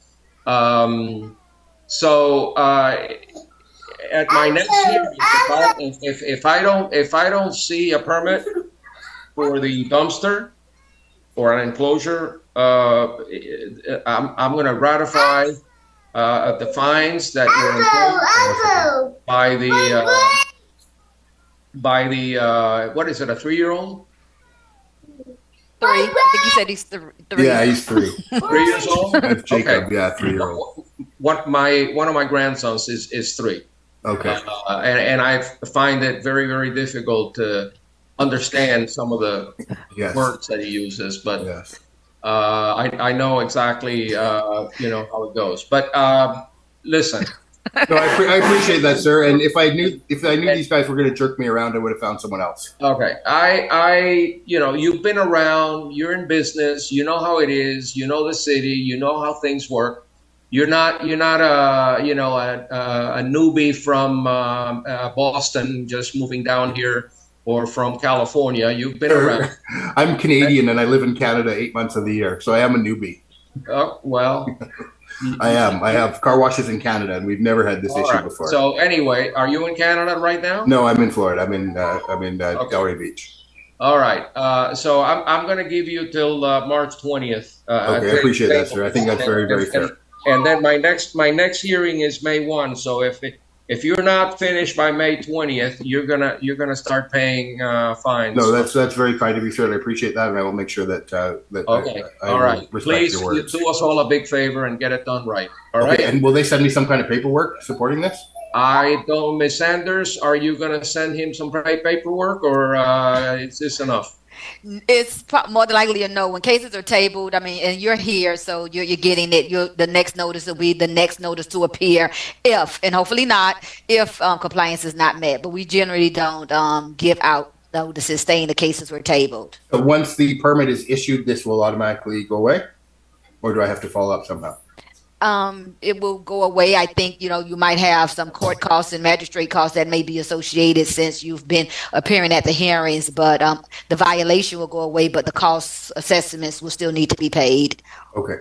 So at my next hearing, if I don't see a permit for the dumpster or an enclosure, I'm going to ratify the fines that were imposed by the what is it, a 3-year-old? 3. I think you said he's 3. Yeah, he's 3. 3 years old? That's Jacob, okay. Yeah, 3-year-old. One of my grandsons is 3. Okay. And I find it very, very difficult to understand some of the words that he uses, but I know exactly how it goes. But listen, No, I appreciate that, sir. And if I knew these guys were going to jerk me around, I would have found someone else. Okay, you've been around, you're in business, you know how it is, you know the city, you know how things work. You're not a newbie from Boston just moving down here, or from California. You've been around. I'm Canadian and I live in Canada 8 months of the year, so I am a newbie. Oh, well. I am. I have car washes in Canada, and we've never had this issue before. So anyway, are you in Canada right now? No, I'm in Florida. I'm in Delray Beach. All right. So I'm going to give you till March 20th. Okay, I appreciate that, sir. I think that's very, very fair. And then my next hearing is May 1. So if you're not finished by May 20th, you're gonna start paying fines. No, that's very kind of you, sir. I appreciate that, and I will make sure that okay. All right. Please do us all a big favor and get it done right. All right. And will they send me some kind of paperwork supporting this? I don't, Ms. Sanders. Are you gonna send him some paperwork, or is this enough? It's more than likely a no. When cases are tabled, I mean, and you're here, so you're getting it. The next notice will be the next notice to appear if, and hopefully not, if compliance is not met. But we generally don't give out notices saying the cases were tabled. So once the permit is issued, this will automatically go away? Or do I have to follow up somehow? It will go away. I think, you might have some court costs and magistrate costs that may be associated since you've been appearing at the hearings, but the violation will go away, but the cost assessments will still need to be paid. Okay.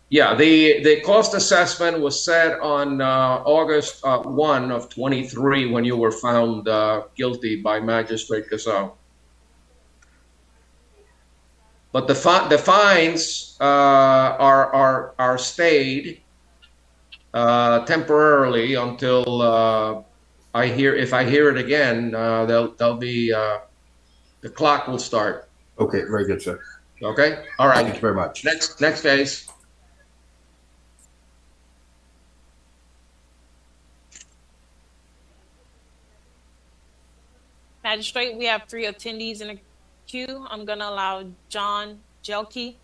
Yeah, the cost assessment was set on August 1 of 23 when you were found guilty by Magistrate Casal. But the fines are stayed temporarily until if I hear it again, they'll be the clock will start. Okay, very good, sir. Okay, all right. Thank you very much. Next case. Magistrate, we have 3 attendees in the queue. I'm gonna allow John Jelke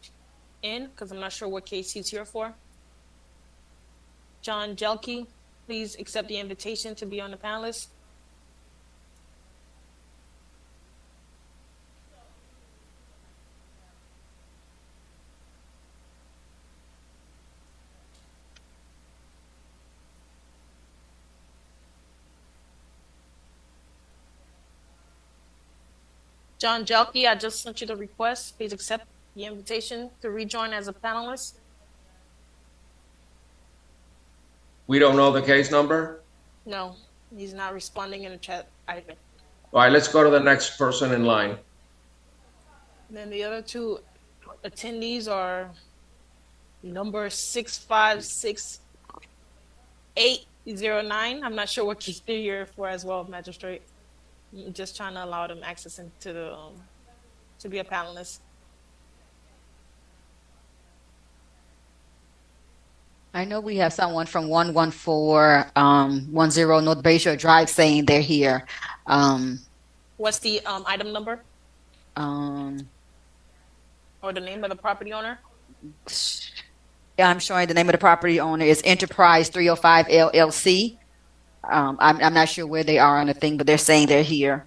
in because I'm not sure what case he's here for. John Jelke, please accept the invitation to be on the panelist. John Jelke, I just sent you the request. Please accept the invitation to rejoin as a panelist. We don't know the case number? No, he's not responding in the chat either. All right, let's go to the next person in line. And then the other 2 attendees are number 656-809. I'm not sure what case they're here for as well, Magistrate. I'm just trying to allow them access into the to be a panelist. I know we have someone from 11410 North Bayshore Drive saying they're here. What's the item number? Or the name of the property owner? Yeah, I'm showing the name of the property owner is Enterprise 305 LLC. I'm not sure where they are on the thing, but they're saying they're here.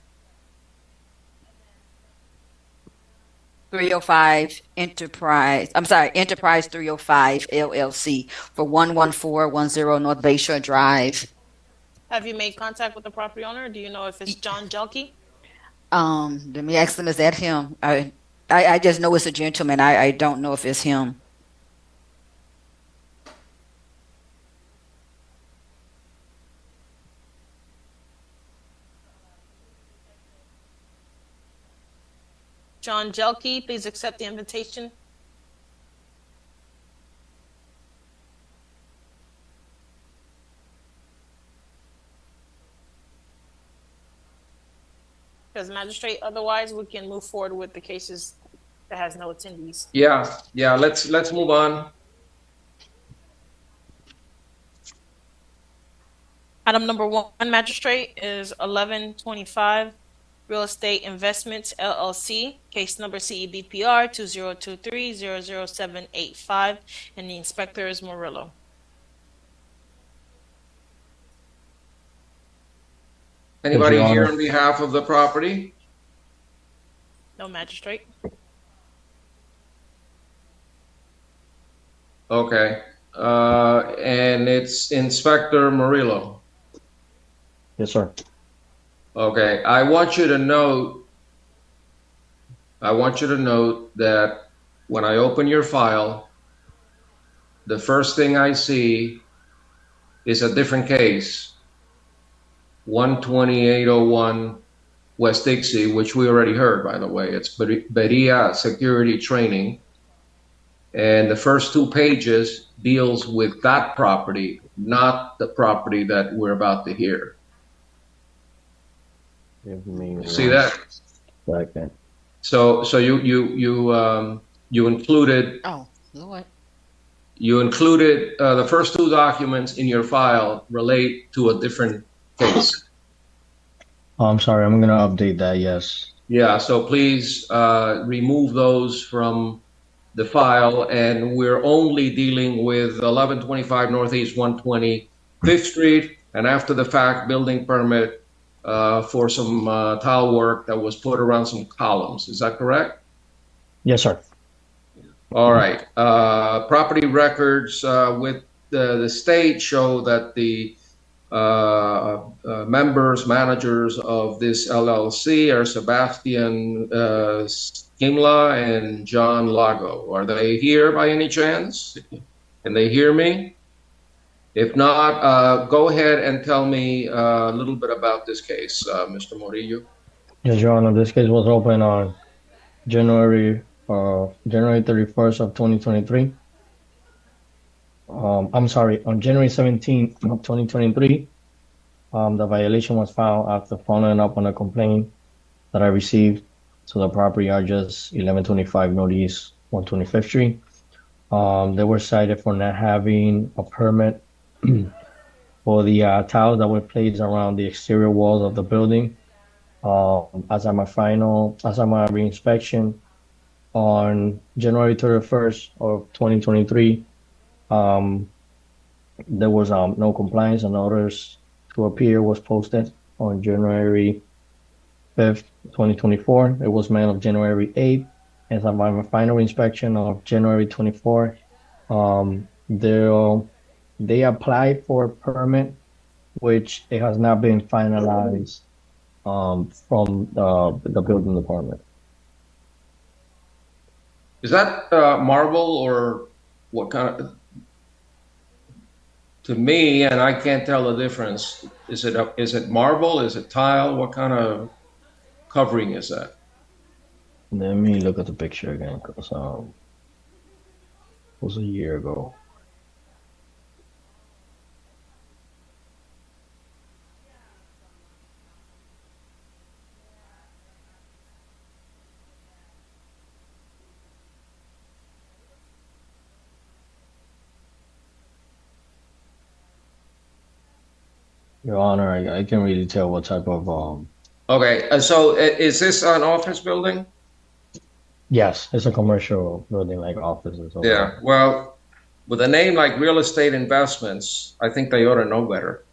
305 Enterprise. I'm sorry, Enterprise 305 LLC for 11410 North Bayshore Drive. Have you made contact with the property owner? Do you know if it's John Jelke? Let me ask them, is that him? I just know it's a gentleman. I don't know if it's him. John Jelke, please accept the invitation. Because Magistrate, otherwise we can move forward with the cases that has no attendees. Yeah, let's move on. Item number 1, Magistrate, is 1125 Real Estate Investments LLC, case number CEBPR 2023-00785, and the inspector is Murillo. Anybody Your here Honor. on behalf of the property? No, magistrate. Okay. And it's Inspector Murillo. Yes, sir. Okay. I want you to note that when I open your file, the first thing I see is a different case, 12801 West Dixie, which we already heard, by the way. It's Beria Security Training. And the first 2 pages deals with that property, not the property that we're about to hear. Give me See that? second. So you included. Oh, Lord. You included the first 2 documents in your file relate to a different case. Oh, I'm sorry. I'm gonna update that. Yes. Yeah. So please remove those from the file, and we're only dealing with 1125 Northeast 125th Street, and after the fact building permit for some tile work that was put around some columns. Is that correct? Yes, sir. All right. Property records with the state show that the managers of this LLC are Sebastian Skimla and John Lago. Are they here by any chance? Can they hear me? If not, go ahead and tell me a little bit about this case, Mr. Morillo. Yes, Your Honor. This case was opened on January 31st of 2023. I'm sorry, on January 17th of 2023. The violation was filed after following up on a complaint that I received to the property address 1125 Northeast 125th Street. They were cited for not having a permit for the tiles that were placed around the exterior walls of the building. As of my reinspection on January 31st of 2023, there was no compliance, and notice to appear was posted on January 5th, 2024. It was mailed on January 8th. As of my final inspection of January 24th, they applied for a permit, which it has not been finalized from the building department. Is that marble or what kind of? To me, and I can't tell the difference. Is it marble? Is it tile? What kind of covering is that? Let me look at the picture again, because it was a year ago. Your Honor, I can't really tell what type of Okay, so is this an office building? Yes, it's a commercial building like offices. Yeah, well, with a name like Real Estate Investments, I think they ought to know better.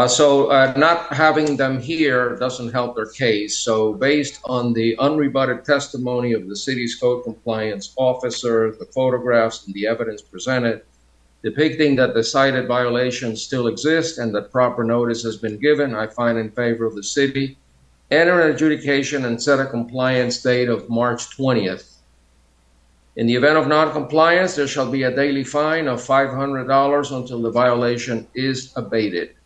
So not having them here doesn't help their case. So based on the unrebutted testimony of the city's code compliance officer, the photographs and the evidence presented, depicting that the cited violations still exist and that proper notice has been given, I find in favor of the city. Enter an adjudication and set a compliance date of March 20th. In the event of non-compliance, there shall be a daily fine of $500 until the violation is abated.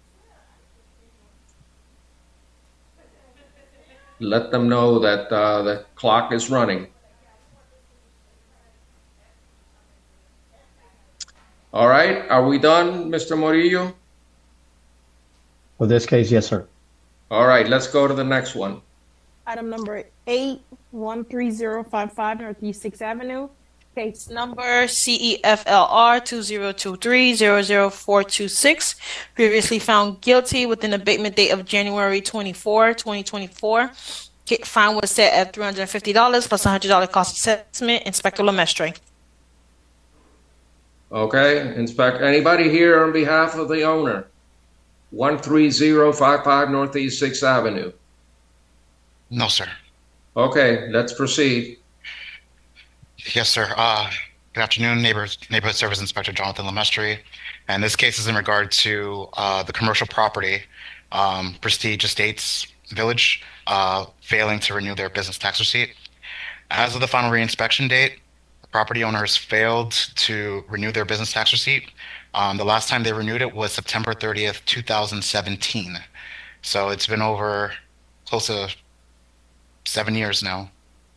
Let them know that the clock is running. All right, are we done, Mr. Morillo? For this case, yes, sir. All right, let's go to the next one. Item number 813055 Northeast 6th Avenue. Case number CEFLR 2023-00426. Previously found guilty with an abatement date of January 24, 2024. Fine was set at $350 plus $100 cost assessment. Inspector Lemestre. Okay, inspect. Anybody here on behalf of the owner? 13055 Northeast 6th Avenue? No, sir. Okay, let's proceed. Yes, sir. Good afternoon, Neighborhood Service Inspector Jonathan Lemestry. And this case is in regard to the commercial property, Prestige Estates Village, failing to renew their business tax receipt. As of the final reinspection date, the property owners failed to renew their business tax receipt. The last time they renewed it was September 30th, 2017. So it's been over close to 7 years now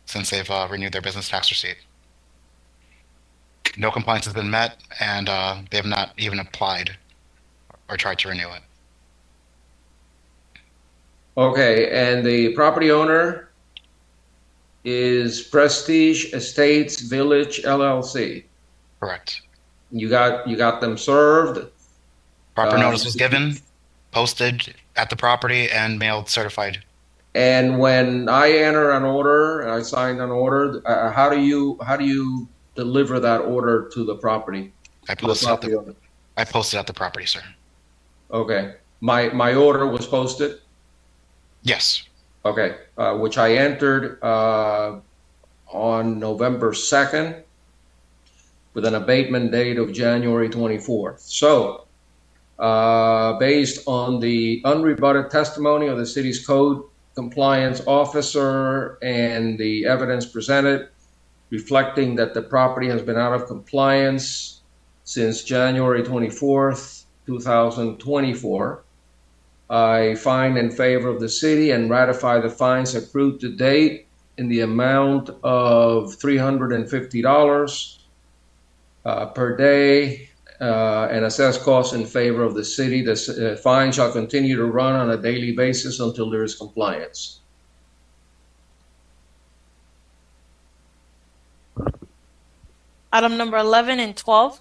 since they've renewed their business tax receipt. No compliance has been met, and they have not even applied or tried to renew it. Okay, and the property owner is Prestige Estates Village LLC. Correct. You got them served. Proper notice was given, posted at the property, and mailed certified. And when I enter an order, I sign an order. How do you deliver that order to the property? I posted at the property, sir. Okay, my order was posted. Yes. Okay, which I entered on November 2nd with an abatement date of January 24th. So, based on the unrebutted testimony of the city's code compliance officer and the evidence presented reflecting that the property has been out of compliance since January 24th, 2024, I find in favor of the city and ratify the fines accrued to date in the amount of $350 per day and assess costs in favor of the city. The fine shall continue to run on a daily basis until there is compliance. Item number 11 and 12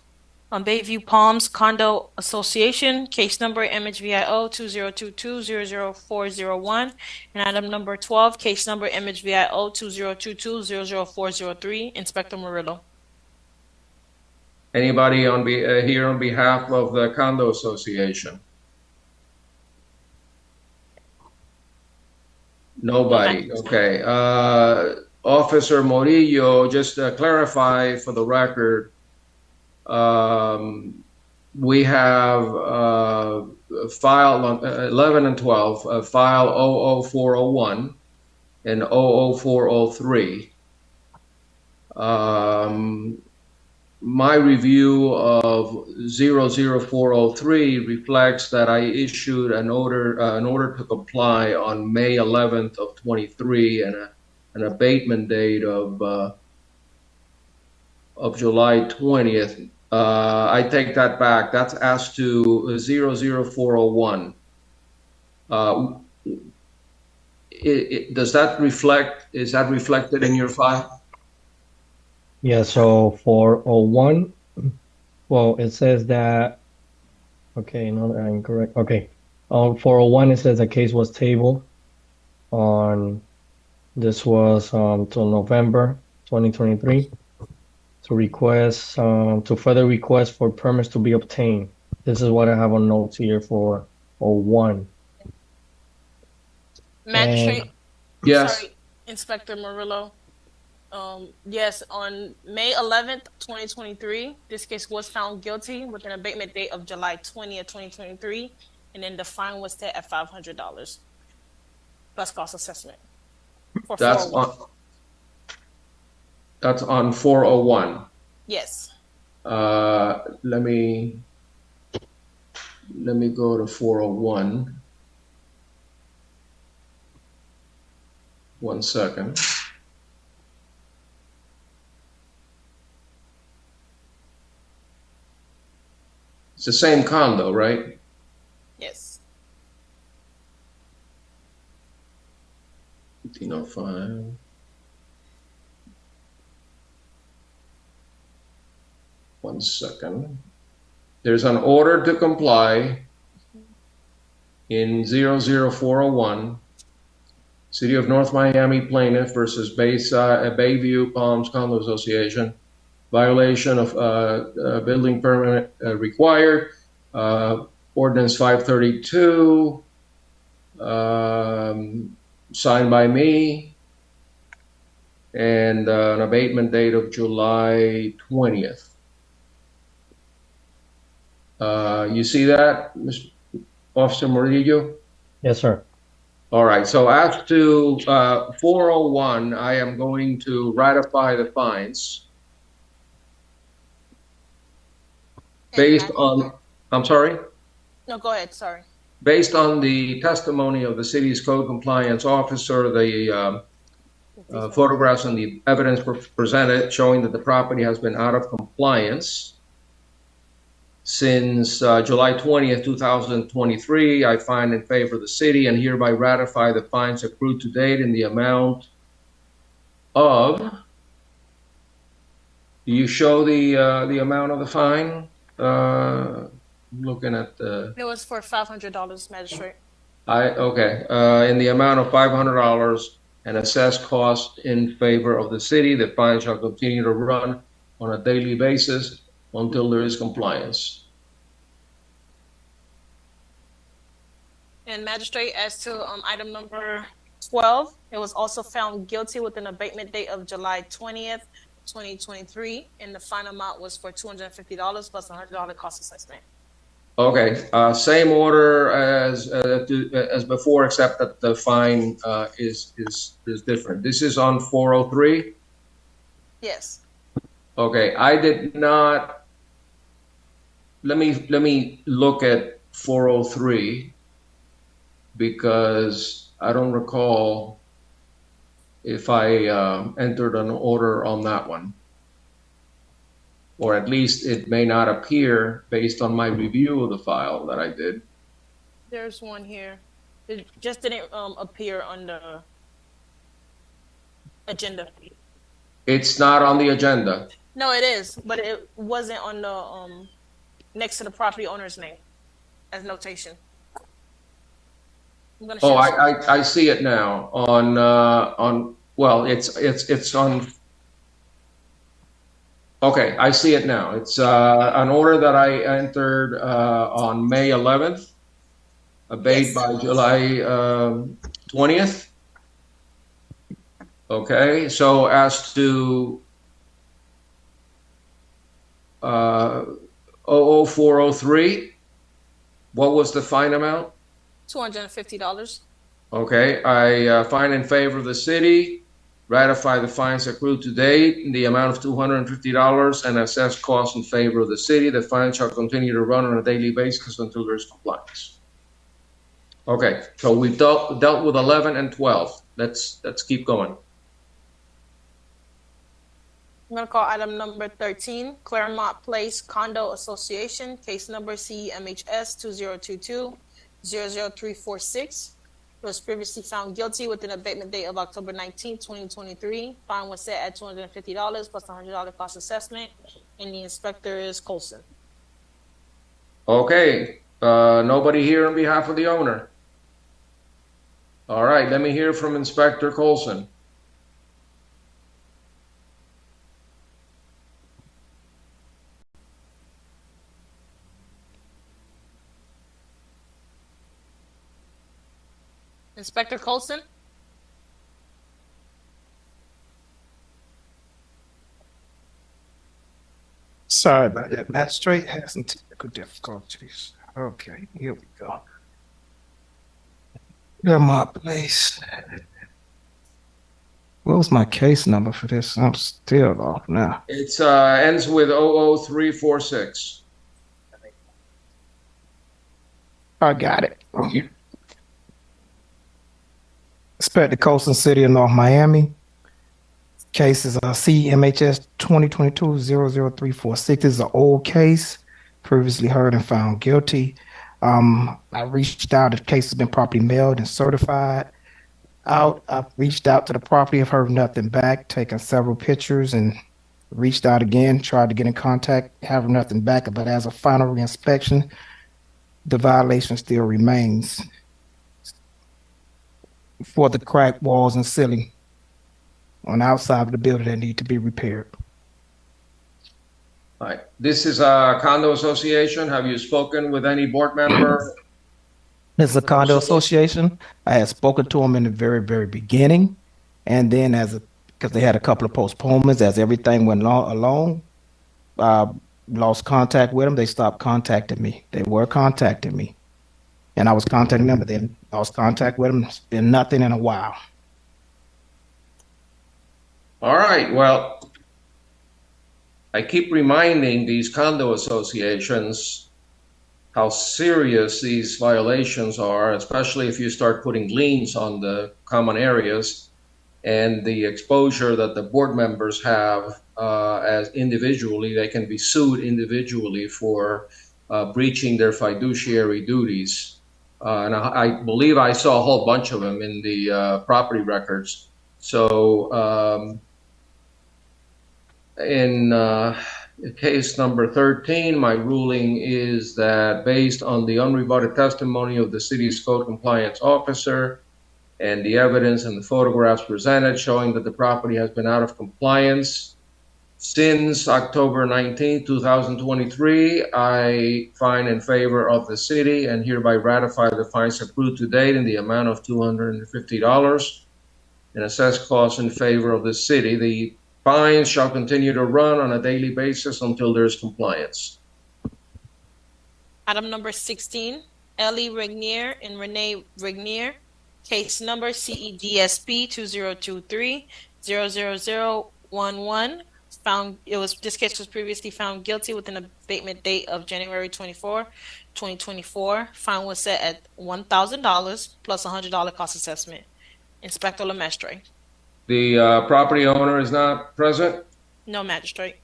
on Bayview Palms Condo Association, case number MHVIO 2022-00401, and item number 12, case number MHVIO 2022-00403. Inspector Murillo. Anybody here on behalf of the condo association? Nobody. Okay. Officer Morillo, just to clarify for the record, we have file 11 and 12, file 00401 and 00403. My review of 00403 reflects that I issued an order to comply on May 11th of 23 and an abatement date of July 20th. I take that back. That's as to 00401. Does that reflect? Is that reflected in your file? Yeah, so for 01, well, it says that, okay, no, I'm incorrect. Okay, for 01, it says the case was tabled on, this was till November 2023, to request, to further request for permits to be obtained. This is what I have on notes here for 01. Magistrate. Yes. Sorry, Inspector Murillo. Yes, on May 11th, 2023, this case was found guilty with an abatement date of July 20th, 2023, and then the fine was set at $500 plus cost assessment. That's on 401. Yes. Let me go to 401. 1 second. It's the same condo, right? Yes. 1505. One second. There's an order to comply in 00401, City of North Miami plaintiff versus Bayview Palms Condo Association. Violation of building permit required. Ordinance 532, signed by me, and an abatement date of July 20th. You see that, Mr. Officer Murillo? Yes, sir. All right, so as to 401, I am going to ratify the fines based on, I'm sorry? No, go ahead, sorry. Based on the testimony of the city's code compliance officer, the photographs and the evidence presented showing that the property has been out of compliance since July 20th, 2023, I find in favor of the city and hereby ratify the fines accrued to date in the amount of, do you show the amount of the fine? Looking at the... It was for $500, Magistrate. Okay, in the amount of $500 and assessed cost in favor of the city. The fine shall continue to run on a daily basis until there is compliance. And Magistrate, as to item number 12, it was also found guilty with an abatement date of July 20th, 2023, and the fine amount was for $250 plus $100 cost assessment. Okay, same order as before, except that the fine is different. This is on 403. Yes. Okay, I did not. Let me look at 403 because I don't recall if I entered an order on that one. Or at least it may not appear based on my review of the file that I did. There's one here. It just didn't appear on the agenda. It's not on the agenda. No, it is, but it wasn't on the next to the property owner's name as notation. I'm gonna Oh, I see it now on well, it's on. Okay, I see it now. It's an order that I entered on May 11th, abate by July 20th. Okay, so as to 00403, what was the fine amount? $250. Okay, I fine in favor of the city. Ratify the fines accrued to date in the amount of $250 and assess costs in favor of the city. The fine shall continue to run on a daily basis until there is compliance. Okay, so we've dealt with 11 and 12. Let's keep going. I'm going to call item number 13, Claremont Place Condo Association, case number CMHS 2022-00346. Was previously found guilty with an abatement date of October 19, 2023. Fine was set at $250 plus $100 cost assessment, and the inspector is Colson. Okay, nobody here on behalf of the owner. All right, let me hear from Inspector Colson. Inspector Colson? Sorry about that. Magistrate has some technical difficulties. Okay, here we go. My place. What was my case number for this? I'm still off now. It ends with 00346. I got it. Inspector Colson, City of North Miami. Case is CMHS 2022-00346. This is an old case, previously heard and found guilty. I reached out. The case has been properly mailed and certified out. I've reached out to the property. I've heard nothing back, taken several pictures and reached out again, tried to get in contact, have nothing back. But as a final reinspection, the violation still remains for the cracked walls and ceiling on the outside of the building that need to be repaired. All right. This is a condo association. Have you spoken with any board member? It's a condo association. I had spoken to them in the very, very beginning, and then because they had a couple of postponements as everything went along, lost contact with them. They stopped contacting me. They were contacting me, and I was contacting them, but then lost contact with them. It's been nothing in a while. All right. Well, I keep reminding these condo associations how serious these violations are, especially if you start putting liens on the common areas and the exposure that the board members have as individually. They can be sued individually for breaching their fiduciary duties. And I believe I saw a whole bunch of them in the property records. So in case number 13, my ruling is that based on the unrebutted testimony of the city's code compliance officer and the evidence and the photographs presented showing that the property has been out of compliance since October 19, 2023, I find in favor of the city and hereby ratify the fines accrued to date in the amount of $250 and assess costs in favor of the city. The fines shall continue to run on a daily basis until there is compliance. Item number 16, Ellie Regnier and Renee Regnier, case number CEDSP 2023-00011. This case was previously found guilty with an abatement date of January 24, 2024. Fine was set at $1,000 plus $100 cost assessment. Inspector Lemestre. The property owner is not present? No, magistrate.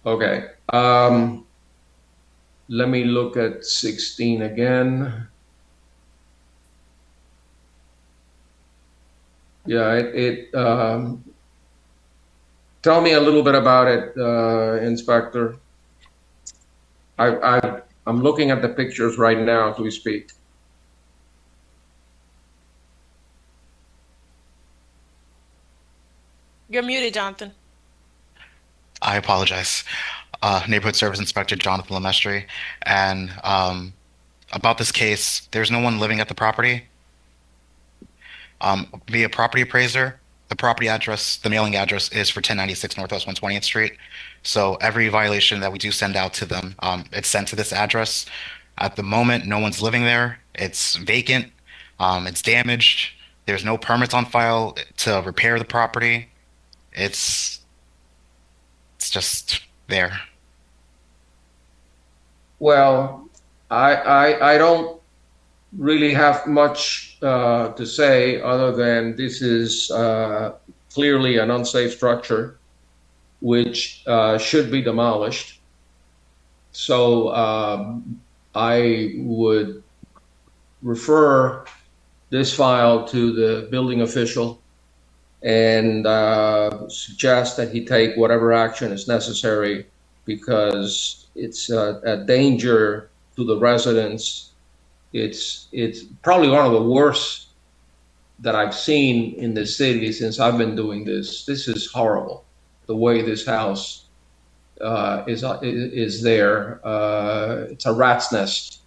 Okay. Let me look at 16 again. Yeah, tell me a little bit about it, Inspector. I'm looking at the pictures right now as we speak. You're muted, Jonathan. I apologize. Neighborhood Service Inspector Jonathan Lemestre. And about this case, there's no one living at the property. Via property appraiser, the property address, the mailing address is for 1096 Northwest 120th Street. So every violation that we do send out to them, it's sent to this address. At the moment, no one's living there. It's vacant. It's damaged. There's no permits on file to repair the property. It's just there. Well, I don't really have much to say other than this is clearly an unsafe structure which should be demolished. So I would refer this file to the building official and suggest that he take whatever action is necessary because it's a danger to the residents. It's probably one of the worst that I've seen in the city since I've been doing this. This is horrible, the way this house is there. It's a rat's nest.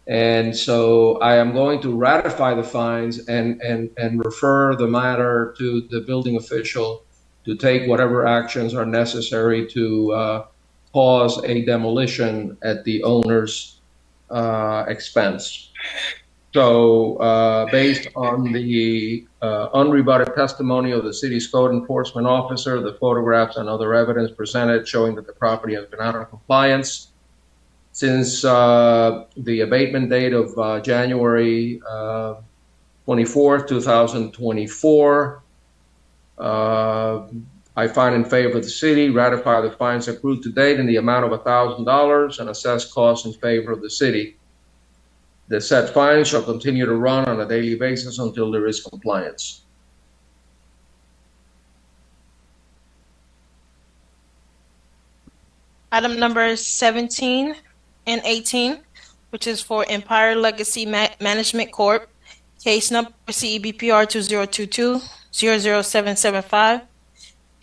And so I am going to ratify the fines and refer the matter to the building official to take whatever actions are necessary to cause a demolition at the owner's expense. So based on the unrebutted testimony of the city's code enforcement officer, the photographs and other evidence presented showing that the property has been out of compliance since the abatement date of January 24th, 2024, I find in favor of the city, ratify the fines accrued to date in the amount of $1,000 and assess costs in favor of the city. The said fines shall continue to run on a daily basis until there is compliance. Item number 17 and 18, which is for Empire Legacy Management Corp. Case number CEBPR 2022-00775.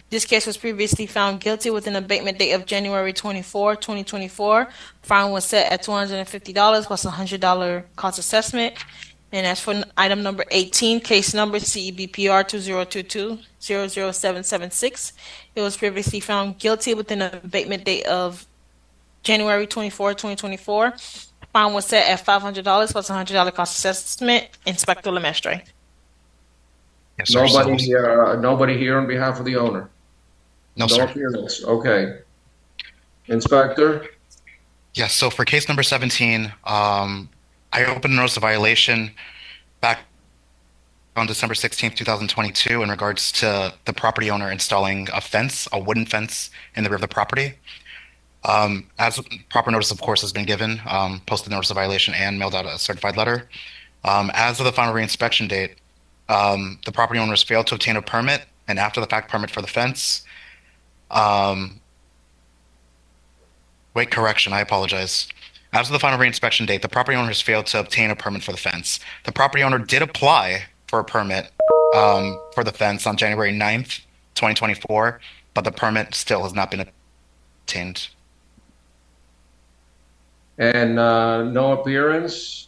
This case was previously found guilty with an abatement date of January 24, 2024. Fine was set at $250 plus a $100 cost assessment. And as for item number 18, case number CEBPR 2022-00776, it was previously found guilty with an abatement date of January 24, 2024. Fine was set at $500 plus a $100 cost assessment. Inspector Lemestre. Yes, sir. Nobody here on behalf of the owner? No, sir. Appearance. Okay. Inspector? Yes, so for case number 17, I opened a notice of violation back on December 16th, 2022 in regards to the property owner installing a fence, a wooden fence in the rear of the property. As proper notice, of course, has been given, posted notice of violation and mailed out a certified letter. As of the final reinspection date, the property owners failed to obtain a permit, and after the fact permit for the fence. Wait, correction, I apologize. As of the final reinspection date, the property owner has failed to obtain a permit for the fence. The property owner did apply for a permit for the fence on January 9th, 2024, but the permit still has not been obtained. And no appearance.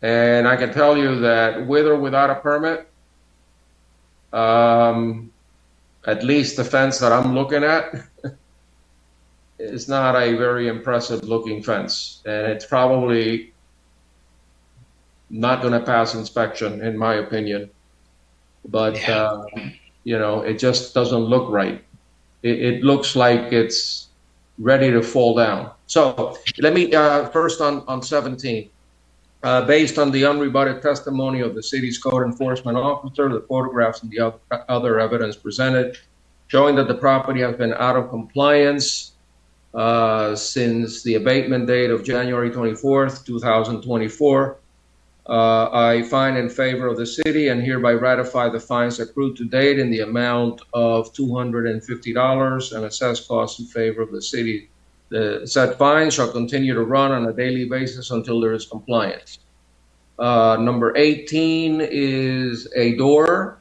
And I can tell you that with or without a permit, at least the fence that I'm looking at is not a very impressive looking fence. And it's probably not going to pass inspection, in my opinion. But, you know, it just doesn't look right. It looks like it's ready to fall down. So let me, first on 17. Based on the unrebutted testimony of the city's code enforcement officer, the photographs and the other evidence presented, showing that the property has been out of compliance since the abatement date of January 24th, 2024, I find in favor of the city and hereby ratify the fines accrued to date in the amount of $250 and assess costs in favor of the city. The said fine shall continue to run on a daily basis until there is compliance. Number 18 is a door.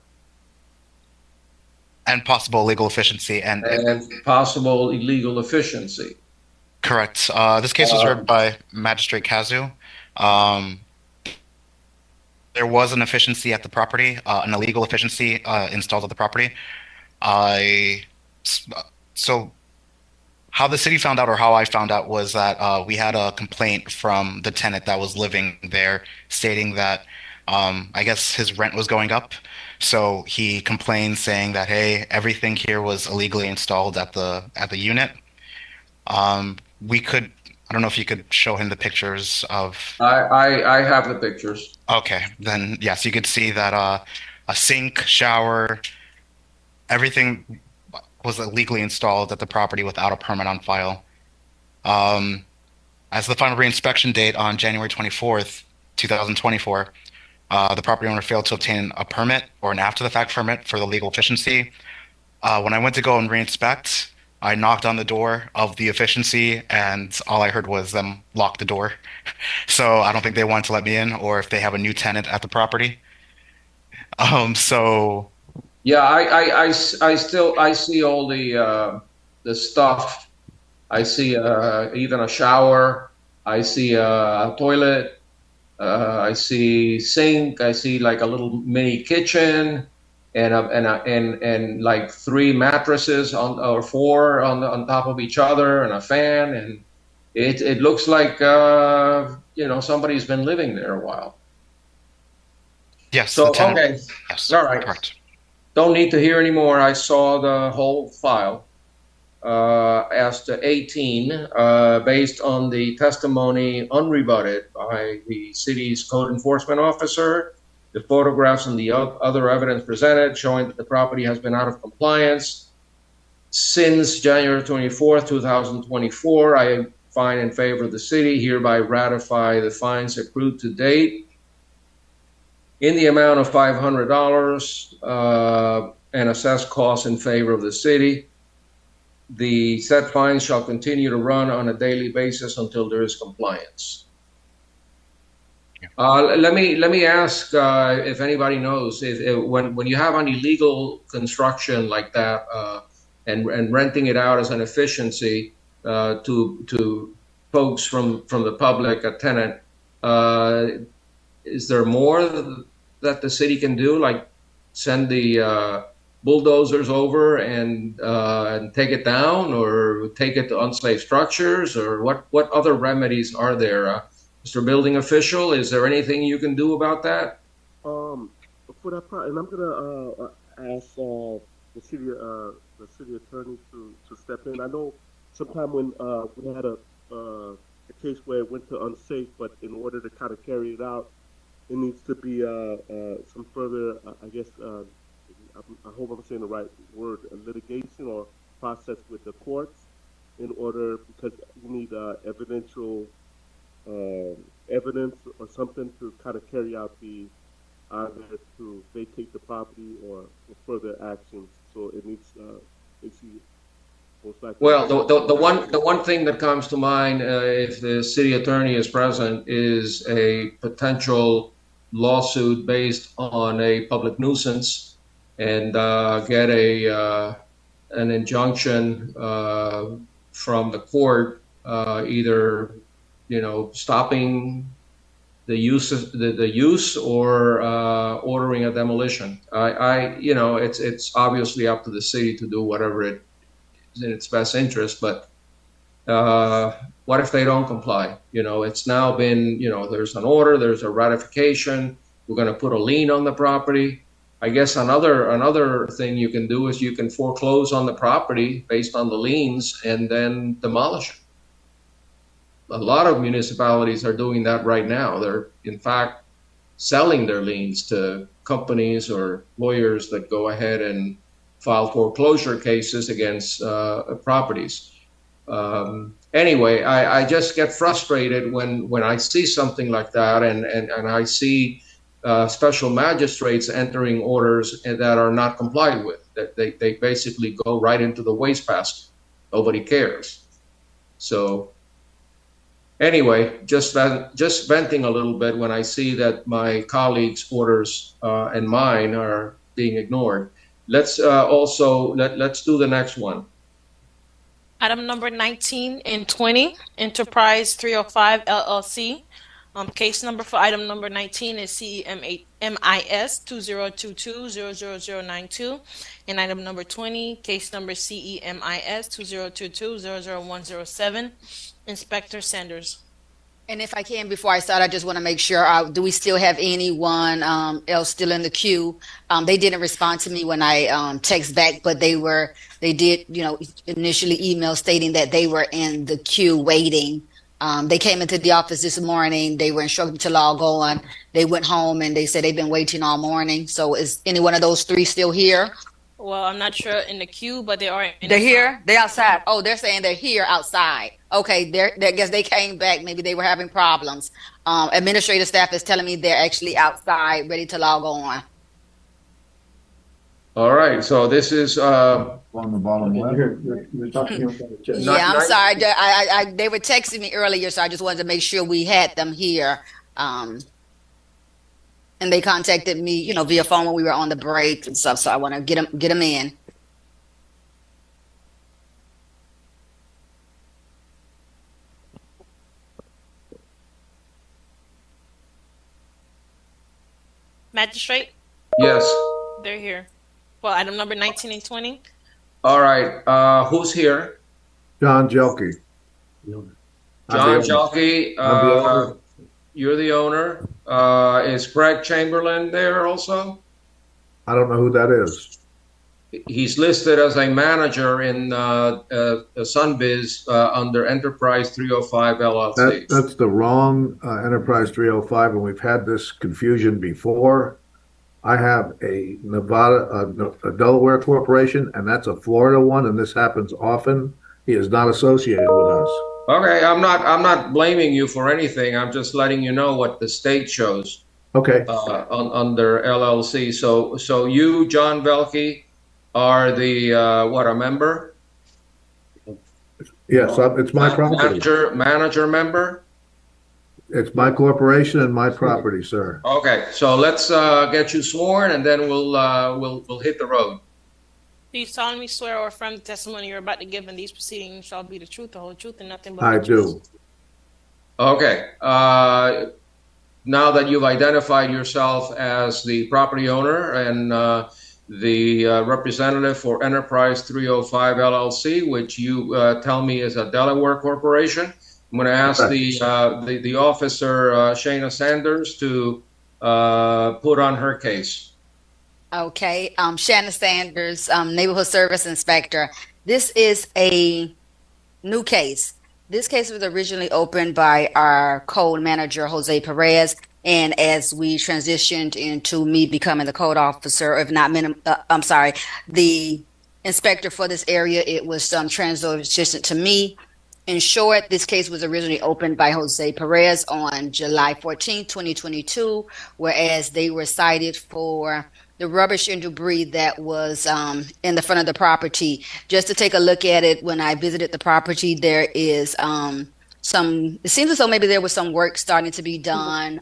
And possible illegal efficiency. And possible illegal efficiency. Correct. This case was heard by Magistrate Kazu. There was an efficiency at the property, an illegal efficiency installed at the property. So how the city found out, or how I found out, was that we had a complaint from the tenant that was living there stating that I guess his rent was going up. So he complained saying that, hey, everything here was illegally installed at the unit. We could, I don't know if you could show him the pictures of. I have the pictures. Okay, then yes, you could see that a sink, shower, everything was illegally installed at the property without a permit on file. As the final reinspection date on January 24th, 2024, the property owner failed to obtain a permit or an after-the-fact permit for the legal efficiency. When I went to go and reinspect, I knocked on the door of the efficiency, and all I heard was them lock the door. So I don't think they wanted to let me in, or if they have a new tenant at the property. So. Yeah, I see all the stuff. I see even a shower. I see a toilet. I see sink. I see like a little mini kitchen, and like 3 mattresses or 4 on top of each other, and a fan. And it looks like you know, somebody's been living there a while. Yes. So okay. Yes. All right. Correct. Don't need to hear anymore. I saw the whole file. As to 18, based on the testimony unrebutted by the city's code enforcement officer, the photographs and the other evidence presented showing that the property has been out of compliance since January 24th, 2024, I find in favor of the city, hereby ratify the fines accrued to date in the amount of $500 and assess costs in favor of the city. The said fines shall continue to run on a daily basis until there is compliance. Let me ask if anybody knows when you have an illegal construction like that and renting it out as an efficiency to folks from the public, a tenant, is there more that the city can do, like send the bulldozers over and take it down, or take it to unsafe structures, or what other remedies are there? Mr. Building Official, is there anything you can do about that? For that part, and I'm gonna ask the city attorney to step in. I know sometime when we had a case where it went to unsafe, but in order to kind of carry it out, it needs to be some further, I guess, I hope I'm saying the right word, litigation or process with the courts in order, because you need evidential evidence or something to kind of carry out the either to vacate the property or further actions. So it needs most likely. Well, the one thing that comes to mind if the city attorney is present is a potential lawsuit based on a public nuisance, and get an injunction from the court, either stopping the use or ordering a demolition. It's obviously up to the city to do whatever it is in its best interest, but what if they don't comply? It's now been, there's an order, there's a ratification, we're going to put a lien on the property. I guess another thing you can do is you can foreclose on the property based on the liens and then demolish it. A lot of municipalities are doing that right now. They're, in fact, selling their liens to companies or lawyers that go ahead and file foreclosure cases against properties. Anyway, I just get frustrated when I see something like that, and I see special magistrates entering orders that are not complied with. That they basically go right into the wastebasket. Nobody cares. So anyway, just venting a little bit when I see that my colleagues' orders and mine are being ignored. Let's let's do the next one. Item number 19 and 20, Enterprise 305 LLC. Case number for item number 19 is CEMIS 2022-00092, and item number 20, case number CEMIS 2022-00107. Inspector Sanders. And if I can, before I start, I just want to make sure, do we still have anyone else still in the queue? They didn't respond to me when I text back, but they did, initially email stating that they were in the queue waiting. They came into the office this morning. They were instructed to log on. They went home and they said they've been waiting all morning. So is any one of those three still here? Well, I'm not sure in the queue, but they are. They're here? They're outside. Oh, they're saying they're here outside. Okay, I guess they came back. Maybe they were having problems. Administrative staff is telling me they're actually outside, ready to log on. All right, so this is on the bottom left. Yeah, I'm sorry. They were texting me earlier, so I just wanted to make sure we had them here. And they contacted me, via phone when we were on the break and stuff. So I want to get them in. Magistrate? Yes. They're here. Well, item number 19 and 20. All right. Who's here? John Jelke. John Jelke. You're the owner. Is Greg Chamberlain there also? I don't know who that is. He's listed as a manager in Sunbiz under Enterprise 305 LLC. That's the wrong Enterprise 305, and we've had this confusion before. I have a Delaware corporation, and that's a Florida one, and this happens often. He is not associated with us. Okay, I'm not blaming you for anything. I'm just letting you know what the state shows. Okay. Under LLC. So you, John Velke, are the a member? Yes, it's my property. Manager member. It's my corporation and my property, sir. Okay, so let's get you sworn, and then we'll hit the road. Do you solemnly swear or affirm the testimony you're about to give in these proceedings shall be the truth, the whole truth, and nothing but I the truth? do. Okay. Now that you've identified yourself as the property owner and the representative for Enterprise 305 LLC, which you tell me is a Delaware corporation, I'm going to ask the officer, Shayna Sanders, to put on her case. Okay, Shannon Sanders, Neighborhood Service Inspector. This is a new case. This case was originally opened by our code manager, Jose Perez, and as we transitioned into me becoming the code officer, if not the inspector for this area, it was transitioned to me. In short, this case was originally opened by Jose Perez on July 14, 2022, whereas they were cited for the rubbish and debris that was in the front of the property. Just to take a look at it, when I visited the property, there is it seems as though maybe there was some work starting to be done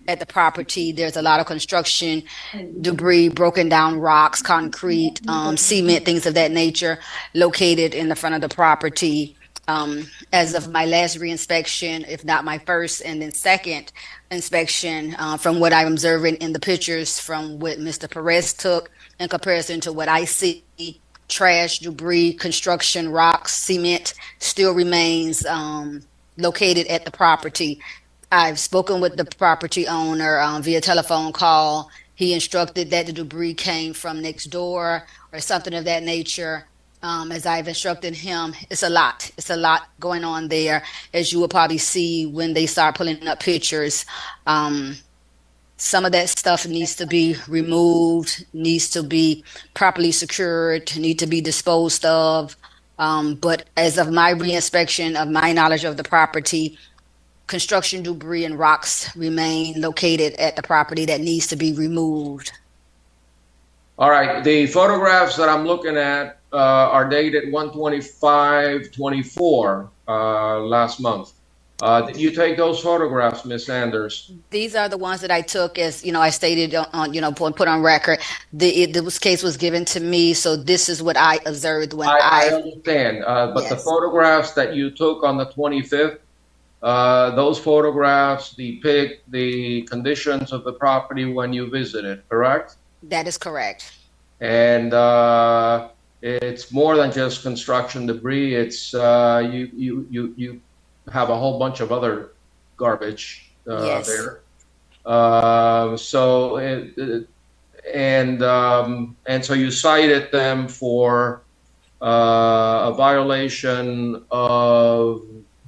at the property. There's a lot of construction debris, broken down rocks, concrete, cement, things of that nature located in the front of the property. As of my last reinspection, if not my first and then second inspection, from what I'm observing in the pictures from what Mr. Perez took in comparison to what I see, trash, debris, construction, rocks, cement still remains located at the property. I've spoken with the property owner via telephone call. He instructed that the debris came from next door or something of that nature. As I've instructed him, it's a lot going on there, as you will probably see when they start pulling up pictures. Some of that stuff needs to be removed, needs to be properly secured, need to be disposed of. But as of my reinspection of my knowledge of the property, construction debris and rocks remain located at the property that needs to be removed. All right, the photographs that I'm looking at are dated 1/25/24 last month. Did you take those photographs, Ms. Sanders? These are the ones that I took, as I stated on, put on record. This case was given to me, so this is what I observed when I understand, but yes. The photographs that you took on the 25th, those photographs depict the conditions of the property when you visited, correct? That is correct. And it's more than just construction debris. It's you have a whole bunch of other garbage yes. there. So you cited them for a violation of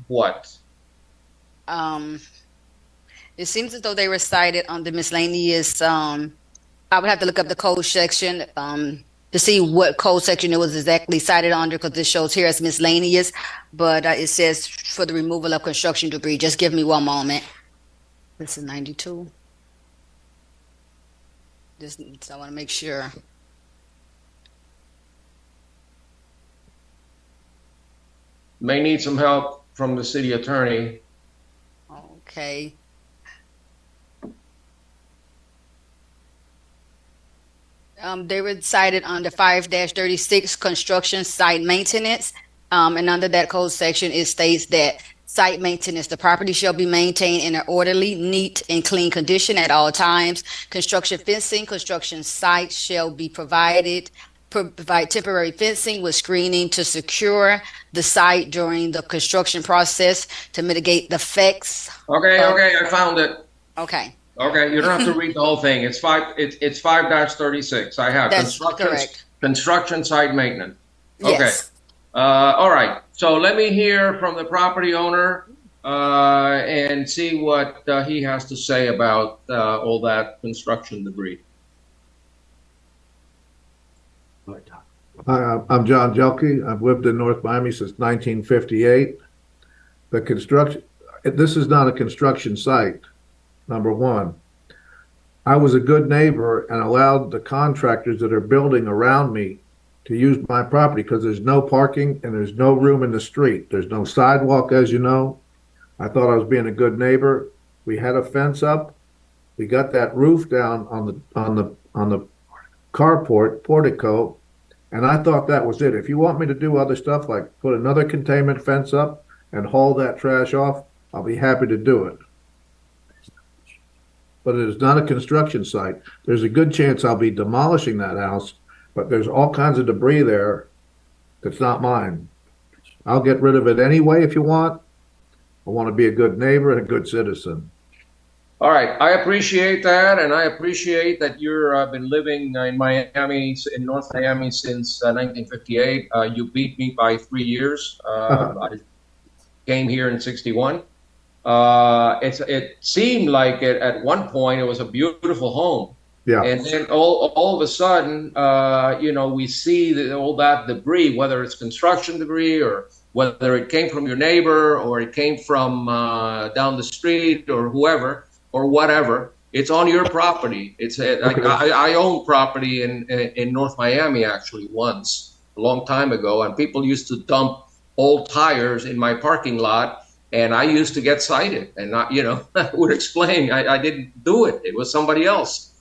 what? It seems as though they were cited on the miscellaneous. I would have to look up the code section to see what code section it was exactly cited under, because this shows here as miscellaneous, but it says for the removal of construction debris. Just give me one moment. This is 92. So I want to make sure. May need some help from the city attorney. Okay. They were cited under 5-36 construction site maintenance. And under that code section, it states that site maintenance, the property shall be maintained in an orderly, neat, and clean condition at all times. Construction fencing, construction sites shall be provide temporary fencing with screening to secure the site during the construction process to mitigate the effects. Okay, I found it. Okay. Okay, you don't have to read the whole thing. It's 5-36. I have That's correct. Construction site maintenance. Okay. Yes. All right. So let me hear from the property owner and see what he has to say about all that construction debris. Hi, I'm John Jelke. I've lived in North Miami since 1958. This is not a construction site. Number one, I was a good neighbor and allowed the contractors that are building around me to use my property because there's no parking and there's no room in the street. There's no sidewalk, as you know. I thought I was being a good neighbor. We had a fence up. We got that roof down on the carport portico, and I thought that was it. If you want me to do other stuff like put another containment fence up and haul that trash off, I'll be happy to do it. But it is not a construction site. There's a good chance I'll be demolishing that house, but there's all kinds of debris there that's not mine. I'll get rid of it anyway if you want. I want to be a good neighbor and a good citizen. All right, I appreciate that, and I appreciate that you've been living in Miami, in North Miami, since 1958. You beat me by 3 years. I came here in '61. It seemed like at one point it was a beautiful home. Yeah. And then all of a sudden, we see all that debris, whether it's construction debris or whether it came from your neighbor or it came from down the street or whoever or whatever. It's on your property. I own property in North Miami actually once, a long time ago, and people used to dump old tires in my parking lot, and I used to get cited. And I would explain I didn't do it. It was somebody else.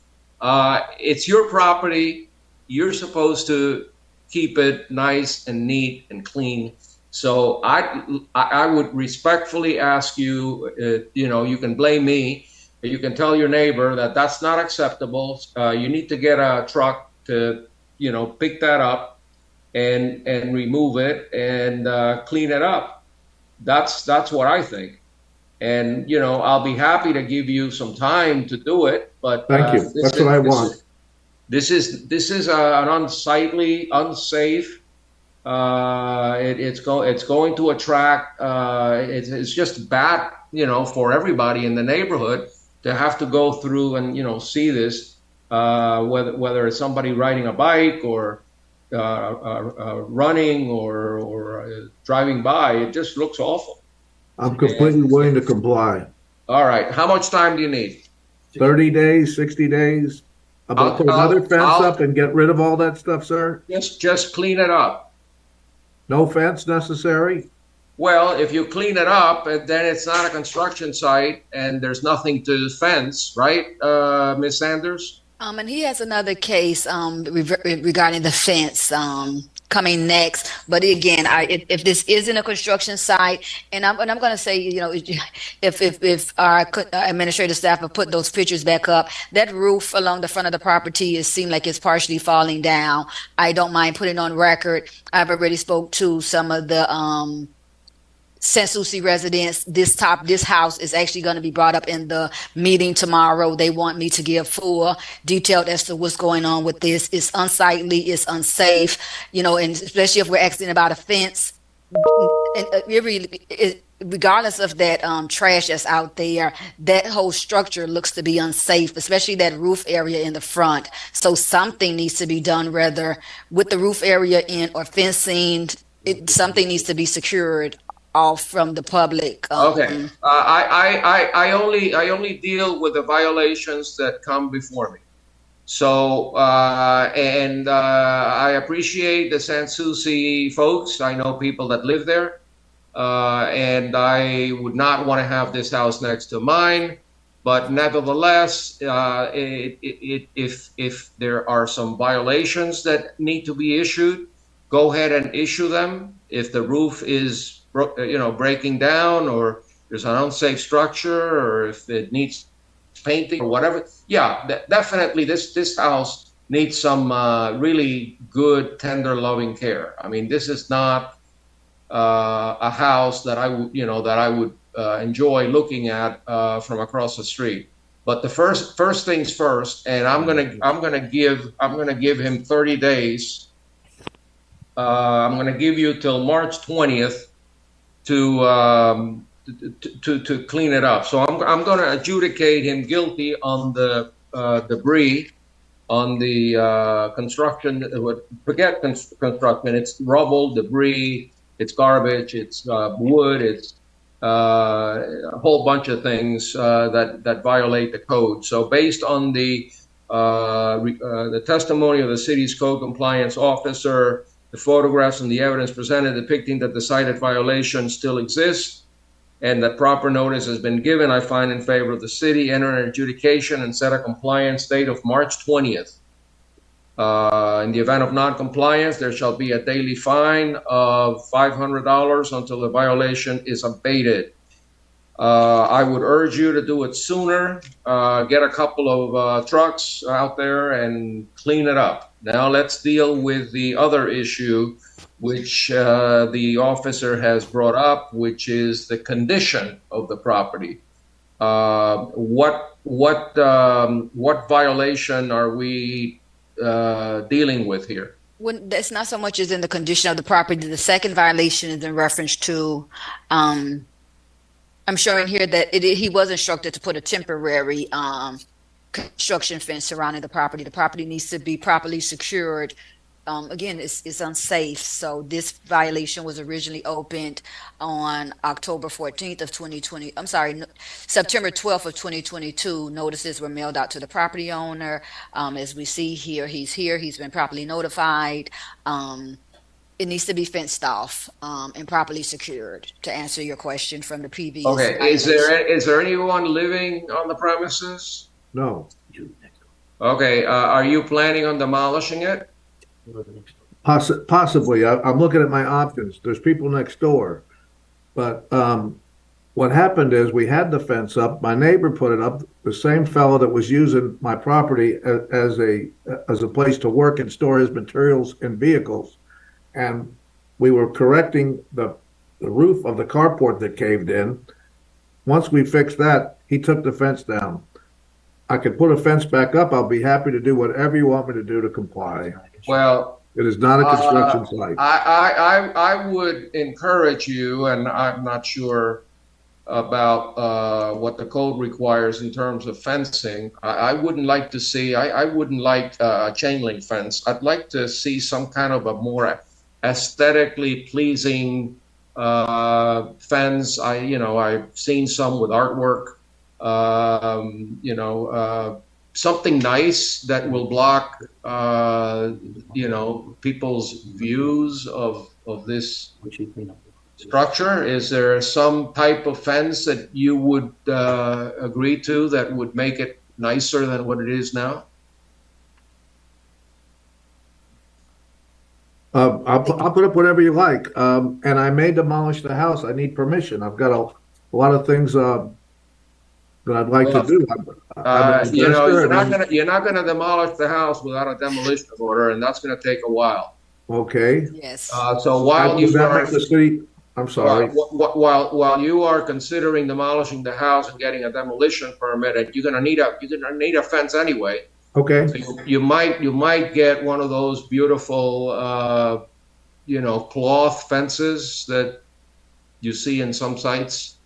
It's your property. You're supposed to keep it nice and neat and clean. So I would respectfully ask you, you can blame me, but you can tell your neighbor that that's not acceptable. You need to get a truck to, pick that up and remove it and clean it up. That's what I think. And, I'll be happy to give you some time to do it, but thank you. That's what I want. This is an unsightly, unsafe. It's going to attract. It's just bad, for everybody in the neighborhood to have to go through and see this. Whether it's somebody riding a bike or running or driving by, it just looks awful. I'm completely willing to comply. All right. How much time do you need? 30 days, 60 days. About put another fence up and get rid of all that stuff, sir? Just clean it up. No fence necessary? Well, if you clean it up, then it's not a construction site and there's nothing to fence, right, Ms. Sanders? And he has another case regarding the fence coming next. But again, if this isn't a construction site, and I'm going to say, if our administrative staff have put those pictures back up, that roof along the front of the property seems like it's partially falling down. I don't mind putting on record. I've already spoke to some of the San Souci residents. This house is actually going to be brought up in the meeting tomorrow. They want me to give full detail as to what's going on with this. It's unsightly, it's unsafe, and especially if we're asking about a fence. And regardless of that trash that's out there, that whole structure looks to be unsafe, especially that roof area in the front. So something needs to be done, whether with the roof area in or fencing. Something needs to be secured off from the public. Okay. I only deal with the violations that come before me. So I appreciate the San Souci folks. I know people that live there, and I would not want to have this house next to mine. But nevertheless, if there are some violations that need to be issued, go ahead and issue them. If the roof is breaking down, or there's an unsafe structure, or if it needs painting or whatever, definitely this house needs some really good, tender, loving care. I mean, this is not a house that I would enjoy looking at from across the street. But the first things first, and I'm gonna give him 30 days. I'm gonna give you till March 20th. To clean it up. So I'm going to adjudicate him guilty on the debris, on the construction. Forget construction. It's rubble, debris. It's garbage. It's wood. It's a whole bunch of things that violate the code. So based on the testimony of the city's code compliance officer, the photographs and the evidence presented depicting that the cited violation still exists, and that proper notice has been given, I find in favor of the city, enter an adjudication and set a compliance date of March 20th. In the event of non-compliance, there shall be a daily fine of $500 until the violation is abated. I would urge you to do it sooner. Get a couple of trucks out there and clean it up. Now let's deal with the other issue, which the officer has brought up, which is the condition of the property. What violation are we dealing with here? When that's not so much as in the condition of the property. The second violation is in reference to, I'm showing here that he was instructed to put a temporary construction fence surrounding the property. The property needs to be properly secured. Again, it's unsafe. So this violation was originally opened on October 14th of 2020. I'm sorry, September 12th of 2022. Notices were mailed out to the property owner. As we see here, he's been properly notified. It needs to be fenced off and properly secured, to answer your question from the previous. Okay, is there anyone living on the premises? No. Okay, are you planning on demolishing it? Possibly. I'm looking at my options. There's people next door. But what happened is we had the fence up. My neighbor put it up. The same fellow that was using my property as a place to work and store his materials and vehicles. And we were correcting the roof of the carport that caved in. Once we fixed that, he took the fence down. I could put a fence back up. I'll be happy to do whatever you want me to do to comply. Well, it is not a construction site. I would encourage you, and I'm not sure about what the code requires in terms of fencing. I wouldn't like to see, I wouldn't like a chain link fence. I'd like to see some kind of a more aesthetically pleasing fence. I've seen some with artwork. Something nice that will block, people's views of this structure. Is there some type of fence that you would agree to that would make it nicer than what it is now? I'll put up whatever you like. And I may demolish the house. I need permission. I've got a lot of things that I'd like to do. You're not gonna demolish the house without a demolition order, and that's gonna take a while. Okay. Yes. So while you are, I'm sorry. While you are considering demolishing the house and getting a demolition permit, and you're gonna need a fence anyway. Okay. So you might get one of those beautiful, cloth fences that you see in some sites.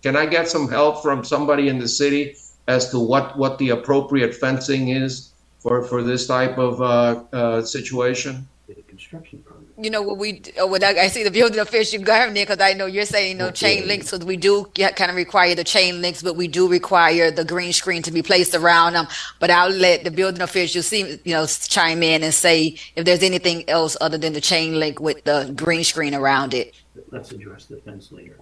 Can I get some help from somebody in the city as to what the appropriate fencing is for this type of situation? I see the building official, go ahead, Nick, because I know you're saying no chain links, because we do kind of require the chain links, but we do require the green screen to be placed around them. But I'll let the building official chime in and say if there's anything else other than the chain link with the green screen around it. Let's address the fence later.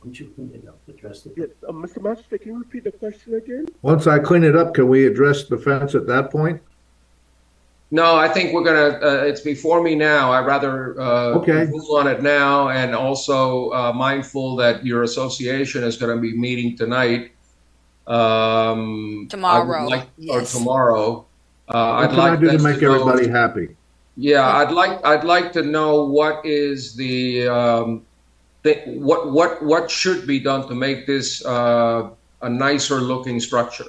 Once you clean it up, address it. Yes, Mr. Magistrate, can you repeat the question again? Once I clean it up, can we address the fence at that point? No, I think we're gonna. It's before me now. I'd rather move on it now, and also mindful that your association is going to be meeting tonight. Tomorrow, or tomorrow. I'd like to make everybody happy. Yeah, I'd like to know what is the what should be done to make this a nicer looking structure.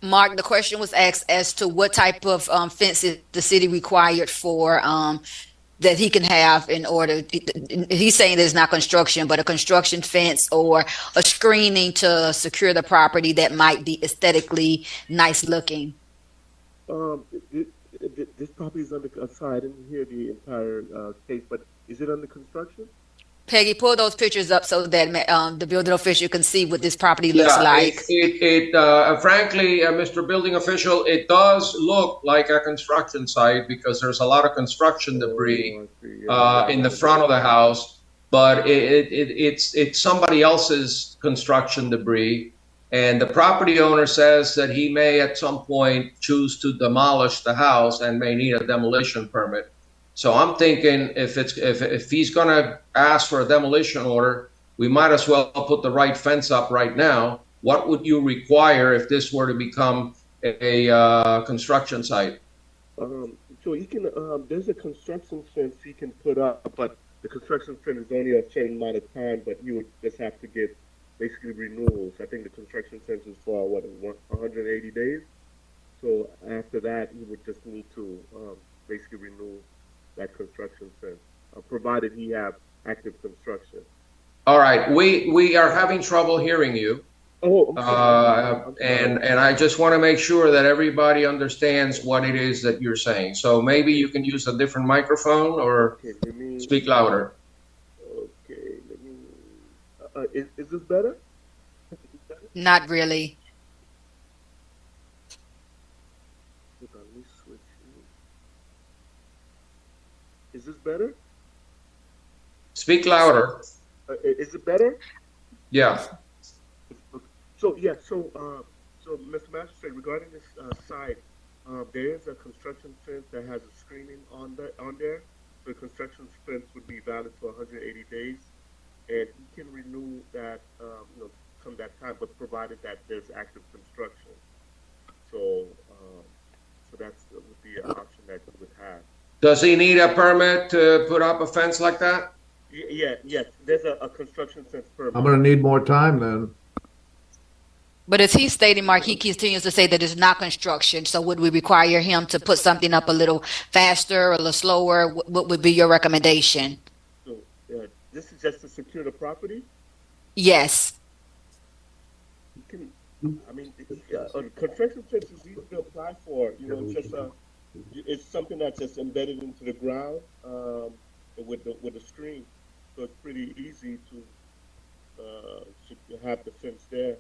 Mark, the question was asked as to what type of fence is the city required for that he can have in order. He's saying there's not construction, but a construction fence or a screening to secure the property that might be aesthetically nice looking. This property is under. Sorry, I didn't hear the entire case, but is it under construction? Peggy, pull those pictures up so that the building official can see what this property looks like. Frankly, Mr. Building Official, it does look like a construction site because there's a lot of construction debris in the front of the house. but it's somebody else's construction debris. And the property owner says that he may at some point choose to demolish the house and may need a demolition permit. So I'm thinking if he's going to ask for a demolition order, we might as well put the right fence up right now. What would you require if this were to become a construction site? So he can, there's a construction fence he can put up, but the construction fence is only a certain amount of time, but you would just have to get basically renewals. I think the construction fence is for, 180 days? So after that, he would just need to basically renew that construction fence, provided he have active construction. All right, we are having trouble hearing you. Oh, and I just want to make sure that everybody understands what it is that you're saying. So maybe you can use a different microphone or speak louder. Okay, let me, is this better? Not really. Hold on, let me switch. Is this better? Speak louder. Is it better? Yeah. So Mr. Magistrate, regarding this site, there is a construction fence that has a screening on there. The construction fence would be valid for 180 days, and he can renew that, from that time, but provided that there's active construction. So that's would be an option that he would have. Does he need a permit to put up a fence like that? Yes. There's a construction fence permit. I'm going to need more time then. But as he's stating, Mark, he continues to say that it's not construction. So would we require him to put something up a little faster or a little slower? What would be your recommendation? So this is just to secure the property? Yes. You can, I mean, construction fence is easy to apply for. It's something that's just embedded into the ground with the screen. So it's pretty easy to have the fence there.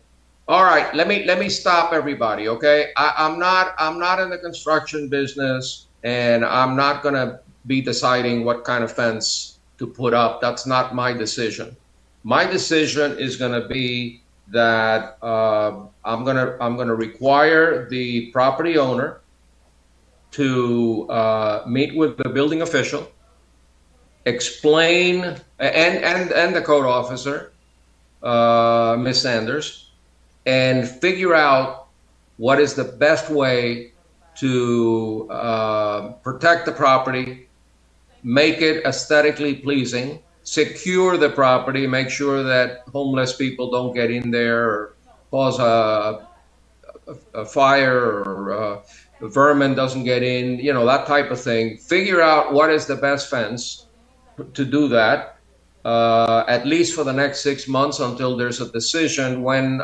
All right, let me stop everybody, okay? I'm not in the construction business, and I'm not gonna be deciding what kind of fence to put up. That's not my decision. My decision is gonna be that I'm gonna require the property owner to meet with the building official, explain, and the code officer, Ms. Sanders, and figure out what is the best way to protect the property, make it aesthetically pleasing, secure the property, make sure that homeless people don't get in there or cause a fire or vermin doesn't get in, that type of thing. Figure out what is the best fence to do that. At least for the next 6 months until there's a decision when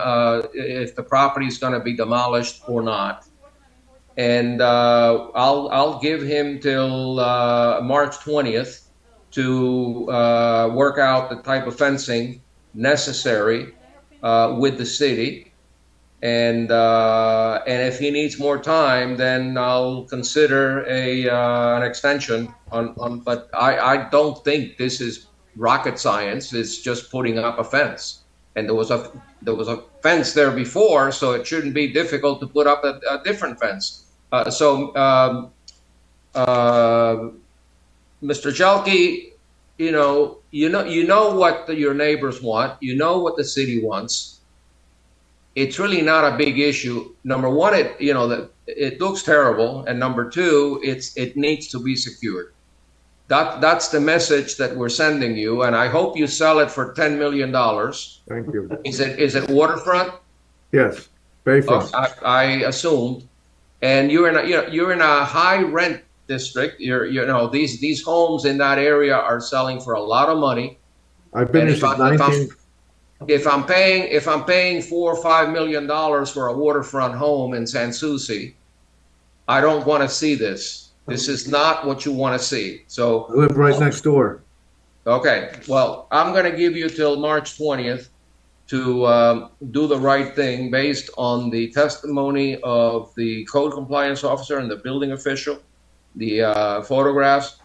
if the property is going to be demolished or not. And I'll give him till March 20th to work out the type of fencing necessary with the city. And if he needs more time, then I'll consider an extension on. But I don't think this is rocket science. Is just putting up a fence, and there was a fence there before, so it shouldn't be difficult to put up a different fence. Mr. Jalki, you know what your neighbors want. You know what the city wants. It's really not a big issue. Number one, it looks terrible, and number two, it needs to be secured. That's the message that we're sending you, and I hope you sell it for $10 million. Thank you. Is it waterfront? Yes, bayfront. I assumed, and you're in a high rent district. These homes in that area are selling for a lot of money. I've been here since 19. If I'm paying $4 or $5 million for a waterfront home in San Souci, I don't want to see this. This is not what you want to see. So I live right next door. Okay. Well, I'm going to give you till March 20th to do the right thing based on the testimony of the code compliance officer and the building official, the photographs,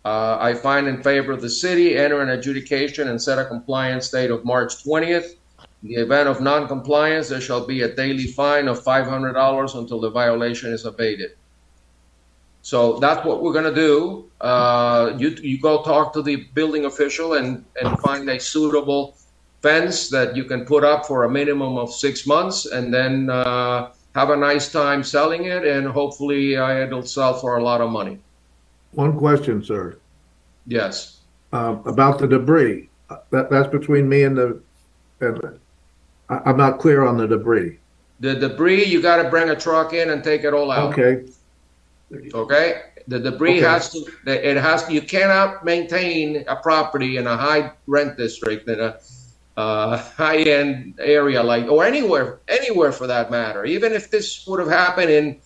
I find in favor of the city, enter an adjudication and set a compliance date of March 20th. In the event of non-compliance, there shall be a daily fine of $500 until the violation is abated. So that's what we're going to do. You go talk to the building official and find a suitable fence that you can put up for a minimum of 6 months, and then have a nice time selling it, and hopefully it'll sell for a lot of money. One question, sir. Yes. About the debris. That's between me and I'm not clear on the debris. The debris, you got to bring a truck in and take it all out. Okay. Okay. The debris you cannot maintain a property in a high rent district in a high-end area or anywhere for that matter. Even if this would have happened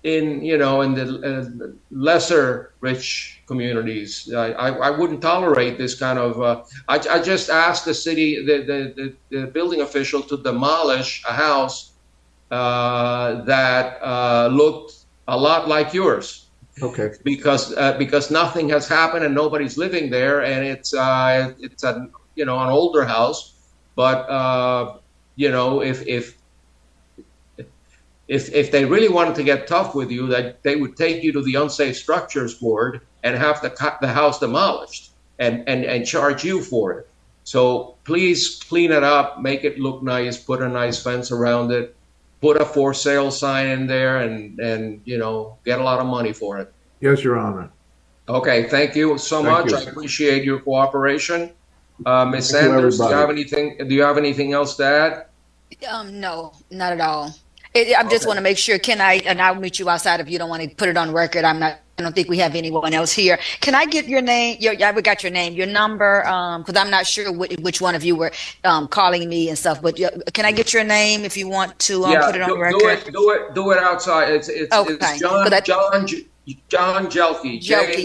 in the lesser rich communities, I wouldn't tolerate this kind of. I just asked the city, the building official, to demolish a house that looked a lot like yours. Okay. Because nothing has happened and nobody's living there, and it's an older house, but if they really wanted to get tough with you, that they would take you to the Unsafe Structures Board and have the house demolished and charge you for it. So please clean it up, make it look nice, put a nice fence around it, put a for sale sign in there, and get a lot of money for it. Yes, Your Honor. Okay, thank you so much. I appreciate your cooperation. Ms. Sanders, do you have anything else to add? No, not at all. I just want to make sure, and I'll meet you outside if you don't want to put it on record. I don't think we have anyone else here. Can I get your name? We got your name, your number, because I'm not sure which one of you were calling me and stuff. But can I get your name if you want to put it on record? Do it outside. It's John Jelke, Jelke,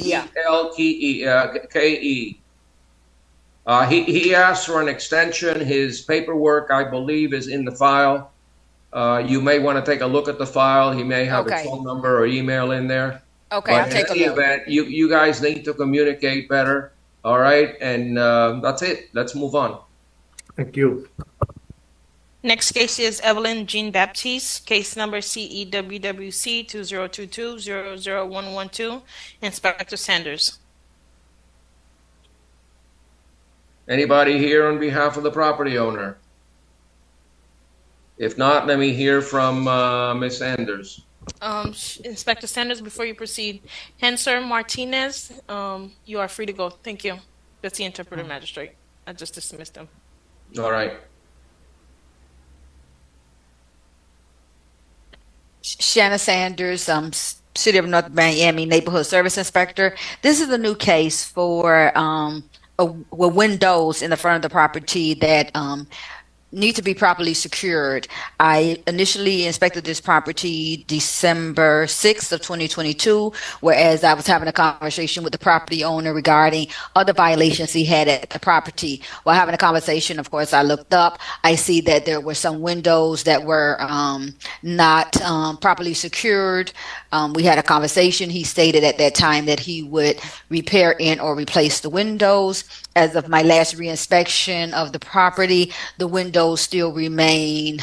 he asked for an extension. His paperwork, I believe, is in the file. You may want to take a look at the file. He may have his phone number or email in there. Okay, but I'll take a look. In any event, you guys need to communicate better. All right, and that's it. Let's move on. Thank you. Next case is Evelyn Jean Baptiste, case number CEWWC 2022-00112. Inspector Sanders. Anybody here on behalf of the property owner? If not, let me hear from Ms. Sanders. Inspector Sanders, before you proceed, Henser Martinez, you are free to go. Thank you. That's the interpreter magistrate. I just dismissed him. All right. Shanna Sanders, City of North Miami Neighborhood Service Inspector. This is a new case for windows in the front of the property that need to be properly secured. I initially inspected this property December 6th of 2022, whereas I was having a conversation with the property owner regarding other violations he had at the property. While having a conversation, of course, I looked up. I see that there were some windows that were not properly secured. We had a conversation. He stated at that time that he would repair and or replace the windows. As of my last reinspection of the property, the windows still remain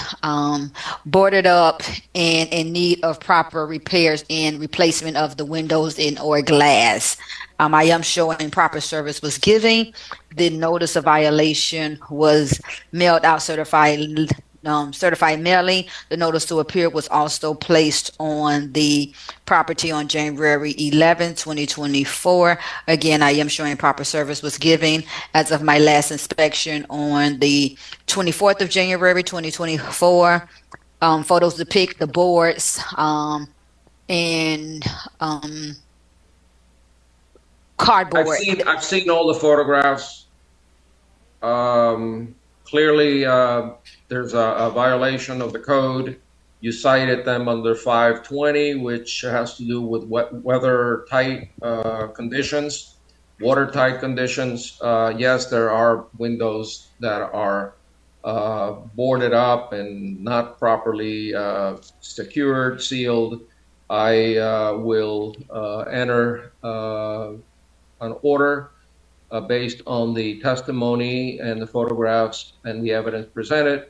boarded up and in need of proper repairs and replacement of the windows or glass. I am showing proper service was given. The notice of violation was mailed out certified mailing. The notice to appear was also placed on the property on January 11, 2024. Again, I am showing proper service was given as of my last inspection on the 24th of January, 2024. Photos depict the boards and cardboard. I've seen all the photographs. Clearly, there's a violation of the code. You cited them under 520, which has to do with weather-tight conditions, watertight conditions. Yes, there are windows that are boarded up and not properly secured, sealed. I will enter a an order based on the testimony and the photographs and the evidence presented,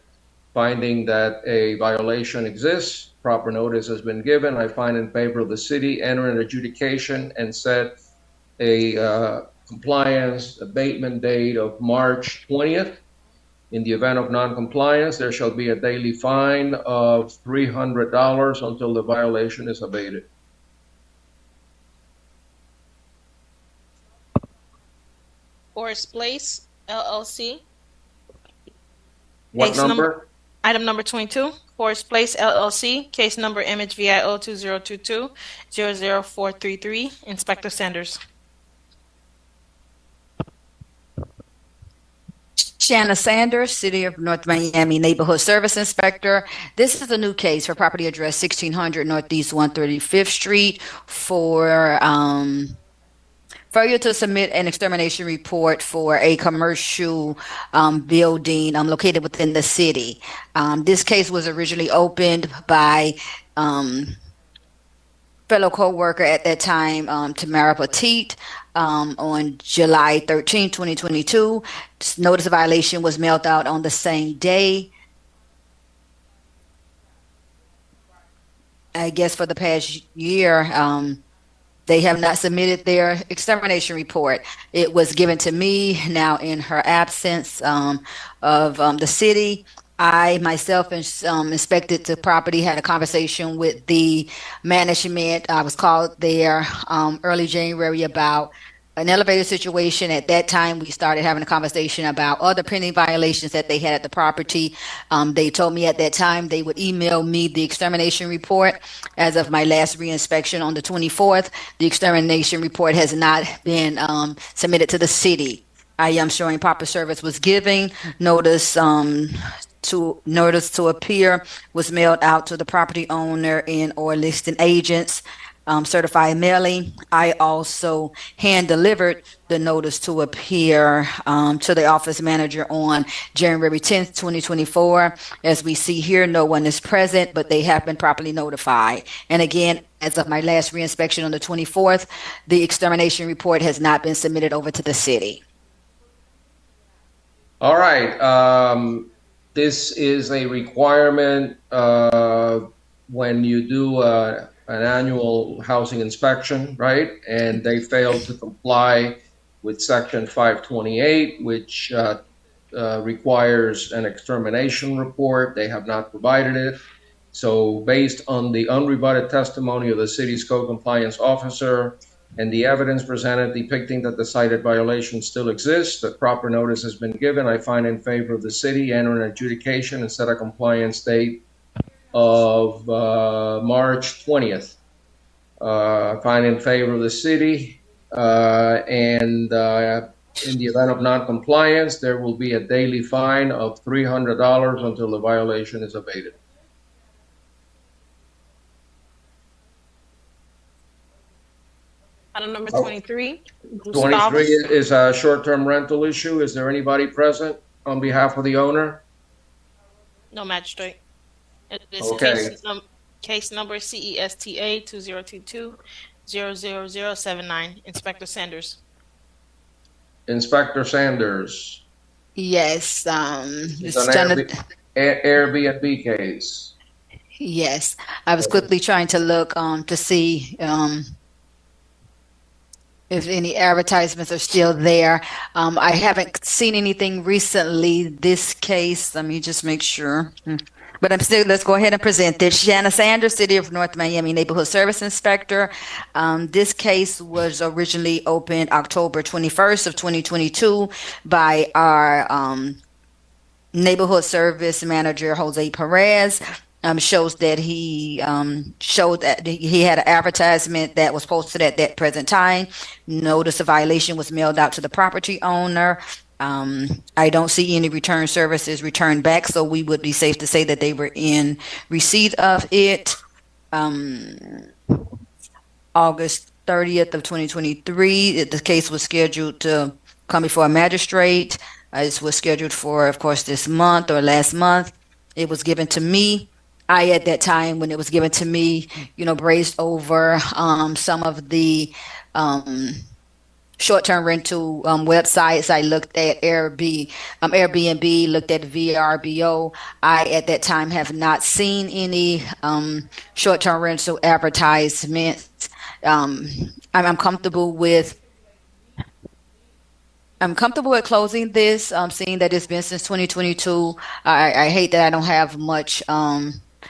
finding that a violation exists, proper notice has been given. I find in favor of the city, enter an adjudication and set a compliance abatement date of March 20th. In the event of non-compliance, there shall be a daily fine of $300 until the violation is abated. Forest Place, LLC. What number? Item number 22, Forest Place, LLC. Case number MHVIO 2022-00433. Inspector Sanders. Shanna Sanders, City of North Miami Neighborhood Service Inspector. This is a new case for property address 1600 Northeast 135th Street for failure to submit an extermination report for a commercial building located within the city. This case was originally opened by fellow co-worker at that time, Tamara Petit, on July 13, 2022. Notice of violation was mailed out on the same day. I guess for the past year, they have not submitted their extermination report. It was given to me now in her absence of the city. I myself inspected the property, had a conversation with the management. I was called there early January about an elevator situation. At that time, we started having a conversation about other pending violations that they had at the property. They told me at that time they would email me the extermination report. As of my last reinspection on the 24th, the extermination report has not been submitted to the city. I am showing proper service was given. Notice to appear was mailed out to the property owner and or listing agents. Certified mailing. I also hand delivered the notice to appear to the office manager on January 10th, 2024. As we see here, no one is present, but they have been properly notified. And again, as of my last reinspection on the 24th, the extermination report has not been submitted over to the city. All right. This is a requirement when you do an annual housing inspection, right? And they failed to comply with Section 528, which requires an extermination report. They have not provided it. So based on the unrebutted testimony of the city's code compliance officer and the evidence presented depicting that the cited violation still exists, the proper notice has been given. I find in favor of the city, enter an adjudication and set a compliance date of March 20th. I find in favor of the city, and in the event of non-compliance, there will be a daily fine of $300 until the violation is abated. Item number 23. 23 is a short-term rental issue. Is there anybody present on behalf of the owner? No, magistrate. It is Okay. case number CESTA 2022-00079. Inspector Sanders. Inspector Sanders. Yes. It's an Airbnb case. Yes. I was quickly trying to look to see if any advertisements are still there. I haven't seen anything recently. This case, let me just make sure. But let's go ahead and present this. Shanna Sanders, City of North Miami Neighborhood Service Inspector. This case was originally opened October 21st of 2022 by our Neighborhood Service Manager, Jose Perez. Shows that he showed that he had an advertisement that was posted at that present time. Notice of violation was mailed out to the property owner. I don't see any return services returned back, so we would be safe to say that they were in receipt of it. August 30th of 2023, the case was scheduled to come before a magistrate. It was scheduled for, of course, this month or last month. It was given to me. I, at that time, when it was given to me, brazed over some of the short-term rental websites. I looked at Airbnb, looked at VRBO. I, at that time, have not seen any short-term rental advertisements. I'm comfortable with closing this, seeing that it's been since 2022. I hate that I don't have much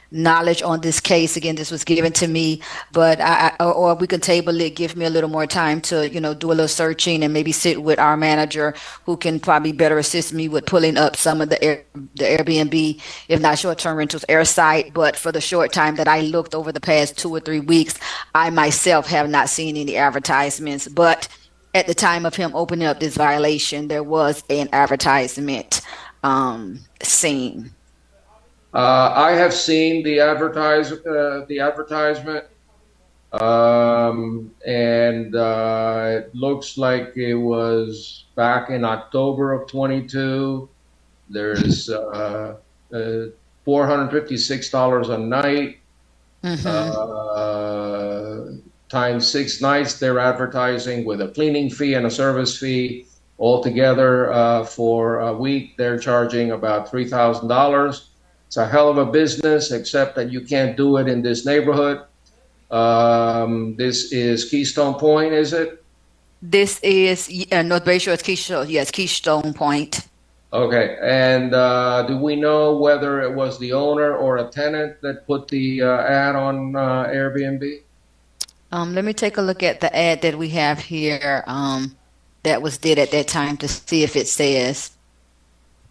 knowledge on this case. Again, this was given to me, but or we can table it, give me a little more time to, do a little searching and maybe sit with our manager who can probably better assist me with pulling up some of the Airbnb, if not short-term rentals, air site. But for the short time that I looked over the past 2 or 3 weeks, I myself have not seen any advertisements. But at the time of him opening up this violation, there was an advertisement seen. I have seen the advertisement, and it looks like it was back in October of 22. There's $456 a night. Times 6 nights they're advertising with a cleaning fee and a service fee. Altogether, for a week, they're charging about $3,000. It's a hell of a business, except that you can't do it in this neighborhood. This is Keystone Point, is it? This is North Bayshore. It's Keystone. Yes, Keystone Point. Okay, and do we know whether it was the owner or a tenant that put the ad on Airbnb? Let me take a look at the ad that we have here that was did at that time to see if it says,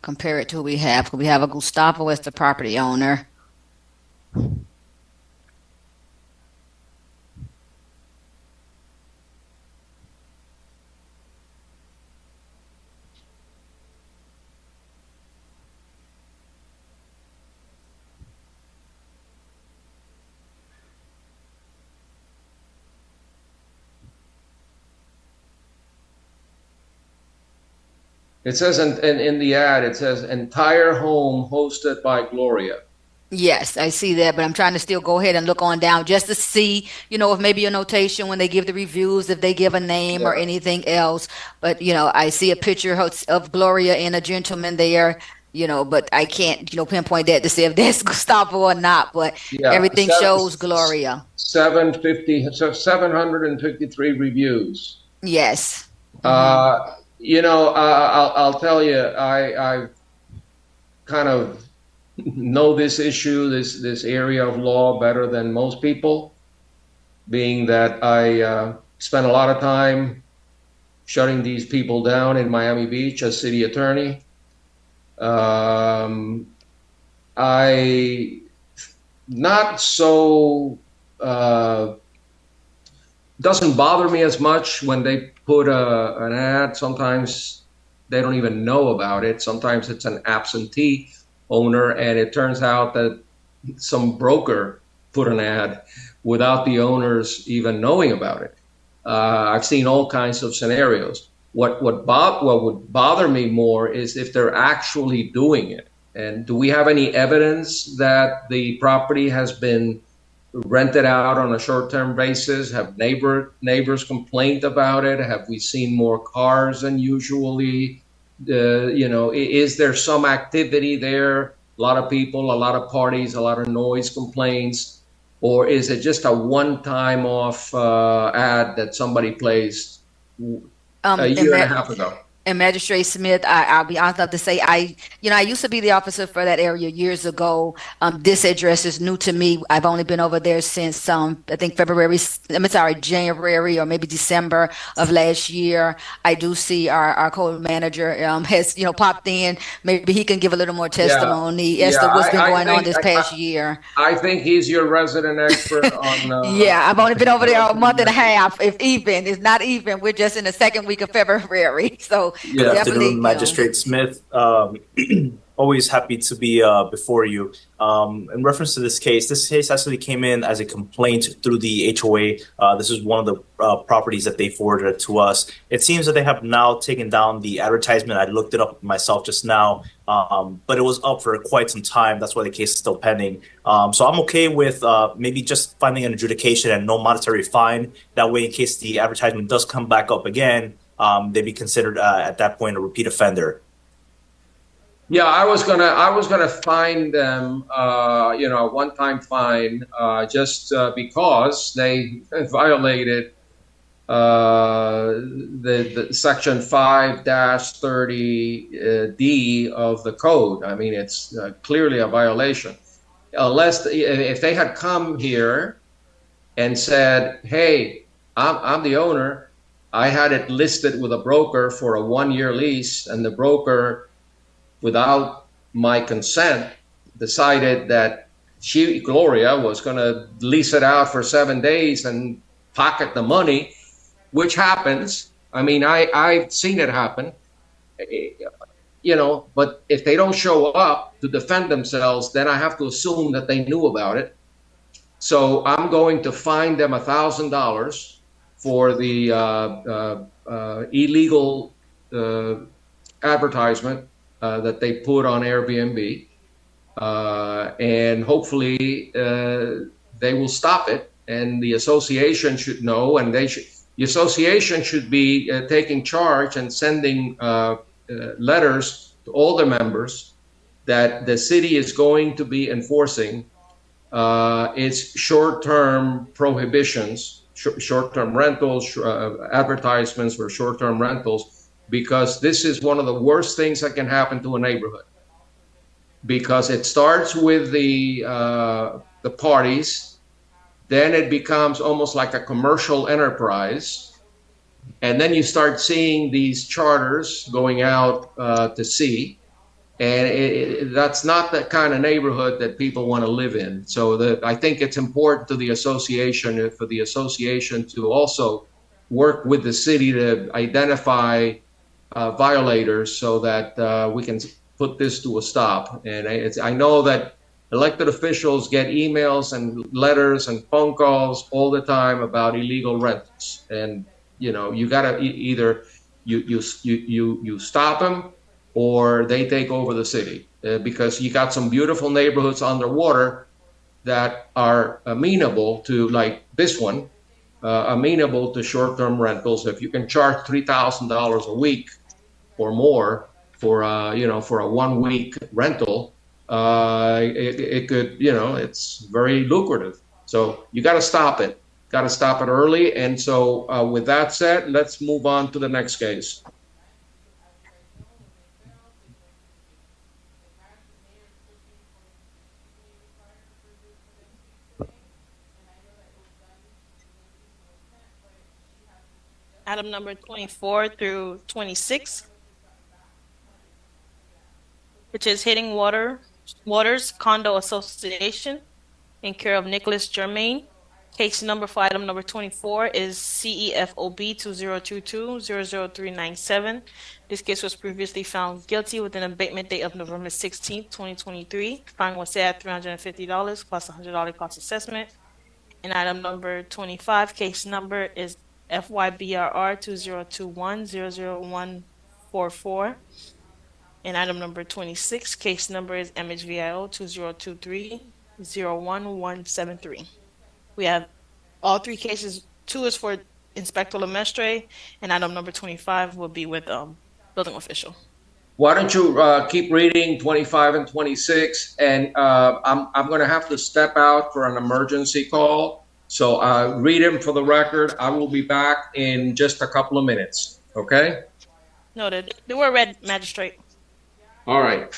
compare it to what we have. We have a Gustavo as the property owner. It says in the ad, it says entire home hosted by Gloria. Yes, I see that, but I'm trying to still go ahead and look on down just to see, if maybe a notation when they give the reviews, if they give a name or anything else. But, I see a picture of Gloria and a gentleman there, but I can't, pinpoint that to see if that's Gustavo or not. But everything shows Gloria. 753 reviews. Yes. I'll tell you, I kind of know this issue, this area of law better than most people, being that I spent a lot of time shutting these people down in Miami Beach as city attorney. I not so doesn't bother me as much when they put an ad. Sometimes they don't even know about it. Sometimes it's an absentee owner, and it turns out that some broker put an ad without the owners even knowing about it. I've seen all kinds of scenarios. What would bother me more is if they're actually doing it. And do we have any evidence that the property has been rented out on a short-term basis? Have neighbors complained about it? Have we seen more cars than usually? Is there some activity there? A lot of people, a lot of parties, a lot of noise complaints, or is it just a one-time off ad that somebody placed a year and a half ago? And Magistrate Smith, I'll be honest enough to say, I used to be the officer for that area years ago. This address is new to me. I've only been over there since, I think January or maybe December of last year. I do see our code manager has, popped in. Maybe he can give a little more testimony as to what's been going on this past year. I think he's your resident expert on. Yeah, I've only been over there a month and a half, if even. It's not even. We're just in the second week of February. So good afternoon, Magistrate Smith. Always happy to be before you. In reference to this case actually came in as a complaint through the HOA. This is one of the properties that they forwarded to us. It seems that they have now taken down the advertisement. I looked it up myself just now, but it was up for quite some time. That's why the case is still pending. So I'm okay with maybe just finding an adjudication and no monetary fine. That way, in case the advertisement does come back up again, they be considered at that point a repeat offender? Yeah, I was gonna fine them, a one-time fine, just because they violated the section 5-30 D of the code. I mean, it's clearly a violation. Unless if they had come here and said, "Hey, I'm the owner. I had it listed with a broker for a 1-year lease, and the broker, without my consent, decided that Gloria was going to lease it out for 7 days and pocket the money," which happens. I mean, I've seen it happen, but if they don't show up to defend themselves, then I have to assume that they knew about it. So I'm going to fine them $1,000 for the illegal advertisement that they put on Airbnb, and hopefully they will stop it. And the association should know, and the association should be taking charge and sending letters to all the members that the city is going to be enforcing its short-term prohibitions, short-term rentals, advertisements for short-term rentals, because this is one of the worst things that can happen to a neighborhood. Because it starts with the parties, then it becomes almost like a commercial enterprise, and then you start seeing these charters going out to sea, and that's not the kind of neighborhood that people want to live in. So I think it's important to the association, for the association to also work with the city to identify violators so that we can put this to a stop. And I know that elected officials get emails and letters and phone calls all the time about illegal rentals, and you gotta either you stop them or they take over the city, because you got some beautiful neighborhoods underwater that are amenable to, like this one, amenable to short-term rentals. If you can charge $3,000 a week or more for a 1-week rental, it could, it's very lucrative. So you got to stop it. Got to stop it early. And so with that said, let's move on to the next case. Item number 24 through 26, which is Hitting Waters Condo Association in care of Nicholas Germain. Case number for item number 24 is CEFOB 2022-00397. This case was previously found guilty with an abatement date of November 16, 2023. Fine was set at $350 plus $100 cost assessment. And item number 25, case number is FYBRR 2021-00144. And item number 26, case number is MHVIO 2023-01173. We have all three cases. 2 is for Inspector Lemestre, and item number 25 will be with building official. Why don't you keep reading 25 and 26, and I'm going to have to step out for an emergency call. So read them for the record. I will be back in just a couple of minutes. Okay? Noted. They were read, Magistrate. All right.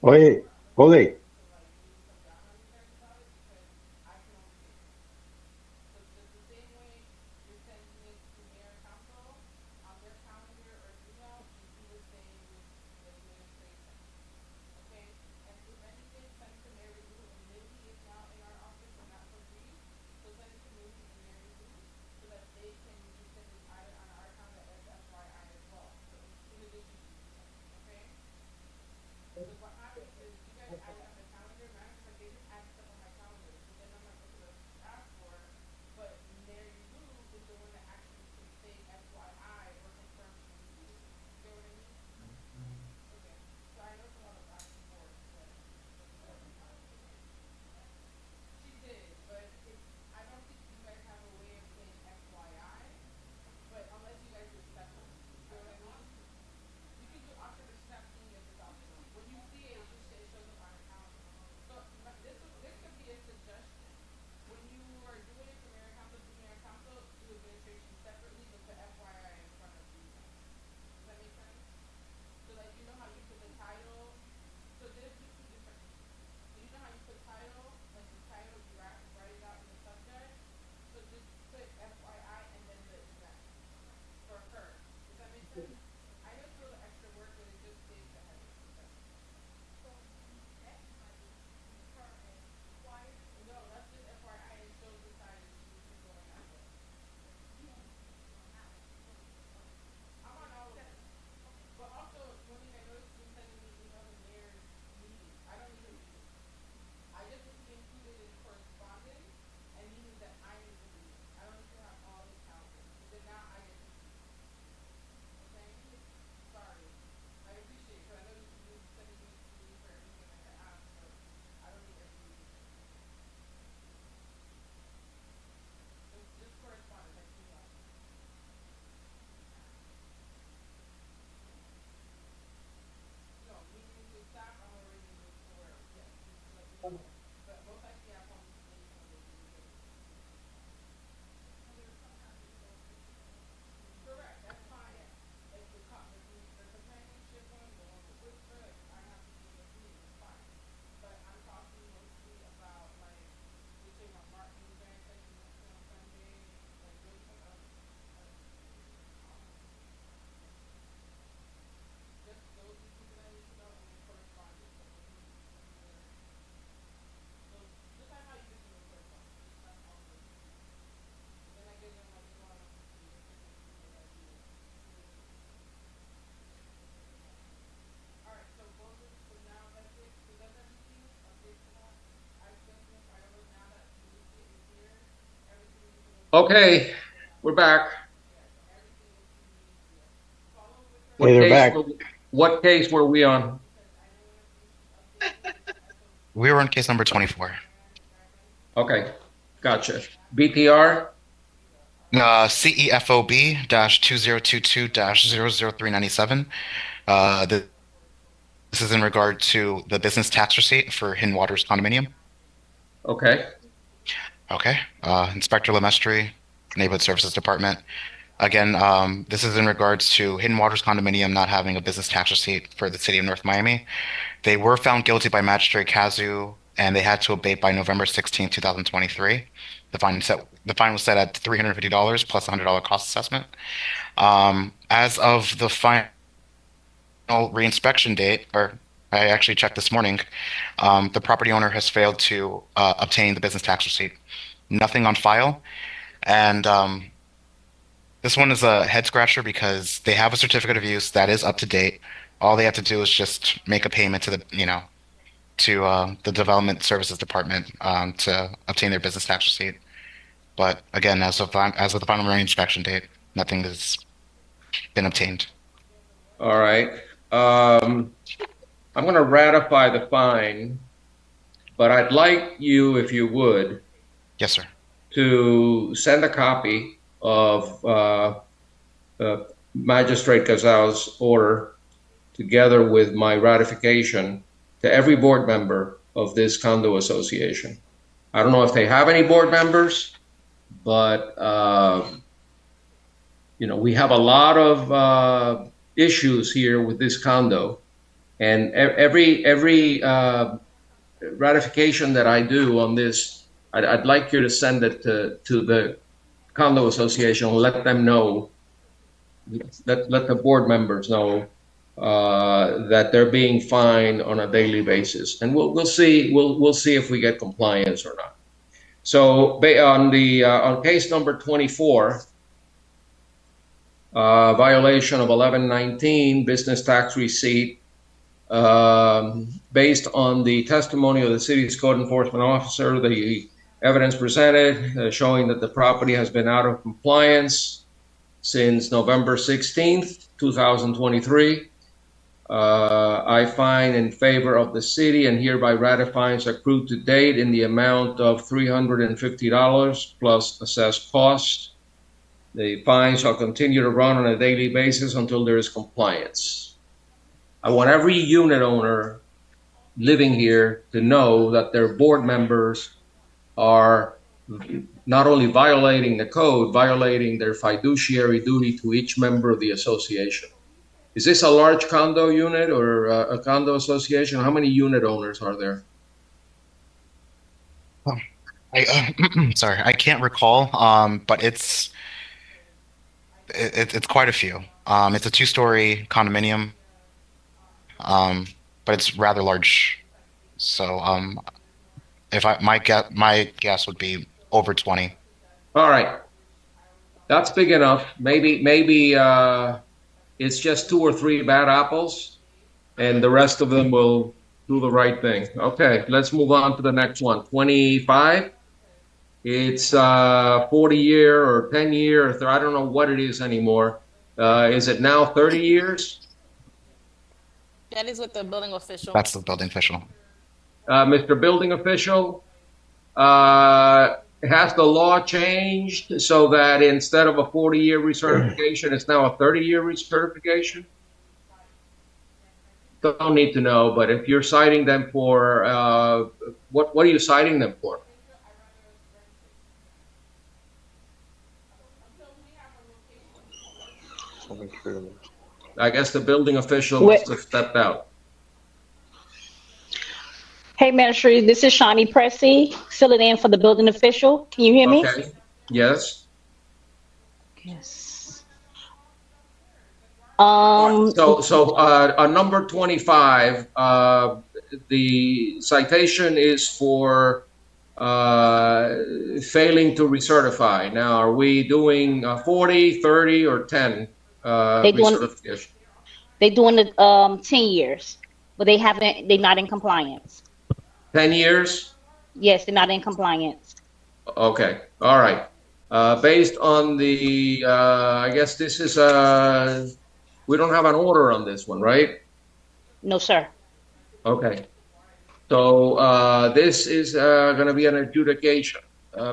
Oye, Jose. Okay, we're back. Hey, they're back. What case were we on? We were on case number 24. Okay, gotcha. BPR? CEFOB-2022-00397. This is in regard to the business tax receipt for Hidden Waters condominium. Okay. Okay. Inspector Lemestry, Neighborhood Services Department. Again, this is in regards to Hidden Waters condominium not having a business tax receipt for the city of North Miami. They were found guilty by Magistrate Kazu, and they had to abate by November 16, 2023. The fine was set at $350 plus $100 cost assessment. As of the final reinspection date, or I actually checked this morning, the property owner has failed to obtain the business tax receipt. Nothing on file, and this one is a head scratcher because they have a certificate of use that is up to date. All they have to do is just make a payment to the the Development Services Department to obtain their business tax receipt. But again, as of the final reinspection date, nothing has been obtained. All right. I'm going to ratify the fine, but I'd like you, if you would, yes, sir, to send a copy of Magistrate Kazao's order together with my ratification to every board member of this condo association. I don't know if they have any board members, but we have a lot of issues here with this condo, and every ratification that I do on this, I'd like you to send it to the condo association and let them know, let the board members know that they're being fined on a daily basis, and we'll see if we get compliance or not. So on case number 24, violation of 1119 business tax receipt, based on the testimony of the city's code enforcement officer, the evidence presented showing that the property has been out of compliance since November 16th, 2023. I find in favor of the city and hereby ratify fines accrued to date in the amount of $350 plus assessed cost. The fine shall continue to run on a daily basis until there is compliance. I want every unit owner living here to know that their board members are not only violating the code, violating their fiduciary duty to each member of the association. Is this a large condo unit or a condo association? How many unit owners are there? Sorry, I can't recall, but it's quite a few. It's a 2-story condominium, but it's rather large. So my guess would be over 20. All right, that's big enough. Maybe it's just 2 or 3 bad apples, and the rest of them will do the right thing. Okay, let's move on to the next one. 25. It's 40-year or 10-year. I don't know what it is anymore. Is it now 30 years? That is with the building official. That's the building official. Mr. Building Official, has the law changed so that instead of a 40-year recertification, it's now a 30-year recertification? Don't need to know, but if you're citing them for, what are you citing them for? I guess the building official must have stepped out. Hey, Magistrate, this is Shawnee Pressy, filling in for the building official. Can you hear me? Okay. Yes. Yes. So on number 25, the citation is for failing to recertify. Now, are we doing 40, 30, or 10 recertification? They're doing it 10 years, but they're not in compliance. 10 years? Yes, they're not in compliance. Okay. All right. Based on the, I guess this is, we don't have an order on this one, right? No, sir. Okay. So this is going to be an adjudication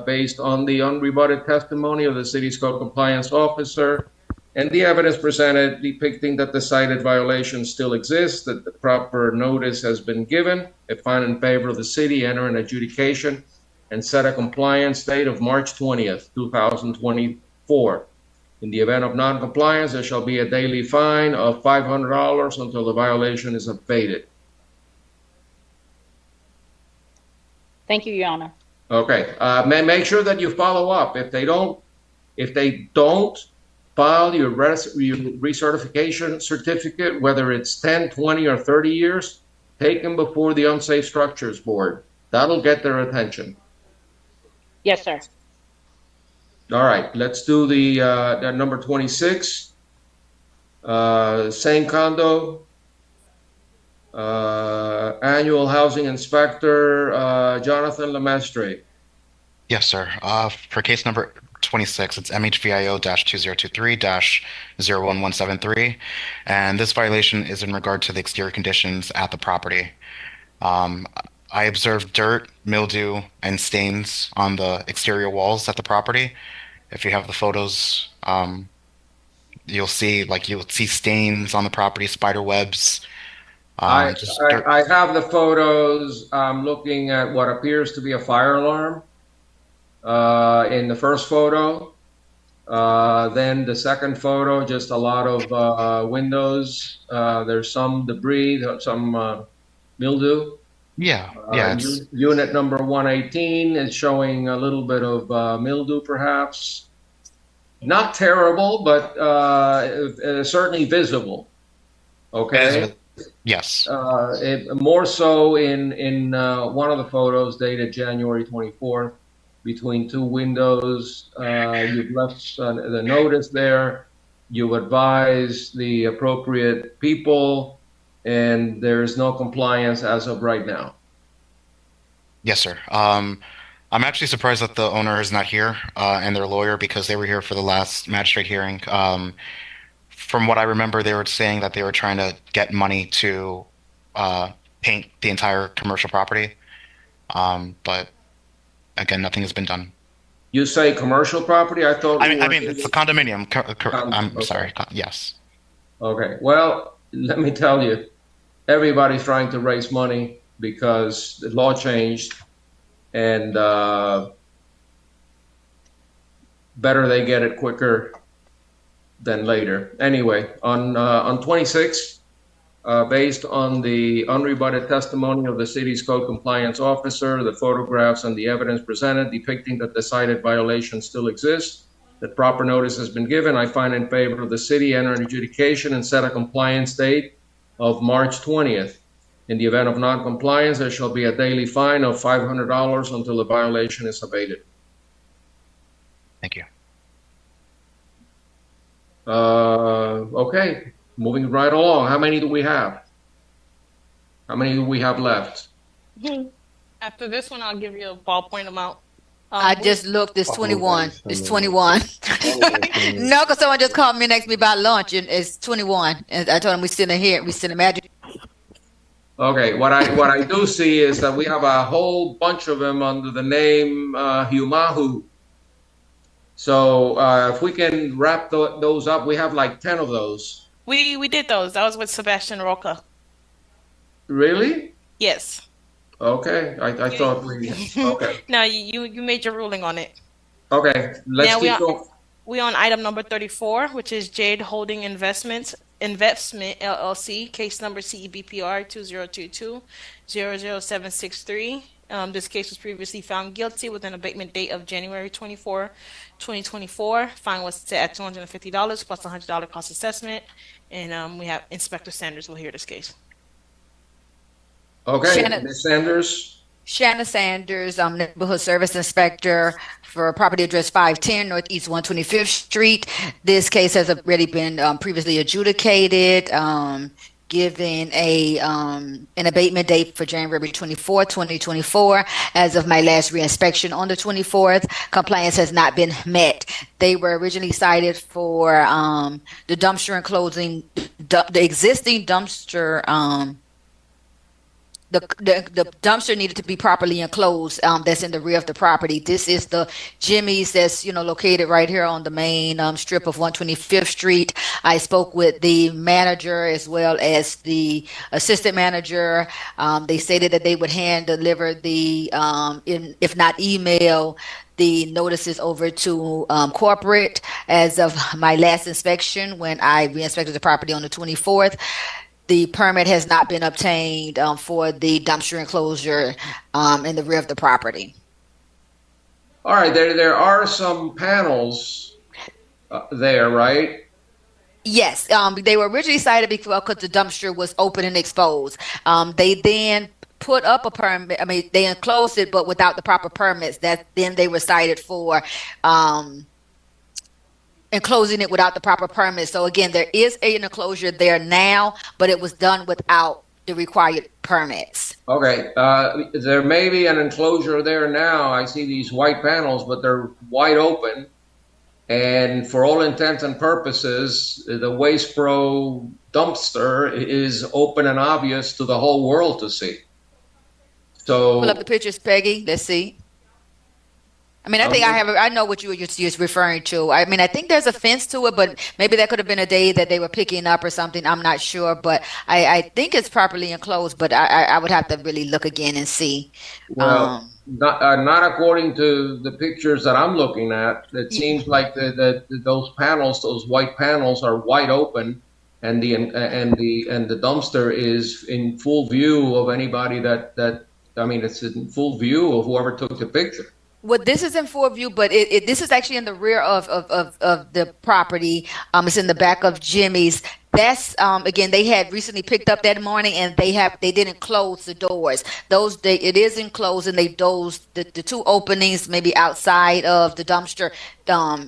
based on the unrebutted testimony of the city's code compliance officer and the evidence presented depicting that the cited violation still exists, that the proper notice has been given. If found in favor of the city, enter an adjudication and set a compliance date of March 20th, 2024. In the event of non-compliance, there shall be a daily fine of $500 until the violation is abated. Thank you, Your Honor. Okay. Make sure that you follow up. If they don't file your recertification certificate, whether it's 10, 20, or 30 years, take them before the Unsafe Structures Board. That'll get their attention. Yes, sir. All right. Let's do the number 26. Same condo. Annual housing inspector, Jonathan Lemestre. Yes, sir. For case number 26, it's MHVIO-2023-01173, and this violation is in regard to the exterior conditions at the property. I observed dirt, mildew, and stains on the exterior walls at the property. If you have the photos, you'll see stains on the property, spider webs. I have the photos. I'm looking at what appears to be a fire alarm in the first photo. Then the second photo, just a lot of windows. There's some debris, some mildew. Yeah. Unit number 118 is showing a little bit of mildew, perhaps. Not terrible, but certainly visible. Okay. Yes. More so in one of the photos dated January 24th, between two windows. You've left the notice there. You advise the appropriate people, and there's no compliance as of right now. Yes, sir. I'm actually surprised that the owner is not here and their lawyer, because they were here for the last magistrate hearing. From what I remember, they were saying that they were trying to get money to paint the entire commercial property. But again, nothing has been done. You say commercial property? I thought. I mean, it's a condominium. I'm sorry. Yes. Okay. Well, let me tell you, everybody's trying to raise money because the law changed, and better they get it quicker than later. Anyway, on 26, based on the unrebutted testimony of the city's code compliance officer, the photographs and the evidence presented depicting that the cited violation still exists, that proper notice has been given, I find in favor of the city, enter an adjudication and set a compliance date of March 20th. In the event of non-compliance, there shall be a daily fine of $500 until the violation is abated. Thank you. Okay, moving right along. How many do we have? How many do we have left? After this one, I'll give you a ballpoint amount. I just looked. It's 21. It's 21. No, because someone just called me and asked me about lunch, and it's 21. And I told him we still in here. We still in Magic. Okay, what I do see is that we have a whole bunch of them under the name Humahu. So if we can wrap those up, we have like 10 of those. We did those. That was with Sebastian Roca. Really? Yes. Okay, I thought we. Okay. No, you made your ruling on it. Okay, let's keep going. We on item number 34, which is Jade Holding Investment LLC, case number CEBPR 2022-00763. This case was previously found guilty with an abatement date of January 24, 2024. Fine was set at $250 plus $100 cost assessment. And we have Inspector Sanders will hear this case. Okay, Ms. Sanders. Shanna Sanders, Neighborhood Service Inspector for property address 510 Northeast 125th Street. This case has already been previously adjudicated. given an abatement date for January 24, 2024. As of my last reinspection on the 24th, compliance has not been met. They were originally cited for the dumpster enclosing the existing dumpster. The dumpster needed to be properly enclosed. That's in the rear of the property. This is the Jimmy's that's located right here on the main strip of 125th Street. I spoke with the manager as well as the assistant manager. They stated that they would hand deliver the if not email the notices over to corporate. As of my last inspection, when I re-inspected the property on the 24th, the permit has not been obtained for the dumpster enclosure in the rear of the property. All right, there are some panels there, right? Yes, they were originally cited because the dumpster was open and exposed. They then put up a permit. I mean, they enclosed it, but without the proper permits. Then they were cited for enclosing it without the proper permit. So again, there is an enclosure there now, but it was done without the required permits. Okay, there may be an enclosure there now. I see these white panels, but they're wide open. And for all intents and purposes, the Waste Pro dumpster is open and obvious to the whole world to see. So pull up the pictures, Peggy. Let's see. I mean, I know what you're referring to. I mean, I think there's a fence to it, but maybe that could have been a day that they were picking up or something. I'm not sure, but I think it's properly enclosed, but I would have to really look again and see. Well, not according to the pictures that I'm looking at. It seems like those panels, those white panels, are wide open, and the dumpster is in full view of anybody that I mean, it's in full view of whoever took the picture. Well, this is in full view, but this is actually in the rear of the property. It's in the back of Jimmy's. That's again, they had recently picked up that morning, and they didn't close the doors. It is enclosed, and the two openings maybe outside of the dumpster.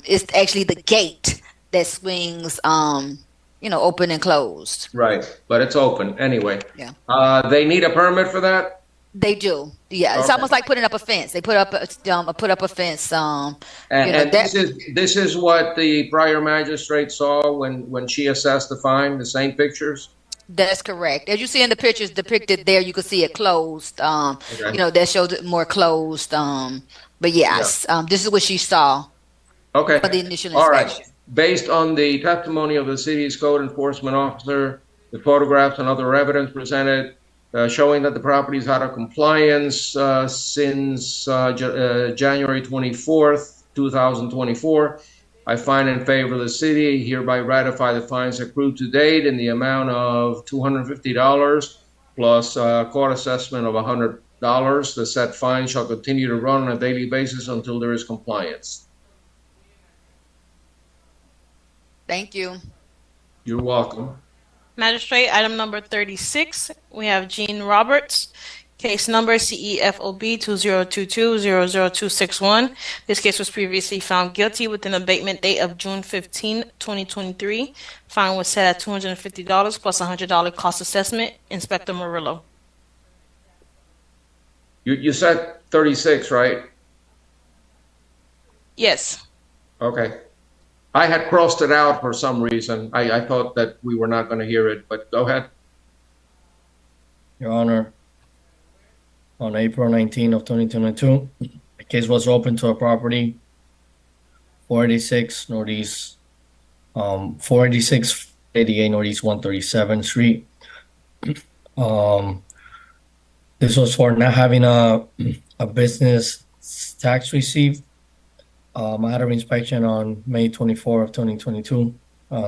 Is actually the gate that swings open and closed. Right, but it's open anyway. Yeah. They need a permit for that? They do. Yeah, it's almost like putting up a fence. They put up a fence. And this is what the prior magistrate saw when she assessed the fine. The same pictures. That's correct. As you see in the pictures depicted there, you can see it closed. Okay. That shows it more closed. But yes, this is what she saw. Okay. For the initial inspection. All right. Based on the testimony of the city's code enforcement officer, the photographs and other evidence presented, showing that the property is out of compliance since January 24th, 2024. I find in favor of the city, hereby ratify the fines accrued to date in the amount of $250 plus court assessment of $100. The said fine shall continue to run on a daily basis until there is compliance. Thank you. You're welcome. Magistrate, item number 36, we have Gene Roberts, case number CEFOB 2022-00261. This case was previously found guilty with an abatement date of June 15, 2023. Fine was set at $250 plus $100 cost assessment. Inspector Murillo. You said 36, right? Yes. Okay. I had crossed it out for some reason. I thought that we were not going to hear it, but go ahead. Your Honor, on April 19 of 2022, the case was open to a property 486 Northeast, 486 88 Northeast 137th Street. This was for not having a business tax receipt. I had an inspection on May 24 of 2022.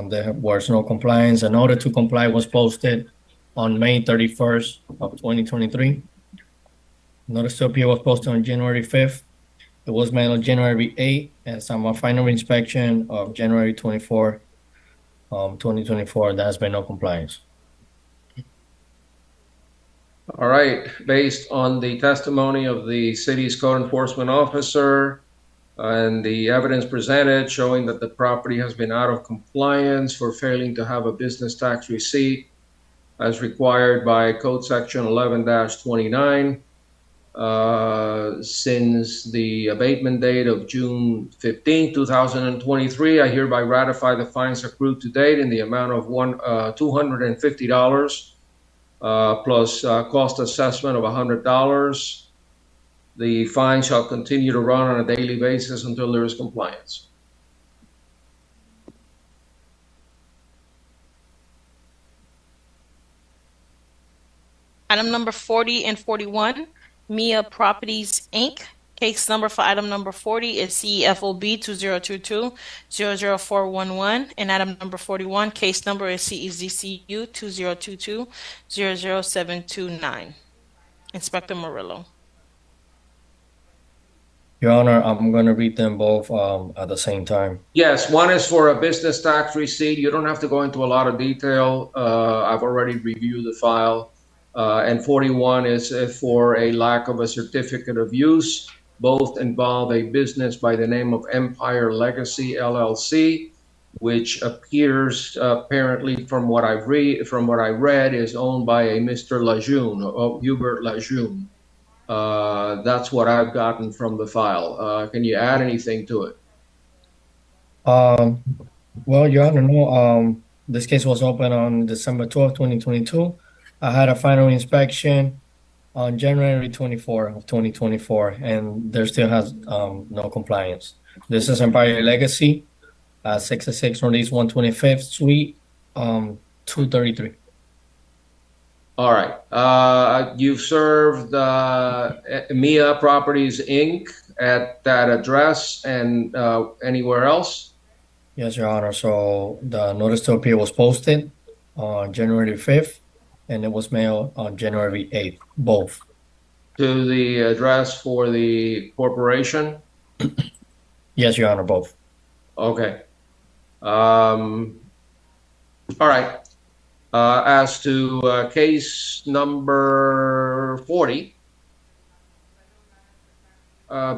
There was no compliance. An order to comply was posted on May 31st of 2023. Notice to appear was posted on January 5th. It was mailed on January 8th, and some final inspection of January 24, 2024. There has been no compliance. All right. Based on the testimony of the city's code enforcement officer, and the evidence presented showing that the property has been out of compliance for failing to have a business tax receipt, as required by Code Section 11-29. Since the abatement date of June 15, 2023, I hereby ratify the fines accrued to date in the amount of $250 plus cost assessment of $100. The fine shall continue to run on a daily basis until there is compliance. Item number 40 and 41, Mia Properties, Inc. Case number for item number 40 is CEFOB 2022-00411, and item number 41, case number is CEZCU 2022-00729. Inspector Murillo. Your Honor, I'm going to read them both at the same time. Yes, one is for a business tax receipt. You don't have to go into a lot of detail. I've already reviewed the file. And 41 is for a lack of a certificate of use. Both involve a business by the name of Empire Legacy LLC, which appears apparently from what I read is owned by a Mr. Lejeune, Hubert Lejeune. That's what I've gotten from the file. Can you add anything to it? Well, Your Honor, no. This case was opened on December 12, 2022. I had a final inspection on January 24 of 2024, and there still has no compliance. This is Empire Legacy, 66 Northeast 125th Suite, 233. All right. You've served Mia Properties, Inc. at that address and anywhere else? Yes, Your Honor. So the notice to appear was posted on January 5th, and it was mailed on January 8th, both. To the address for the corporation? Yes, Your Honor, both. Okay. All right. As to case number 40,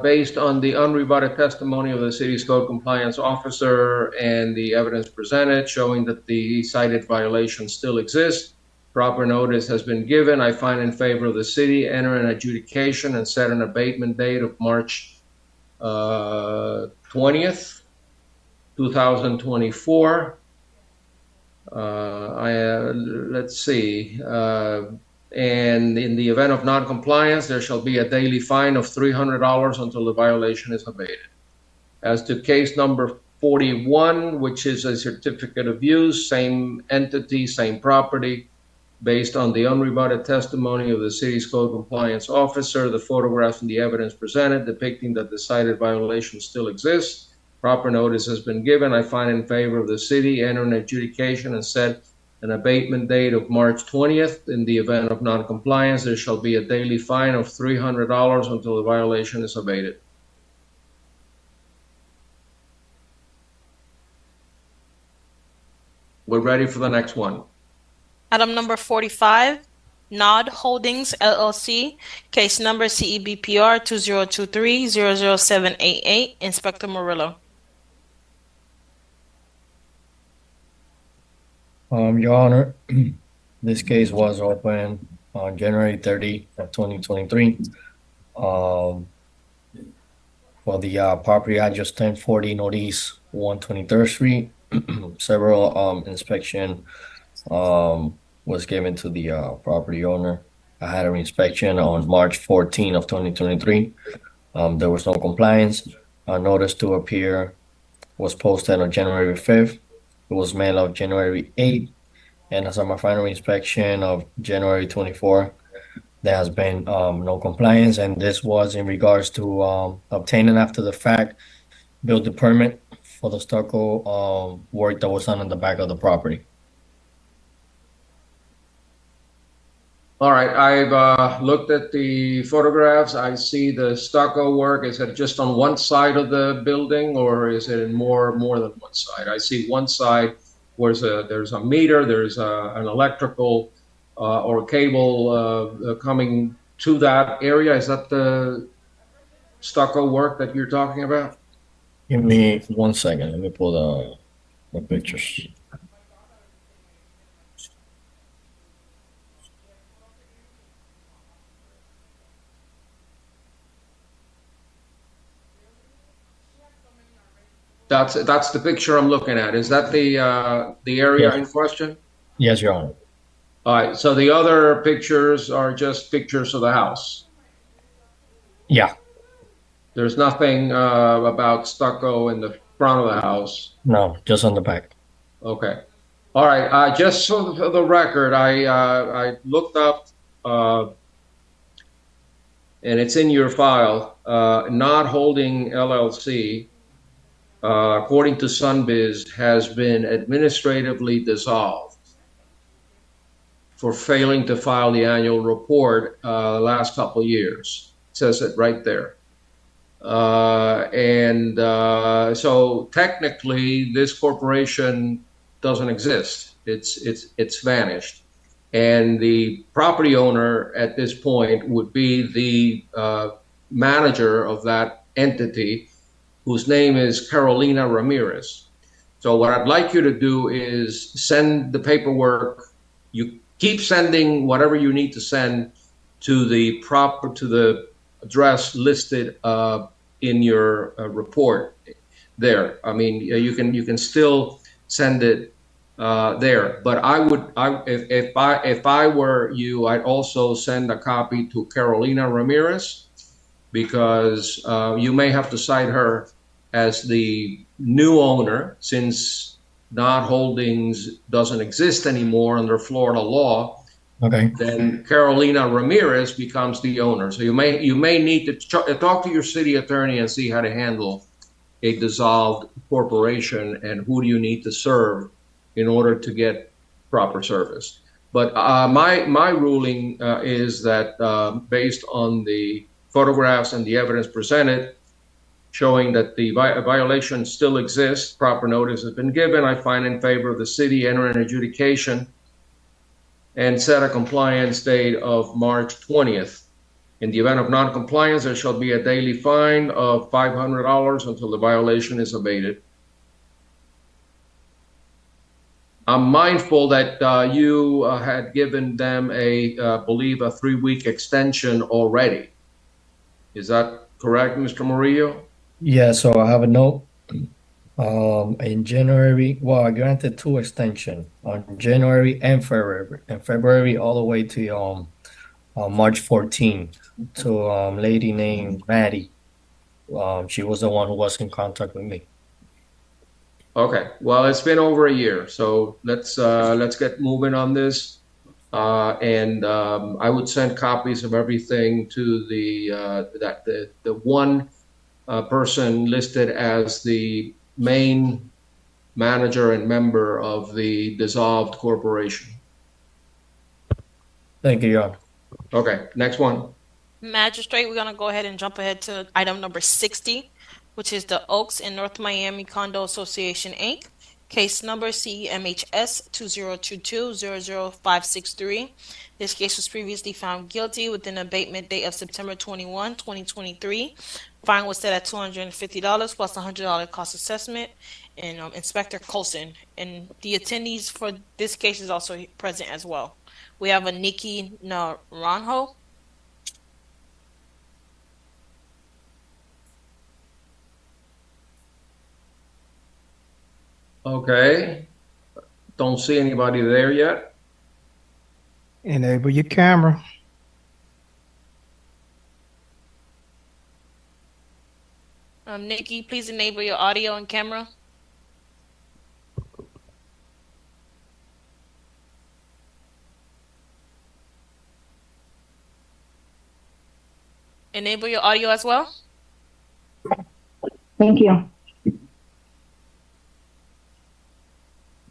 based on the unrebutted testimony of the city's code compliance officer and the evidence presented showing that the cited violation still exists, proper notice has been given. I find in favor of the city, enter an adjudication and set an abatement date of March 20th, 2024. Let's see. And in the event of non-compliance, there shall be a daily fine of $300 until the violation is abated. As to case number 41, which is a certificate of use, same entity, same property, based on the unrebutted testimony of the city's code compliance officer, the photographs and the evidence presented depicting that the cited violation still exists, proper notice has been given. I find in favor of the city, enter an adjudication and set an abatement date of March 20th. In the event of non-compliance, there shall be a daily fine of $300 until the violation is abated. We're ready for the next one. Item number 45, Nod Holdings, LLC, case number CEBPR 2023-00788, Inspector Murillo. Your Honor, this case was opened on January 30 of 2023 for the property address 1040 Northeast 123rd Street. Several inspection was given to the property owner. I had an inspection on March 14 of 2023. There was no compliance. A notice to appear was posted on January 5th. It was mailed on January 8th. And as of my final inspection of January 24, there has been no compliance. And this was in regards to obtaining after the fact building permit for the stucco work that was done on the back of the property. All right, I've looked at the photographs. I see the stucco work. Is it just on one side of the building, or is it in more than one side? I see one side where there's a meter, there's an electrical or cable coming to that area. Is that the stucco work that you're talking about? Give me 1 second. Let me pull the pictures. That's the picture I'm looking at. Is that the area Yes. in question? Yes, Your Honor. All right. So the other pictures are just pictures of the house. Yeah. There's nothing about stucco in the front of the house. No, just on the back. Okay. All right. Just for the record, I looked up, and it's in your file. Not Holding LLC, according to Sunbiz, has been administratively dissolved for failing to file the annual report the last couple of years. It says it right there. So technically, this corporation doesn't exist. It's vanished, and the property owner at this point would be the manager of that entity, whose name is Carolina Ramirez. So what I'd like you to do is send the paperwork. You keep sending whatever you need to send to the address listed in your report there. I mean, you can still send it there, but if I were you, I'd also send a copy to Carolina Ramirez, because you may have to cite her as the new owner, since Not Holdings doesn't exist anymore under Florida law. Okay. Then Carolina Ramirez becomes the owner. So you may need to talk to your city attorney and see how to handle a dissolved corporation and who do you need to serve in order to get proper service. But my ruling is that based on the photographs and the evidence presented showing that the violation still exists, proper notice has been given, I find in favor of the city enter an adjudication and set a compliance date of March 20th. In the event of non-compliance, there shall be a daily fine of $500 until the violation is abated. I'm mindful that you had given them I believe, a 3-week extension already. Is that correct, Mr. Murillo? Yeah, so I have a note. In January, well, I granted 2 extensions on January and February. And February all the way to March 14th to lady named Maddie. She was the one who was in contact with me. Okay. Well, it's been over a year, so let's get moving on this. I would send copies of everything to the one person listed as the main manager and member of the dissolved corporation. Thank you, Your Honor. Okay, next one. Magistrate, we're going to go ahead and jump ahead to item number 60, which is the Oaks in North Miami Condo Association, Inc. Case number CEMHS 2022-00563. This case was previously found guilty with an abatement date of September 21, 2023. Fine was set at $250 plus $100 cost assessment. And Inspector Colson. And the attendees for this case is also present as well. We have a Nikki Naranjo. Okay. Don't see anybody there yet. Enable your camera. Nikki, please enable your audio and camera. Enable your audio as well. Thank you.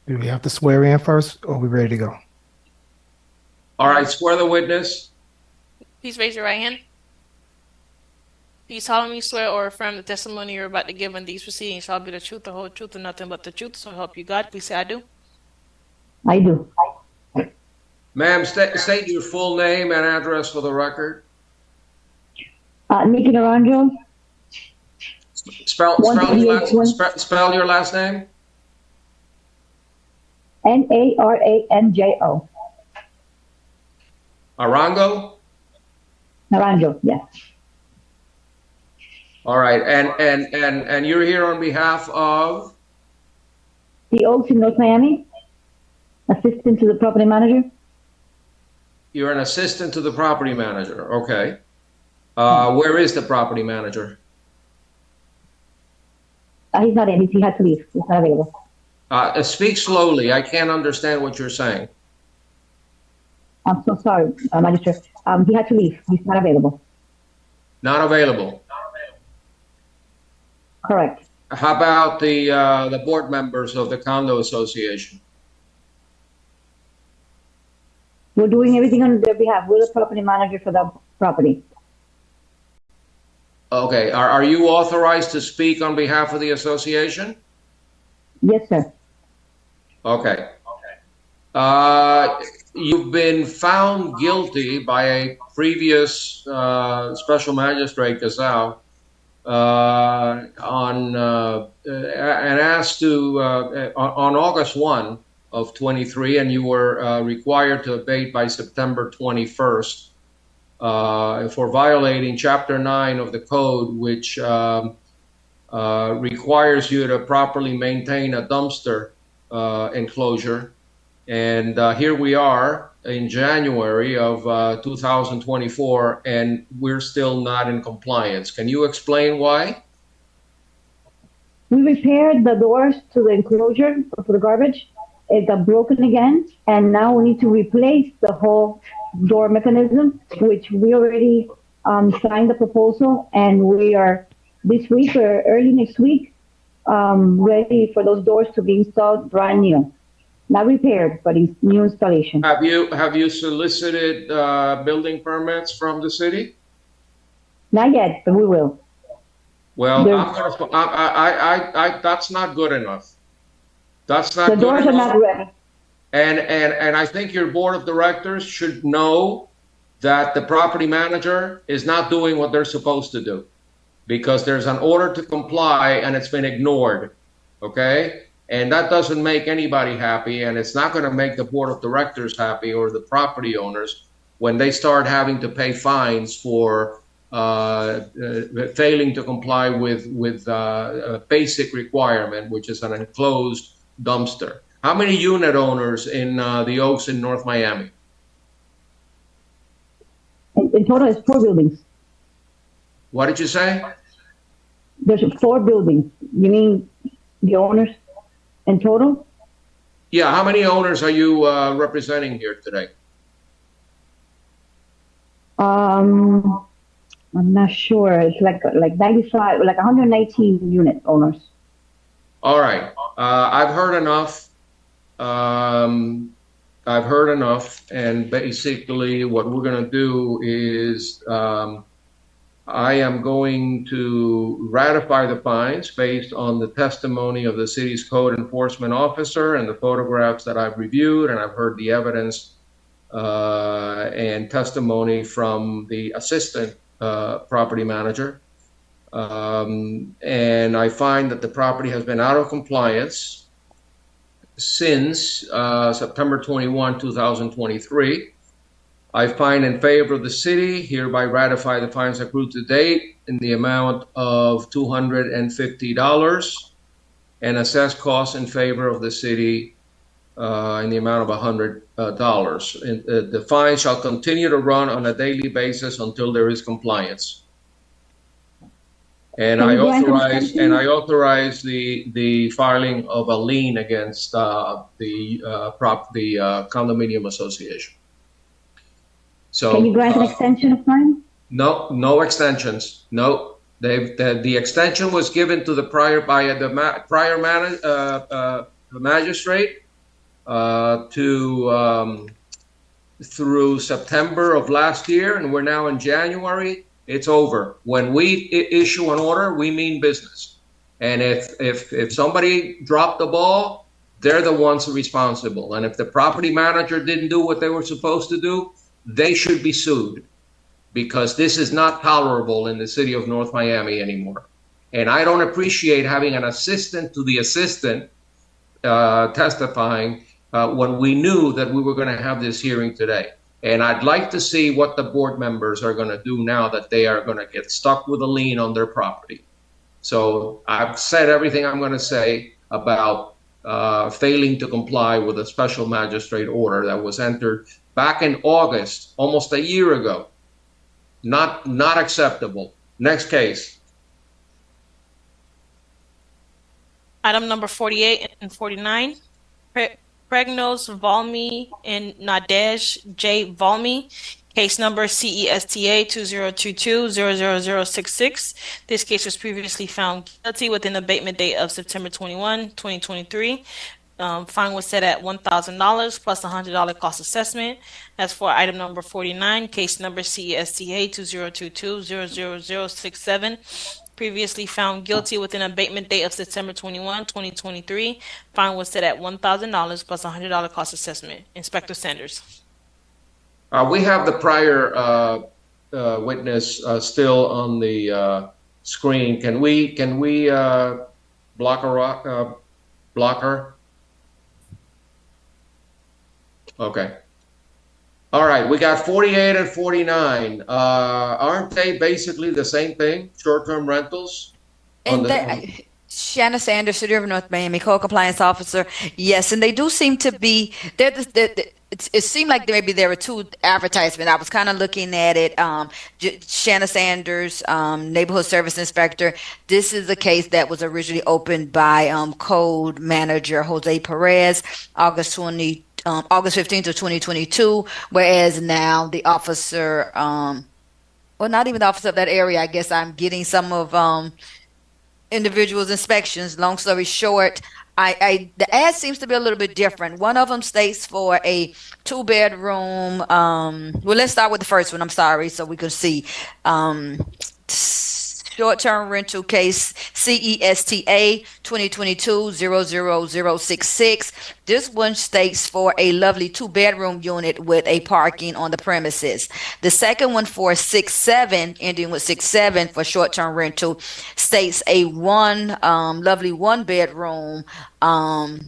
Do we have to swear in first, or are we ready to go? All right, swear the witness. Please raise your right hand. Do you solemnly swear or affirm the testimony you're about to give in these proceedings shall be the truth, the whole truth, and nothing but the truth, so help you God? Please say I do. I do. Ma'am, state your full name and address for the record. Nikki Naranjo. Spell your last name. Naranjo. Arango? Naranjo, yes. All right, and you're here on behalf of? The Oaks in North Miami, assistant to the property manager. You're an assistant to the property manager, okay. Where is the property manager? He's not in, he had to leave, he's not available. Speak slowly, I can't understand what you're saying. I'm so sorry, Magistrate. He had to leave, he's not available. Not available? Correct. How about the board members of the condo association? We're doing everything on their behalf. We're the property manager for the property. Okay, are you authorized to speak on behalf of the association? Yes, sir. Okay. You've been found guilty by a previous special magistrate, Gazal, and asked to on August 1 of 23, and you were required to abate by September 21st for violating Chapter 9 of the Code, which requires you to properly maintain a dumpster enclosure. And here we are in January of 2024, and we're still not in compliance. Can you explain why? We repaired the doors to the enclosure for the garbage. It got broken again, and now we need to replace the whole door mechanism, which we already signed the proposal, and we are this week or early next week ready for those doors to be installed brand new. Not repaired, but it's new installation. Have you solicited building permits from the city? Not yet, but we will. Well, that's not good enough. That's not the good doors enough. are not ready. And I think your board of directors should know that the property manager is not doing what they're supposed to do, because there's an order to comply and it's been ignored. Okay? And that doesn't make anybody happy, and it's not going to make the board of directors happy or the property owners when they start having to pay fines for failing to comply with a basic requirement, which is an enclosed dumpster. How many unit owners in the Oaks in North Miami? In total, it's 4 buildings. What did you say? There's 4 buildings. You mean the owners? In total? Yeah, how many owners are you representing here today? I'm not sure. It's like 95, like 118 unit owners. All right. I've heard enough. I've heard enough. And basically what we're going to do is I am going to ratify the fines based on the testimony of the city's code enforcement officer and the photographs that I've reviewed, and I've heard the evidence and testimony from the assistant property manager. And I find that the property has been out of compliance since September 21, 2023. I find in favor of the city, hereby ratify the fines accrued to date in the amount of $250 and assess costs in favor of the city in the amount of $100. The fine shall continue to run on a daily basis until there is compliance. And I authorize the filing of a lien against the condominium association. So, can you grant an extension of time? No extensions. No, the extension was given to the prior magistrate through September of last year, and we're now in January. It's over. When we issue an order, we mean business. And if somebody dropped the ball, they're the ones responsible. And if the property manager didn't do what they were supposed to do, they should be sued, because this is not tolerable in the city of North Miami anymore. And I don't appreciate having an assistant to the assistant testifying when we knew that we were going to have this hearing today. And I'd like to see what the board members are going to do now that they are going to get stuck with a lien on their property. So I've said everything I'm going to say about failing to comply with a special magistrate order that was entered back in August, almost a year ago. Not acceptable. Next case. Item number 48 and 49. Pregnos Valmy and Nadej J. Valmy. Case number CESTA 2022-00066. This case was previously found guilty with an abatement date of September 21, 2023. Fine was set at $1,000 plus $100 cost assessment. As for item number 49, case number CESTA 2022-00067. Previously found guilty with an abatement date of September 21, 2023. Fine was set at $1,000 plus $100 cost assessment. Inspector Sanders. We have the prior witness still on the screen. Can we block her? Okay. All right. We got 48 and 49. Aren't they basically the same thing? Short-term rentals. Shanna Sanders, City of North Miami, co-compliance officer. Yes, and they do seem to be. It seemed like maybe there were two advertisements. I was kind of looking at it. Shanna Sanders, neighborhood service inspector. This is a case that was originally opened by code manager Jose Perez, August 15th of 2022. Whereas now the officer, well, not even the officer of that area. I guess I'm getting some of individuals' inspections. Long story short, the ad seems to be a little bit different. One of them states for a 2-bedroom. Well, let's start with the first one. I'm sorry, so we can see. Short-term rental case CESTA 2022-00066. This one states for a lovely 2-bedroom unit with a parking on the premises. The second one for 67, ending with 67 for short-term rental, states a lovely 1-bedroom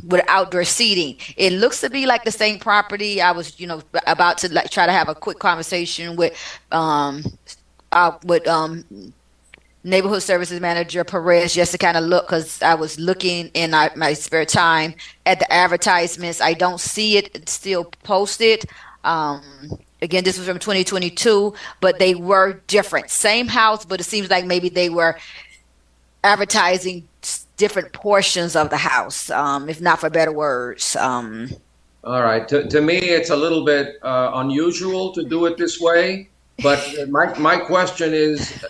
with outdoor seating. It looks to be like the same property. I was, about to try to have a quick conversation with neighborhood services manager Perez just to kind of look, because I was looking in my spare time at the advertisements. I don't see it still posted. Again, this was from 2022, but they were different. Same house, but it seems like maybe they were advertising different portions of the house, if not for better words. All right. To me, it's a little bit unusual to do it this way. But my question is,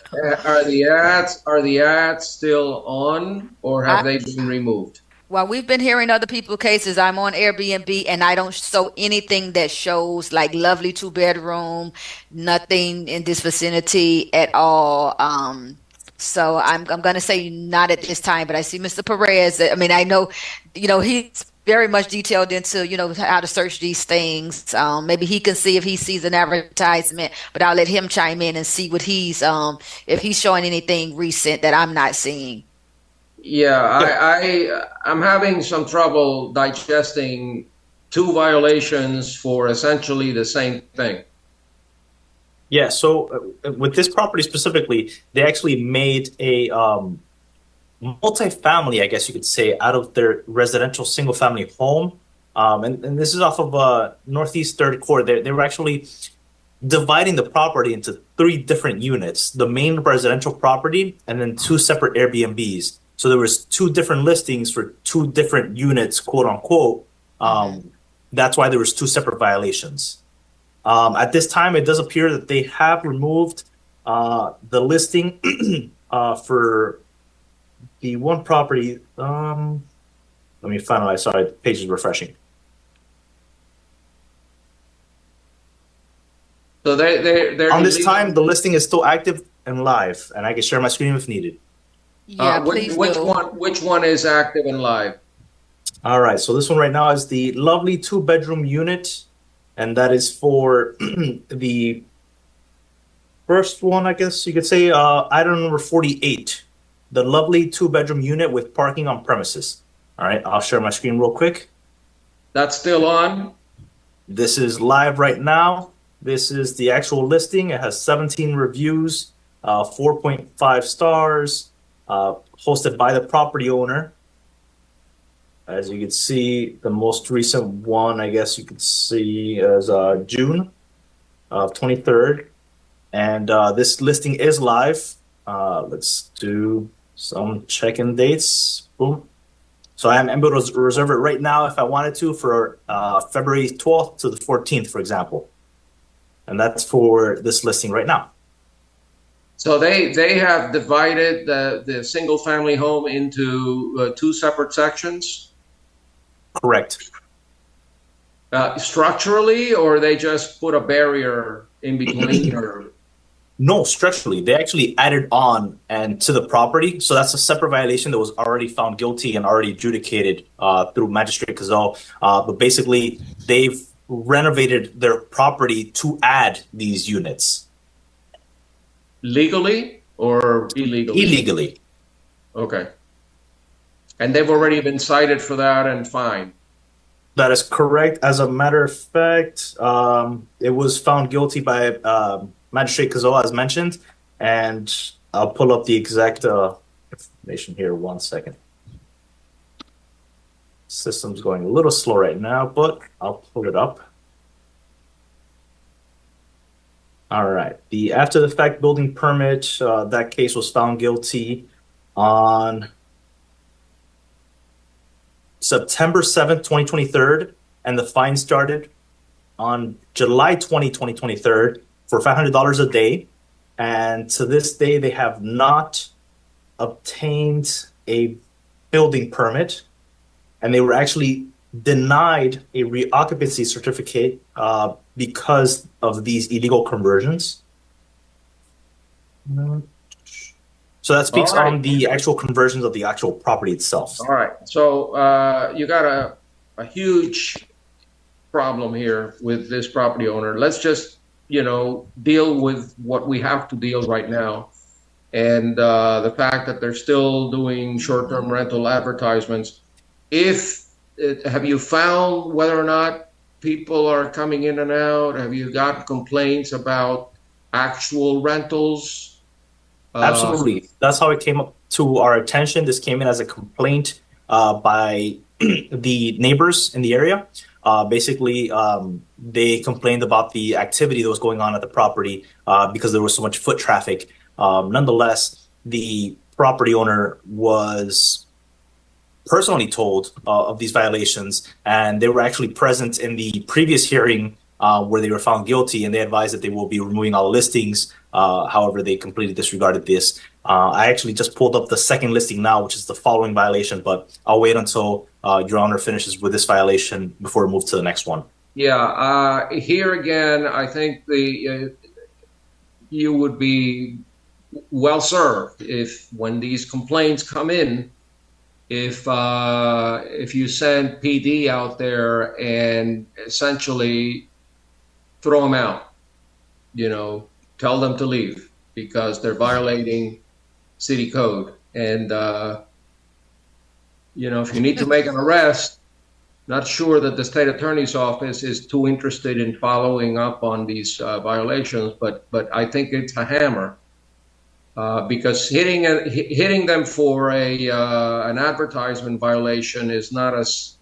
are the ads still on, or have they been removed? Well, we've been hearing other people's cases. I'm on Airbnb and I don't show anything that shows like lovely 2-bedroom, nothing in this vicinity at all. So I'm going to say not at this time, but I see Mr. Perez. I mean, I know, he's very much detailed into, how to search these things. Maybe he can see if he sees an advertisement, but I'll let him chime in and see what if he's showing anything recent that I'm not seeing. Yeah, I'm having some trouble digesting 2 violations for essentially the same thing. Yeah, so with this property specifically, they actually made a multifamily, I guess you could say, out of their residential single-family home. And this is off of Northeast 3rd Court. They were actually dividing the property into 3 different units, the main residential property and then 2 separate Airbnbs. So there was 2 different listings for 2 different units, quote unquote. That's why there was 2 separate violations. At this time, it does appear that they have removed the listing for the one property. Let me finalize. Sorry, the page is refreshing. So they're on this time, the listing is still active and live, and I can share my screen if needed. Yeah, please which one is active and live? All right, so this one right now is the lovely 2-bedroom unit, and that is for the first one, I guess you could say, item number 48, the lovely 2-bedroom unit with parking on premises. All right, I'll share my screen real quick. That's still on? This is live right now. This is the actual listing. It has 17 reviews, 4.5 stars, hosted by the property owner. As you can see, the most recent one, I guess you could see, is June of 23rd. And this listing is live. Let's do some check-in dates. Boom. So I'm able to reserve it right now if I wanted to for February 12th to the 14th, for example. And that's for this listing right now. So they have divided the single family home into two separate sections? Correct. Structurally, or they just put a barrier in between? Or? No, structurally. They actually added on and to the property. So that's a separate violation that was already found guilty and already adjudicated through Magistrate Hearing. But basically, they've renovated their property to add these units. Legally or illegally? Illegally. Okay. And they've already been cited for that and fined? That is correct. As a matter of fact, it was found guilty by Magistrate Hearing, as mentioned, and I'll pull up the exact information here. 1 second. System's going a little slow right now, but I'll pull it up. All right. The after the fact building permit, that case was found guilty on September 7th, 2023, and the fine started on July 20, 2023 for $500 a day. And to this day, they have not obtained a building permit, and they were actually denied a reoccupancy certificate because of these illegal conversions. So that speaks on the actual conversions of the actual property itself. All right. So you got a huge problem here with this property owner. Let's just, deal with what we have to deal right now. And the fact that they're still doing short-term rental advertisements. Have you found whether or not people are coming in and out? Have you got complaints about actual rentals? Absolutely. That's how it came up to our attention. This came in as a complaint by the neighbors in the area. Basically, they complained about the activity that was going on at the property because there was so much foot traffic. Nonetheless, the property owner was personally told of these violations, and they were actually present in the previous hearing where they were found guilty, and they advised that they will be removing all listings. However, they completely disregarded this. I actually just pulled up the second listing now, which is the following violation, but I'll wait until Your Honor finishes with this violation before we move to the next one. Yeah, here again, I think you would be well served if, when these complaints come in, if you send PD out there and essentially throw them out, tell them to leave because they're violating city code. And, if you need to make an arrest, not sure that the state attorney's office is too interested in following up on these violations, but I think it's a hammer because hitting them for an advertisement violation is not as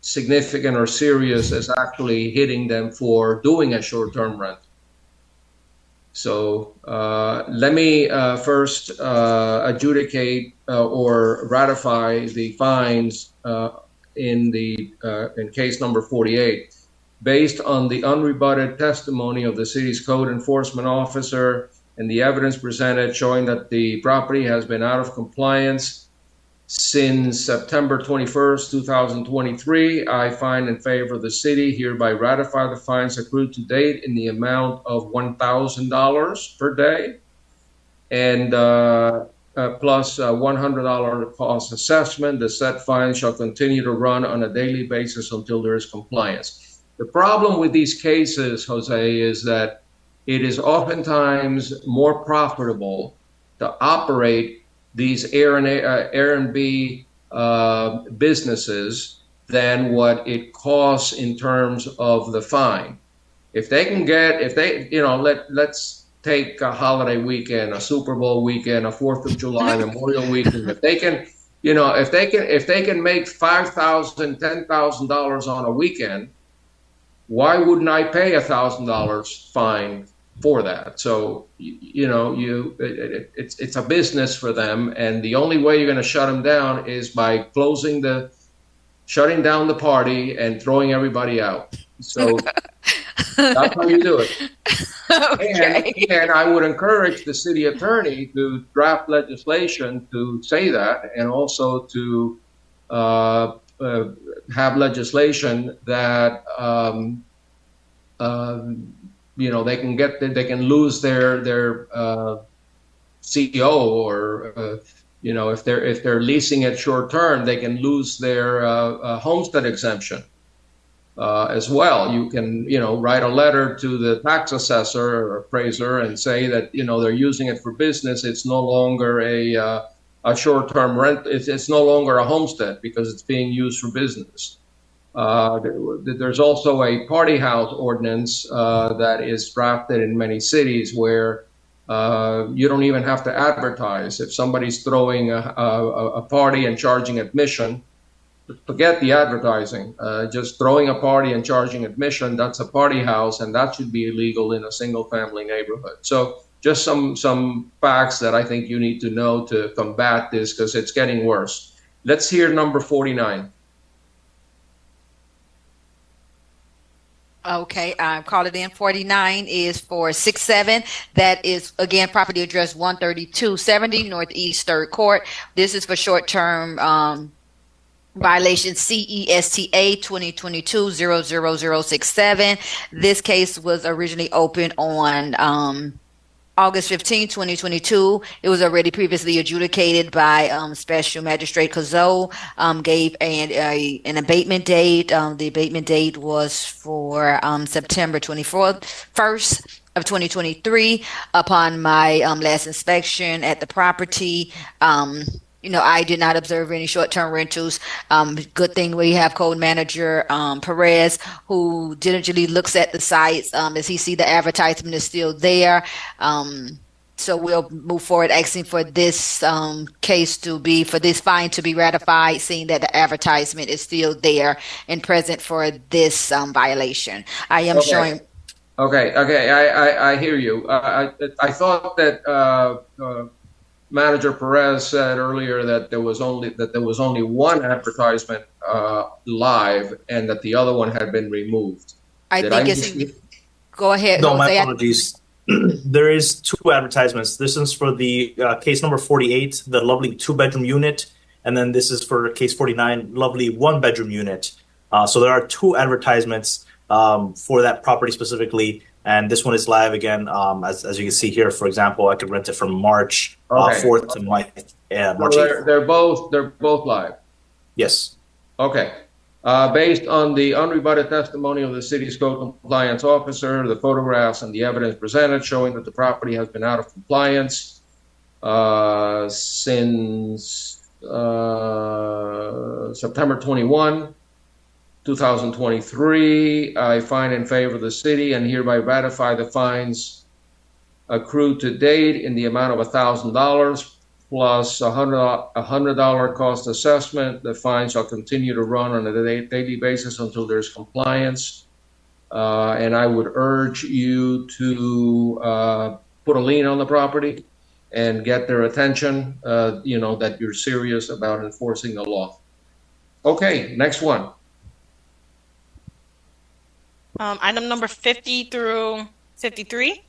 significant or serious as actually hitting them for doing a short-term rent. So let me first adjudicate or ratify the fines in case number 48, based on the unrebutted testimony of the city's code enforcement officer and the evidence presented showing that the property has been out of compliance since September 21st, 2023. I find in favor of the city, hereby ratify the fines accrued to date in the amount of $1,000 per day and plus $100 cost assessment. The said fine shall continue to run on a daily basis until there is compliance. The problem with these cases, Jose, is that it is oftentimes more profitable to operate these Airbnb businesses than what it costs in terms of the fine. if they can get, if they, you know, let's take a holiday weekend, a Super Bowl weekend, a 4th of July, Memorial weekend. If they can, you know, if they can make $5,000, $10,000 on a weekend, why wouldn't I pay $1,000 fine for that? So, you know, it's a business for them, and the only way you're going to shut them down is by shutting down the party and throwing everybody out. So that's how you do it. Okay. And I would encourage the city attorney to draft legislation to say that, and also to have legislation that you know, they can lose their CO, or you know, if they're leasing it short term, they can lose their homestead exemption as well. You can, you know, write a letter to the tax assessor or appraiser and say that, you know, they're using it for business. It's no longer a short-term rent. It's no longer a homestead because it's being used for business. There's also a party house ordinance that is drafted in many cities where you don't even have to advertise. If somebody's throwing a party and charging admission, forget the advertising. Just throwing a party and charging admission, that's a party house, and that should be illegal in a single-family neighborhood. So just some facts that I think you need to know to combat this, because it's getting worse. Let's hear number 49. Okay, call it in. 49 is for 6-7. That is, again, property address 13270 Northeast 3rd Court. This is for short-term violation CESTA 2022-00067. This case was originally opened on August 15, 2022. It was already previously adjudicated by Special Magistrate Cozo, gave an abatement date. The abatement date was for September 1st of 2023. Upon my last inspection at the property, you know, I did not observe any short-term rentals. Good thing we have code manager Perez, who diligently looks at the sites. As he see the advertisement is still there. So we'll move forward asking for this for this fine to be ratified, seeing that the advertisement is still there and present for this violation. I am showing. Okay. I hear you. I thought that Manager Perez said earlier that there was only one advertisement live, and that the other one had been removed. Go ahead. No, my apologies. There is 2 advertisements. This is for the case number 48, the lovely 2-bedroom unit, and then this is for case 49, lovely 1-bedroom unit. So there are 2 advertisements for that property specifically. And this one is live again. As you can see here, for example, I could rent it from March 4th to March 8th. They're both live. Yes. Okay. Based on the unrebutted testimony of the city's code compliance officer, the photographs and the evidence presented showing that the property has been out of compliance since September 21. 2023, I find in favor of the city and hereby ratify the fines accrued to date in the amount of $1,000 plus $100 cost assessment. The fine shall continue to run on a daily basis until there's compliance. And I would urge you to put a lien on the property and get their attention, you know, that you're serious about enforcing the law. Okay, next one. Item number 50 through 53.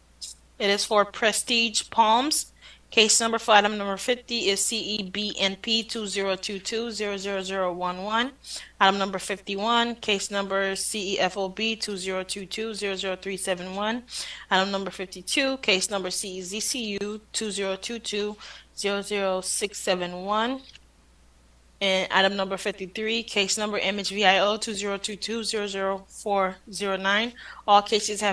It is for Prestige Palms. Case number for item number 50 is CEBNP 2022-00011. Item number 51, case number CEFOB 2022-00371. Item number 52, case number CEZCU 2022-00671. And item number 53, case number MHVIO 2022-00409. All cases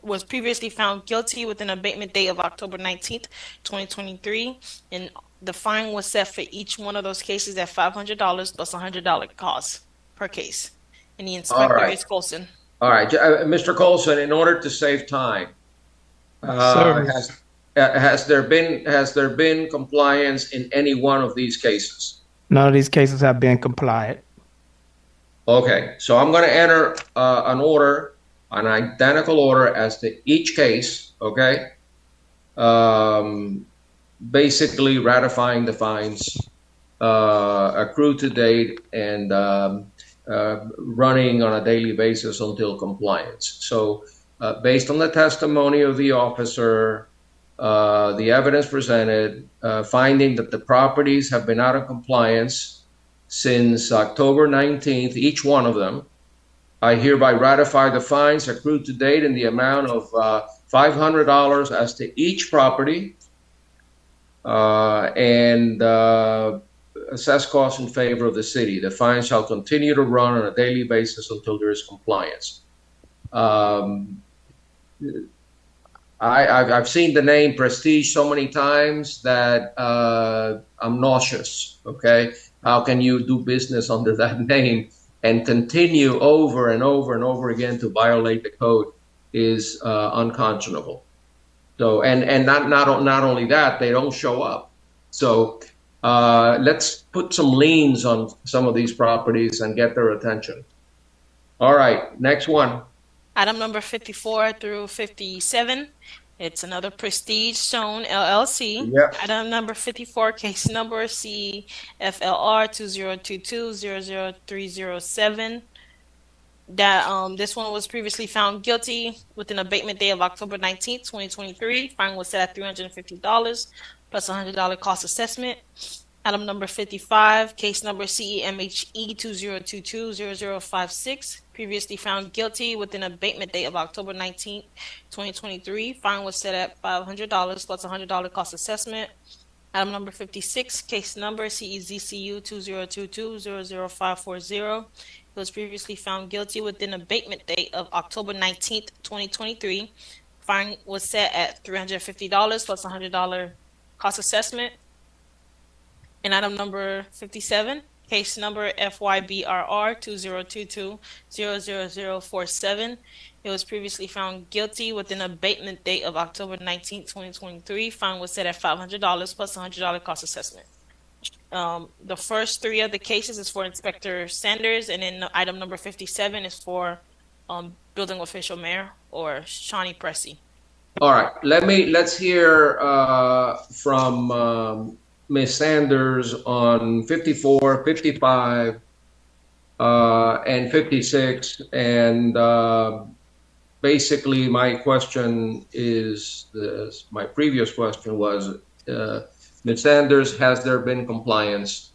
was previously found guilty with an abatement date of October 19th, 2023. And the fine was set for each one of those cases at $500 plus $100 cost per case. And the inspector is Colson. All right, Mr. Colson, in order to save time, Sir. has there been compliance in any one of these cases? None of these cases have been compliant. Okay, so I'm going to enter an order, an identical order as to each case, okay? Basically ratifying the fines accrued to date and running on a daily basis until compliance. So based on the testimony of the officer, the evidence presented, finding that the properties have been out of compliance since October 19th, each one of them, I hereby ratify the fines accrued to date in the amount of $500 as to each property and assess costs in favor of the city. The fine shall continue to run on a daily basis until there is compliance. I've seen the name Prestige so many times that I'm nauseous, okay? How can you do business under that name and continue over and over and over again to violate the code is unconscionable. So, and not only that, they don't show up. So let's put some liens on some of these properties and get their attention. All right, next one. Item number 54 through 57. It's another Prestige Stone LLC. Yep. Item number 54, case number CFLR 2022-00307. That this one was previously found guilty with an abatement date of October 19th, 2023. Fine was set at $350 plus $100 cost assessment. Item number 55, case number CEMHE 2022-0056, previously found guilty with an abatement date of October 19th, 2023. Fine was set at $500 plus $100 cost assessment. Item number 56, case number CEZCU 2022-00540. It was previously found guilty with an abatement date of October 19th, 2023. Fine was set at $350 plus $100 cost assessment. And item number 57, case number FYBRR 2022-00047. It was previously found guilty with an abatement date of October 19, 2023. Fine was set at $500 plus $100 cost assessment. The first three of the cases is for Inspector Sanders, and then item number 57 is for building official mayor or Shawnee Pressey. All right, let's hear from Ms. Sanders on 54, 55, and 56. And basically my question is this, my previous question was, Ms. Sanders, has there been compliance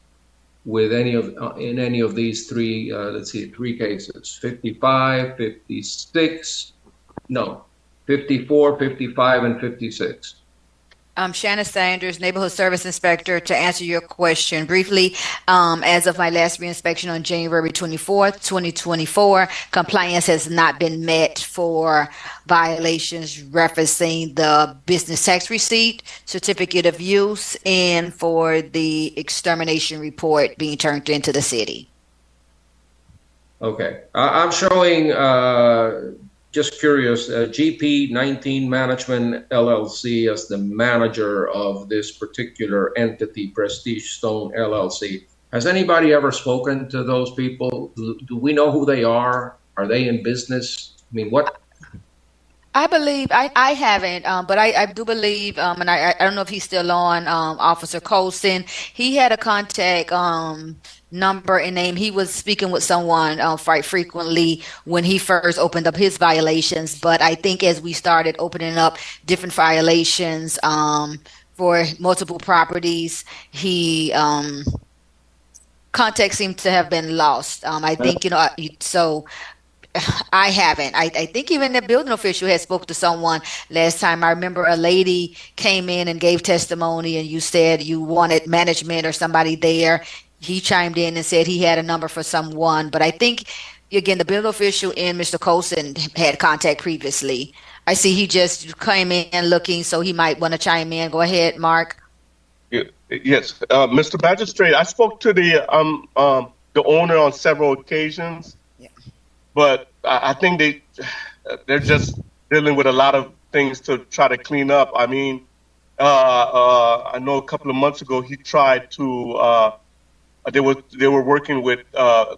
with in any of these three, let's see, three cases, 55, 56, no, 54, 55, and 56? Shanna Sanders, Neighborhood Service Inspector. To answer your question briefly, as of my last reinspection on January 24th, 2024, compliance has not been met for violations referencing the business tax receipt, certificate of use, and for the extermination report being turned into the city. Okay, I'm showing, just curious, GP 19 Management LLC as the manager of this particular entity, Prestige Stone LLC. Has anybody ever spoken to those people? Do we know who they are? Are they in business? I mean, what? I believe I haven't, but I do believe, and I don't know if he's still on, Officer Colson. He had a contact number and name. He was speaking with someone quite frequently when he first opened up his violations. But I think as we started opening up different violations for multiple properties, he contact seemed to have been lost. I think, so I haven't. I think even the building official had spoke to someone last time. I remember a lady came in and gave testimony, and you said you wanted management or somebody there. He chimed in and said he had a number for someone. But I think, again, the building official and Mr. Colson had contact previously. I see he just came in looking, so he might want to chime in. Go ahead, Mark. Yes, Mr. Magistrate, I spoke to the owner on several occasions. But I think they're just dealing with a lot of things to try to clean up. I mean, I know a couple of months ago he tried to. They were working with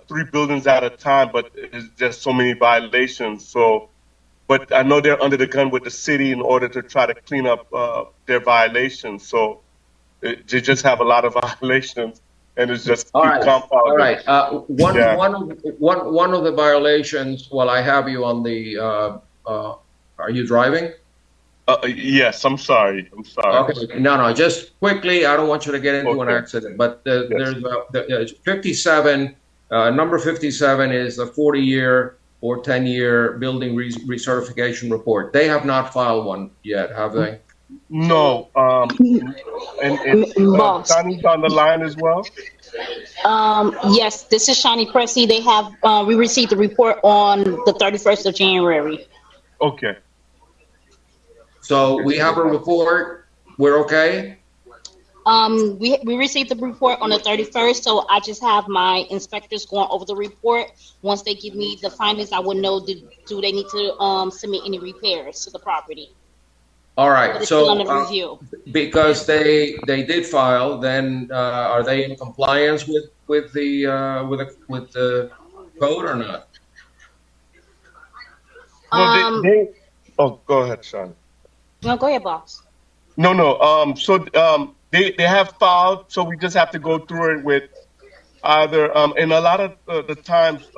3 buildings at a time, but there's just so many violations. So, but I know they're under the gun with the city in order to try to clean up their violations. So they just have a lot of violations, and it's just All right. compounding. All right. Yeah. One of the violations. Well, I have you on the. Are you driving? Yes. I'm sorry. Okay. No. Just quickly. I don't want you to get into an accident. But there's 57. Number 57 is the 40-year or 10-year building recertification report. They have not filed one yet, have they? No. And Shani's on the line as well. Yes, this is Shani Pressy. They have, we received the report on the 31st of January. Okay. So we have a report. We're okay? We received the report on the 31st, so I just have my inspectors going over the report. Once they give me the findings, I will know do they need to submit any repairs to the property. All right. But it's So still under review. because they did file, then are they in compliance with the code or not? Oh, go ahead, Sean. No, go ahead, boss. No. So they have filed, so we just have to go through it with either. And a lot of the times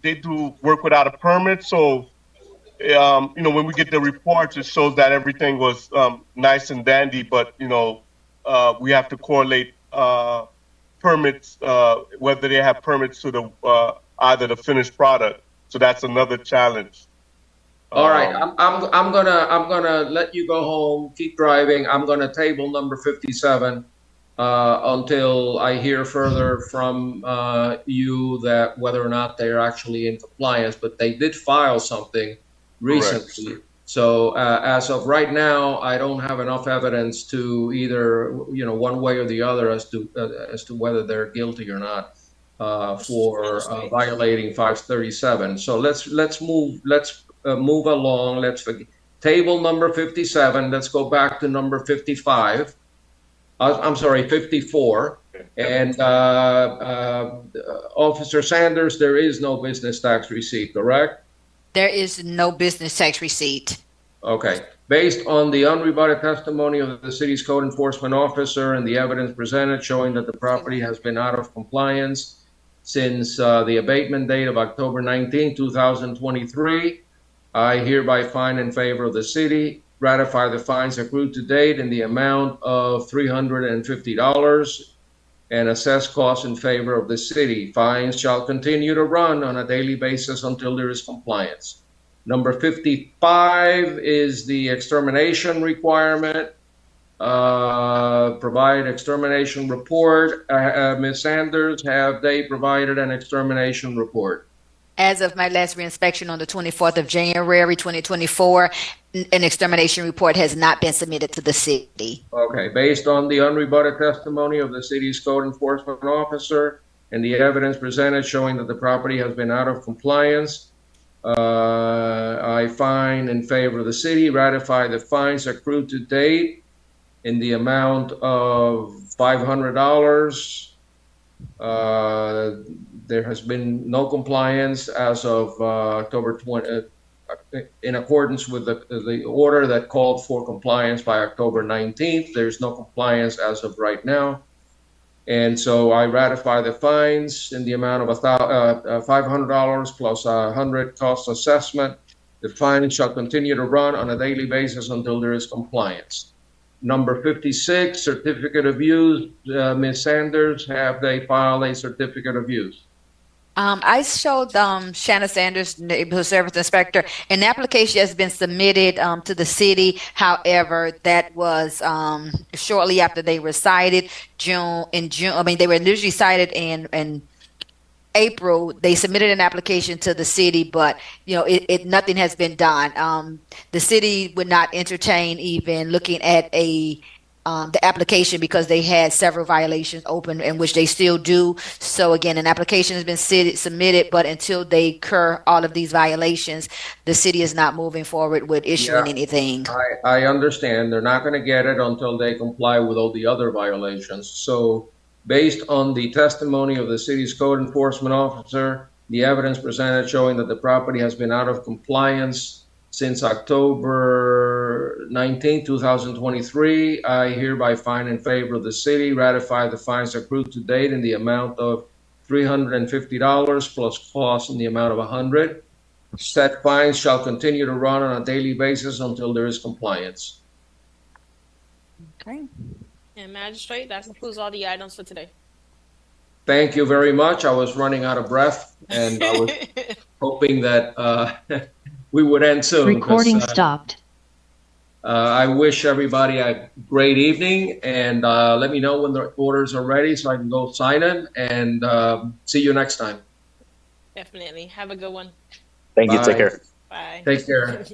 they do work without a permit. So when we get the reports, it shows that everything was nice and dandy. But we have to correlate permits, whether they have permits to the either the finished product. So that's another challenge. All right, I'm gonna let you go home. Keep driving. I'm gonna table number 57 until I hear further from you that whether or not they're actually in compliance. But they did file something recently. Correct. So as of right now, I don't have enough evidence to either one way or the other as to whether they're guilty or not for violating 537. So let's move along. Let's table number 57. Let's go back to number 55. I'm sorry, 54. And Officer Sanders, there is no business tax receipt, correct? There is no business tax receipt. Okay. Based on the unrebutted testimony of the city's code enforcement officer and the evidence presented showing that the property has been out of compliance since the abatement date of October 19, 2023, I hereby find in favor of the city, ratify the fines accrued to date in the amount of $350 and assess costs in favor of the city. Fines shall continue to run on a daily basis until there is compliance. Number 55 is the extermination requirement. Provide extermination report. Ms. Sanders, have they provided an extermination report? As of my last reinspection on the 24th of January, 2024, an extermination report has not been submitted to the city. Okay, based on the unrebutted testimony of the city's code enforcement officer and the evidence presented showing that the property has been out of compliance, I find in favor of the city, ratify the fines accrued to date in the amount of $500. There has been no compliance as of October 20, in accordance with the order that called for compliance by October 19th. There's no compliance as of right now. And so I ratify the fines in the amount of $500 plus $100 cost assessment. The fine shall continue to run on a daily basis until there is compliance. Number 56, certificate of use. Ms. Sanders, have they filed a certificate of use? I showed Shanna Sanders, neighborhood service inspector, an application has been submitted to the city. However, that was shortly after they were cited. In June. I mean, they were initially cited in April. They submitted an application to the city, but nothing has been done. The city would not entertain even looking at a the application because they had several violations open, in which they still do. So again, an application has been submitted, but until they cure all of these violations, the city is not moving forward with issuing anything. I understand. They're not going to get it until they comply with all the other violations. So based on the testimony of the city's code enforcement officer, the evidence presented showing that the property has been out of compliance since October 19, 2023, I hereby find in favor of the city, ratify the fines accrued to date in the amount of $350 plus costs in the amount of $100. Said fines shall continue to run on a daily basis until there is compliance. Okay. And Magistrate, that concludes all the items for today. Thank you very much. I was running out of breath, and I was hoping that we would end soon. Recording stopped. I wish everybody a great evening, and let me know when the orders are ready so I can go sign them, and see you next time. Definitely. Have a good one. Thank you. Bye. Take care. Bye. Take care.